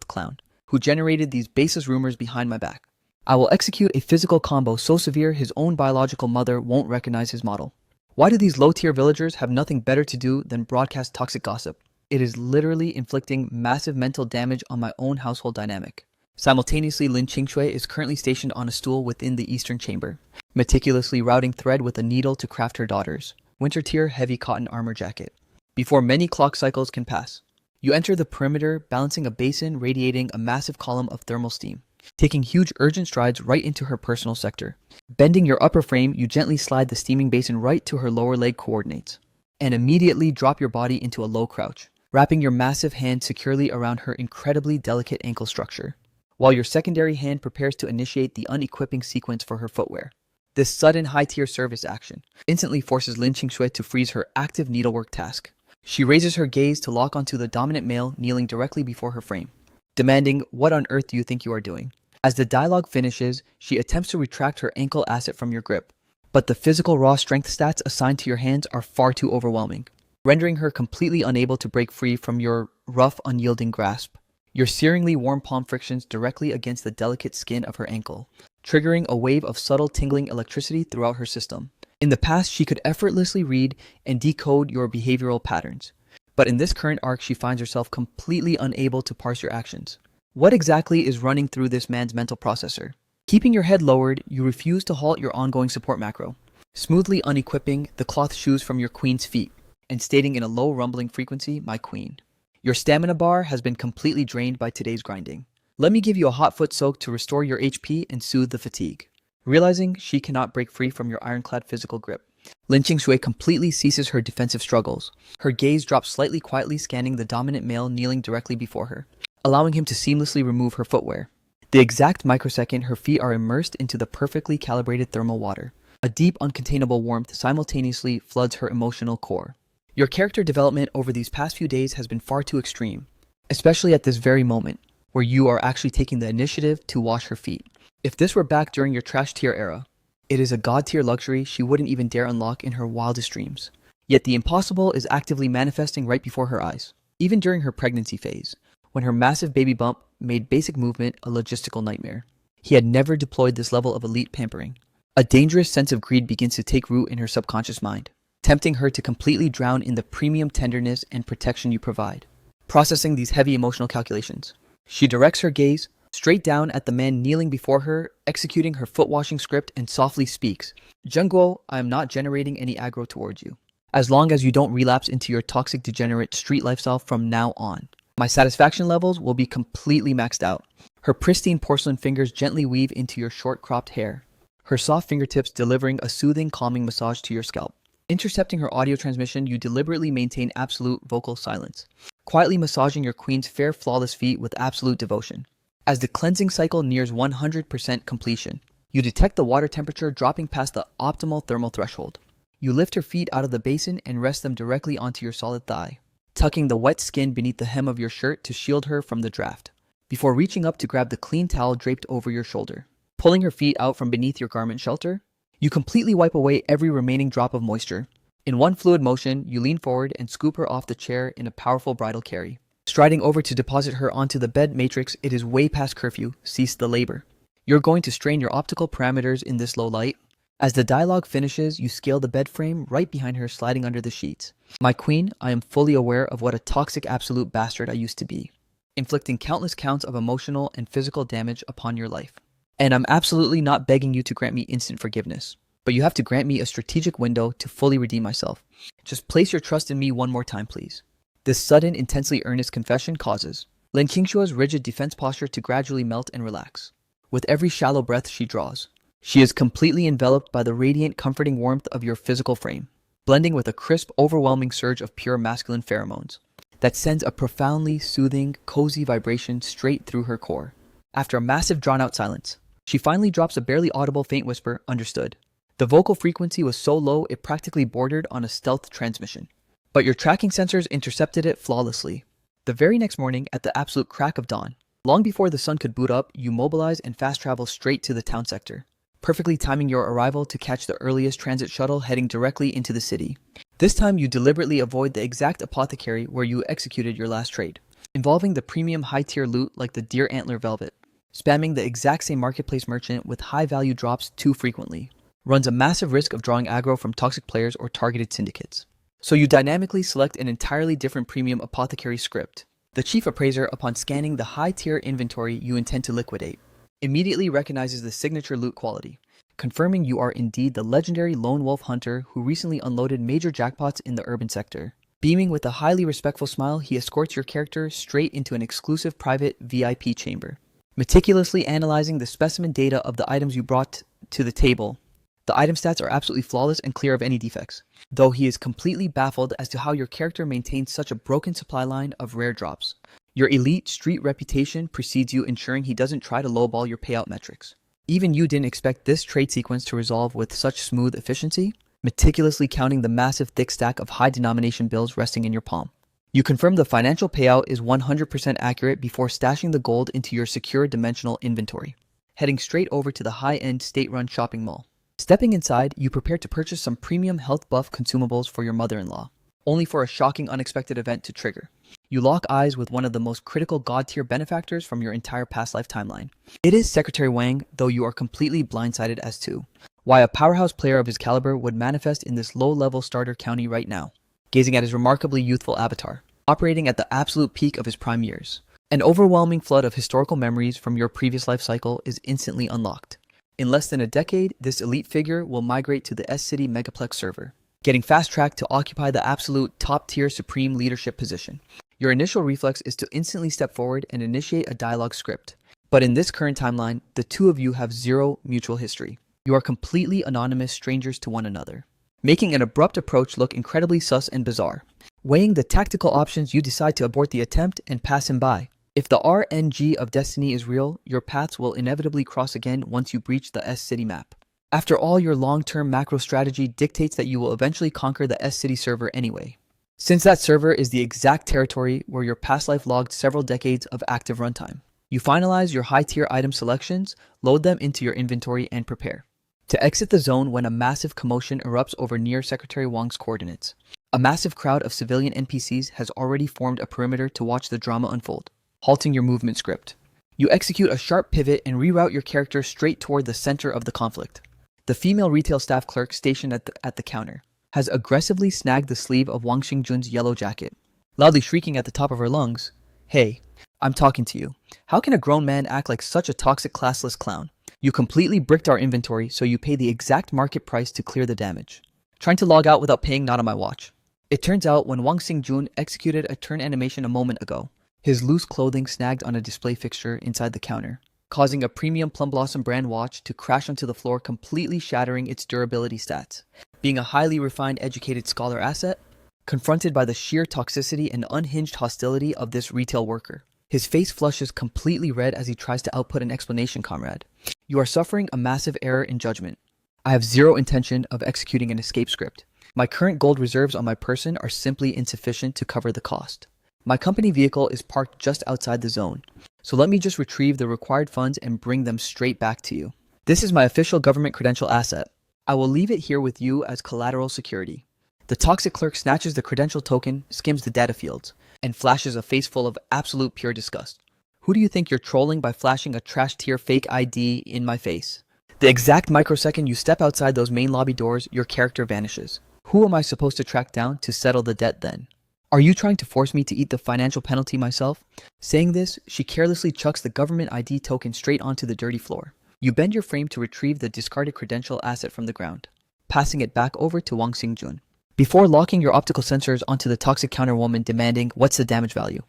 clown who generated these baseless rumors behind my back. I will execute a physical combo so severe his own biological mother won't recognize his model. Why do these low-tier villagers have nothing better to do than broadcast toxic gossip? It is literally inflicting massive mental damage on my own household dynamic. Simultaneously, Lin Qingshui is currently stationed on a stool within the eastern chamber, meticulously routing thread with a needle to craft her daughter's winter tier heavy cotton armor jacket. Before many clock cycles can pass, you enter the perimeter, balancing a basin radiating a massive column of thermal steam, taking huge urgent strides right into her personal sector. Bending your upper frame, you gently slide the steaming basin right to her lower leg coordinates, and immediately drop your body into a low crouch, wrapping your massive hand securely around her incredibly delicate ankle structure, while your secondary hand prepares to initiate the unequipping sequence for her footwear. This sudden high-tier service action instantly forces Lin Qingshui to freeze her active needlework task. She raises her gaze to lock onto the dominant male kneeling directly before her frame, demanding, "What on earth do you think you are doing?" As the dialogue finishes, she attempts to retract her ankle asset from your grip, but the physical raw strength stats assigned to your hands are far too overwhelming, rendering her completely unable to break free from your rough, unyielding grasp. Your searingly warm palm frictions directly against the delicate skin of her ankle, triggering a wave of subtle tingling electricity throughout her system. In the past, she could effortlessly read and decode your behavioral patterns, but in this current arc, she finds herself completely unable to parse your actions. What exactly is running through this man's mental processor? Keeping your head lowered, you refuse to halt your ongoing support macro, smoothly unequipping the cloth shoes from your queen's feet, and stating in a low rumbling frequency, "My queen." Your stamina bar has been completely drained by today's grinding. Let me give you a hot foot soak to restore your HP and soothe the fatigue. Realizing she cannot break free from your ironclad physical grip, Lin Qingshui completely ceases her defensive struggles. Her gaze drops slightly quietly, scanning the dominant male kneeling directly before her, allowing him to seamlessly remove her footwear. The exact microsecond her feet are immersed into the perfectly calibrated thermal water, a deep, uncontainable warmth simultaneously floods her emotional core. Your character development over these past few days has been far too extreme, especially at this very moment, where you are actually taking the initiative to wash her feet. If this were back during your trash tier era, it is a god tier luxury she wouldn't even dare unlock in her wildest dreams. Yet the impossible is actively manifesting right before her eyes, even during her pregnancy phase, when her massive baby bump made basic movement a logistical nightmare. He had never deployed this level of elite pampering. A dangerous sense of greed begins to take root in her subconscious mind, tempting her to completely drown in the premium tenderness and protection you provide. Processing these heavy emotional calculations, she directs her gaze straight down at the man kneeling before her, executing her foot-washing script, and softly speaks, "Zhengguo, I am not generating any aggro towards you. As long as you don't relapse into your toxic degenerate street lifestyle from now on, my satisfaction levels will be completely maxed out." Her pristine porcelain fingers gently weave into your short-cropped hair, her soft fingertips delivering a soothing, calming massage to your scalp. Intercepting her audio transmission, you deliberately maintain absolute vocal silence, quietly massaging your queen's fair, flawless feet with absolute devotion. As the cleansing cycle nears 100% completion, you detect the water temperature dropping past the optimal thermal threshold. You lift her feet out of the basin and rest them directly onto your solid thigh, tucking the wet skin beneath the hem of your shirt to shield her from the draft, before reaching up to grab the clean towel draped over your shoulder. Pulling her feet out from beneath your garment shelter, you completely wipe away every remaining drop of moisture. In one fluid motion, you lean forward and scoop her off the chair in a powerful bridal carry. Striding over to deposit her onto the bed matrix, it is way past curfew. Cease the labor. You're going to strain your optical parameters in this low light. As the dialogue finishes, you scale the bed frame right behind her, sliding under the sheets. "My queen, I am fully aware of what a toxic absolute bastard I used to be, inflicting countless counts of emotional and physical damage upon your life. And I'm absolutely not begging you to grant me instant forgiveness, but you have to grant me a strategic window to fully redeem myself. Just place your trust in me one more time, please." This sudden, intensely earnest confession causes Lin Qingshua's rigid defense posture to gradually melt and relax. With every shallow breath she draws, she is completely enveloped by the radiant, comforting warmth of your physical frame, blending with a crisp, overwhelming surge of pure masculine pheromones that sends a profoundly soothing, cozy vibration straight through her core. After a massive, drawn-out silence, she finally drops a barely audible faint whisper, "Understood." The vocal frequency was so low it practically bordered on a stealth transmission, but your tracking sensors intercepted it flawlessly. The very next morning, at the absolute crack of dawn, long before the sun could boot up, you mobilize and fast travel straight to the town sector, perfectly timing your arrival to catch the earliest transit shuttle heading directly into the city. This time, you deliberately avoid the exact apothecary where you executed your last trade, involving the premium high-tier loot like the deer antler velvet. Spamming the exact same marketplace merchant with high-value drops too frequently runs a massive risk of drawing aggro from toxic players or targeted syndicates. So you dynamically select an entirely different premium apothecary script. The chief appraiser, upon scanning the high-tier inventory you intend to liquidate, immediately recognizes the signature loot quality, confirming you are indeed the legendary lone wolf hunter who recently unloaded major jackpots in the urban sector. Beaming with a highly respectful smile, he escorts your character straight into an exclusive private VIP chamber. Meticulously analyzing the specimen data of the items you brought to the table, the item stats are absolutely flawless and clear of any defects, though he is completely baffled as to how your character maintains such a broken supply line of rare drops. Your elite street reputation precedes you, ensuring he doesn't try to lowball your payout metrics. Even you didn't expect this trade sequence to resolve with such smooth efficiency, meticulously counting the massive thick stack of high denomination bills resting in your palm. You confirm the financial payout is 100% accurate before stashing the gold into your secure dimensional inventory, heading straight over to the high-end state-run shopping mall. Stepping inside, you prepare to purchase some premium health buff consumables for your mother-in-law, only for a shocking unexpected event to trigger. You lock eyes with one of the most critical god-tier benefactors from your entire past life timeline. It is Secretary Wang, though you are completely blindsided as to why a powerhouse player of his caliber would manifest in this low-level starter county right now, gazing at his remarkably youthful avatar, operating at the absolute peak of his prime years. An overwhelming flood of historical memories from your previous life cycle is instantly unlocked. In less than a decade, this elite figure will migrate to the S-City Megaplex server, getting fast-tracked to occupy the absolute top-tier supreme leadership position. Your initial reflex is to instantly step forward and initiate a dialogue script. But in this current timeline, the two of you have zero mutual history. You are completely anonymous strangers to one another, making an abrupt approach look incredibly sus and bizarre. Weighing the tactical options, you decide to abort the attempt and pass him by. If the RNG of destiny is real, your paths will inevitably cross again once you breach the S-City map. After all, your long-term macro strategy dictates that you will eventually conquer the S-City server anyway, since that server is the exact territory where your past life logged several decades of active runtime. You finalize your high-tier item selections, load them into your inventory, and prepare to exit the zone when a massive commotion erupts over near Secretary Wang's coordinates. A massive crowd of civilian NPCs has already formed a perimeter to watch the drama unfold, halting your movement script. You execute a sharp pivot and reroute your character straight toward the center of the conflict. The female retail staff clerk stationed at the counter has aggressively snagged the sleeve of Wang Xingjun's yellow jacket, loudly shrieking at the top of her lungs, "Hey, I'm talking to you. How can a grown man act like such a toxic classless clown? You completely bricked our inventory, so you pay the exact market price to clear the damage. Trying to log out without paying, not on my watch." It turns out when Wang Xingjun executed a turn animation a moment ago, his loose clothing snagged on a display fixture inside the counter, causing a premium Plum Blossom brand watch to crash onto the floor, completely shattering its durability stats. Being a highly refined, educated scholar asset, confronted by the sheer toxicity and unhinged hostility of this retail worker, his face flushes completely red as he tries to output an explanation, comrade. You are suffering a massive error in judgment. I have zero intention of executing an escape script. My current gold reserves on my person are simply insufficient to cover the cost. My company vehicle is parked just outside the zone, so let me just retrieve the required funds and bring them straight back to you. This is my official government credential asset. I will leave it here with you as collateral security. The toxic clerk snatches the credential token, skims the data fields, and flashes a face full of absolute pure disgust. Who do you think you're trolling by flashing a trash tier fake ID in my face? The exact microsecond you step outside those main lobby doors, your character vanishes. Who am I supposed to track down to settle the debt then? Are you trying to force me to eat the financial penalty myself? Saying this, she carelessly chucks the government ID token straight onto the dirty floor. You bend your frame to retrieve the discarded credential asset from the ground, passing it back over to Wang Xingjun, before locking your optical sensors onto the toxic counterwoman, demanding, "What's the damage value?"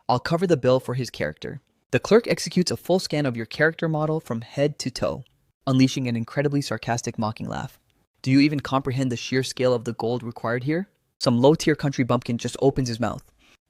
"I'll cover the bill for his character." The clerk executes a full scan of your character model from head to toe, unleashing an incredibly sarcastic mocking laugh. Do you even comprehend the sheer scale of the gold required here? Some low-tier country bumpkin just opens his mouth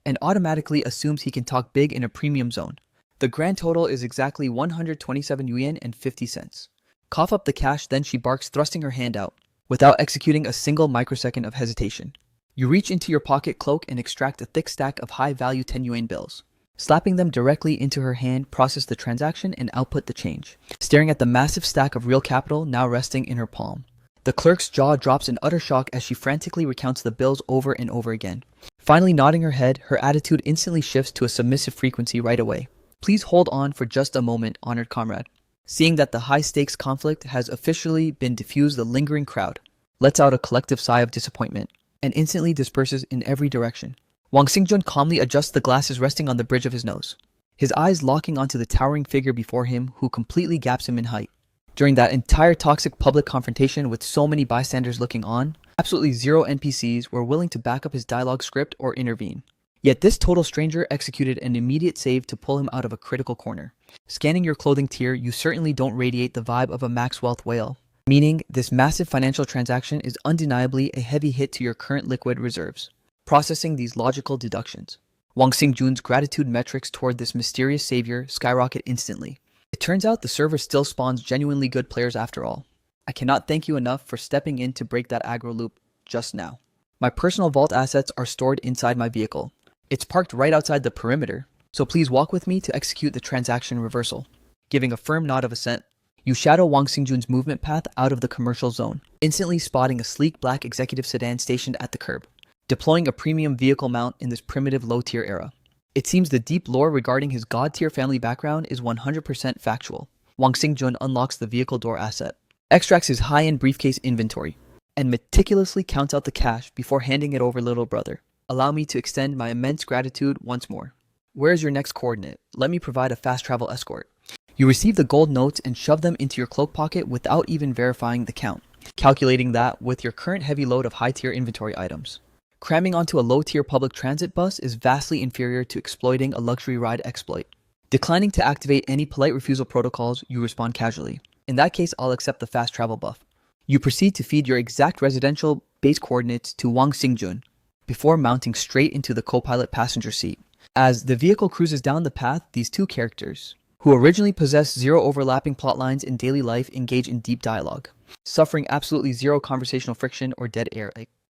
and automatically assumes he can talk big in a premium zone. The grand total is exactly 127 yuan and 50 cents. Cough up the cash, then she barks, thrusting her hand out, without executing a single microsecond of hesitation. You reach into your pocket cloak and extract a thick stack of high-value 10 yuan bills. Slapping them directly into her hand, process the transaction and output the change, staring at the massive stack of real capital now resting in her palm. The clerk's jaw drops in utter shock as she frantically recounts the bills over and over again. Finally nodding her head, her attitude instantly shifts to a submissive frequency right away. "Please hold on for just a moment, honored comrade." Seeing that the high-stakes conflict has officially been diffused, the lingering crowd lets out a collective sigh of disappointment and instantly disperses in every direction. Wang Xingjun calmly adjusts the glasses resting on the bridge of his nose, his eyes locking onto the towering figure before him who completely gaps him in height. During that entire toxic public confrontation with so many bystanders looking on, absolutely zero NPCs were willing to back up his dialogue script or intervene. Yet this total stranger executed an immediate save to pull him out of a critical corner. Scanning your clothing tier, you certainly don't radiate the vibe of a max wealth whale, meaning this massive financial transaction is undeniably a heavy hit to your current liquid reserves. Processing these logical deductions, Wang Xingjun's gratitude metrics toward this mysterious savior skyrocket instantly. It turns out the server still spawns genuinely good players after all. I cannot thank you enough for stepping in to break that aggro loop just now. My personal vault assets are stored inside my vehicle. It's parked right outside the perimeter, so please walk with me to execute the transaction reversal. Giving a firm nod of assent, You shadow Wang Xingjun's movement path out of the commercial zone, instantly spotting a sleek black executive sedan stationed at the curb, deploying a premium vehicle mount in this primitive low-tier era. It seems the deep lore regarding his god-tier family background is 100% factual. Wang Xingjun unlocks the vehicle door asset, extracts his high-end briefcase inventory, and meticulously counts out the cash before handing it over little brother. Allow me to extend my immense gratitude once more. Where is your next coordinate? Let me provide a fast travel escort. You receive the gold notes and shove them into your cloak pocket without even verifying the count, calculating that with your current heavy load of high-tier inventory items. Cramming onto a low-tier public transit bus is vastly inferior to exploiting a luxury ride exploit. Declining to activate any polite refusal protocols, you respond casually. In that case, I'll accept the fast travel buff. You proceed to feed your exact residential base coordinates to Wang Xingjun before mounting straight into the co-pilot passenger seat. As the vehicle cruises down the path, these two characters, who originally possess zero overlapping plot lines in daily life, engage in deep dialogue, suffering absolutely zero conversational friction or dead air.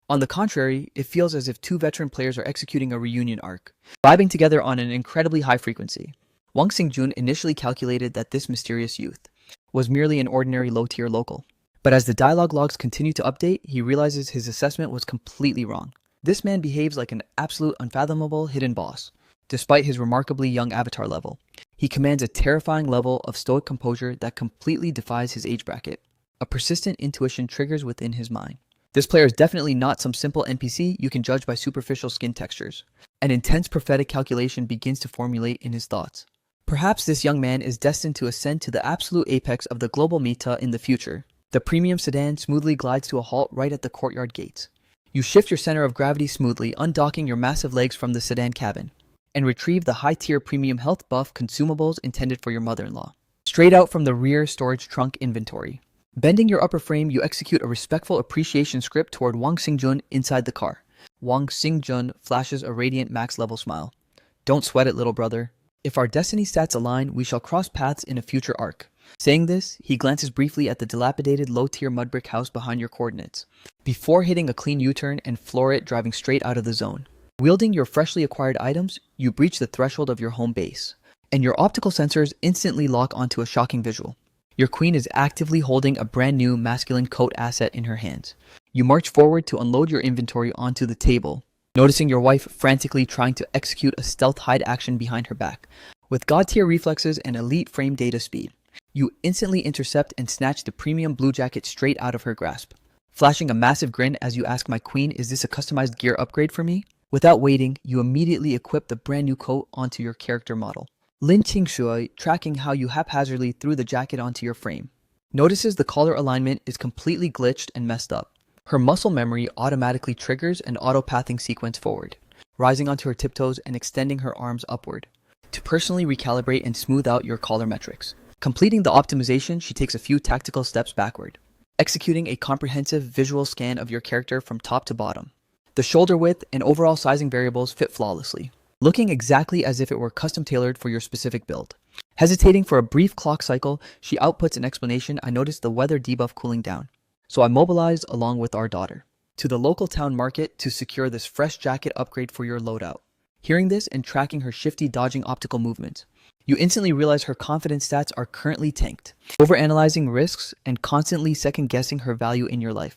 On the contrary, it feels as if two veteran players are executing a reunion arc, vibing together on an incredibly high frequency. Wang Xingjun initially calculated that this mysterious youth was merely an ordinary low-tier local. But as the dialogue logs continue to update, he realizes his assessment was completely wrong. This man behaves like an absolute unfathomable hidden boss. Despite his remarkably young avatar level, he commands a terrifying level of stoic composure that completely defies his age bracket. A persistent intuition triggers within his mind. This player is definitely not some simple NPC you can judge by superficial skin textures. An intense prophetic calculation begins to formulate in his thoughts. Perhaps this young man is destined to ascend to the absolute apex of the global meta in the future. The premium sedan smoothly glides to a halt right at the courtyard gates. You shift your center of gravity smoothly, undocking your massive legs from the sedan cabin, and retrieve the high-tier premium health buff consumables intended for your mother-in-law, straight out from the rear storage trunk inventory. Bending your upper frame, you execute a respectful appreciation script toward Wang Xingjun inside the car. Wang Xingjun flashes a radiant max-level smile. Don't sweat it, little brother. If our destiny stats align, we shall cross paths in a future arc. Saying this, he glances briefly at the dilapidated low-tier mud brick house behind your coordinates, before hitting a clean U-turn and floor it, driving straight out of the zone. Wielding your freshly acquired items, you breach the threshold of your home base, and your optical sensors instantly lock onto a shocking visual. Your queen is actively holding a brand new masculine coat asset in her hands. You march forward to unload your inventory onto the table, noticing your wife frantically trying to execute a stealth hide action behind her back. With god-tier reflexes and elite frame data speed, you instantly intercept and snatch the premium blue jacket straight out of her grasp, flashing a massive grin as you ask my queen, is this a customized gear upgrade for me? Without waiting, you immediately equip the brand new coat onto your character model. Lin Qingshui, tracking how you haphazardly threw the jacket onto your frame, notices the collar alignment is completely glitched and messed up. Her muscle memory automatically triggers an auto-pathing sequence forward, rising onto her tiptoes and extending her arms upward, to personally recalibrate and smooth out your collar metrics. Completing the optimization, she takes a few tactical steps backward, executing a comprehensive visual scan of your character from top to bottom. The shoulder width and overall sizing variables fit flawlessly, looking exactly as if it were custom tailored for your specific build. Hesitating for a brief clock cycle, she outputs an explanation. I noticed the weather debuff cooling down, so I mobilized along with our daughter to the local town market to secure this fresh jacket upgrade for your loadout. Hearing this and tracking her shifty dodging optical movements, you instantly realize her confidence stats are currently tanked, overanalyzing risks and constantly second-guessing her value in your life.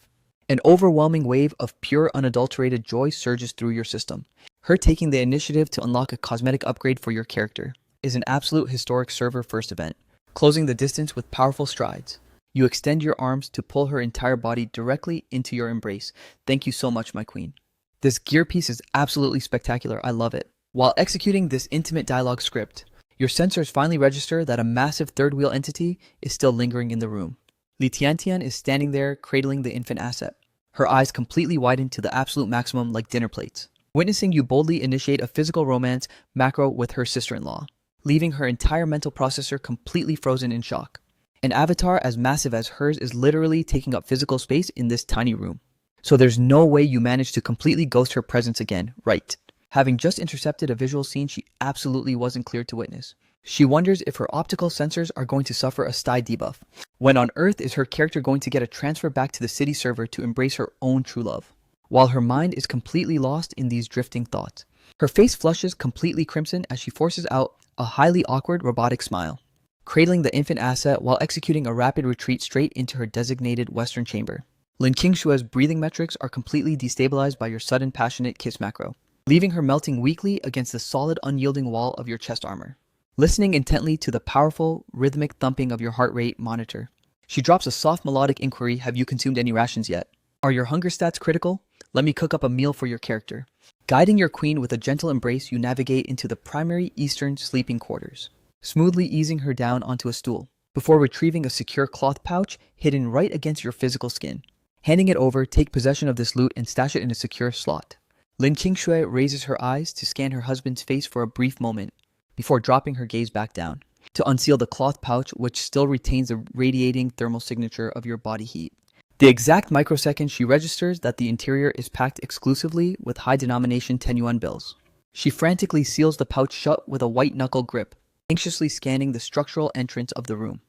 An overwhelming wave of pure unadulterated joy surges through your system. Her taking the initiative to unlock a cosmetic upgrade for your character is an absolute historic server-first event, closing the distance with powerful strides. You extend your arms to pull her entire body directly into your embrace. Thank you so much, my queen. This gear piece is absolutely spectacular. I love it. While executing this intimate dialogue script, your sensors finally register that a massive third-wheel entity is still lingering in the room. Li Tiantian is standing there, cradling the infant asset, her eyes completely widened to the absolute maximum like dinner plates, witnessing you boldly initiate a physical romance macro with her sister-in-law, leaving her entire mental processor completely frozen in shock. An avatar as massive as hers is literally taking up physical space in this tiny room. So there's no way you managed to completely ghost her presence again, right? Having just intercepted a visual scene she absolutely wasn't cleared to witness, she wonders if her optical sensors are going to suffer a sty debuff. When on Earth is her character going to get a transfer back to the city server to embrace her own true love? While her mind is completely lost in these drifting thoughts, her face flushes completely crimson as she forces out a highly awkward robotic smile. cradling the infant asset while executing a rapid retreat straight into her designated western chamber. Lin Qingshue's breathing metrics are completely destabilized by your sudden passionate kiss macro, leaving her melting weakly against the solid unyielding wall of your chest armor. Listening intently to the powerful, rhythmic thumping of your heart rate monitor, she drops a soft melodic inquiry, have you consumed any rations yet? Are your hunger stats critical? Let me cook up a meal for your character. Guiding your queen with a gentle embrace, you navigate into the primary eastern sleeping quarters, smoothly easing her down onto a stool, before retrieving a secure cloth pouch hidden right against your physical skin. Handing it over, take possession of this loot and stash it in a secure slot. Lin Qingxue raises her eyes to scan her husband's face for a brief moment, before dropping her gaze back down, to unseal the cloth pouch which still retains the radiating thermal signature of your body heat. The exact microsecond she registers that the interior is packed exclusively with high-denomination 10 yuan bills, she frantically seals the pouch shut with a white-knuckle grip, anxiously scanning the structural entrance of the room,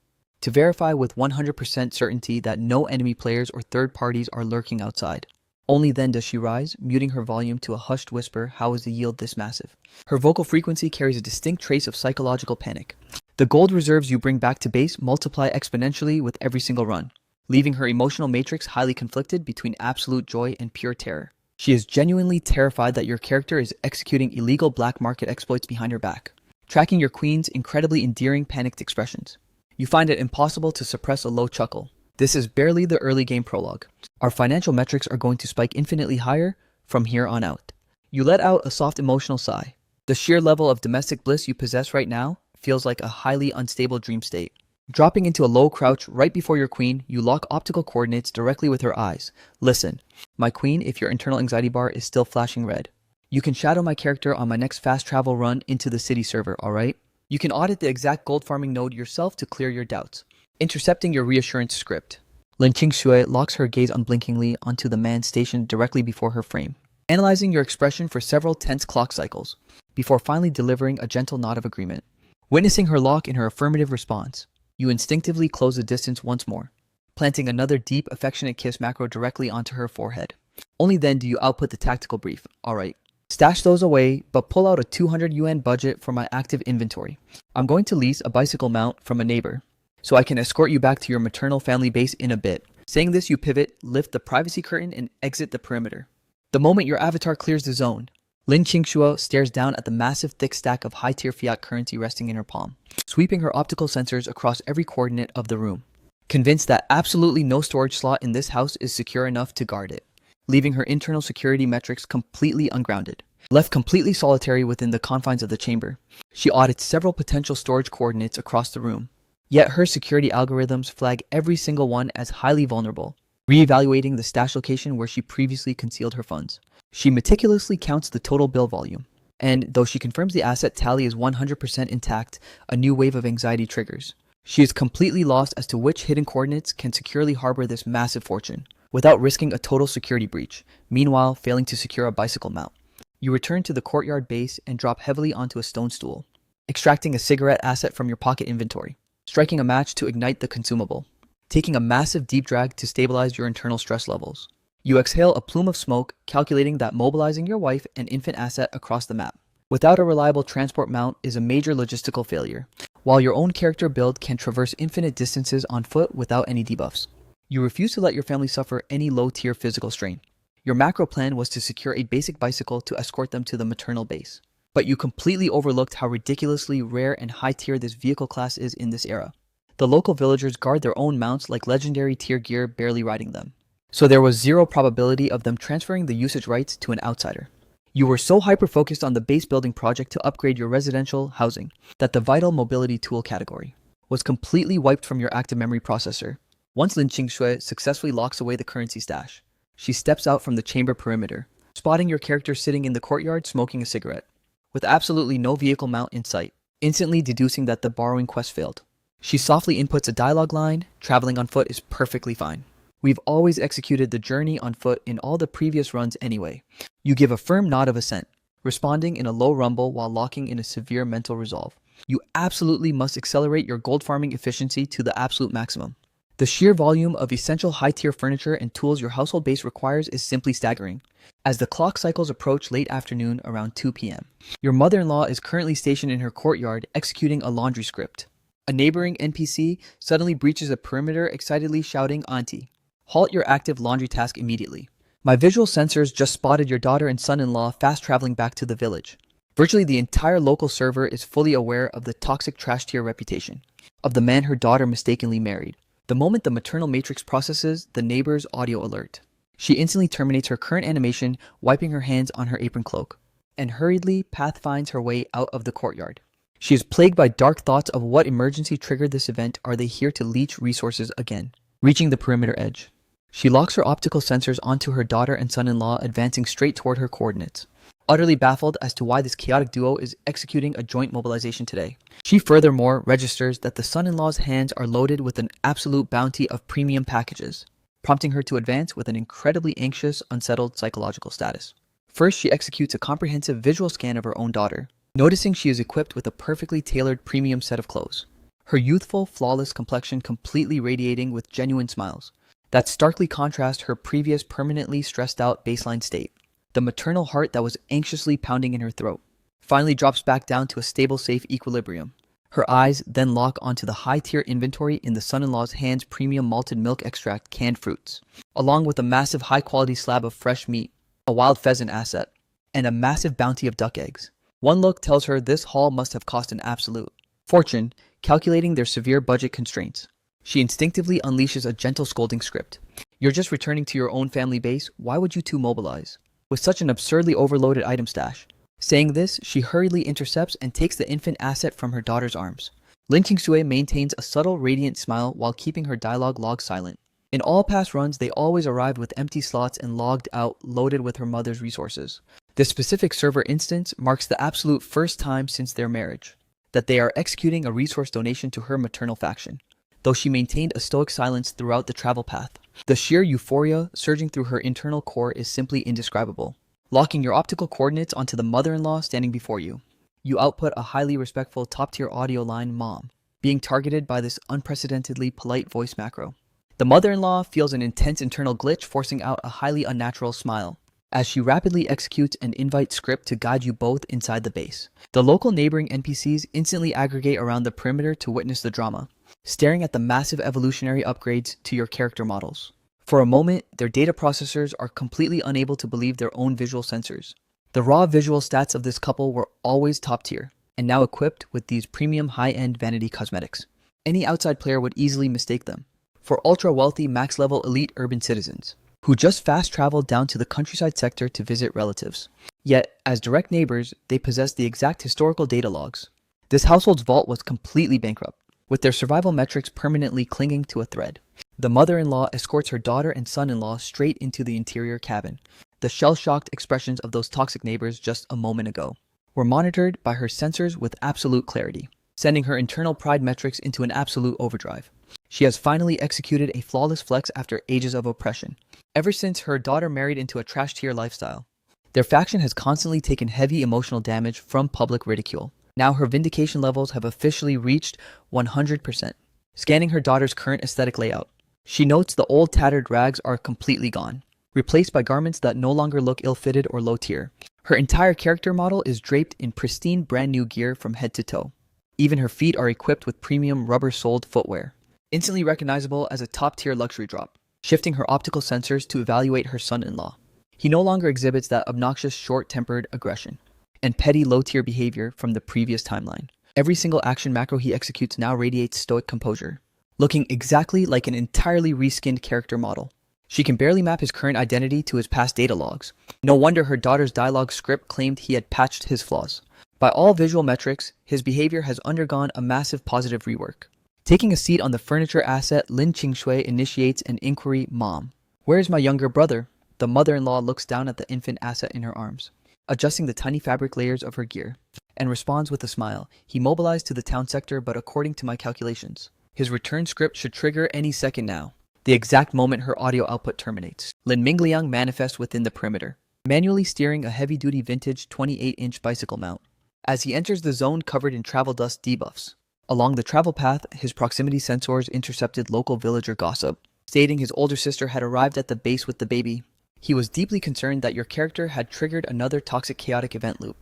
to verify with 100% certainty that no enemy players or third parties are lurking outside. Only then does she rise, muting her volume to a hushed whisper, how is the yield this massive? Her vocal frequency carries a distinct trace of psychological panic. The gold reserves you bring back to base multiply exponentially with every single run, leaving her emotional matrix highly conflicted between absolute joy and pure terror. She is genuinely terrified that your character is executing illegal black market exploits behind her back, tracking your queen's incredibly endearing panicked expressions. You find it impossible to suppress a low chuckle. This is barely the early game prologue. Our financial metrics are going to spike infinitely higher from here on out. You let out a soft emotional sigh. The sheer level of domestic bliss you possess right now feels like a highly unstable dream state. Dropping into a low crouch right before your queen, you lock optical coordinates directly with her eyes. Listen, my queen, if your internal anxiety bar is still flashing red, you can shadow my character on my next fast travel run into the city server, alright? You can audit the exact gold farming node yourself to clear your doubts, intercepting your reassurance script. Lin Qingxue locks her gaze unblinkingly onto the man stationed directly before her frame, analyzing your expression for several tense clock cycles, before finally delivering a gentle nod of agreement. Witnessing her lock in her affirmative response, you instinctively close the distance once more, planting another deep, affectionate kiss macro directly onto her forehead. Only then do you output the tactical brief. Alright, stash those away, but pull out a 200 yuan budget for my active inventory. I'm going to lease a bicycle mount from a neighbor, so I can escort you back to your maternal family base in a bit. Saying this, you pivot, lift the privacy curtain, and exit the perimeter. The moment your avatar clears the zone, Lin Qingxue stares down at the massive thick stack of high-tier fiat currency resting in her palm, sweeping her optical sensors across every coordinate of the room, convinced that absolutely no storage slot in this house is secure enough to guard it, leaving her internal security metrics completely ungrounded. Left completely solitary within the confines of the chamber, she audits several potential storage coordinates across the room, yet her security algorithms flag every single one as highly vulnerable, reevaluating the stash location where she previously concealed her funds. She meticulously counts the total bill volume, and though she confirms the asset tally is 100% intact, a new wave of anxiety triggers. She is completely lost as to which hidden coordinates can securely harbor this massive fortune, without risking a total security breach, meanwhile failing to secure a bicycle mount. You return to the courtyard base and drop heavily onto a stone stool, extracting a cigarette asset from your pocket inventory, striking a match to ignite the consumable, taking a massive deep drag to stabilize your internal stress levels. You exhale a plume of smoke, calculating that mobilizing your wife and infant asset across the map without a reliable transport mount is a major logistical failure, while your own character build can traverse infinite distances on foot without any debuffs. You refuse to let your family suffer any low-tier physical strain. Your macro plan was to secure a basic bicycle to escort them to the maternal base, but you completely overlooked how ridiculously rare and high-tier this vehicle class is in this era. The local villagers guard their own mounts like legendary tier gear, barely riding them, so there was zero probability of them transferring the usage rights to an outsider. You were so hyper-focused on the base building project to upgrade your residential housing that the vital mobility tool category was completely wiped from your active memory processor. Once Lin Qingxue successfully locks away the currency stash, she steps out from the chamber perimeter, spotting your character sitting in the courtyard smoking a cigarette, with absolutely no vehicle mount in sight, instantly deducing that the borrowing quest failed. She softly inputs a dialogue line, traveling on foot is perfectly fine. We've always executed the journey on foot in all the previous runs anyway. You give a firm nod of assent, responding in a low rumble while locking in a severe mental resolve. You absolutely must accelerate your gold farming efficiency to the absolute maximum. The sheer volume of essential high-tier furniture and tools your household base requires is simply staggering. As the clock cycles approach late afternoon around 2 p.m., your mother-in-law is currently stationed in her courtyard executing a laundry script, A neighboring NPC suddenly breaches a perimeter, excitedly shouting, "Auntie, halt your active laundry task immediately. My visual sensors just spotted your daughter and son-in-law fast traveling back to the village." Virtually the entire local server is fully aware of the toxic trash tier reputation of the man her daughter mistakenly married. The moment the maternal matrix processes the neighbor's audio alert, she instantly terminates her current animation, wiping her hands on her apron cloak, and hurriedly pathfinds her way out of the courtyard. She is plagued by dark thoughts of what emergency triggered this event. Are they here to leech resources again? Reaching the perimeter edge, she locks her optical sensors onto her daughter and son-in-law, advancing straight toward her coordinates. Utterly baffled as to why this chaotic duo is executing a joint mobilization today, she furthermore registers that the son-in-law's hands are loaded with an absolute bounty of premium packages, prompting her to advance with an incredibly anxious, unsettled psychological status. First, she executes a comprehensive visual scan of her own daughter, noticing she is equipped with a perfectly tailored premium set of clothes. Her youthful, flawless complexion completely radiating with genuine smiles that starkly contrast her previous permanently stressed out baseline state. The maternal heart that was anxiously pounding in her throat finally drops back down to a stable, safe equilibrium. Her eyes then lock onto the high-tier inventory in the son-in-law's hands: premium malted milk extract, canned fruits, along with a massive high-quality slab of fresh meat, a wild pheasant asset, and a massive bounty of duck eggs. One look tells her this haul must have cost an absolute fortune, calculating their severe budget constraints. She instinctively unleashes a gentle scolding script. "You're just returning to your own family base. Why would you two mobilize with such an absurdly overloaded item stash?" Saying this, she hurriedly intercepts and takes the infant asset from her daughter's arms. Lin Qingshui maintains a subtle, radiant smile while keeping her dialogue log silent. In all past runs, they always arrived with empty slots and logged out loaded with her mother's resources. This specific server instance marks the absolute first time since their marriage that they are executing a resource donation to her maternal faction. Though she maintained a stoic silence throughout the travel path, the sheer euphoria surging through her internal core is simply indescribable. Locking your optical coordinates onto the mother-in-law standing before you, you output a highly respectful top-tier audio line, "Mom," being targeted by this unprecedentedly polite voice macro. The mother-in-law feels an intense internal glitch, forcing out a highly unnatural smile as she rapidly executes an invite script to guide you both inside the base. The local neighboring NPCs instantly aggregate around the perimeter to witness the drama, staring at the massive evolutionary upgrades to your character models. For a moment, their data processors are completely unable to believe their own visual sensors. The raw visual stats of this couple were always top tier, and now equipped with these premium high-end vanity cosmetics. Any outside player would easily mistake them for ultra-wealthy, max-level elite urban citizens who just fast-traveled down to the countryside sector to visit relatives. Yet, as direct neighbors, they possess the exact historical data logs. This household's vault was completely bankrupt, with their survival metrics permanently clinging to a thread. The mother-in-law escorts her daughter and son-in-law straight into the interior cabin. The shell-shocked expressions of those toxic neighbors just a moment ago were monitored by her sensors with absolute clarity, sending her internal pride metrics into an absolute overdrive. She has finally executed a flawless flex after ages of oppression. Ever since her daughter married into a trash-tier lifestyle, their faction has constantly taken heavy emotional damage from public ridicule. Now her vindication levels have officially reached 100%. Scanning her daughter's current aesthetic layout, she notes the old tattered rags are completely gone, replaced by garments that no longer look ill-fitted or low-tier. Her entire character model is draped in pristine brand new gear from head to toe. Even her feet are equipped with premium rubber-soled footwear, instantly recognizable as a top-tier luxury drop. Shifting her optical sensors to evaluate her son-in-law, he no longer exhibits that obnoxious short-tempered aggression and petty low-tier behavior from the previous timeline. Every single action macro he executes now radiates stoic composure, looking exactly like an entirely reskinned character model. She can barely map his current identity to his past data logs. No wonder her daughter's dialogue script claimed he had patched his flaws. By all visual metrics, his behavior has undergone a massive positive rework. Taking a seat on the furniture asset, Lin Qingshui initiates an inquiry. "Mom, where's my younger brother?" The mother-in-law looks down at the infant asset in her arms, adjusting the tiny fabric layers of her gear, and responds with a smile. "He mobilized to the town sector, but according to my calculations, his return script should trigger any second now." The exact moment her audio output terminates, Lin Mingliang manifests within the perimeter, manually steering a heavy-duty vintage 28-inch bicycle mount. As he enters the zone covered in travel dust debuffs, along the travel path, his proximity sensors intercepted local villager gossip, stating his older sister had arrived at the base with the baby. He was deeply concerned that your character had triggered another toxic chaotic event loop,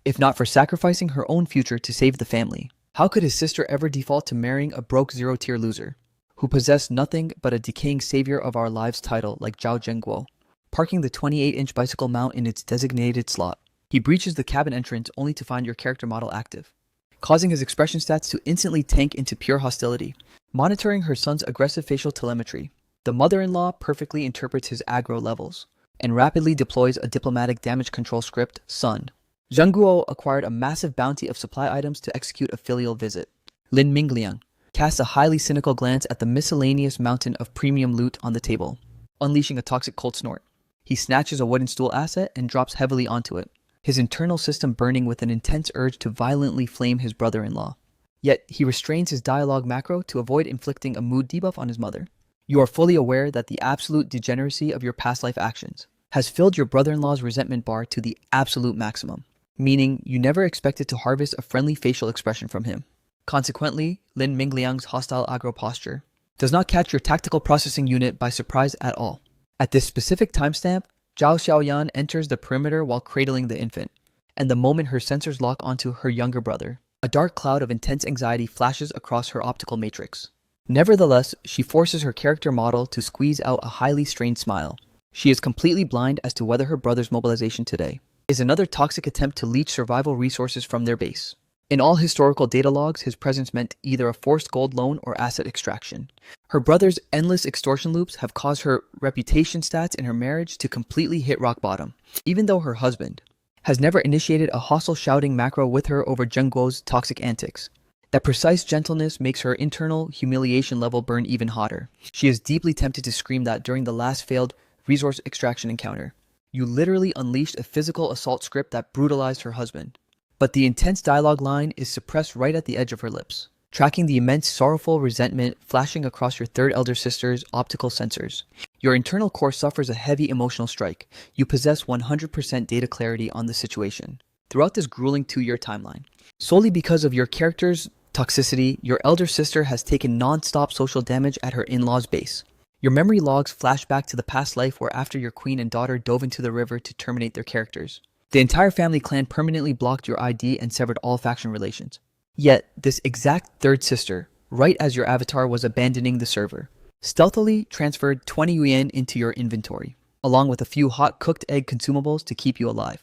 if not for sacrificing her own future to save the family. How could his sister ever default to marrying a broke zero-tier loser, who possessed nothing but a decaying savior of our lives title like Zhao Zhengguo? Parking the 28-inch bicycle mount in its designated slot, he breaches the cabin entrance only to find your character model active, causing his expression stats to instantly tank into pure hostility. Monitoring her son's aggressive facial telemetry, the mother-in-law perfectly interprets his aggro levels and rapidly deploys a diplomatic damage control script, Sun. Zhang Guo acquired a massive bounty of supply items to execute a filial visit. Lin Mingliang casts a highly cynical glance at the miscellaneous mountain of premium loot on the table, unleashing a toxic cold snort. He snatches a wooden stool asset and drops heavily onto it, his internal system burning with an intense urge to violently flame his brother-in-law. Yet, he restrains his dialogue macro to avoid inflicting a mood debuff on his mother. You are fully aware that the absolute degeneracy of your past life actions has filled your brother-in-law's resentment bar to the absolute maximum, meaning you never expected to harvest a friendly facial expression from him. Consequently, Lin Mingliang's hostile aggro posture does not catch your tactical processing unit by surprise at all. At this specific timestamp, Zhao Xiaoyan enters the perimeter while cradling the infant, and the moment her sensors lock onto her younger brother, a dark cloud of intense anxiety flashes across her optical matrix. Nevertheless, she forces her character model to squeeze out a highly strained smile. She is completely blind as to whether her brother's mobilization today is another toxic attempt to leech survival resources from their base. In all historical data logs, his presence meant either a forced gold loan or asset extraction. Her brother's endless extortion loops have caused her reputation stats in her marriage to completely hit rock bottom, even though her husband has never initiated a hostile shouting macro with her over Zheng Guo's toxic antics. That precise gentleness makes her internal humiliation level burn even hotter. She is deeply tempted to scream that during the last failed resource extraction encounter, you literally unleashed a physical assault script that brutalized her husband. But the intense dialogue line is suppressed right at the edge of her lips, tracking the immense sorrowful resentment flashing across your third elder sister's optical sensors. Your internal core suffers a heavy emotional strike. You possess 100% data clarity on the situation throughout this grueling 2-year timeline. Solely because of your character's toxicity, your elder sister has taken non-stop social damage at her in-laws' base. Your memory logs flash back to the past life where after your queen and daughter dove into the river to terminate their characters, the entire family clan permanently blocked your ID and severed all faction relations. Yet, this exact third sister, right as your avatar was abandoning the server, stealthily transferred 20 yuan into your inventory, along with a few hot cooked egg consumables to keep you alive.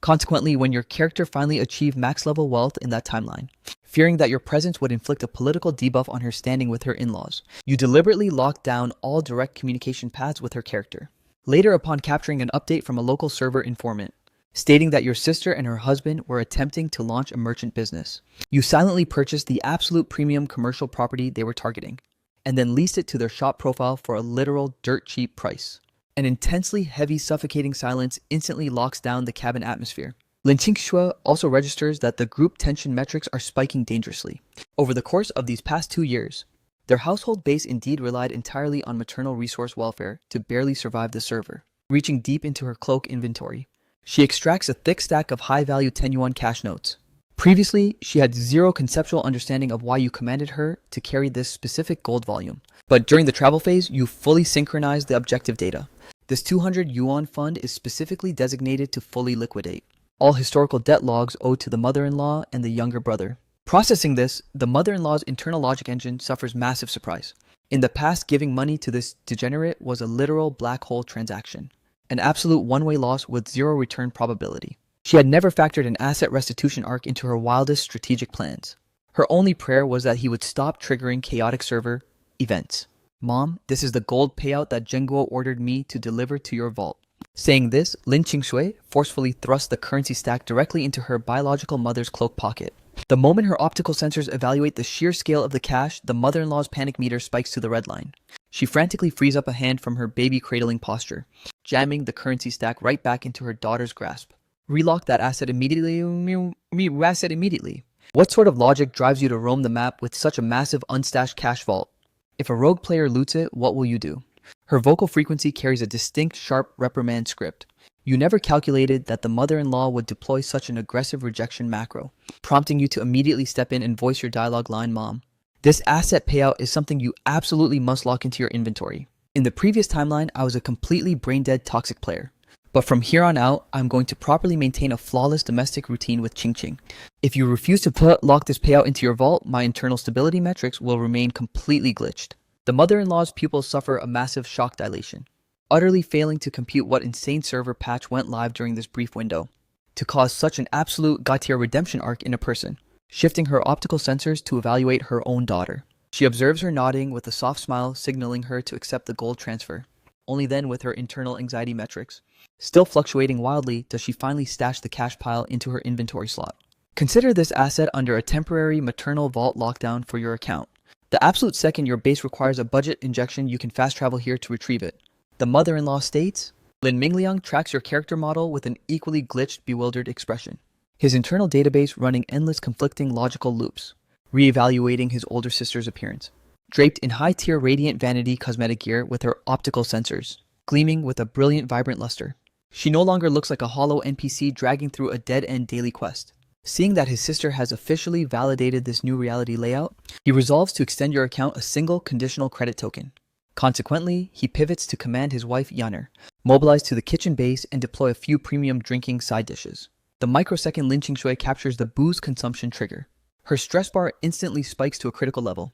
Consequently, when your character finally achieved max level wealth in that timeline, fearing that your presence would inflict a political debuff on her standing with her in-laws, you deliberately locked down all direct communication paths with her character. Later, upon capturing an update from a local server informant, stating that your sister and her husband were attempting to launch a merchant business, you silently purchased the absolute premium commercial property they were targeting, and then leased it to their shop profile for a literal dirt cheap price. An intensely heavy, suffocating silence instantly locks down the cabin atmosphere. Lin Qingxue also registers that the group tension metrics are spiking dangerously. Over the course of these past 2 years, their household base indeed relied entirely on maternal resource welfare to barely survive the server. Reaching deep into her cloak inventory, she extracts a thick stack of high-value 10 yuan cash notes. Previously, she had zero conceptual understanding of why you commanded her to carry this specific gold volume. But during the travel phase, you fully synchronized the objective data. This 200 yuan fund is specifically designated to fully liquidate all historical debt logs owed to the mother-in-law and the younger brother. Processing this, the mother-in-law's internal logic engine suffers massive surprise. In the past, giving money to this degenerate was a literal black hole transaction, an absolute one-way loss with zero return probability. She had never factored an asset restitution arc into her wildest strategic plans. Her only prayer was that he would stop triggering chaotic server events. Mom, this is the gold payout that Zhengguo ordered me to deliver to your vault. Saying this, Lin Qingxue forcefully thrust the currency stack directly into her biological mother's cloak pocket. The moment her optical sensors evaluate the sheer scale of the cash, the mother-in-law's panic meter spikes to the red line. She frantically frees up a hand from her baby cradling posture, jamming the currency stack right back into her daughter's grasp. Relock that asset immediately. What sort of logic drives you to roam the map with such a massive unstashed cash vault? If a rogue player loots it, what will you do? Her vocal frequency carries a distinct, sharp reprimand script. You never calculated that the mother-in-law would deploy such an aggressive rejection macro, prompting you to immediately step in and voice your dialogue line, Mom. This asset payout is something you absolutely must lock into your inventory. In the previous timeline, I was a completely brain-dead toxic player. But from here on out, I'm going to properly maintain a flawless domestic routine with Ching Ching. If you refuse to lock this payout into your vault, my internal stability metrics will remain completely glitched. The mother-in-law's pupils suffer a massive shock dilation, utterly failing to compute what insane server patch went live during this brief window, to cause such an absolute God-tier redemption arc in a person, shifting her optical sensors to evaluate her own daughter. She observes her nodding with a soft smile signaling her to accept the gold transfer. Only then, with her internal anxiety metrics still fluctuating wildly, does she finally stash the cash pile into her inventory slot. Consider this asset under a temporary maternal vault lockdown for your account. The absolute second your base requires a budget injection, you can fast travel here to retrieve it. The mother-in-law states, Lin Mingliang tracks your character model with an equally glitched, bewildered expression. His internal database running endless conflicting logical loops, re-evaluating his older sister's appearance. Draped in high-tier radiant vanity cosmetic gear with her optical sensors, gleaming with a brilliant vibrant luster. She no longer looks like a hollow NPC dragging through a dead-end daily quest. Seeing that his sister has officially validated this new reality layout, he resolves to extend your account a single conditional credit token. Consequently, he pivots to command his wife Yaner, mobilize to the kitchen base and deploy a few premium drinking side dishes. The microsecond Lin Qingshui captures the booze consumption trigger. Her stress bar instantly spikes to a critical level.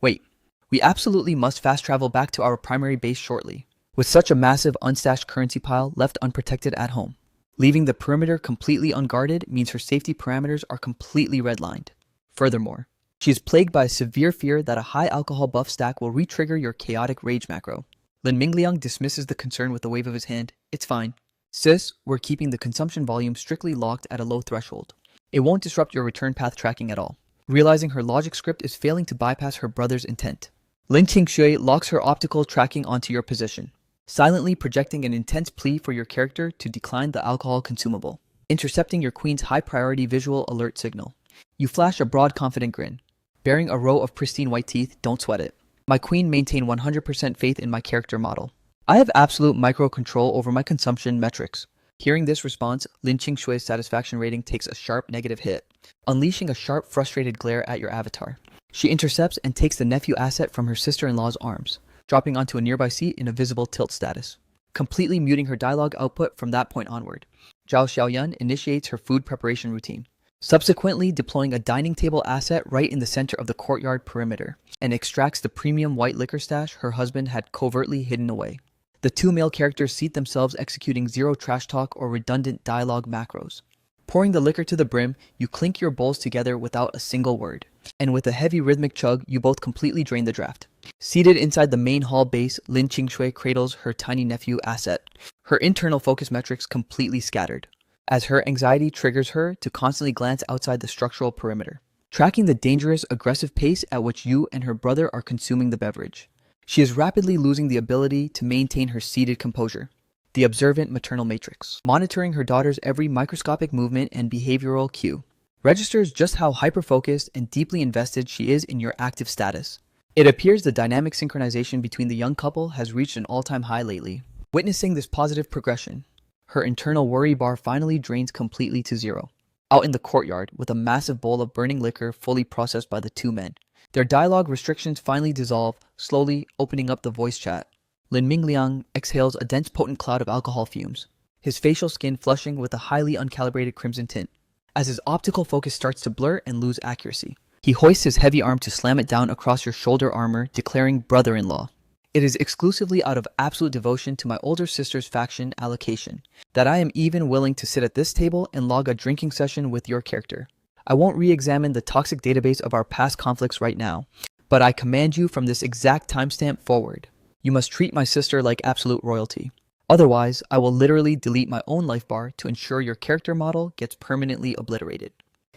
Wait, we absolutely must fast travel back to our primary base shortly, with such a massive unstashed currency pile left unprotected at home. Leaving the perimeter completely unguarded means her safety parameters are completely redlined. Furthermore, she is plagued by a severe fear that a high alcohol buff stack will re-trigger your chaotic rage macro. Lin Mingliang dismisses the concern with a wave of his hand. It's fine. Sis, we're keeping the consumption volume strictly locked at a low threshold. It won't disrupt your return path tracking at all. Realizing her logic script is failing to bypass her brother's intent, Lin Qingshui locks her optical tracking onto your position, silently projecting an intense plea for your character to decline the alcohol consumable, intercepting your queen's high-priority visual alert signal. You flash a broad, confident grin. Bearing a row of pristine white teeth, don't sweat it. My queen maintained 100% faith in my character model. I have absolute micro-control over my consumption metrics. Hearing this response, Lin Qingshui's satisfaction rating takes a sharp negative hit, unleashing a sharp, frustrated glare at your avatar. She intercepts and takes the nephew asset from her sister-in-law's arms, dropping onto a nearby seat in a visible tilt status, completely muting her dialogue output from that point onward. Zhao Xiaoyan initiates her food preparation routine, subsequently deploying a dining table asset right in the center of the courtyard perimeter, and extracts the premium white liquor stash her husband had covertly hidden away. The two male characters seat themselves executing zero trash talk or redundant dialogue macros. Pouring the liquor to the brim, you clink your bowls together without a single word, and with a heavy rhythmic chug, you both completely drain the draft. Seated inside the main hall base, Lin Qingshui cradles her tiny nephew asset, her internal focus metrics completely scattered, as her anxiety triggers her to constantly glance outside the structural perimeter, tracking the dangerous, aggressive pace at which you and her brother are consuming the beverage. She is rapidly losing the ability to maintain her seated composure. The observant maternal matrix, monitoring her daughter's every microscopic movement and behavioral cue, registers just how hyper-focused and deeply invested she is in your active status. It appears the dynamic synchronization between the young couple has reached an all-time high lately. Witnessing this positive progression, her internal worry bar finally drains completely to zero. Out in the courtyard, with a massive bowl of burning liquor fully processed by the two men, their dialogue restrictions finally dissolve, slowly opening up the voice chat. Lin Mingliang exhales a dense potent cloud of alcohol fumes, his facial skin flushing with a highly uncalibrated crimson tint. As his optical focus starts to blur and lose accuracy, he hoists his heavy arm to slam it down across your shoulder armor, declaring brother-in-law. It is exclusively out of absolute devotion to my older sister's faction allocation that I am even willing to sit at this table and log a drinking session with your character. I won't re-examine the toxic database of our past conflicts right now, but I command you from this exact timestamp forward. You must treat my sister like absolute royalty. Otherwise, I will literally delete my own life bar to ensure your character model gets permanently obliterated.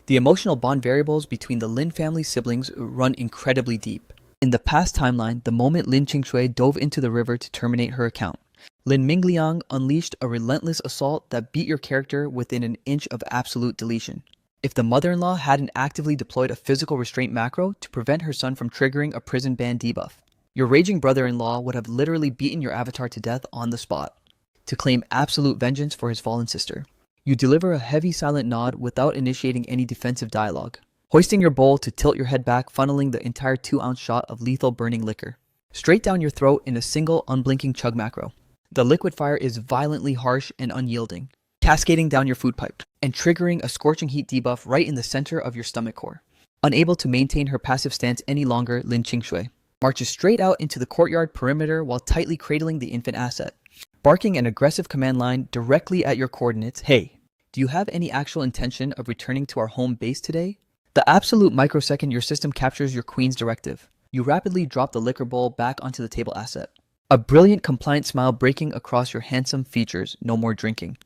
The emotional bond variables between the Lin family siblings run incredibly deep. In the past timeline, the moment Lin Qingshui dove into the river to terminate her account, Lin Mingliang unleashed a relentless assault that beat your character within an inch of absolute deletion. If the mother-in-law hadn't actively deployed a physical restraint macro to prevent her son from triggering a prison ban debuff, your raging brother-in-law would have literally beaten your avatar to death on the spot, to claim absolute vengeance for his fallen sister. You deliver a heavy silent nod without initiating any defensive dialogue, hoisting your bowl to tilt your head back, funneling the entire 2-ounce shot of lethal burning liquor straight down your throat in a single unblinking chug macro. The liquid fire is violently harsh and unyielding, cascading down your food pipe and triggering a scorching heat debuff right in the center of your stomach core. Unable to maintain her passive stance any longer, Lin Qingshui marches straight out into the courtyard perimeter while tightly cradling the infant asset, barking an aggressive command line directly at your coordinates. Hey, do you have any actual intention of returning to our home base today? The absolute microsecond your system captures your queen's directive, you rapidly drop the liquor bowl back onto the table asset. A brilliant compliant smile breaking across your handsome features. No more drinking.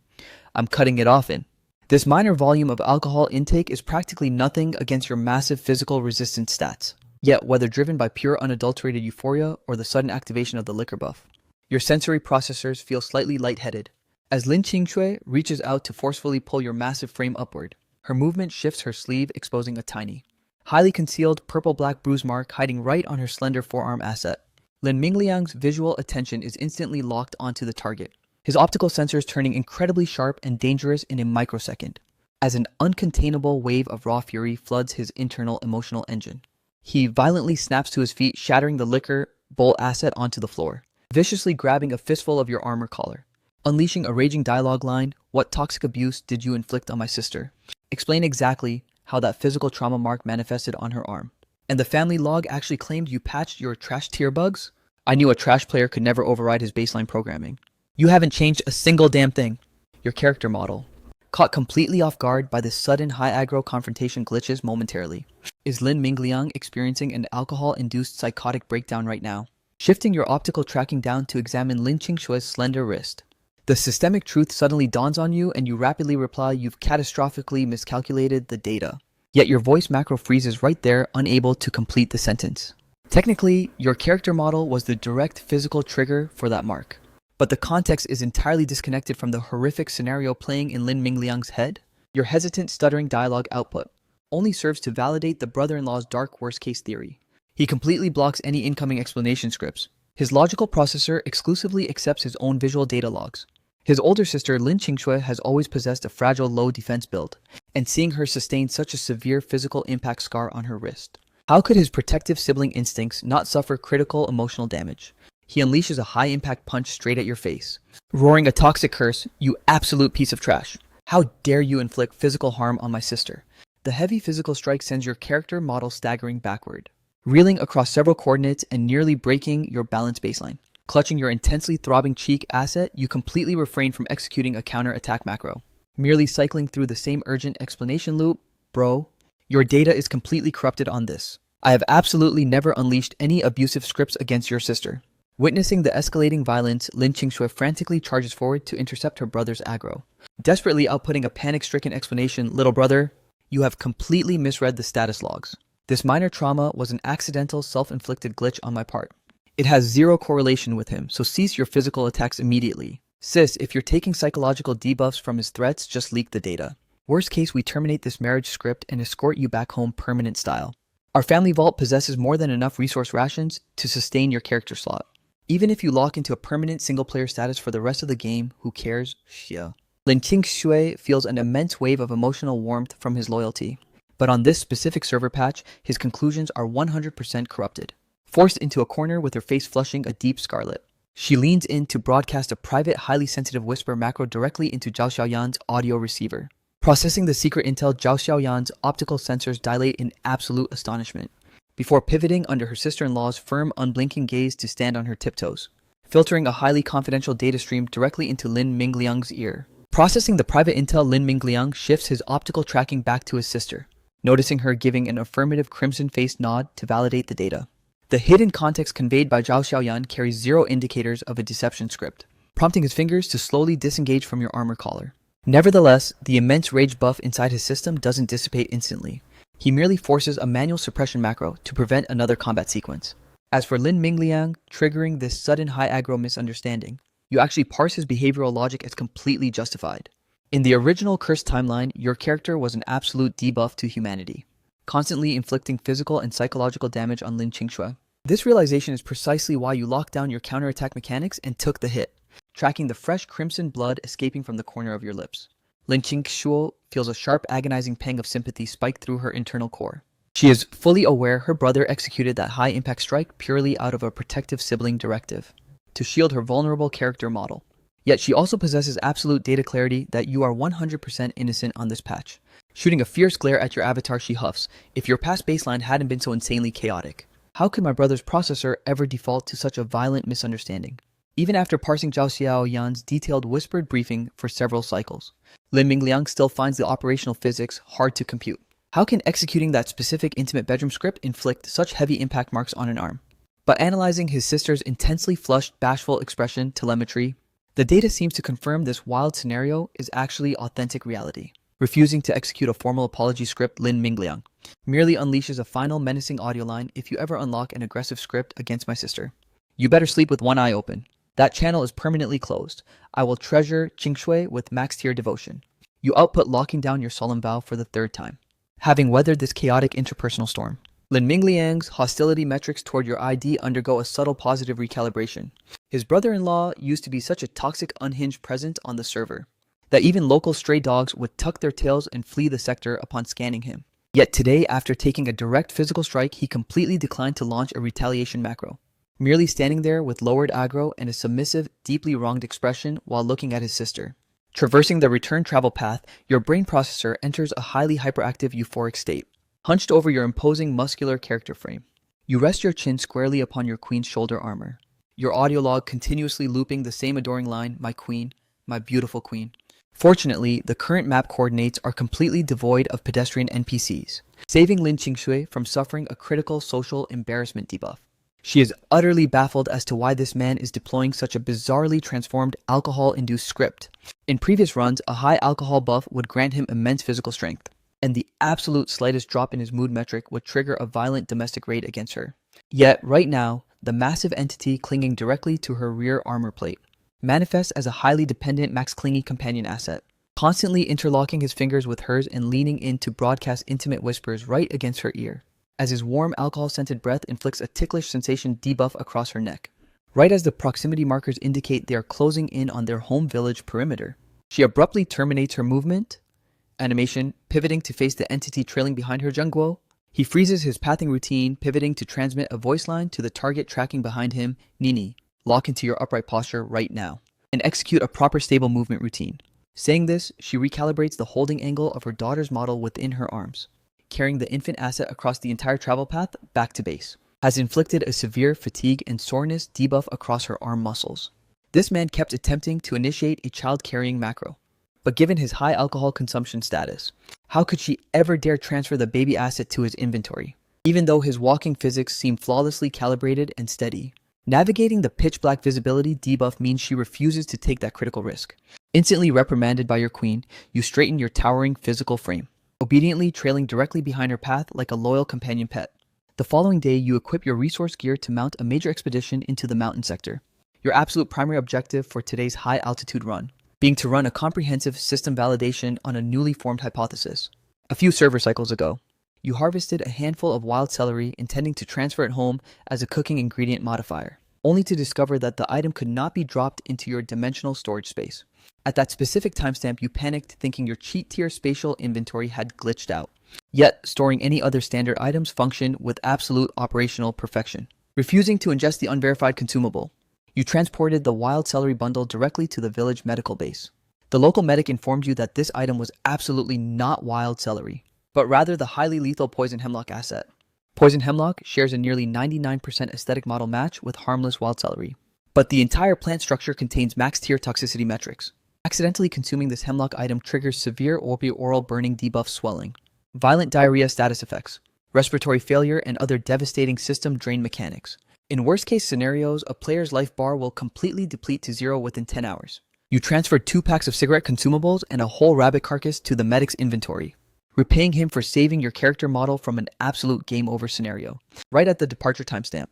I'm cutting it off in. This minor volume of alcohol intake is practically nothing against your massive physical resistance stats. Yet, whether driven by pure unadulterated euphoria or the sudden activation of the liquor buff, your sensory processors feel slightly lightheaded. As Lin Qingshui reaches out to forcefully pull your massive frame upward, her movement shifts her sleeve, exposing a tiny, highly concealed purple-black bruise mark hiding right on her slender forearm asset. Lin Mingliang's visual attention is instantly locked onto the target, his optical sensors turning incredibly sharp and dangerous in a microsecond, as an uncontainable wave of raw fury floods his internal emotional engine. He violently snaps to his feet, shattering the liquor bowl asset onto the floor, viciously grabbing a fistful of your armor collar, unleashing a raging dialogue line. What toxic abuse did you inflict on my sister? Explain exactly how that physical trauma mark manifested on her arm. And the family log actually claimed you patched your trash tier bugs? I knew a trash player could never override his baseline programming. You haven't changed a single damn thing. Your character model, caught completely off guard by this sudden high aggro confrontation, glitches momentarily. Is Lin Mingliang experiencing an alcohol-induced psychotic breakdown right now? Shifting your optical tracking down to examine Lin Qingshui's slender wrist. The systemic truth suddenly dawns on you and you rapidly reply you've catastrophically miscalculated the data. Yet your voice macro freezes right there, unable to complete the sentence. Technically, your character model was the direct physical trigger for that mark. But the context is entirely disconnected from the horrific scenario playing in Lin Mingliang's head. Your hesitant, stuttering dialogue output only serves to validate the brother-in-law's dark worst-case theory. He completely blocks any incoming explanation scripts. His logical processor exclusively accepts his own visual data logs. His older sister, Lin Qingshui, has always possessed a fragile low defense build, and seeing her sustain such a severe physical impact scar on her wrist, how could his protective sibling instincts not suffer critical emotional damage? He unleashes a high-impact punch straight at your face, roaring a toxic curse. You absolute piece of trash. How dare you inflict physical harm on my sister? The heavy physical strike sends your character model staggering backward, reeling across several coordinates and nearly breaking your balance baseline. Clutching your intensely throbbing cheek asset, you completely refrain from executing a counter-attack macro, merely cycling through the same urgent explanation loop. Bro, your data is completely corrupted on this. I have absolutely never unleashed any abusive scripts against your sister. Witnessing the escalating violence, Lin Qingshui frantically charges forward to intercept her brother's aggro, desperately outputting a panic-stricken explanation. Little brother, you have completely misread the status logs. This minor trauma was an accidental, self-inflicted glitch on my part. It has zero correlation with him, so cease your physical attacks immediately. Sis, if you're taking psychological debuffs from his threats, just leak the data. Worst case, we terminate this marriage script and escort you back home permanent style. Our family vault possesses more than enough resource rations to sustain your character slot. Even if you lock into a permanent single-player status for the rest of the game, who cares? Shia. Lin Qingshui feels an immense wave of emotional warmth from his loyalty. But on this specific server patch, his conclusions are 100% corrupted. Forced into a corner with her face flushing a deep scarlet, she leans in to broadcast a private, highly sensitive whisper macro directly into Zhao Xiaoyan's audio receiver. Processing the secret intel, Zhao Xiaoyan's optical sensors dilate in absolute astonishment, before pivoting under her sister-in-law's firm, unblinking gaze to stand on her tiptoes, filtering a highly confidential data stream directly into Lin Mingliang's ear. Processing the private intel, Lin Mingliang shifts his optical tracking back to his sister, noticing her giving an affirmative crimson-faced nod to validate the data. The hidden context conveyed by Zhao Xiaoyan carries zero indicators of a deception script, prompting his fingers to slowly disengage from your armor collar. Nevertheless, the immense rage buff inside his system doesn't dissipate instantly. He merely forces a manual suppression macro to prevent another combat sequence. As for Lin Mingliang triggering this sudden high aggro misunderstanding, you actually parse his behavioral logic as completely justified. In the original Curse timeline, your character was an absolute debuff to humanity, constantly inflicting physical and psychological damage on Lin Qingshui. This realization is precisely why you locked down your counterattack mechanics and took the hit, tracking the fresh crimson blood escaping from the corner of your lips. Lin Qingshuo feels a sharp, agonizing pang of sympathy spike through her internal core. She is fully aware her brother executed that high-impact strike purely out of a protective sibling directive. to shield her vulnerable character model. Yet she also possesses absolute data clarity that you are 100% innocent on this patch. Shooting a fierce glare at your avatar, she huffs, "If your past baseline hadn't been so insanely chaotic. How could my brother's processor ever default to such a violent misunderstanding?" Even after parsing Zhao Xiaoyan's detailed whispered briefing for several cycles, Lin Mingliang still finds the operational physics hard to compute. How can executing that specific intimate bedroom script inflict such heavy impact marks on an arm? But analyzing his sister's intensely flushed, bashful expression telemetry, the data seems to confirm this wild scenario is actually authentic reality. Refusing to execute a formal apology script, Lin Mingliang merely unleashes a final menacing audio line: "If you ever unlock an aggressive script against my sister, you better sleep with one eye open. That channel is permanently closed. I will treasure Qingshui with max tier devotion." You output locking down your solemn vow for the third time. Having weathered this chaotic interpersonal storm, Lin Mingliang's hostility metrics toward your ID undergo a subtle positive recalibration. His brother-in-law used to be such a toxic, unhinged presence on the server that even local stray dogs would tuck their tails and flee the sector upon scanning him. Yet today, after taking a direct physical strike, he completely declined to launch a retaliation macro, merely standing there with lowered aggro and a submissive, deeply wronged expression while looking at his sister. Traversing the return travel path, your brain processor enters a highly hyperactive euphoric state. Hunched over your imposing muscular character frame, you rest your chin squarely upon your queen's shoulder armor, your audio log continuously looping the same adoring line: "My queen, my beautiful queen." Fortunately, the current map coordinates are completely devoid of pedestrian NPCs, saving Lin Qingshui from suffering a critical social embarrassment debuff. She is utterly baffled as to why this man is deploying such a bizarrely transformed alcohol-induced script. In previous runs, a high alcohol buff would grant him immense physical strength, and the absolute slightest drop in his mood metric would trigger a violent domestic raid against her. Yet, right now, the massive entity clinging directly to her rear armor plate manifests as a highly dependent max clingy companion asset, constantly interlocking his fingers with hers and leaning in to broadcast intimate whispers right against her ear, as his warm alcohol-scented breath inflicts a ticklish sensation debuff across her neck. Right as the proximity markers indicate they are closing in on their home village perimeter, she abruptly terminates her movement animation, pivoting to face the entity trailing behind her. Zhengguo. He freezes his pathing routine, pivoting to transmit a voice line to the target tracking behind him: "Nini, lock into your upright posture right now, and execute a proper stable movement routine." Saying this, she recalibrates the holding angle of her daughter's model within her arms, carrying the infant asset across the entire travel path back to base. Has inflicted a severe fatigue and soreness debuff across her arm muscles. This man kept attempting to initiate a child-carrying macro, but given his high alcohol consumption status, how could she ever dare transfer the baby asset to his inventory, even though his walking physics seem flawlessly calibrated and steady? Navigating the pitch-black visibility debuff means she refuses to take that critical risk. Instantly reprimanded by your queen, you straighten your towering physical frame, obediently trailing directly behind her path like a loyal companion pet. The following day, you equip your resource gear to mount a major expedition into the mountain sector. Your absolute primary objective for today's high-altitude run being to run a comprehensive system validation on a newly formed hypothesis. A few server cycles ago, you harvested a handful of wild celery intending to transfer it home as a cooking ingredient modifier, only to discover that the item could not be dropped into your dimensional storage space. At that specific timestamp, you panicked, thinking your cheat tier spatial inventory had glitched out. Yet, storing any other standard items functioned with absolute operational perfection. Refusing to ingest the unverified consumable, you transported the wild celery bundle directly to the village medical base. The local medic informed you that this item was absolutely not wild celery, but rather the highly lethal poison hemlock asset. Poison hemlock shares a nearly 99% aesthetic model match with harmless wild celery, but the entire plant structure contains max tier toxicity metrics. Accidentally consuming this hemlock item triggers severe oral burning debuff swelling, violent diarrhea status effects, respiratory failure, and other devastating system drain mechanics. In worst-case scenarios, a player's life bar will completely deplete to 0 within 10 hours. You transferred 2 packs of cigarette consumables and a whole rabbit carcass to the medic's inventory, repaying him for saving your character model from an absolute game-over scenario. Right at the departure timestamp,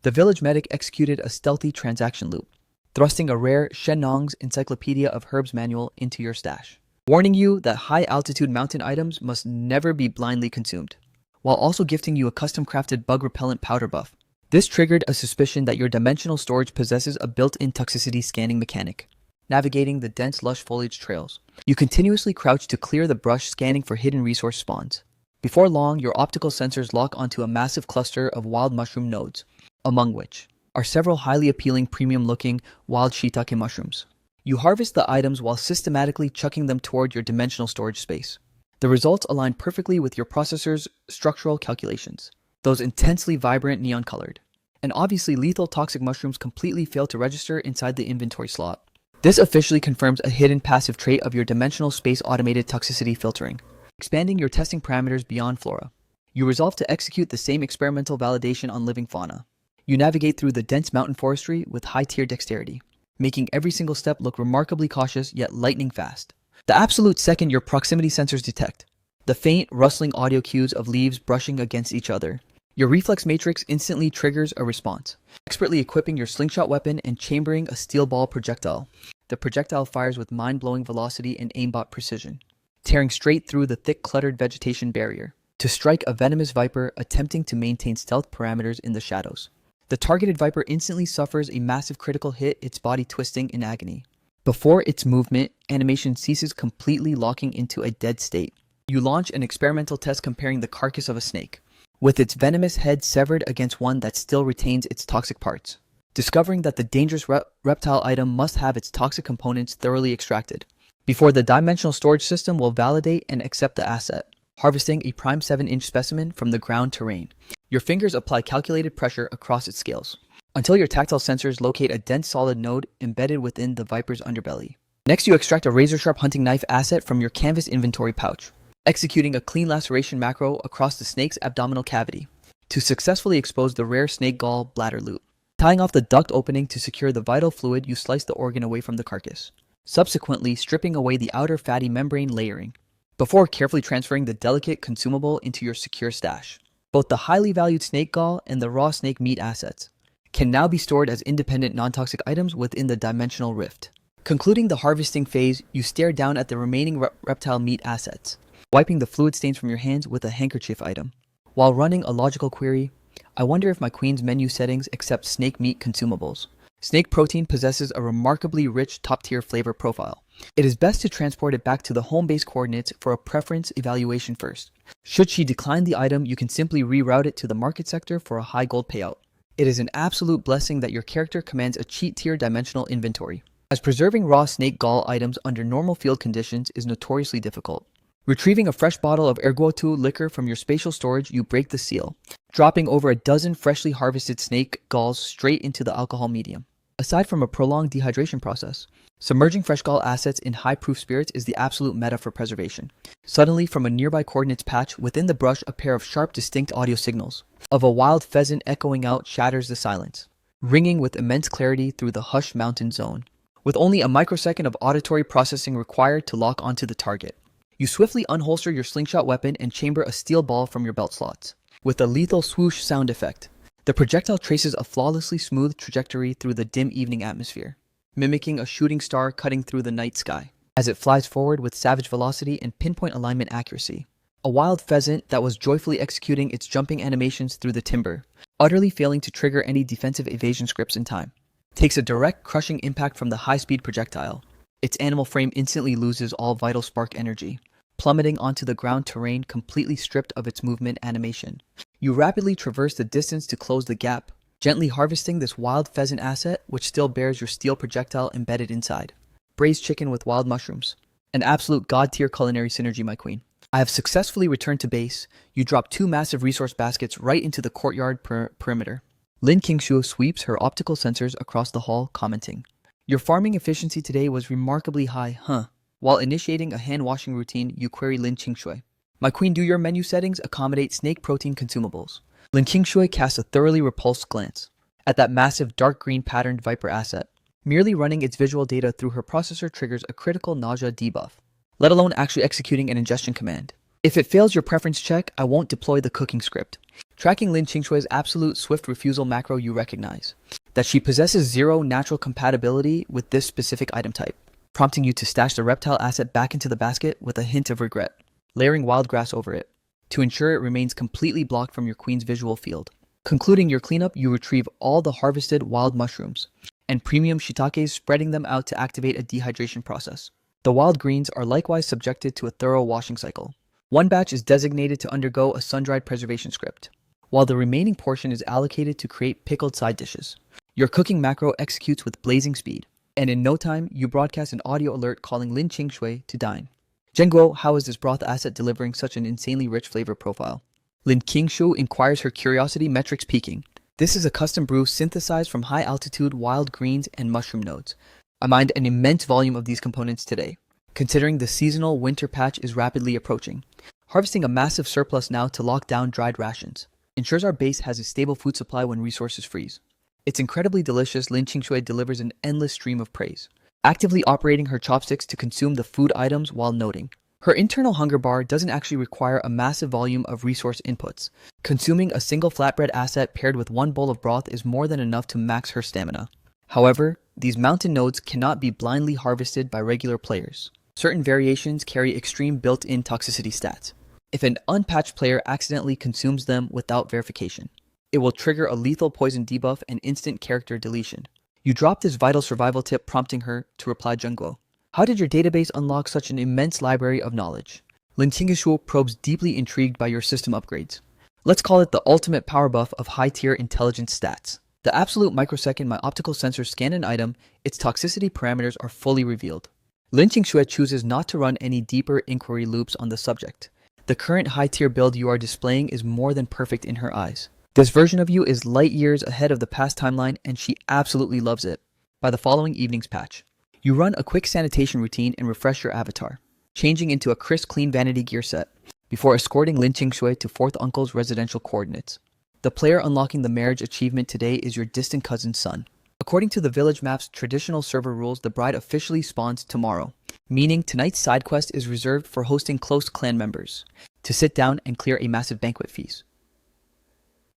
the village medic executed a stealthy transaction loop, thrusting a rare Shennong's Encyclopedia of Herbs manual into your stash, warning you that high-altitude mountain items must never be blindly consumed, while also gifting you a custom-crafted bug-repellent powder buff. This triggered a suspicion that your dimensional storage possesses a built-in toxicity scanning mechanic. Navigating the dense, lush foliage trails, you continuously crouch to clear the brush, scanning for hidden resource spawns. Before long, your optical sensors lock onto a massive cluster of wild mushroom nodes, among which are several highly appealing premium-looking wild shiitake mushrooms. You harvest the items while systematically chucking them toward your dimensional storage space. The results align perfectly with your processor's structural calculations. Those intensely vibrant neon-colored and obviously lethal toxic mushrooms completely fail to register inside the inventory slot. This officially confirms a hidden passive trait of your dimensional space automated toxicity filtering, expanding your testing parameters beyond flora. You resolve to execute the same experimental validation on living fauna. You navigate through the dense mountain forestry with high-tier dexterity, making every single step look remarkably cautious yet lightning fast. The absolute second your proximity sensors detect the faint, rustling audio cues of leaves brushing against each other, your reflex matrix instantly triggers a response, expertly equipping your slingshot weapon and chambering a steel ball projectile. The projectile fires with mind-blowing velocity and aimbot precision, tearing straight through the thick, cluttered vegetation barrier to strike a venomous viper attempting to maintain stealth parameters in the shadows. The targeted viper instantly suffers a massive critical hit, its body twisting in agony. Before its movement, animation ceases, completely locking into a dead state. You launch an experimental test comparing the carcass of a snake, with its venomous head severed against one that still retains its toxic parts, discovering that the dangerous reptile item must have its toxic components thoroughly extracted before the dimensional storage system will validate and accept the asset. Harvesting a prime 7-inch specimen from the ground terrain, your fingers apply calculated pressure across its scales until your tactile sensors locate a dense solid node embedded within the viper's underbelly. Next, you extract a razor-sharp hunting knife asset from your canvas inventory pouch, executing a clean laceration macro across the snake's abdominal cavity to successfully expose the rare snake gall bladder loop. Tying off the duct opening to secure the vital fluid, you slice the organ away from the carcass, subsequently stripping away the outer fatty membrane layering, before carefully transferring the delicate consumable into your secure stash. Both the highly valued snake gall and the raw snake meat assets can now be stored as independent non-toxic items within the dimensional rift. Concluding the harvesting phase, you stare down at the remaining reptile meat assets, wiping the fluid stains from your hands with a handkerchief item, while running a logical query. I wonder if my queen's menu settings accept snake meat consumables. Snake protein possesses a remarkably rich top-tier flavor profile. It is best to transport it back to the home base coordinates for a preference evaluation first. Should she decline the item, you can simply reroute it to the market sector for a high gold payout. It is an absolute blessing that your character commands a cheat-tier dimensional inventory, as preserving raw snake gall items under normal field conditions is notoriously difficult. Retrieving a fresh bottle of erguotu liquor from your spatial storage, you break the seal, dropping over a dozen freshly harvested snake galls straight into the alcohol medium. Aside from a prolonged dehydration process, submerging fresh gall assets in high-proof spirits is the absolute meta for preservation. Suddenly, from a nearby coordinates patch within the brush, a pair of sharp, distinct audio signals of a wild pheasant echoing out shatters the silence, ringing with immense clarity through the hushed mountain zone. With only a microsecond of auditory processing required to lock onto the target, you swiftly unholster your slingshot weapon and chamber a steel ball from your belt slots. With a lethal swoosh sound effect, the projectile traces a flawlessly smooth trajectory through the dim evening atmosphere, mimicking a shooting star cutting through the night sky, as it flies forward with savage velocity and pinpoint alignment accuracy. A wild pheasant that was joyfully executing its jumping animations through the timber, utterly failing to trigger any defensive evasion scripts in time, takes a direct crushing impact from the high-speed projectile. Its animal frame instantly loses all vital spark energy, plummeting onto the ground terrain completely stripped of its movement animation. You rapidly traverse the distance to close the gap, gently harvesting this wild pheasant asset which still bears your steel projectile embedded inside. Braised chicken with wild mushrooms. An absolute god-tier culinary synergy, my queen. I have successfully returned to base. You drop 2 massive resource baskets right into the courtyard perimeter. Lin Qingshu sweeps her optical sensors across the hall, commenting, "Your farming efficiency today was remarkably high, huh?" While initiating a hand-washing routine, you query Lin Qingshui. "My queen, do your menu settings accommodate snake protein consumables?" Lin Qingshui casts a thoroughly repulsed glance at that massive dark green patterned viper asset. Merely running its visual data through her processor triggers a critical nausea debuff, let alone actually executing an ingestion command. If it fails your preference check, I won't deploy the cooking script. Tracking Lin Qingshui's absolute swift refusal macro, you recognize that she possesses 0 natural compatibility with this specific item type, prompting you to stash the reptile asset back into the basket with a hint of regret, layering wild grass over it, to ensure it remains completely blocked from your queen's visual field. Concluding your cleanup, you retrieve all the harvested wild mushrooms and premium shiitakes, spreading them out to activate a dehydration process. The wild greens are likewise subjected to a thorough washing cycle. One batch is designated to undergo a sun-dried preservation script, while the remaining portion is allocated to create pickled side dishes. Your cooking macro executes with blazing speed, and in no time, you broadcast an audio alert calling Lin Qingshui to dine. Zhengguo, how is this broth asset delivering such an insanely rich flavor profile? Lin Qingshu inquires, her curiosity metrics peaking. This is a custom brew synthesized from high-altitude wild greens and mushroom nodes. I mined an immense volume of these components today, considering the seasonal winter patch is rapidly approaching. Harvesting a massive surplus now to lock down dried rations ensures our base has a stable food supply when resources freeze. It's incredibly delicious. Lin Qingshui delivers an endless stream of praise, actively operating her chopsticks to consume the food items while noting. Her internal hunger bar doesn't actually require a massive volume of resource inputs. Consuming a single flatbread asset paired with one bowl of broth is more than enough to max her stamina. However, these mountain nodes cannot be blindly harvested by regular players. Certain variations carry extreme built-in toxicity stats. If an unpatched player accidentally consumes them without verification, it will trigger a lethal poison debuff and instant character deletion. You drop this vital survival tip, prompting her to reply, Zhengguo, how did your database unlock such an immense library of knowledge? Lin Qingshu probes, deeply intrigued by your system upgrades. Let's call it the ultimate power buff of high-tier intelligence stats. The absolute microsecond my optical sensors scan an item, its toxicity parameters are fully revealed. Lin Qingshui chooses not to run any deeper inquiry loops on the subject. The current high-tier build you are displaying is more than perfect in her eyes. This version of you is light years ahead of the past timeline, and she absolutely loves it. By the following evening's patch, you run a quick sanitation routine and refresh your avatar, changing into a crisp, clean vanity gear set, before escorting Lin Qingshui to fourth uncle's residential coordinates. The player unlocking the marriage achievement today is your distant cousin's son. According to the village map's traditional server rules, the bride officially spawns tomorrow, meaning tonight's side quest is reserved for hosting close clan members to sit down and clear a massive banquet feast.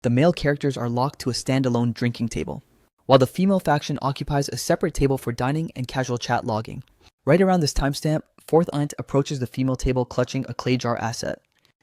The male characters are locked to a standalone drinking table, while the female faction occupies a separate table for dining and casual chat logging. Right around this timestamp, fourth aunt approaches the female table clutching a clay jar asset.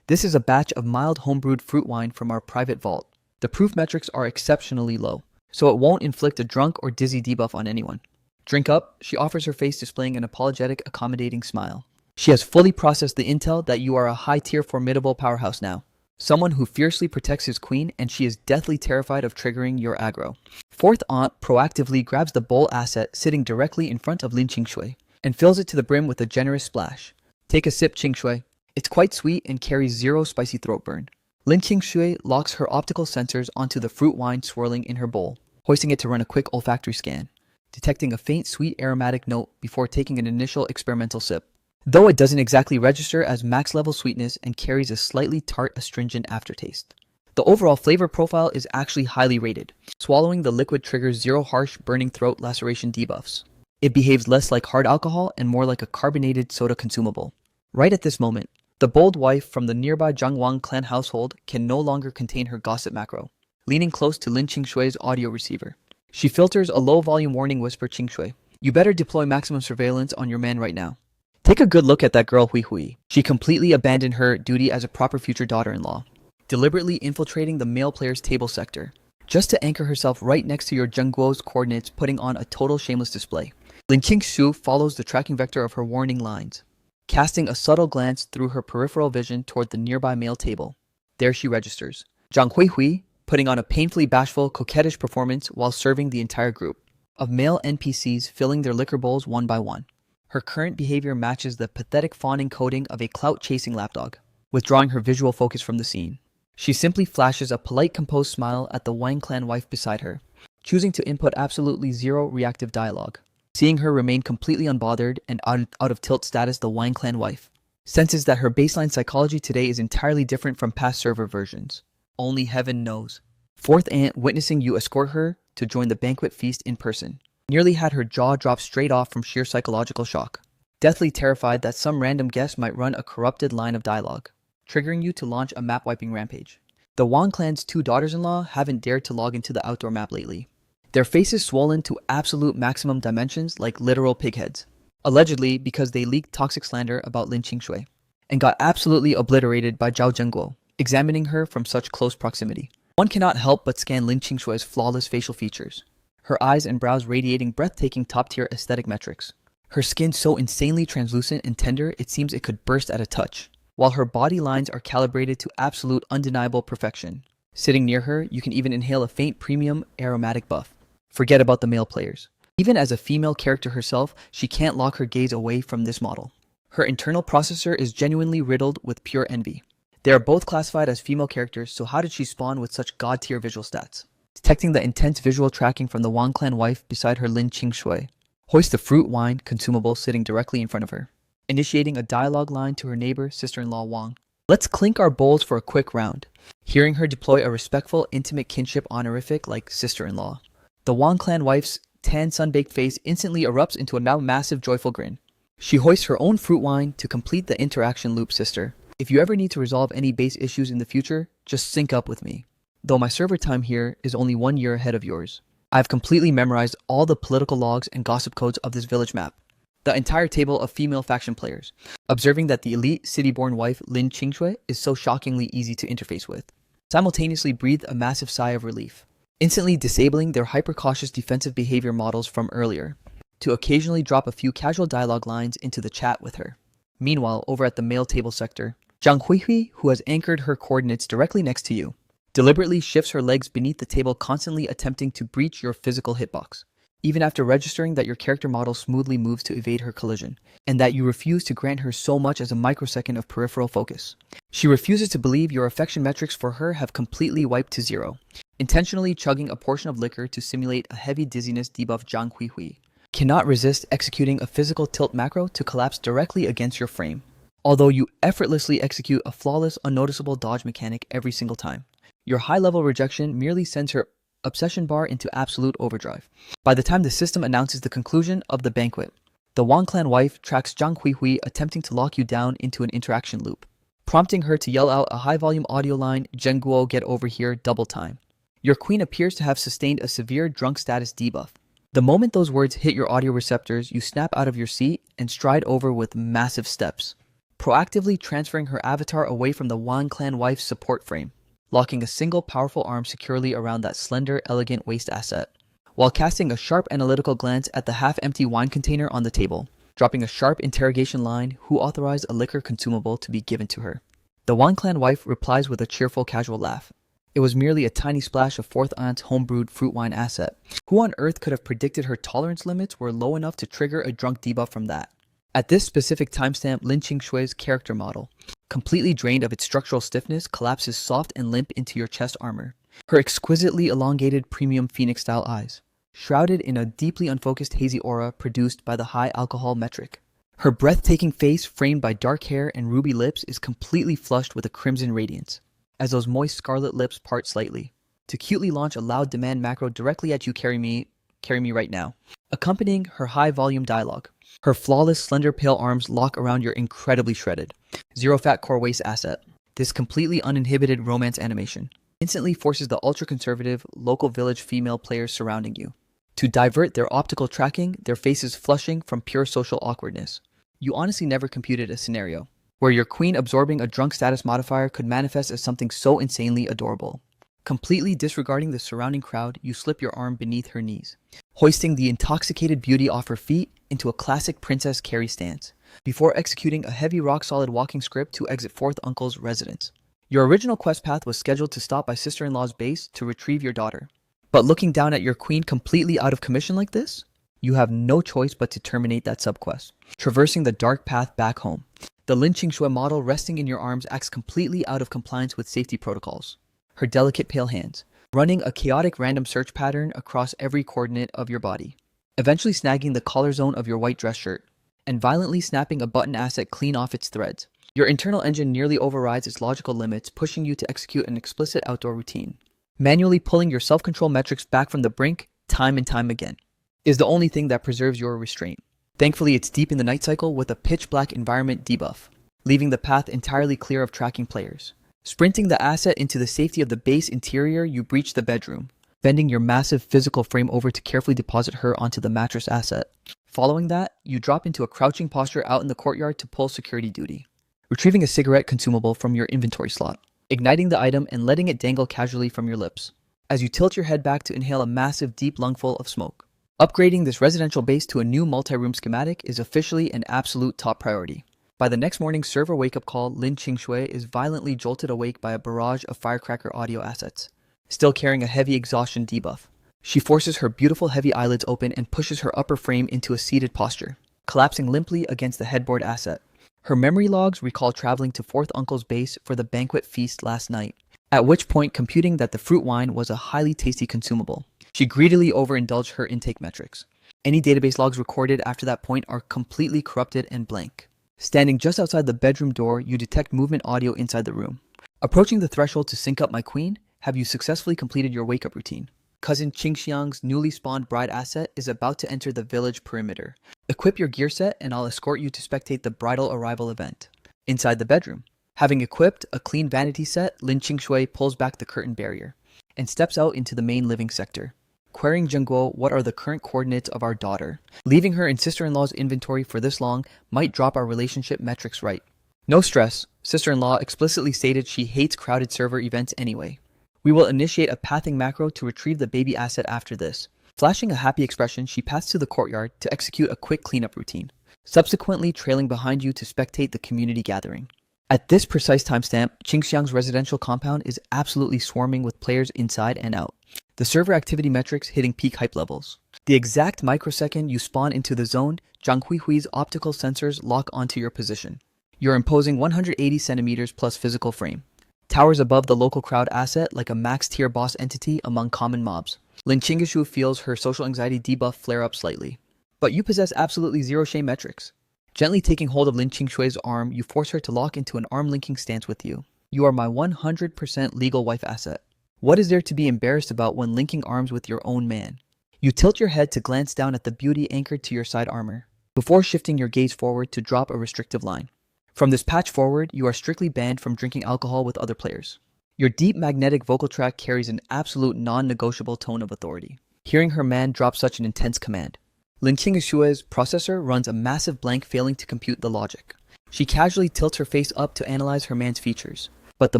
This is a batch of mild homebrewed fruit wine from our private vault. The proof metrics are exceptionally low, so it won't inflict a drunk or dizzy debuff on anyone. Drink up, she offers, her face displaying an apologetic, accommodating smile. She has fully processed the intel that you are a high-tier formidable powerhouse now. Someone who fiercely protects his queen, and she is deathly terrified of triggering your aggro. Fourth aunt proactively grabs the bowl asset sitting directly in front of Lin Qingshui and fills it to the brim with a generous splash. Take a sip, Qingshui. It's quite sweet and carries zero spicy throat burn. Lin Qingshui locks her optical sensors onto the fruit wine swirling in her bowl, hoisting it to run a quick olfactory scan, detecting a faint sweet aromatic note before taking an initial experimental sip. Though it doesn't exactly register as max level sweetness and carries a slightly tart astringent aftertaste, the overall flavor profile is actually highly rated. Swallowing the liquid triggers zero harsh burning throat laceration debuffs. It behaves less like hard alcohol and more like a carbonated soda consumable. Right at this moment, the bold wife from the nearby Zhangwang clan household can no longer contain her gossip macro, leaning close to Lin Qingshui's audio receiver. She filters a low-volume warning whisper, Qingshui, you better deploy maximum surveillance on your man right now. Take a good look at that girl Hui Hui. She completely abandoned her duty as a proper future daughter-in-law, deliberately infiltrating the male player's table sector, just to anchor herself right next to your Zhengguo's coordinates, putting on a total shameless display. Lin Qingshu follows the tracking vector of her warning lines, casting a subtle glance through her peripheral vision toward the nearby male table. There she registers, Zhang Hui Hui, putting on a painfully bashful, coquettish performance while serving the entire group of male NPCs, filling their liquor bowls one by one. Her current behavior matches the pathetic fawning coding of a clout-chasing lapdog, withdrawing her visual focus from the scene. She simply flashes a polite, composed smile at the Wang clan wife beside her, choosing to input absolutely zero reactive dialogue. Seeing her remain completely unbothered and out of tilt status, the Wang clan wife senses that her baseline psychology today is entirely different from past server versions. Only heaven knows. Fourth aunt, witnessing you escort her to join the banquet feast in person, nearly had her jaw drop straight off from sheer psychological shock, deathly terrified that some random guest might run a corrupted line of dialogue, triggering you to launch a map-wiping rampage. The Wang clan's two daughters-in-law haven't dared to log into the outdoor map lately, their faces swollen to absolute maximum dimensions like literal pigheads, allegedly because they leaked toxic slander about Lin Qingshui, and got absolutely obliterated by Zhao Zhengguo, examining her from such close proximity. One cannot help but scan Lin Qingshui's flawless facial features, her eyes and brows radiating breathtaking top-tier aesthetic metrics. Her skin so insanely translucent and tender it seems it could burst at a touch, while her body lines are calibrated to absolute undeniable perfection. Sitting near her, you can even inhale a faint premium aromatic buff. Forget about the male players. Even as a female character herself, she can't lock her gaze away from this model. Her internal processor is genuinely riddled with pure envy. They are both classified as female characters, so how did she spawn with such god-tier visual stats? Detecting the intense visual tracking from the Wang clan wife beside her Lin Qingshui. Hoist the fruit wine consumable sitting directly in front of her. Initiating a dialogue line to her neighbor, sister-in-law Wang. Let's clink our bowls for a quick round. Hearing her deploy a respectful, intimate kinship honorific like sister-in-law. The Wang clan wife's tan sun-baked face instantly erupts into a now massive joyful grin. She hoists her own fruit wine to complete the interaction loop, sister. If you ever need to resolve any base issues in the future, just sync up with me. Though my server time here is only 1 year ahead of yours. I've completely memorized all the political logs and gossip codes of this village map. The entire table of female faction players, observing that the elite city-born wife Lin Qingshui is so shockingly easy to interface with. Simultaneously breathe a massive sigh of relief, instantly disabling their hyper-cautious defensive behavior models from earlier, to occasionally drop a few casual dialogue lines into the chat with her. Meanwhile, over at the male table sector, Zhang Huihui, who has anchored her coordinates directly next to you, deliberately shifts her legs beneath the table, constantly attempting to breach your physical hitbox, even after registering that your character model smoothly moves to evade her collision, and that you refuse to grant her so much as a microsecond of peripheral focus. She refuses to believe your affection metrics for her have completely wiped to zero, intentionally chugging a portion of liquor to simulate a heavy dizziness debuff. Zhang Huihui cannot resist executing a physical tilt macro to collapse directly against your frame, although you effortlessly execute a flawless, unnoticeable dodge mechanic every single time. Your high-level rejection merely sends her obsession bar into absolute overdrive. By the time the system announces the conclusion of the banquet, the Wang clan wife tracks Zhang Huihui attempting to lock you down into an interaction loop, prompting her to yell out a high-volume audio line, "Zhenguo, get over here, double time." Your queen appears to have sustained a severe drunk status debuff. The moment those words hit your audio receptors, you snap out of your seat and stride over with massive steps, proactively transferring her avatar away from the Wang clan wife's support frame, locking a single powerful arm securely around that slender, elegant waist asset, while casting a sharp analytical glance at the half-empty wine container on the table, dropping a sharp interrogation line, who authorized a liquor consumable to be given to her. The Wang clan wife replies with a cheerful casual laugh. It was merely a tiny splash of 4th aunt's homebrewed fruit wine asset. Who on earth could have predicted her tolerance limits were low enough to trigger a drunk debuff from that? At this specific timestamp, Lin Qingshui's character model, completely drained of its structural stiffness, collapses soft and limp into your chest armor. Her exquisitely elongated premium phoenix-style eyes, shrouded in a deeply unfocused hazy aura produced by the high alcohol metric. Her breathtaking face, framed by dark hair and ruby lips, is completely flushed with a crimson radiance, as those moist scarlet lips part slightly, to cutely launch a loud demand macro directly at you. Carry me right now. Accompanying her high-volume dialogue, her flawless, slender, pale arms lock around your incredibly shredded, zero-fat core waist asset. This completely uninhibited romance animation instantly forces the ultra-conservative, local village female players surrounding you to divert their optical tracking, their faces flushing from pure social awkwardness. You honestly never computed a scenario where your queen absorbing a drunk status modifier could manifest as something so insanely adorable. Completely disregarding the surrounding crowd, you slip your arm beneath her knees, hoisting the intoxicated beauty off her feet into a classic Princess Carrie stance, before executing a heavy rock-solid walking script to exit 4th uncle's residence. Your original quest path was scheduled to stop by sister-in-law's base to retrieve your daughter. But looking down at your queen completely out of commission like this, you have no choice but to terminate that subquest, traversing the dark path back home. The Lin Qingshui model resting in your arms acts completely out of compliance with safety protocols, her delicate pale hands running a chaotic random search pattern across every coordinate of your body, eventually snagging the collar zone of your white dress shirt, and violently snapping a button asset clean off its threads. Your internal engine nearly overrides its logical limits, pushing you to execute an explicit outdoor routine. Manually pulling your self-control metrics back from the brink, time and time again, is the only thing that preserves your restraint. Thankfully, it's deep in the night cycle with a pitch-black environment debuff, leaving the path entirely clear of tracking players. Sprinting the asset into the safety of the base interior, you breach the bedroom, bending your massive physical frame over to carefully deposit her onto the mattress asset. Following that, you drop into a crouching posture out in the courtyard to pull security duty, retrieving a cigarette consumable from your inventory slot, igniting the item and letting it dangle casually from your lips, as you tilt your head back to inhale a massive deep lungful of smoke. Upgrading this residential base to a new multi-room schematic is officially an absolute top priority. By the next morning's server wake-up call, Lin Qingshui is violently jolted awake by a barrage of firecracker audio assets, still carrying a heavy exhaustion debuff. She forces her beautiful heavy eyelids open and pushes her upper frame into a seated posture, collapsing limply against the headboard asset. Her memory logs recall traveling to Fourth Uncle's base for the banquet feast last night, at which point computing that the fruit wine was a highly tasty consumable. She greedily overindulged her intake metrics. Any database logs recorded after that point are completely corrupted and blank. Standing just outside the bedroom door, you detect movement audio inside the room. Approaching the threshold to sync up my queen, have you successfully completed your wake-up routine? Cousin Qingxiang's newly spawned bride asset is about to enter the village perimeter. Equip your gear set and I'll escort you to spectate the bridal arrival event. Inside the bedroom, having equipped a clean vanity set, Lin Qingshui pulls back the curtain barrier and steps out into the main living sector. Querying Zhengguo, what are the current coordinates of our daughter? Leaving her in sister-in-law's inventory for this long might drop our relationship metrics right. No stress, sister-in-law explicitly stated she hates crowded server events anyway. We will initiate a pathing macro to retrieve the baby asset after this. Flashing a happy expression, she passed to the courtyard to execute a quick cleanup routine, subsequently trailing behind you to spectate the community gathering. At this precise timestamp, Qingxiang's residential compound is absolutely swarming with players inside and out. The server activity metrics hitting peak hype levels. The exact microsecond you spawn into the zone, Zhang Huihui's optical sensors lock onto your position. Your imposing 180 centimeters plus physical frame towers above the local crowd asset like a max tier boss entity among common mobs. Lin Qingishu feels her social anxiety debuff flare up slightly. But you possess absolutely zero shame metrics. Gently taking hold of Lin Qingshui's arm, you force her to lock into an arm-linking stance with you. You are my 100% legal wife asset. What is there to be embarrassed about when linking arms with your own man? You tilt your head to glance down at the beauty anchored to your side armor, before shifting your gaze forward to drop a restrictive line. From this patch forward, you are strictly banned from drinking alcohol with other players. Your deep magnetic vocal tract carries an absolute non-negotiable tone of authority. Hearing her man drop such an intense command, Lin Qingishui's processor runs a massive blank, failing to compute the logic. She casually tilts her face up to analyze her man's features, but the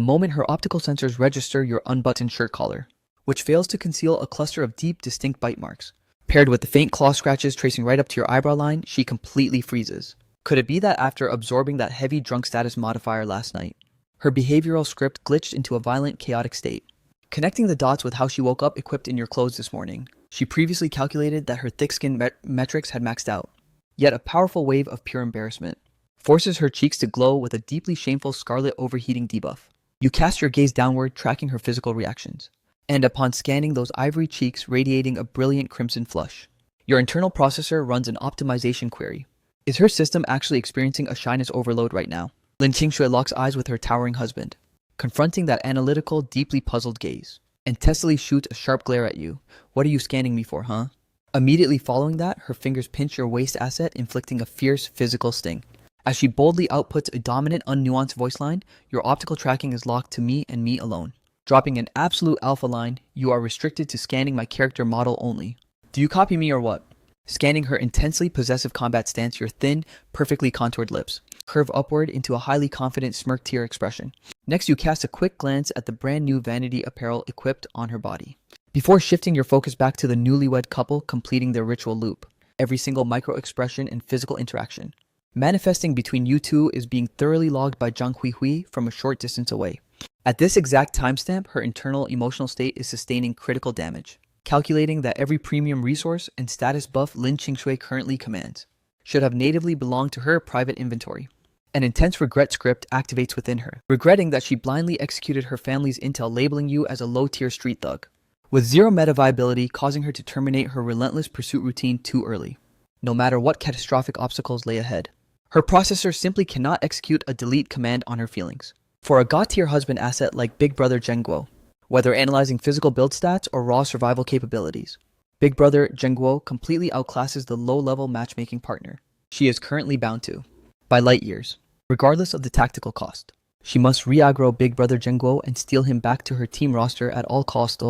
moment her optical sensors register your unbuttoned shirt collar, which fails to conceal a cluster of deep, distinct bite marks, paired with the faint claw scratches tracing right up to your eyebrow line, she completely freezes. Could it be that after absorbing that heavy drunk status modifier last night, her behavioral script glitched into a violent, chaotic state? Connecting the dots with how she woke up equipped in your clothes this morning, she previously calculated that her thick-skin metrics had maxed out. Yet a powerful wave of pure embarrassment forces her cheeks to glow with a deeply shameful scarlet overheating debuff. You cast your gaze downward, tracking her physical reactions, and upon scanning those ivory cheeks radiating a brilliant crimson flush, your internal processor runs an optimization query. Is her system actually experiencing a shyness overload right now? Lin Qingshui locks eyes with her towering husband, confronting that analytical, deeply puzzled gaze, and testily shoots a sharp glare at you. What are you scanning me for, huh? Immediately following that, her fingers pinch your waist asset, inflicting a fierce physical sting. As she boldly outputs a dominant, unnuanced voice line, your optical tracking is locked to me and me alone. Dropping an absolute alpha line, you are restricted to scanning my character model only. Do you copy me or what? Scanning her intensely possessive combat stance, your thin, perfectly contoured lips curve upward into a highly confident smirk tear expression. Next, you cast a quick glance at the brand new vanity apparel equipped on her body, before shifting your focus back to the newlywed couple completing their ritual loop. Every single micro expression and physical interaction manifesting between you two is being thoroughly logged by Zhang Huihui from a short distance away. At this exact timestamp, her internal emotional state is sustaining critical damage, calculating that every premium resource and status buff Lin Qingshui currently commands should have natively belonged to her private inventory. An intense regret script activates within her, regretting that she blindly executed her family's intel labeling you as a low-tier street thug, with zero meta viability, causing her to terminate her relentless pursuit routine too early, no matter what catastrophic obstacles lay ahead. Her processor simply cannot execute a delete command on her feelings. For a god-tier husband asset like Big Brother Zhengguo, whether analyzing physical build stats or raw survival capabilities, Big Brother Zhengguo completely outclasses the low-level matchmaking partner she is currently bound to, by light years, regardless of the tactical cost. She must re-aggro Big Brother Zhengguo and steal him back to her team roster at all costs,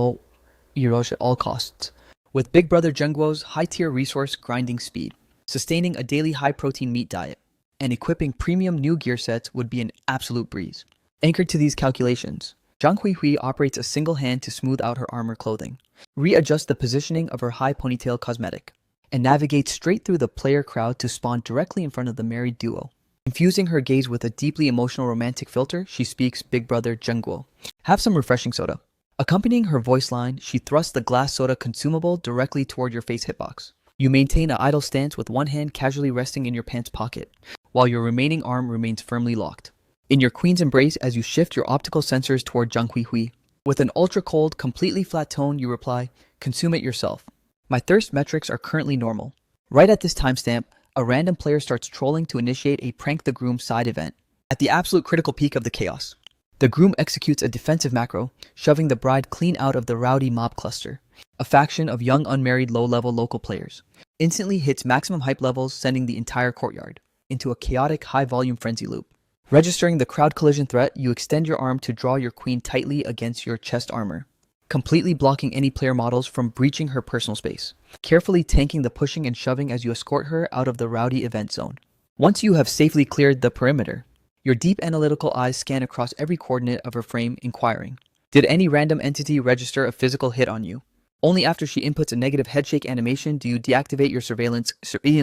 with Big Brother Zhengguo's high-tier resource grinding speed, sustaining a daily high-protein meat diet, and equipping premium new gear sets would be an absolute breeze. Anchored to these calculations, Zhang Huihui operates a single hand to smooth out her armor clothing, readjust the positioning of her high ponytail cosmetic, and navigates straight through the player crowd to spawn directly in front of the married duo. Infusing her gaze with a deeply emotional romantic filter, she speaks Big Brother Zhengguo. Have some refreshing soda. Accompanying her voice line, she thrusts the glass soda consumable directly toward your face hitbox. You maintain an idle stance with one hand casually resting in your pants pocket, while your remaining arm remains firmly locked. In your queen's embrace as you shift your optical sensors toward Zhang Huihui, with an ultra-cold, completely flat tone, you reply, "Consume it yourself." My thirst metrics are currently normal. Right at this timestamp, a random player starts trolling to initiate a Prank the Groom side event. At the absolute critical peak of the chaos, the groom executes a defensive macro, shoving the bride clean out of the rowdy mob cluster, a faction of young unmarried low-level local players. Instantly hits maximum hype levels, sending the entire courtyard into a chaotic high-volume frenzy loop. Registering the crowd collision threat, you extend your arm to draw your queen tightly against your chest armor, completely blocking any player models from breaching her personal space, carefully tanking the pushing and shoving as you escort her out of the rowdy event zone. Once you have safely cleared the perimeter, your deep analytical eyes scan across every coordinate of her frame, inquiring, did any random entity register a physical hit on you? Only after she inputs a negative headshake animation do you deactivate your surveillance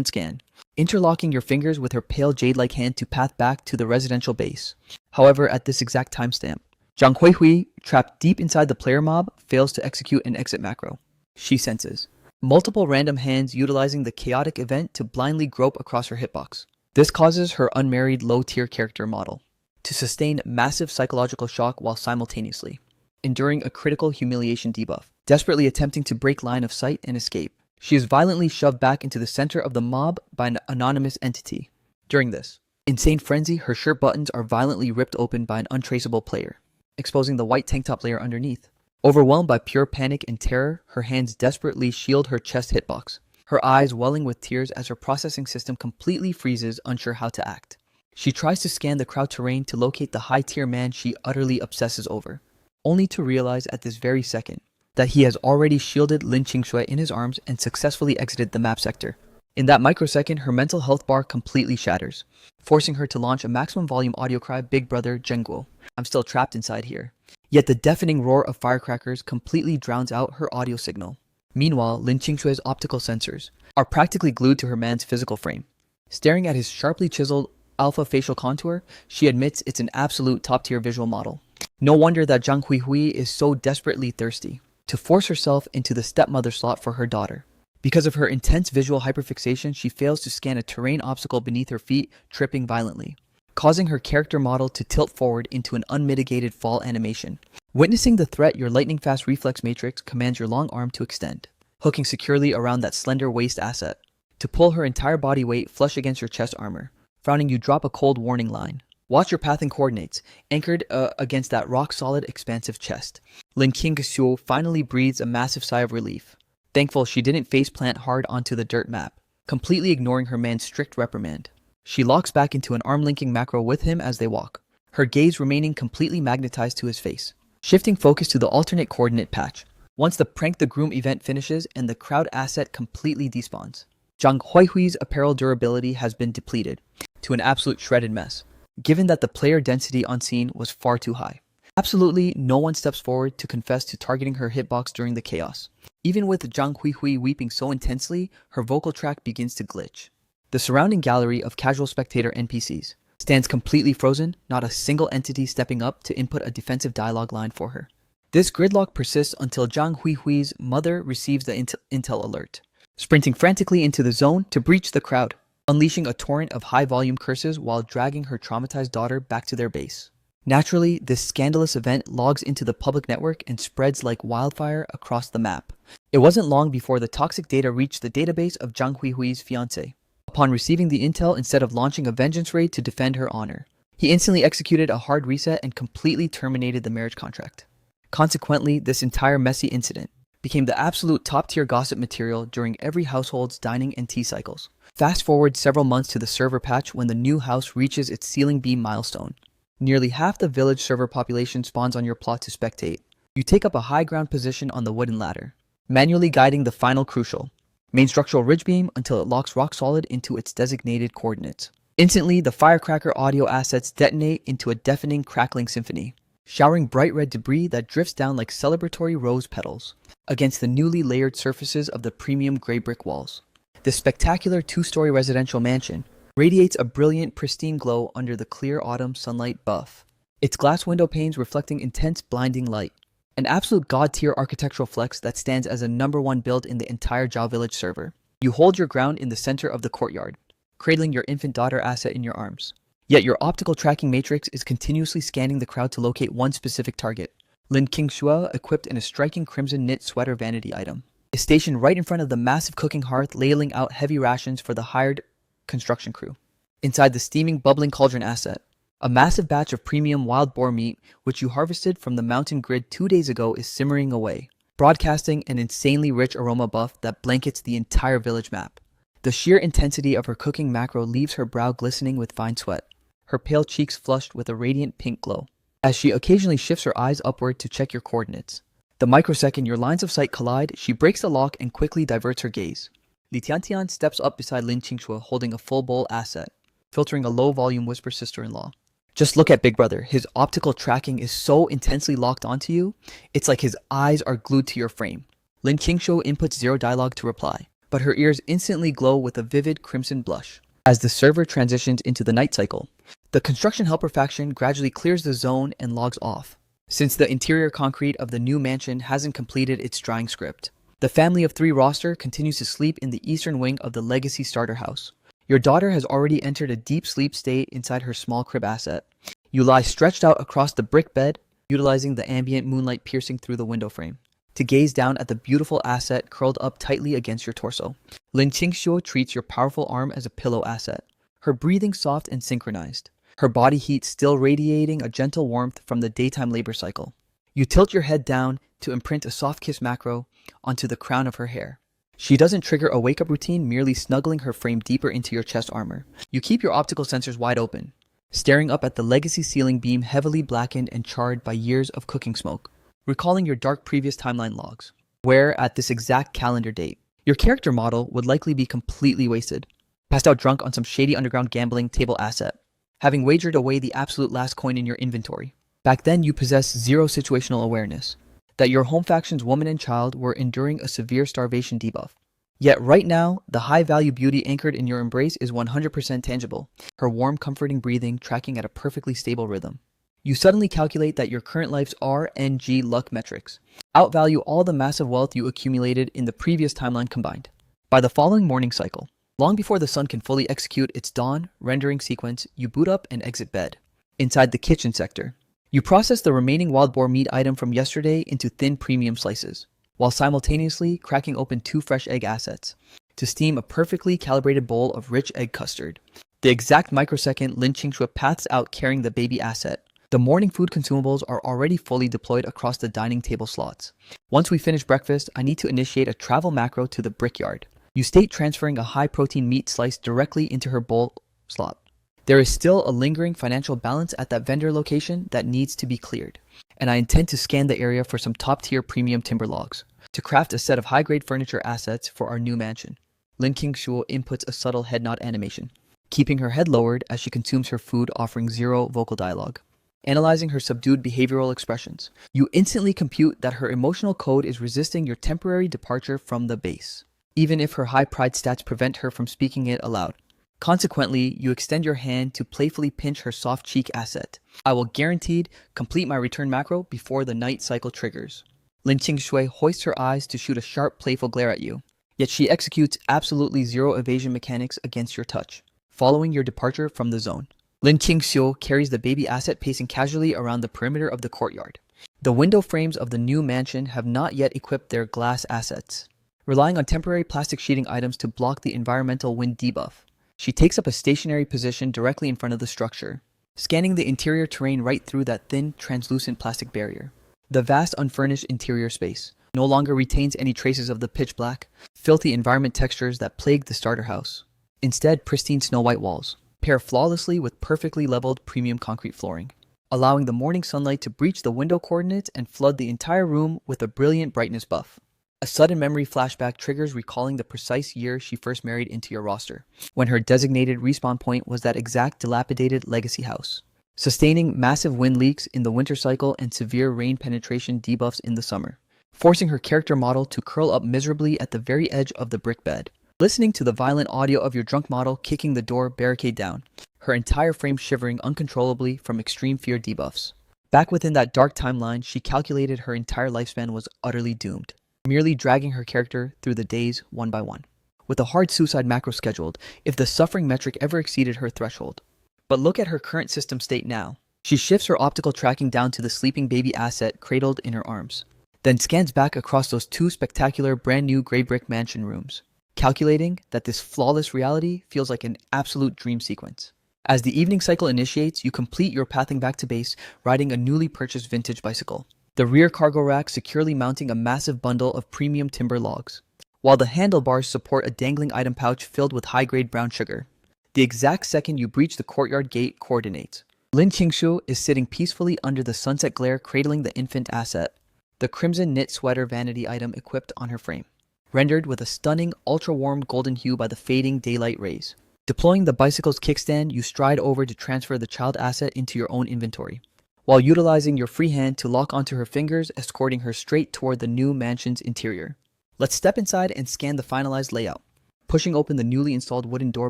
scan, interlocking your fingers with her pale jade-like hand to path back to the residential base. However, at this exact timestamp, Zhang Huihui, trapped deep inside the player mob, fails to execute an exit macro. She senses multiple random hands utilizing the chaotic event to blindly grope across her hitbox. This causes her unmarried low-tier character model to sustain massive psychological shock while simultaneously enduring a critical humiliation debuff, desperately attempting to break line of sight and escape. She is violently shoved back into the center of the mob by an anonymous entity. During this insane frenzy, her shirt buttons are violently ripped open by an untraceable player, exposing the white tank top layer underneath. Overwhelmed by pure panic and terror, her hands desperately shield her chest hitbox, her eyes welling with tears as her processing system completely freezes, unsure how to act. She tries to scan the crowd terrain to locate the high-tier man she utterly obsesses over, only to realize at this very second that he has already shielded Lin Qingshui in his arms and successfully exited the map sector. In that microsecond, her mental health bar completely shatters, forcing her to launch a maximum volume audio cry, "Big brother, Zhengguo, I'm still trapped inside here." Yet the deafening roar of firecrackers completely drowns out her audio signal. Meanwhile, Lin Qingshui's optical sensors are practically glued to her man's physical frame. Staring at his sharply chiseled alpha facial contour, she admits it's an absolute top-tier visual model. No wonder that Zhang Huihui is so desperately thirsty to force herself into the stepmother slot for her daughter. Because of her intense visual hyperfixation, she fails to scan a terrain obstacle beneath her feet, tripping violently, causing her character model to tilt forward into an unmitigated fall animation. Witnessing the threat, your lightning-fast reflex matrix commands your long arm to extend, hooking securely around that slender waist asset, to pull her entire body weight flush against your chest armor. Frowning, you drop a cold warning line. Watch your path and coordinates, anchored against that rock-solid, expansive chest. Lin Qingshui finally breathes a massive sigh of relief, thankful she didn't face-plant hard onto the dirt map, completely ignoring her man's strict reprimand. She locks back into an arm-linking macro with him as they walk, her gaze remaining completely magnetized to his face, shifting focus to the alternate coordinate patch. Once the Prank the Groom event finishes and the crowd asset completely despawns, Zhang Huihui's apparel durability has been depleted to an absolute shredded mess, given that the player density on scene was far too high. Absolutely no one steps forward to confess to targeting her hitbox during the chaos. Even with Zhang Huihui weeping so intensely, her vocal track begins to glitch. The surrounding gallery of casual spectator NPCs stands completely frozen, not a single entity stepping up to input a defensive dialogue line for her. This gridlock persists until Zhang Huihui's mother receives the intel alert, sprinting frantically into the zone to breach the crowd, unleashing a torrent of high-volume curses while dragging her traumatized daughter back to their base. Naturally, this scandalous event logs into the public network and spreads like wildfire across the map. It wasn't long before the toxic data reached the database of Zhang Huihui's fiancé. Upon receiving the intel, instead of launching a vengeance raid to defend her honor, he instantly executed a hard reset and completely terminated the marriage contract. Consequently, this entire messy incident became the absolute top-tier gossip material during every household's dining and tea cycles. Fast forward several months to the server patch when the new house reaches its ceiling beam milestone. Nearly half the village server population spawns on your plot to spectate. You take up a high ground position on the wooden ladder, manually guiding the final crucial main structural ridge beam until it locks rock solid into its designated coordinates. Instantly, the firecracker audio assets detonate into a deafening crackling symphony, showering bright red debris that drifts down like celebratory rose petals against the newly layered surfaces of the premium gray brick walls. This spectacular two-story residential mansion radiates a brilliant, pristine glow under the clear autumn sunlight buff, its glass window panes reflecting intense, blinding light. An absolute god-tier architectural flex that stands as a #1 build in the entire Zhao Village server. You hold your ground in the center of the courtyard, cradling your infant daughter asset in your arms. Yet your optical tracking matrix is continuously scanning the crowd to locate one specific target. Lin Qingxue, equipped in a striking crimson knit sweater vanity item, is stationed right in front of the massive cooking hearth, ladling out heavy rations for the hired construction crew. Inside the steaming, bubbling cauldron asset, a massive batch of premium wild boar meat, which you harvested from the mountain grid 2 days ago, is simmering away, broadcasting an insanely rich aroma buff that blankets the entire village map. The sheer intensity of her cooking macro leaves her brow glistening with fine sweat, her pale cheeks flushed with a radiant pink glow, as she occasionally shifts her eyes upward to check your coordinates. The microsecond your lines of sight collide, she breaks the lock and quickly diverts her gaze. Li Tiantian steps up beside Lin Qingxue holding a full bowl asset, filtering a low-volume whisper sister-in-law. Just look at Big Brother. His optical tracking is so intensely locked onto you, it's like his eyes are glued to your frame. Lin Qingxue inputs zero dialogue to reply, but her ears instantly glow with a vivid crimson blush. As the server transitions into the night cycle, the construction helper faction gradually clears the zone and logs off, since the interior concrete of the new mansion hasn't completed its drying script. The family of 3 roster continues to sleep in the eastern wing of the legacy starter house. Your daughter has already entered a deep sleep state inside her small crib asset. You lie stretched out across the brick bed, utilizing the ambient moonlight piercing through the window frame to gaze down at the beautiful asset curled up tightly against your torso. Lin Qingxue treats your powerful arm as a pillow asset, her breathing soft and synchronized, her body heat still radiating a gentle warmth from the daytime labor cycle. You tilt your head down to imprint a soft kiss macro onto the crown of her hair. She doesn't trigger a wake-up routine, merely snuggling her frame deeper into your chest armor. You keep your optical sensors wide open, staring up at the legacy ceiling beam heavily blackened and charred by years of cooking smoke, recalling your dark previous timeline logs, where at this exact calendar date, your character model would likely be completely wasted, passed out drunk on some shady underground gambling table asset, having wagered away the absolute last coin in your inventory. Back then, you possessed zero situational awareness that your home faction's woman and child were enduring a severe starvation debuff. Yet right now, the high-value beauty anchored in your embrace is 100% tangible, her warm, comforting breathing tracking at a perfectly stable rhythm. You suddenly calculate that your current life's RNG luck metrics outvalue all the massive wealth you accumulated in the previous timeline combined. By the following morning cycle, long before the sun can fully execute its dawn rendering sequence, you boot up and exit bed. Inside the kitchen sector, you process the remaining wild boar meat item from yesterday into thin premium slices, while simultaneously cracking open 2 fresh egg assets to steam a perfectly calibrated bowl of rich egg custard. The exact microsecond Lin Qingxue paths out carrying the baby asset, the morning food consumables are already fully deployed across the dining table slots. Once we finish breakfast, I need to initiate a travel macro to the brickyard. You state transferring a high-protein meat slice directly into her bowl slot. There is still a lingering financial balance at that vendor location that needs to be cleared, and I intend to scan the area for some top-tier premium timber logs to craft a set of high-grade furniture assets for our new mansion. Lin Qingxue inputs a subtle head nod animation, keeping her head lowered as she consumes her food, offering zero vocal dialogue. Analyzing her subdued behavioral expressions, you instantly compute that her emotional code is resisting your temporary departure from the base, even if her high pride stats prevent her from speaking it aloud. Consequently, you extend your hand to playfully pinch her soft cheek asset. I will guaranteed complete my return macro before the night cycle triggers. Lin Qingxue hoists her eyes to shoot a sharp, playful glare at you, yet she executes absolutely zero evasion mechanics against your touch, following your departure from the zone. Lin Qingxue carries the baby asset pacing casually around the perimeter of the courtyard. The window frames of the new mansion have not yet equipped their glass assets, relying on temporary plastic sheeting items to block the environmental wind debuff. She takes up a stationary position directly in front of the structure, scanning the interior terrain right through that thin, translucent plastic barrier. The vast, unfurnished interior space no longer retains any traces of the pitch black, filthy environment textures that plagued the starter house. Instead, pristine snow-white walls pair flawlessly with perfectly leveled premium concrete flooring, allowing the morning sunlight to breach the window coordinates and flood the entire room with a brilliant brightness buff. A sudden memory flashback triggers, recalling the precise year she first married into your roster, when her designated respawn point was that exact dilapidated legacy house, sustaining massive wind leaks in the winter cycle and severe rain penetration debuffs in the summer, forcing her character model to curl up miserably at the very edge of the brick bed. Listening to the violent audio of your drunk model kicking the door barricade down, her entire frame shivering uncontrollably from extreme fear debuffs. Back within that dark timeline, she calculated her entire lifespan was utterly doomed, merely dragging her character through the days one by one, with a hard suicide macro scheduled if the suffering metric ever exceeded her threshold. But look at her current system state now. She shifts her optical tracking down to the sleeping baby asset cradled in her arms, then scans back across those two spectacular brand new gray brick mansion rooms, calculating that this flawless reality feels like an absolute dream sequence. As the evening cycle initiates, you complete your pathing back to base, riding a newly purchased vintage bicycle, the rear cargo rack securely mounting a massive bundle of premium timber logs, while the handlebars support a dangling item pouch filled with high-grade brown sugar. The exact second you breach the courtyard gate coordinates, Lin Qingshu is sitting peacefully under the sunset glare cradling the infant asset, the crimson knit sweater vanity item equipped on her frame, rendered with a stunning, ultra-warm golden hue by the fading daylight rays. Deploying the bicycle's kickstand, you stride over to transfer the child asset into your own inventory, while utilizing your free hand to lock onto her fingers, escorting her straight toward the new mansion's interior. Let's step inside and scan the finalized layout, pushing open the newly installed wooden door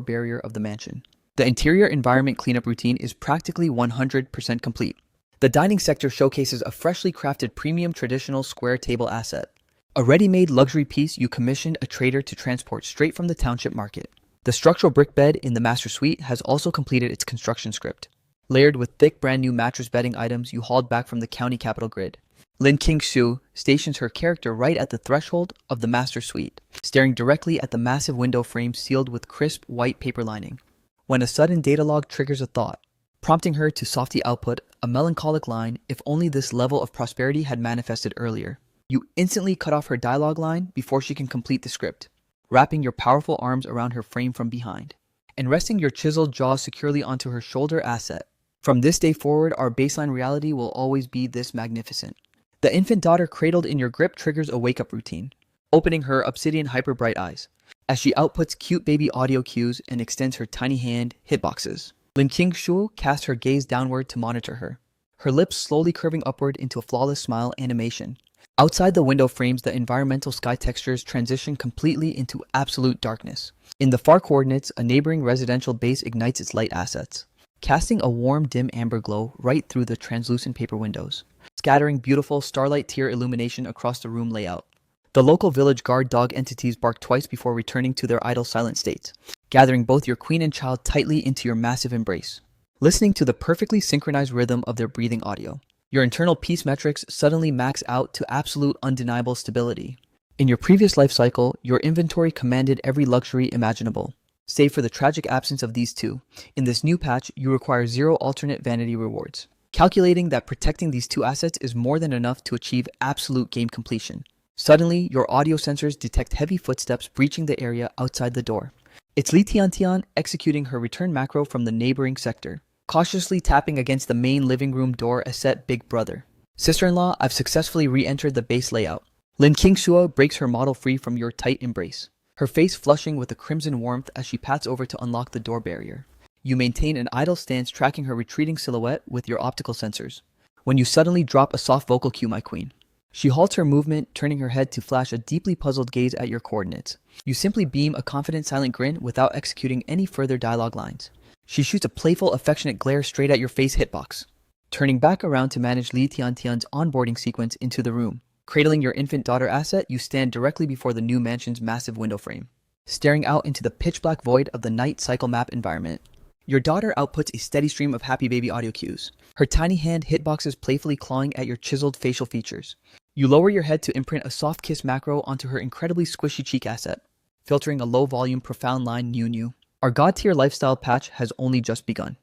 barrier of the mansion. The interior environment cleanup routine is practically 100% complete. The dining sector showcases a freshly crafted premium traditional square table asset, a ready-made luxury piece you commissioned a trader to transport straight from the township market. The structural brick bed in the master suite has also completed its construction script, layered with thick brand new mattress bedding items you hauled back from the county capital grid. Lin Qingshu stations her character right at the threshold of the master suite, staring directly at the massive window frame sealed with crisp white paper lining, when a sudden data log triggers a thought, prompting her to softly output a melancholic line. If only this level of prosperity had manifested earlier. You instantly cut off her dialogue line before she can complete the script, wrapping your powerful arms around her frame from behind, and resting your chiseled jaw securely onto her shoulder asset. From this day forward, our baseline reality will always be this magnificent. The infant daughter cradled in your grip triggers a wake-up routine, opening her obsidian hyper-bright eyes, as she outputs cute baby audio cues and extends her tiny hand hitboxes. Lin Qingshu casts her gaze downward to monitor her, her lips slowly curving upward into a flawless smile animation. Outside the window frames, the environmental sky textures transition completely into absolute darkness. In the far coordinates, a neighboring residential base ignites its light assets, casting a warm, dim amber glow right through the translucent paper windows, scattering beautiful starlight tier illumination across the room layout. The local village guard dog entities bark twice before returning to their idle silent states, gathering both your queen and child tightly into your massive embrace, listening to the perfectly synchronized rhythm of their breathing audio. Your internal peace metrics suddenly max out to absolute undeniable stability. In your previous life cycle, your inventory commanded every luxury imaginable, save for the tragic absence of these two. In this new patch, you require 0 alternate vanity rewards, calculating that protecting these two assets is more than enough to achieve absolute game completion. Suddenly, your audio sensors detect heavy footsteps breaching the area outside the door. It's Li Tiantian executing her return macro from the neighboring sector, cautiously tapping against the main living room door as set Big Brother. Sister-in-law, I've successfully re-entered the base layout. Lin Qingshu breaks her model free from your tight embrace, her face flushing with a crimson warmth as she pats over to unlock the door barrier. You maintain an idle stance, tracking her retreating silhouette with your optical sensors, when you suddenly drop a soft vocal cue, my queen. She halts her movement, turning her head to flash a deeply puzzled gaze at your coordinates. You simply beam a confident silent grin without executing any further dialogue lines. She shoots a playful, affectionate glare straight at your face hitbox, turning back around to manage Li Tiantian's onboarding sequence into the room. Cradling your infant daughter asset, you stand directly before the new mansion's massive window frame, staring out into the pitch-black void of the night cycle map environment. Your daughter outputs a steady stream of happy baby audio cues, her tiny hand hitboxes playfully clawing at your chiseled facial features. You lower your head to imprint a soft kiss macro onto her incredibly squishy cheek asset, filtering a low-volume, profound line, "New." Our god-tier lifestyle patch has only just begun.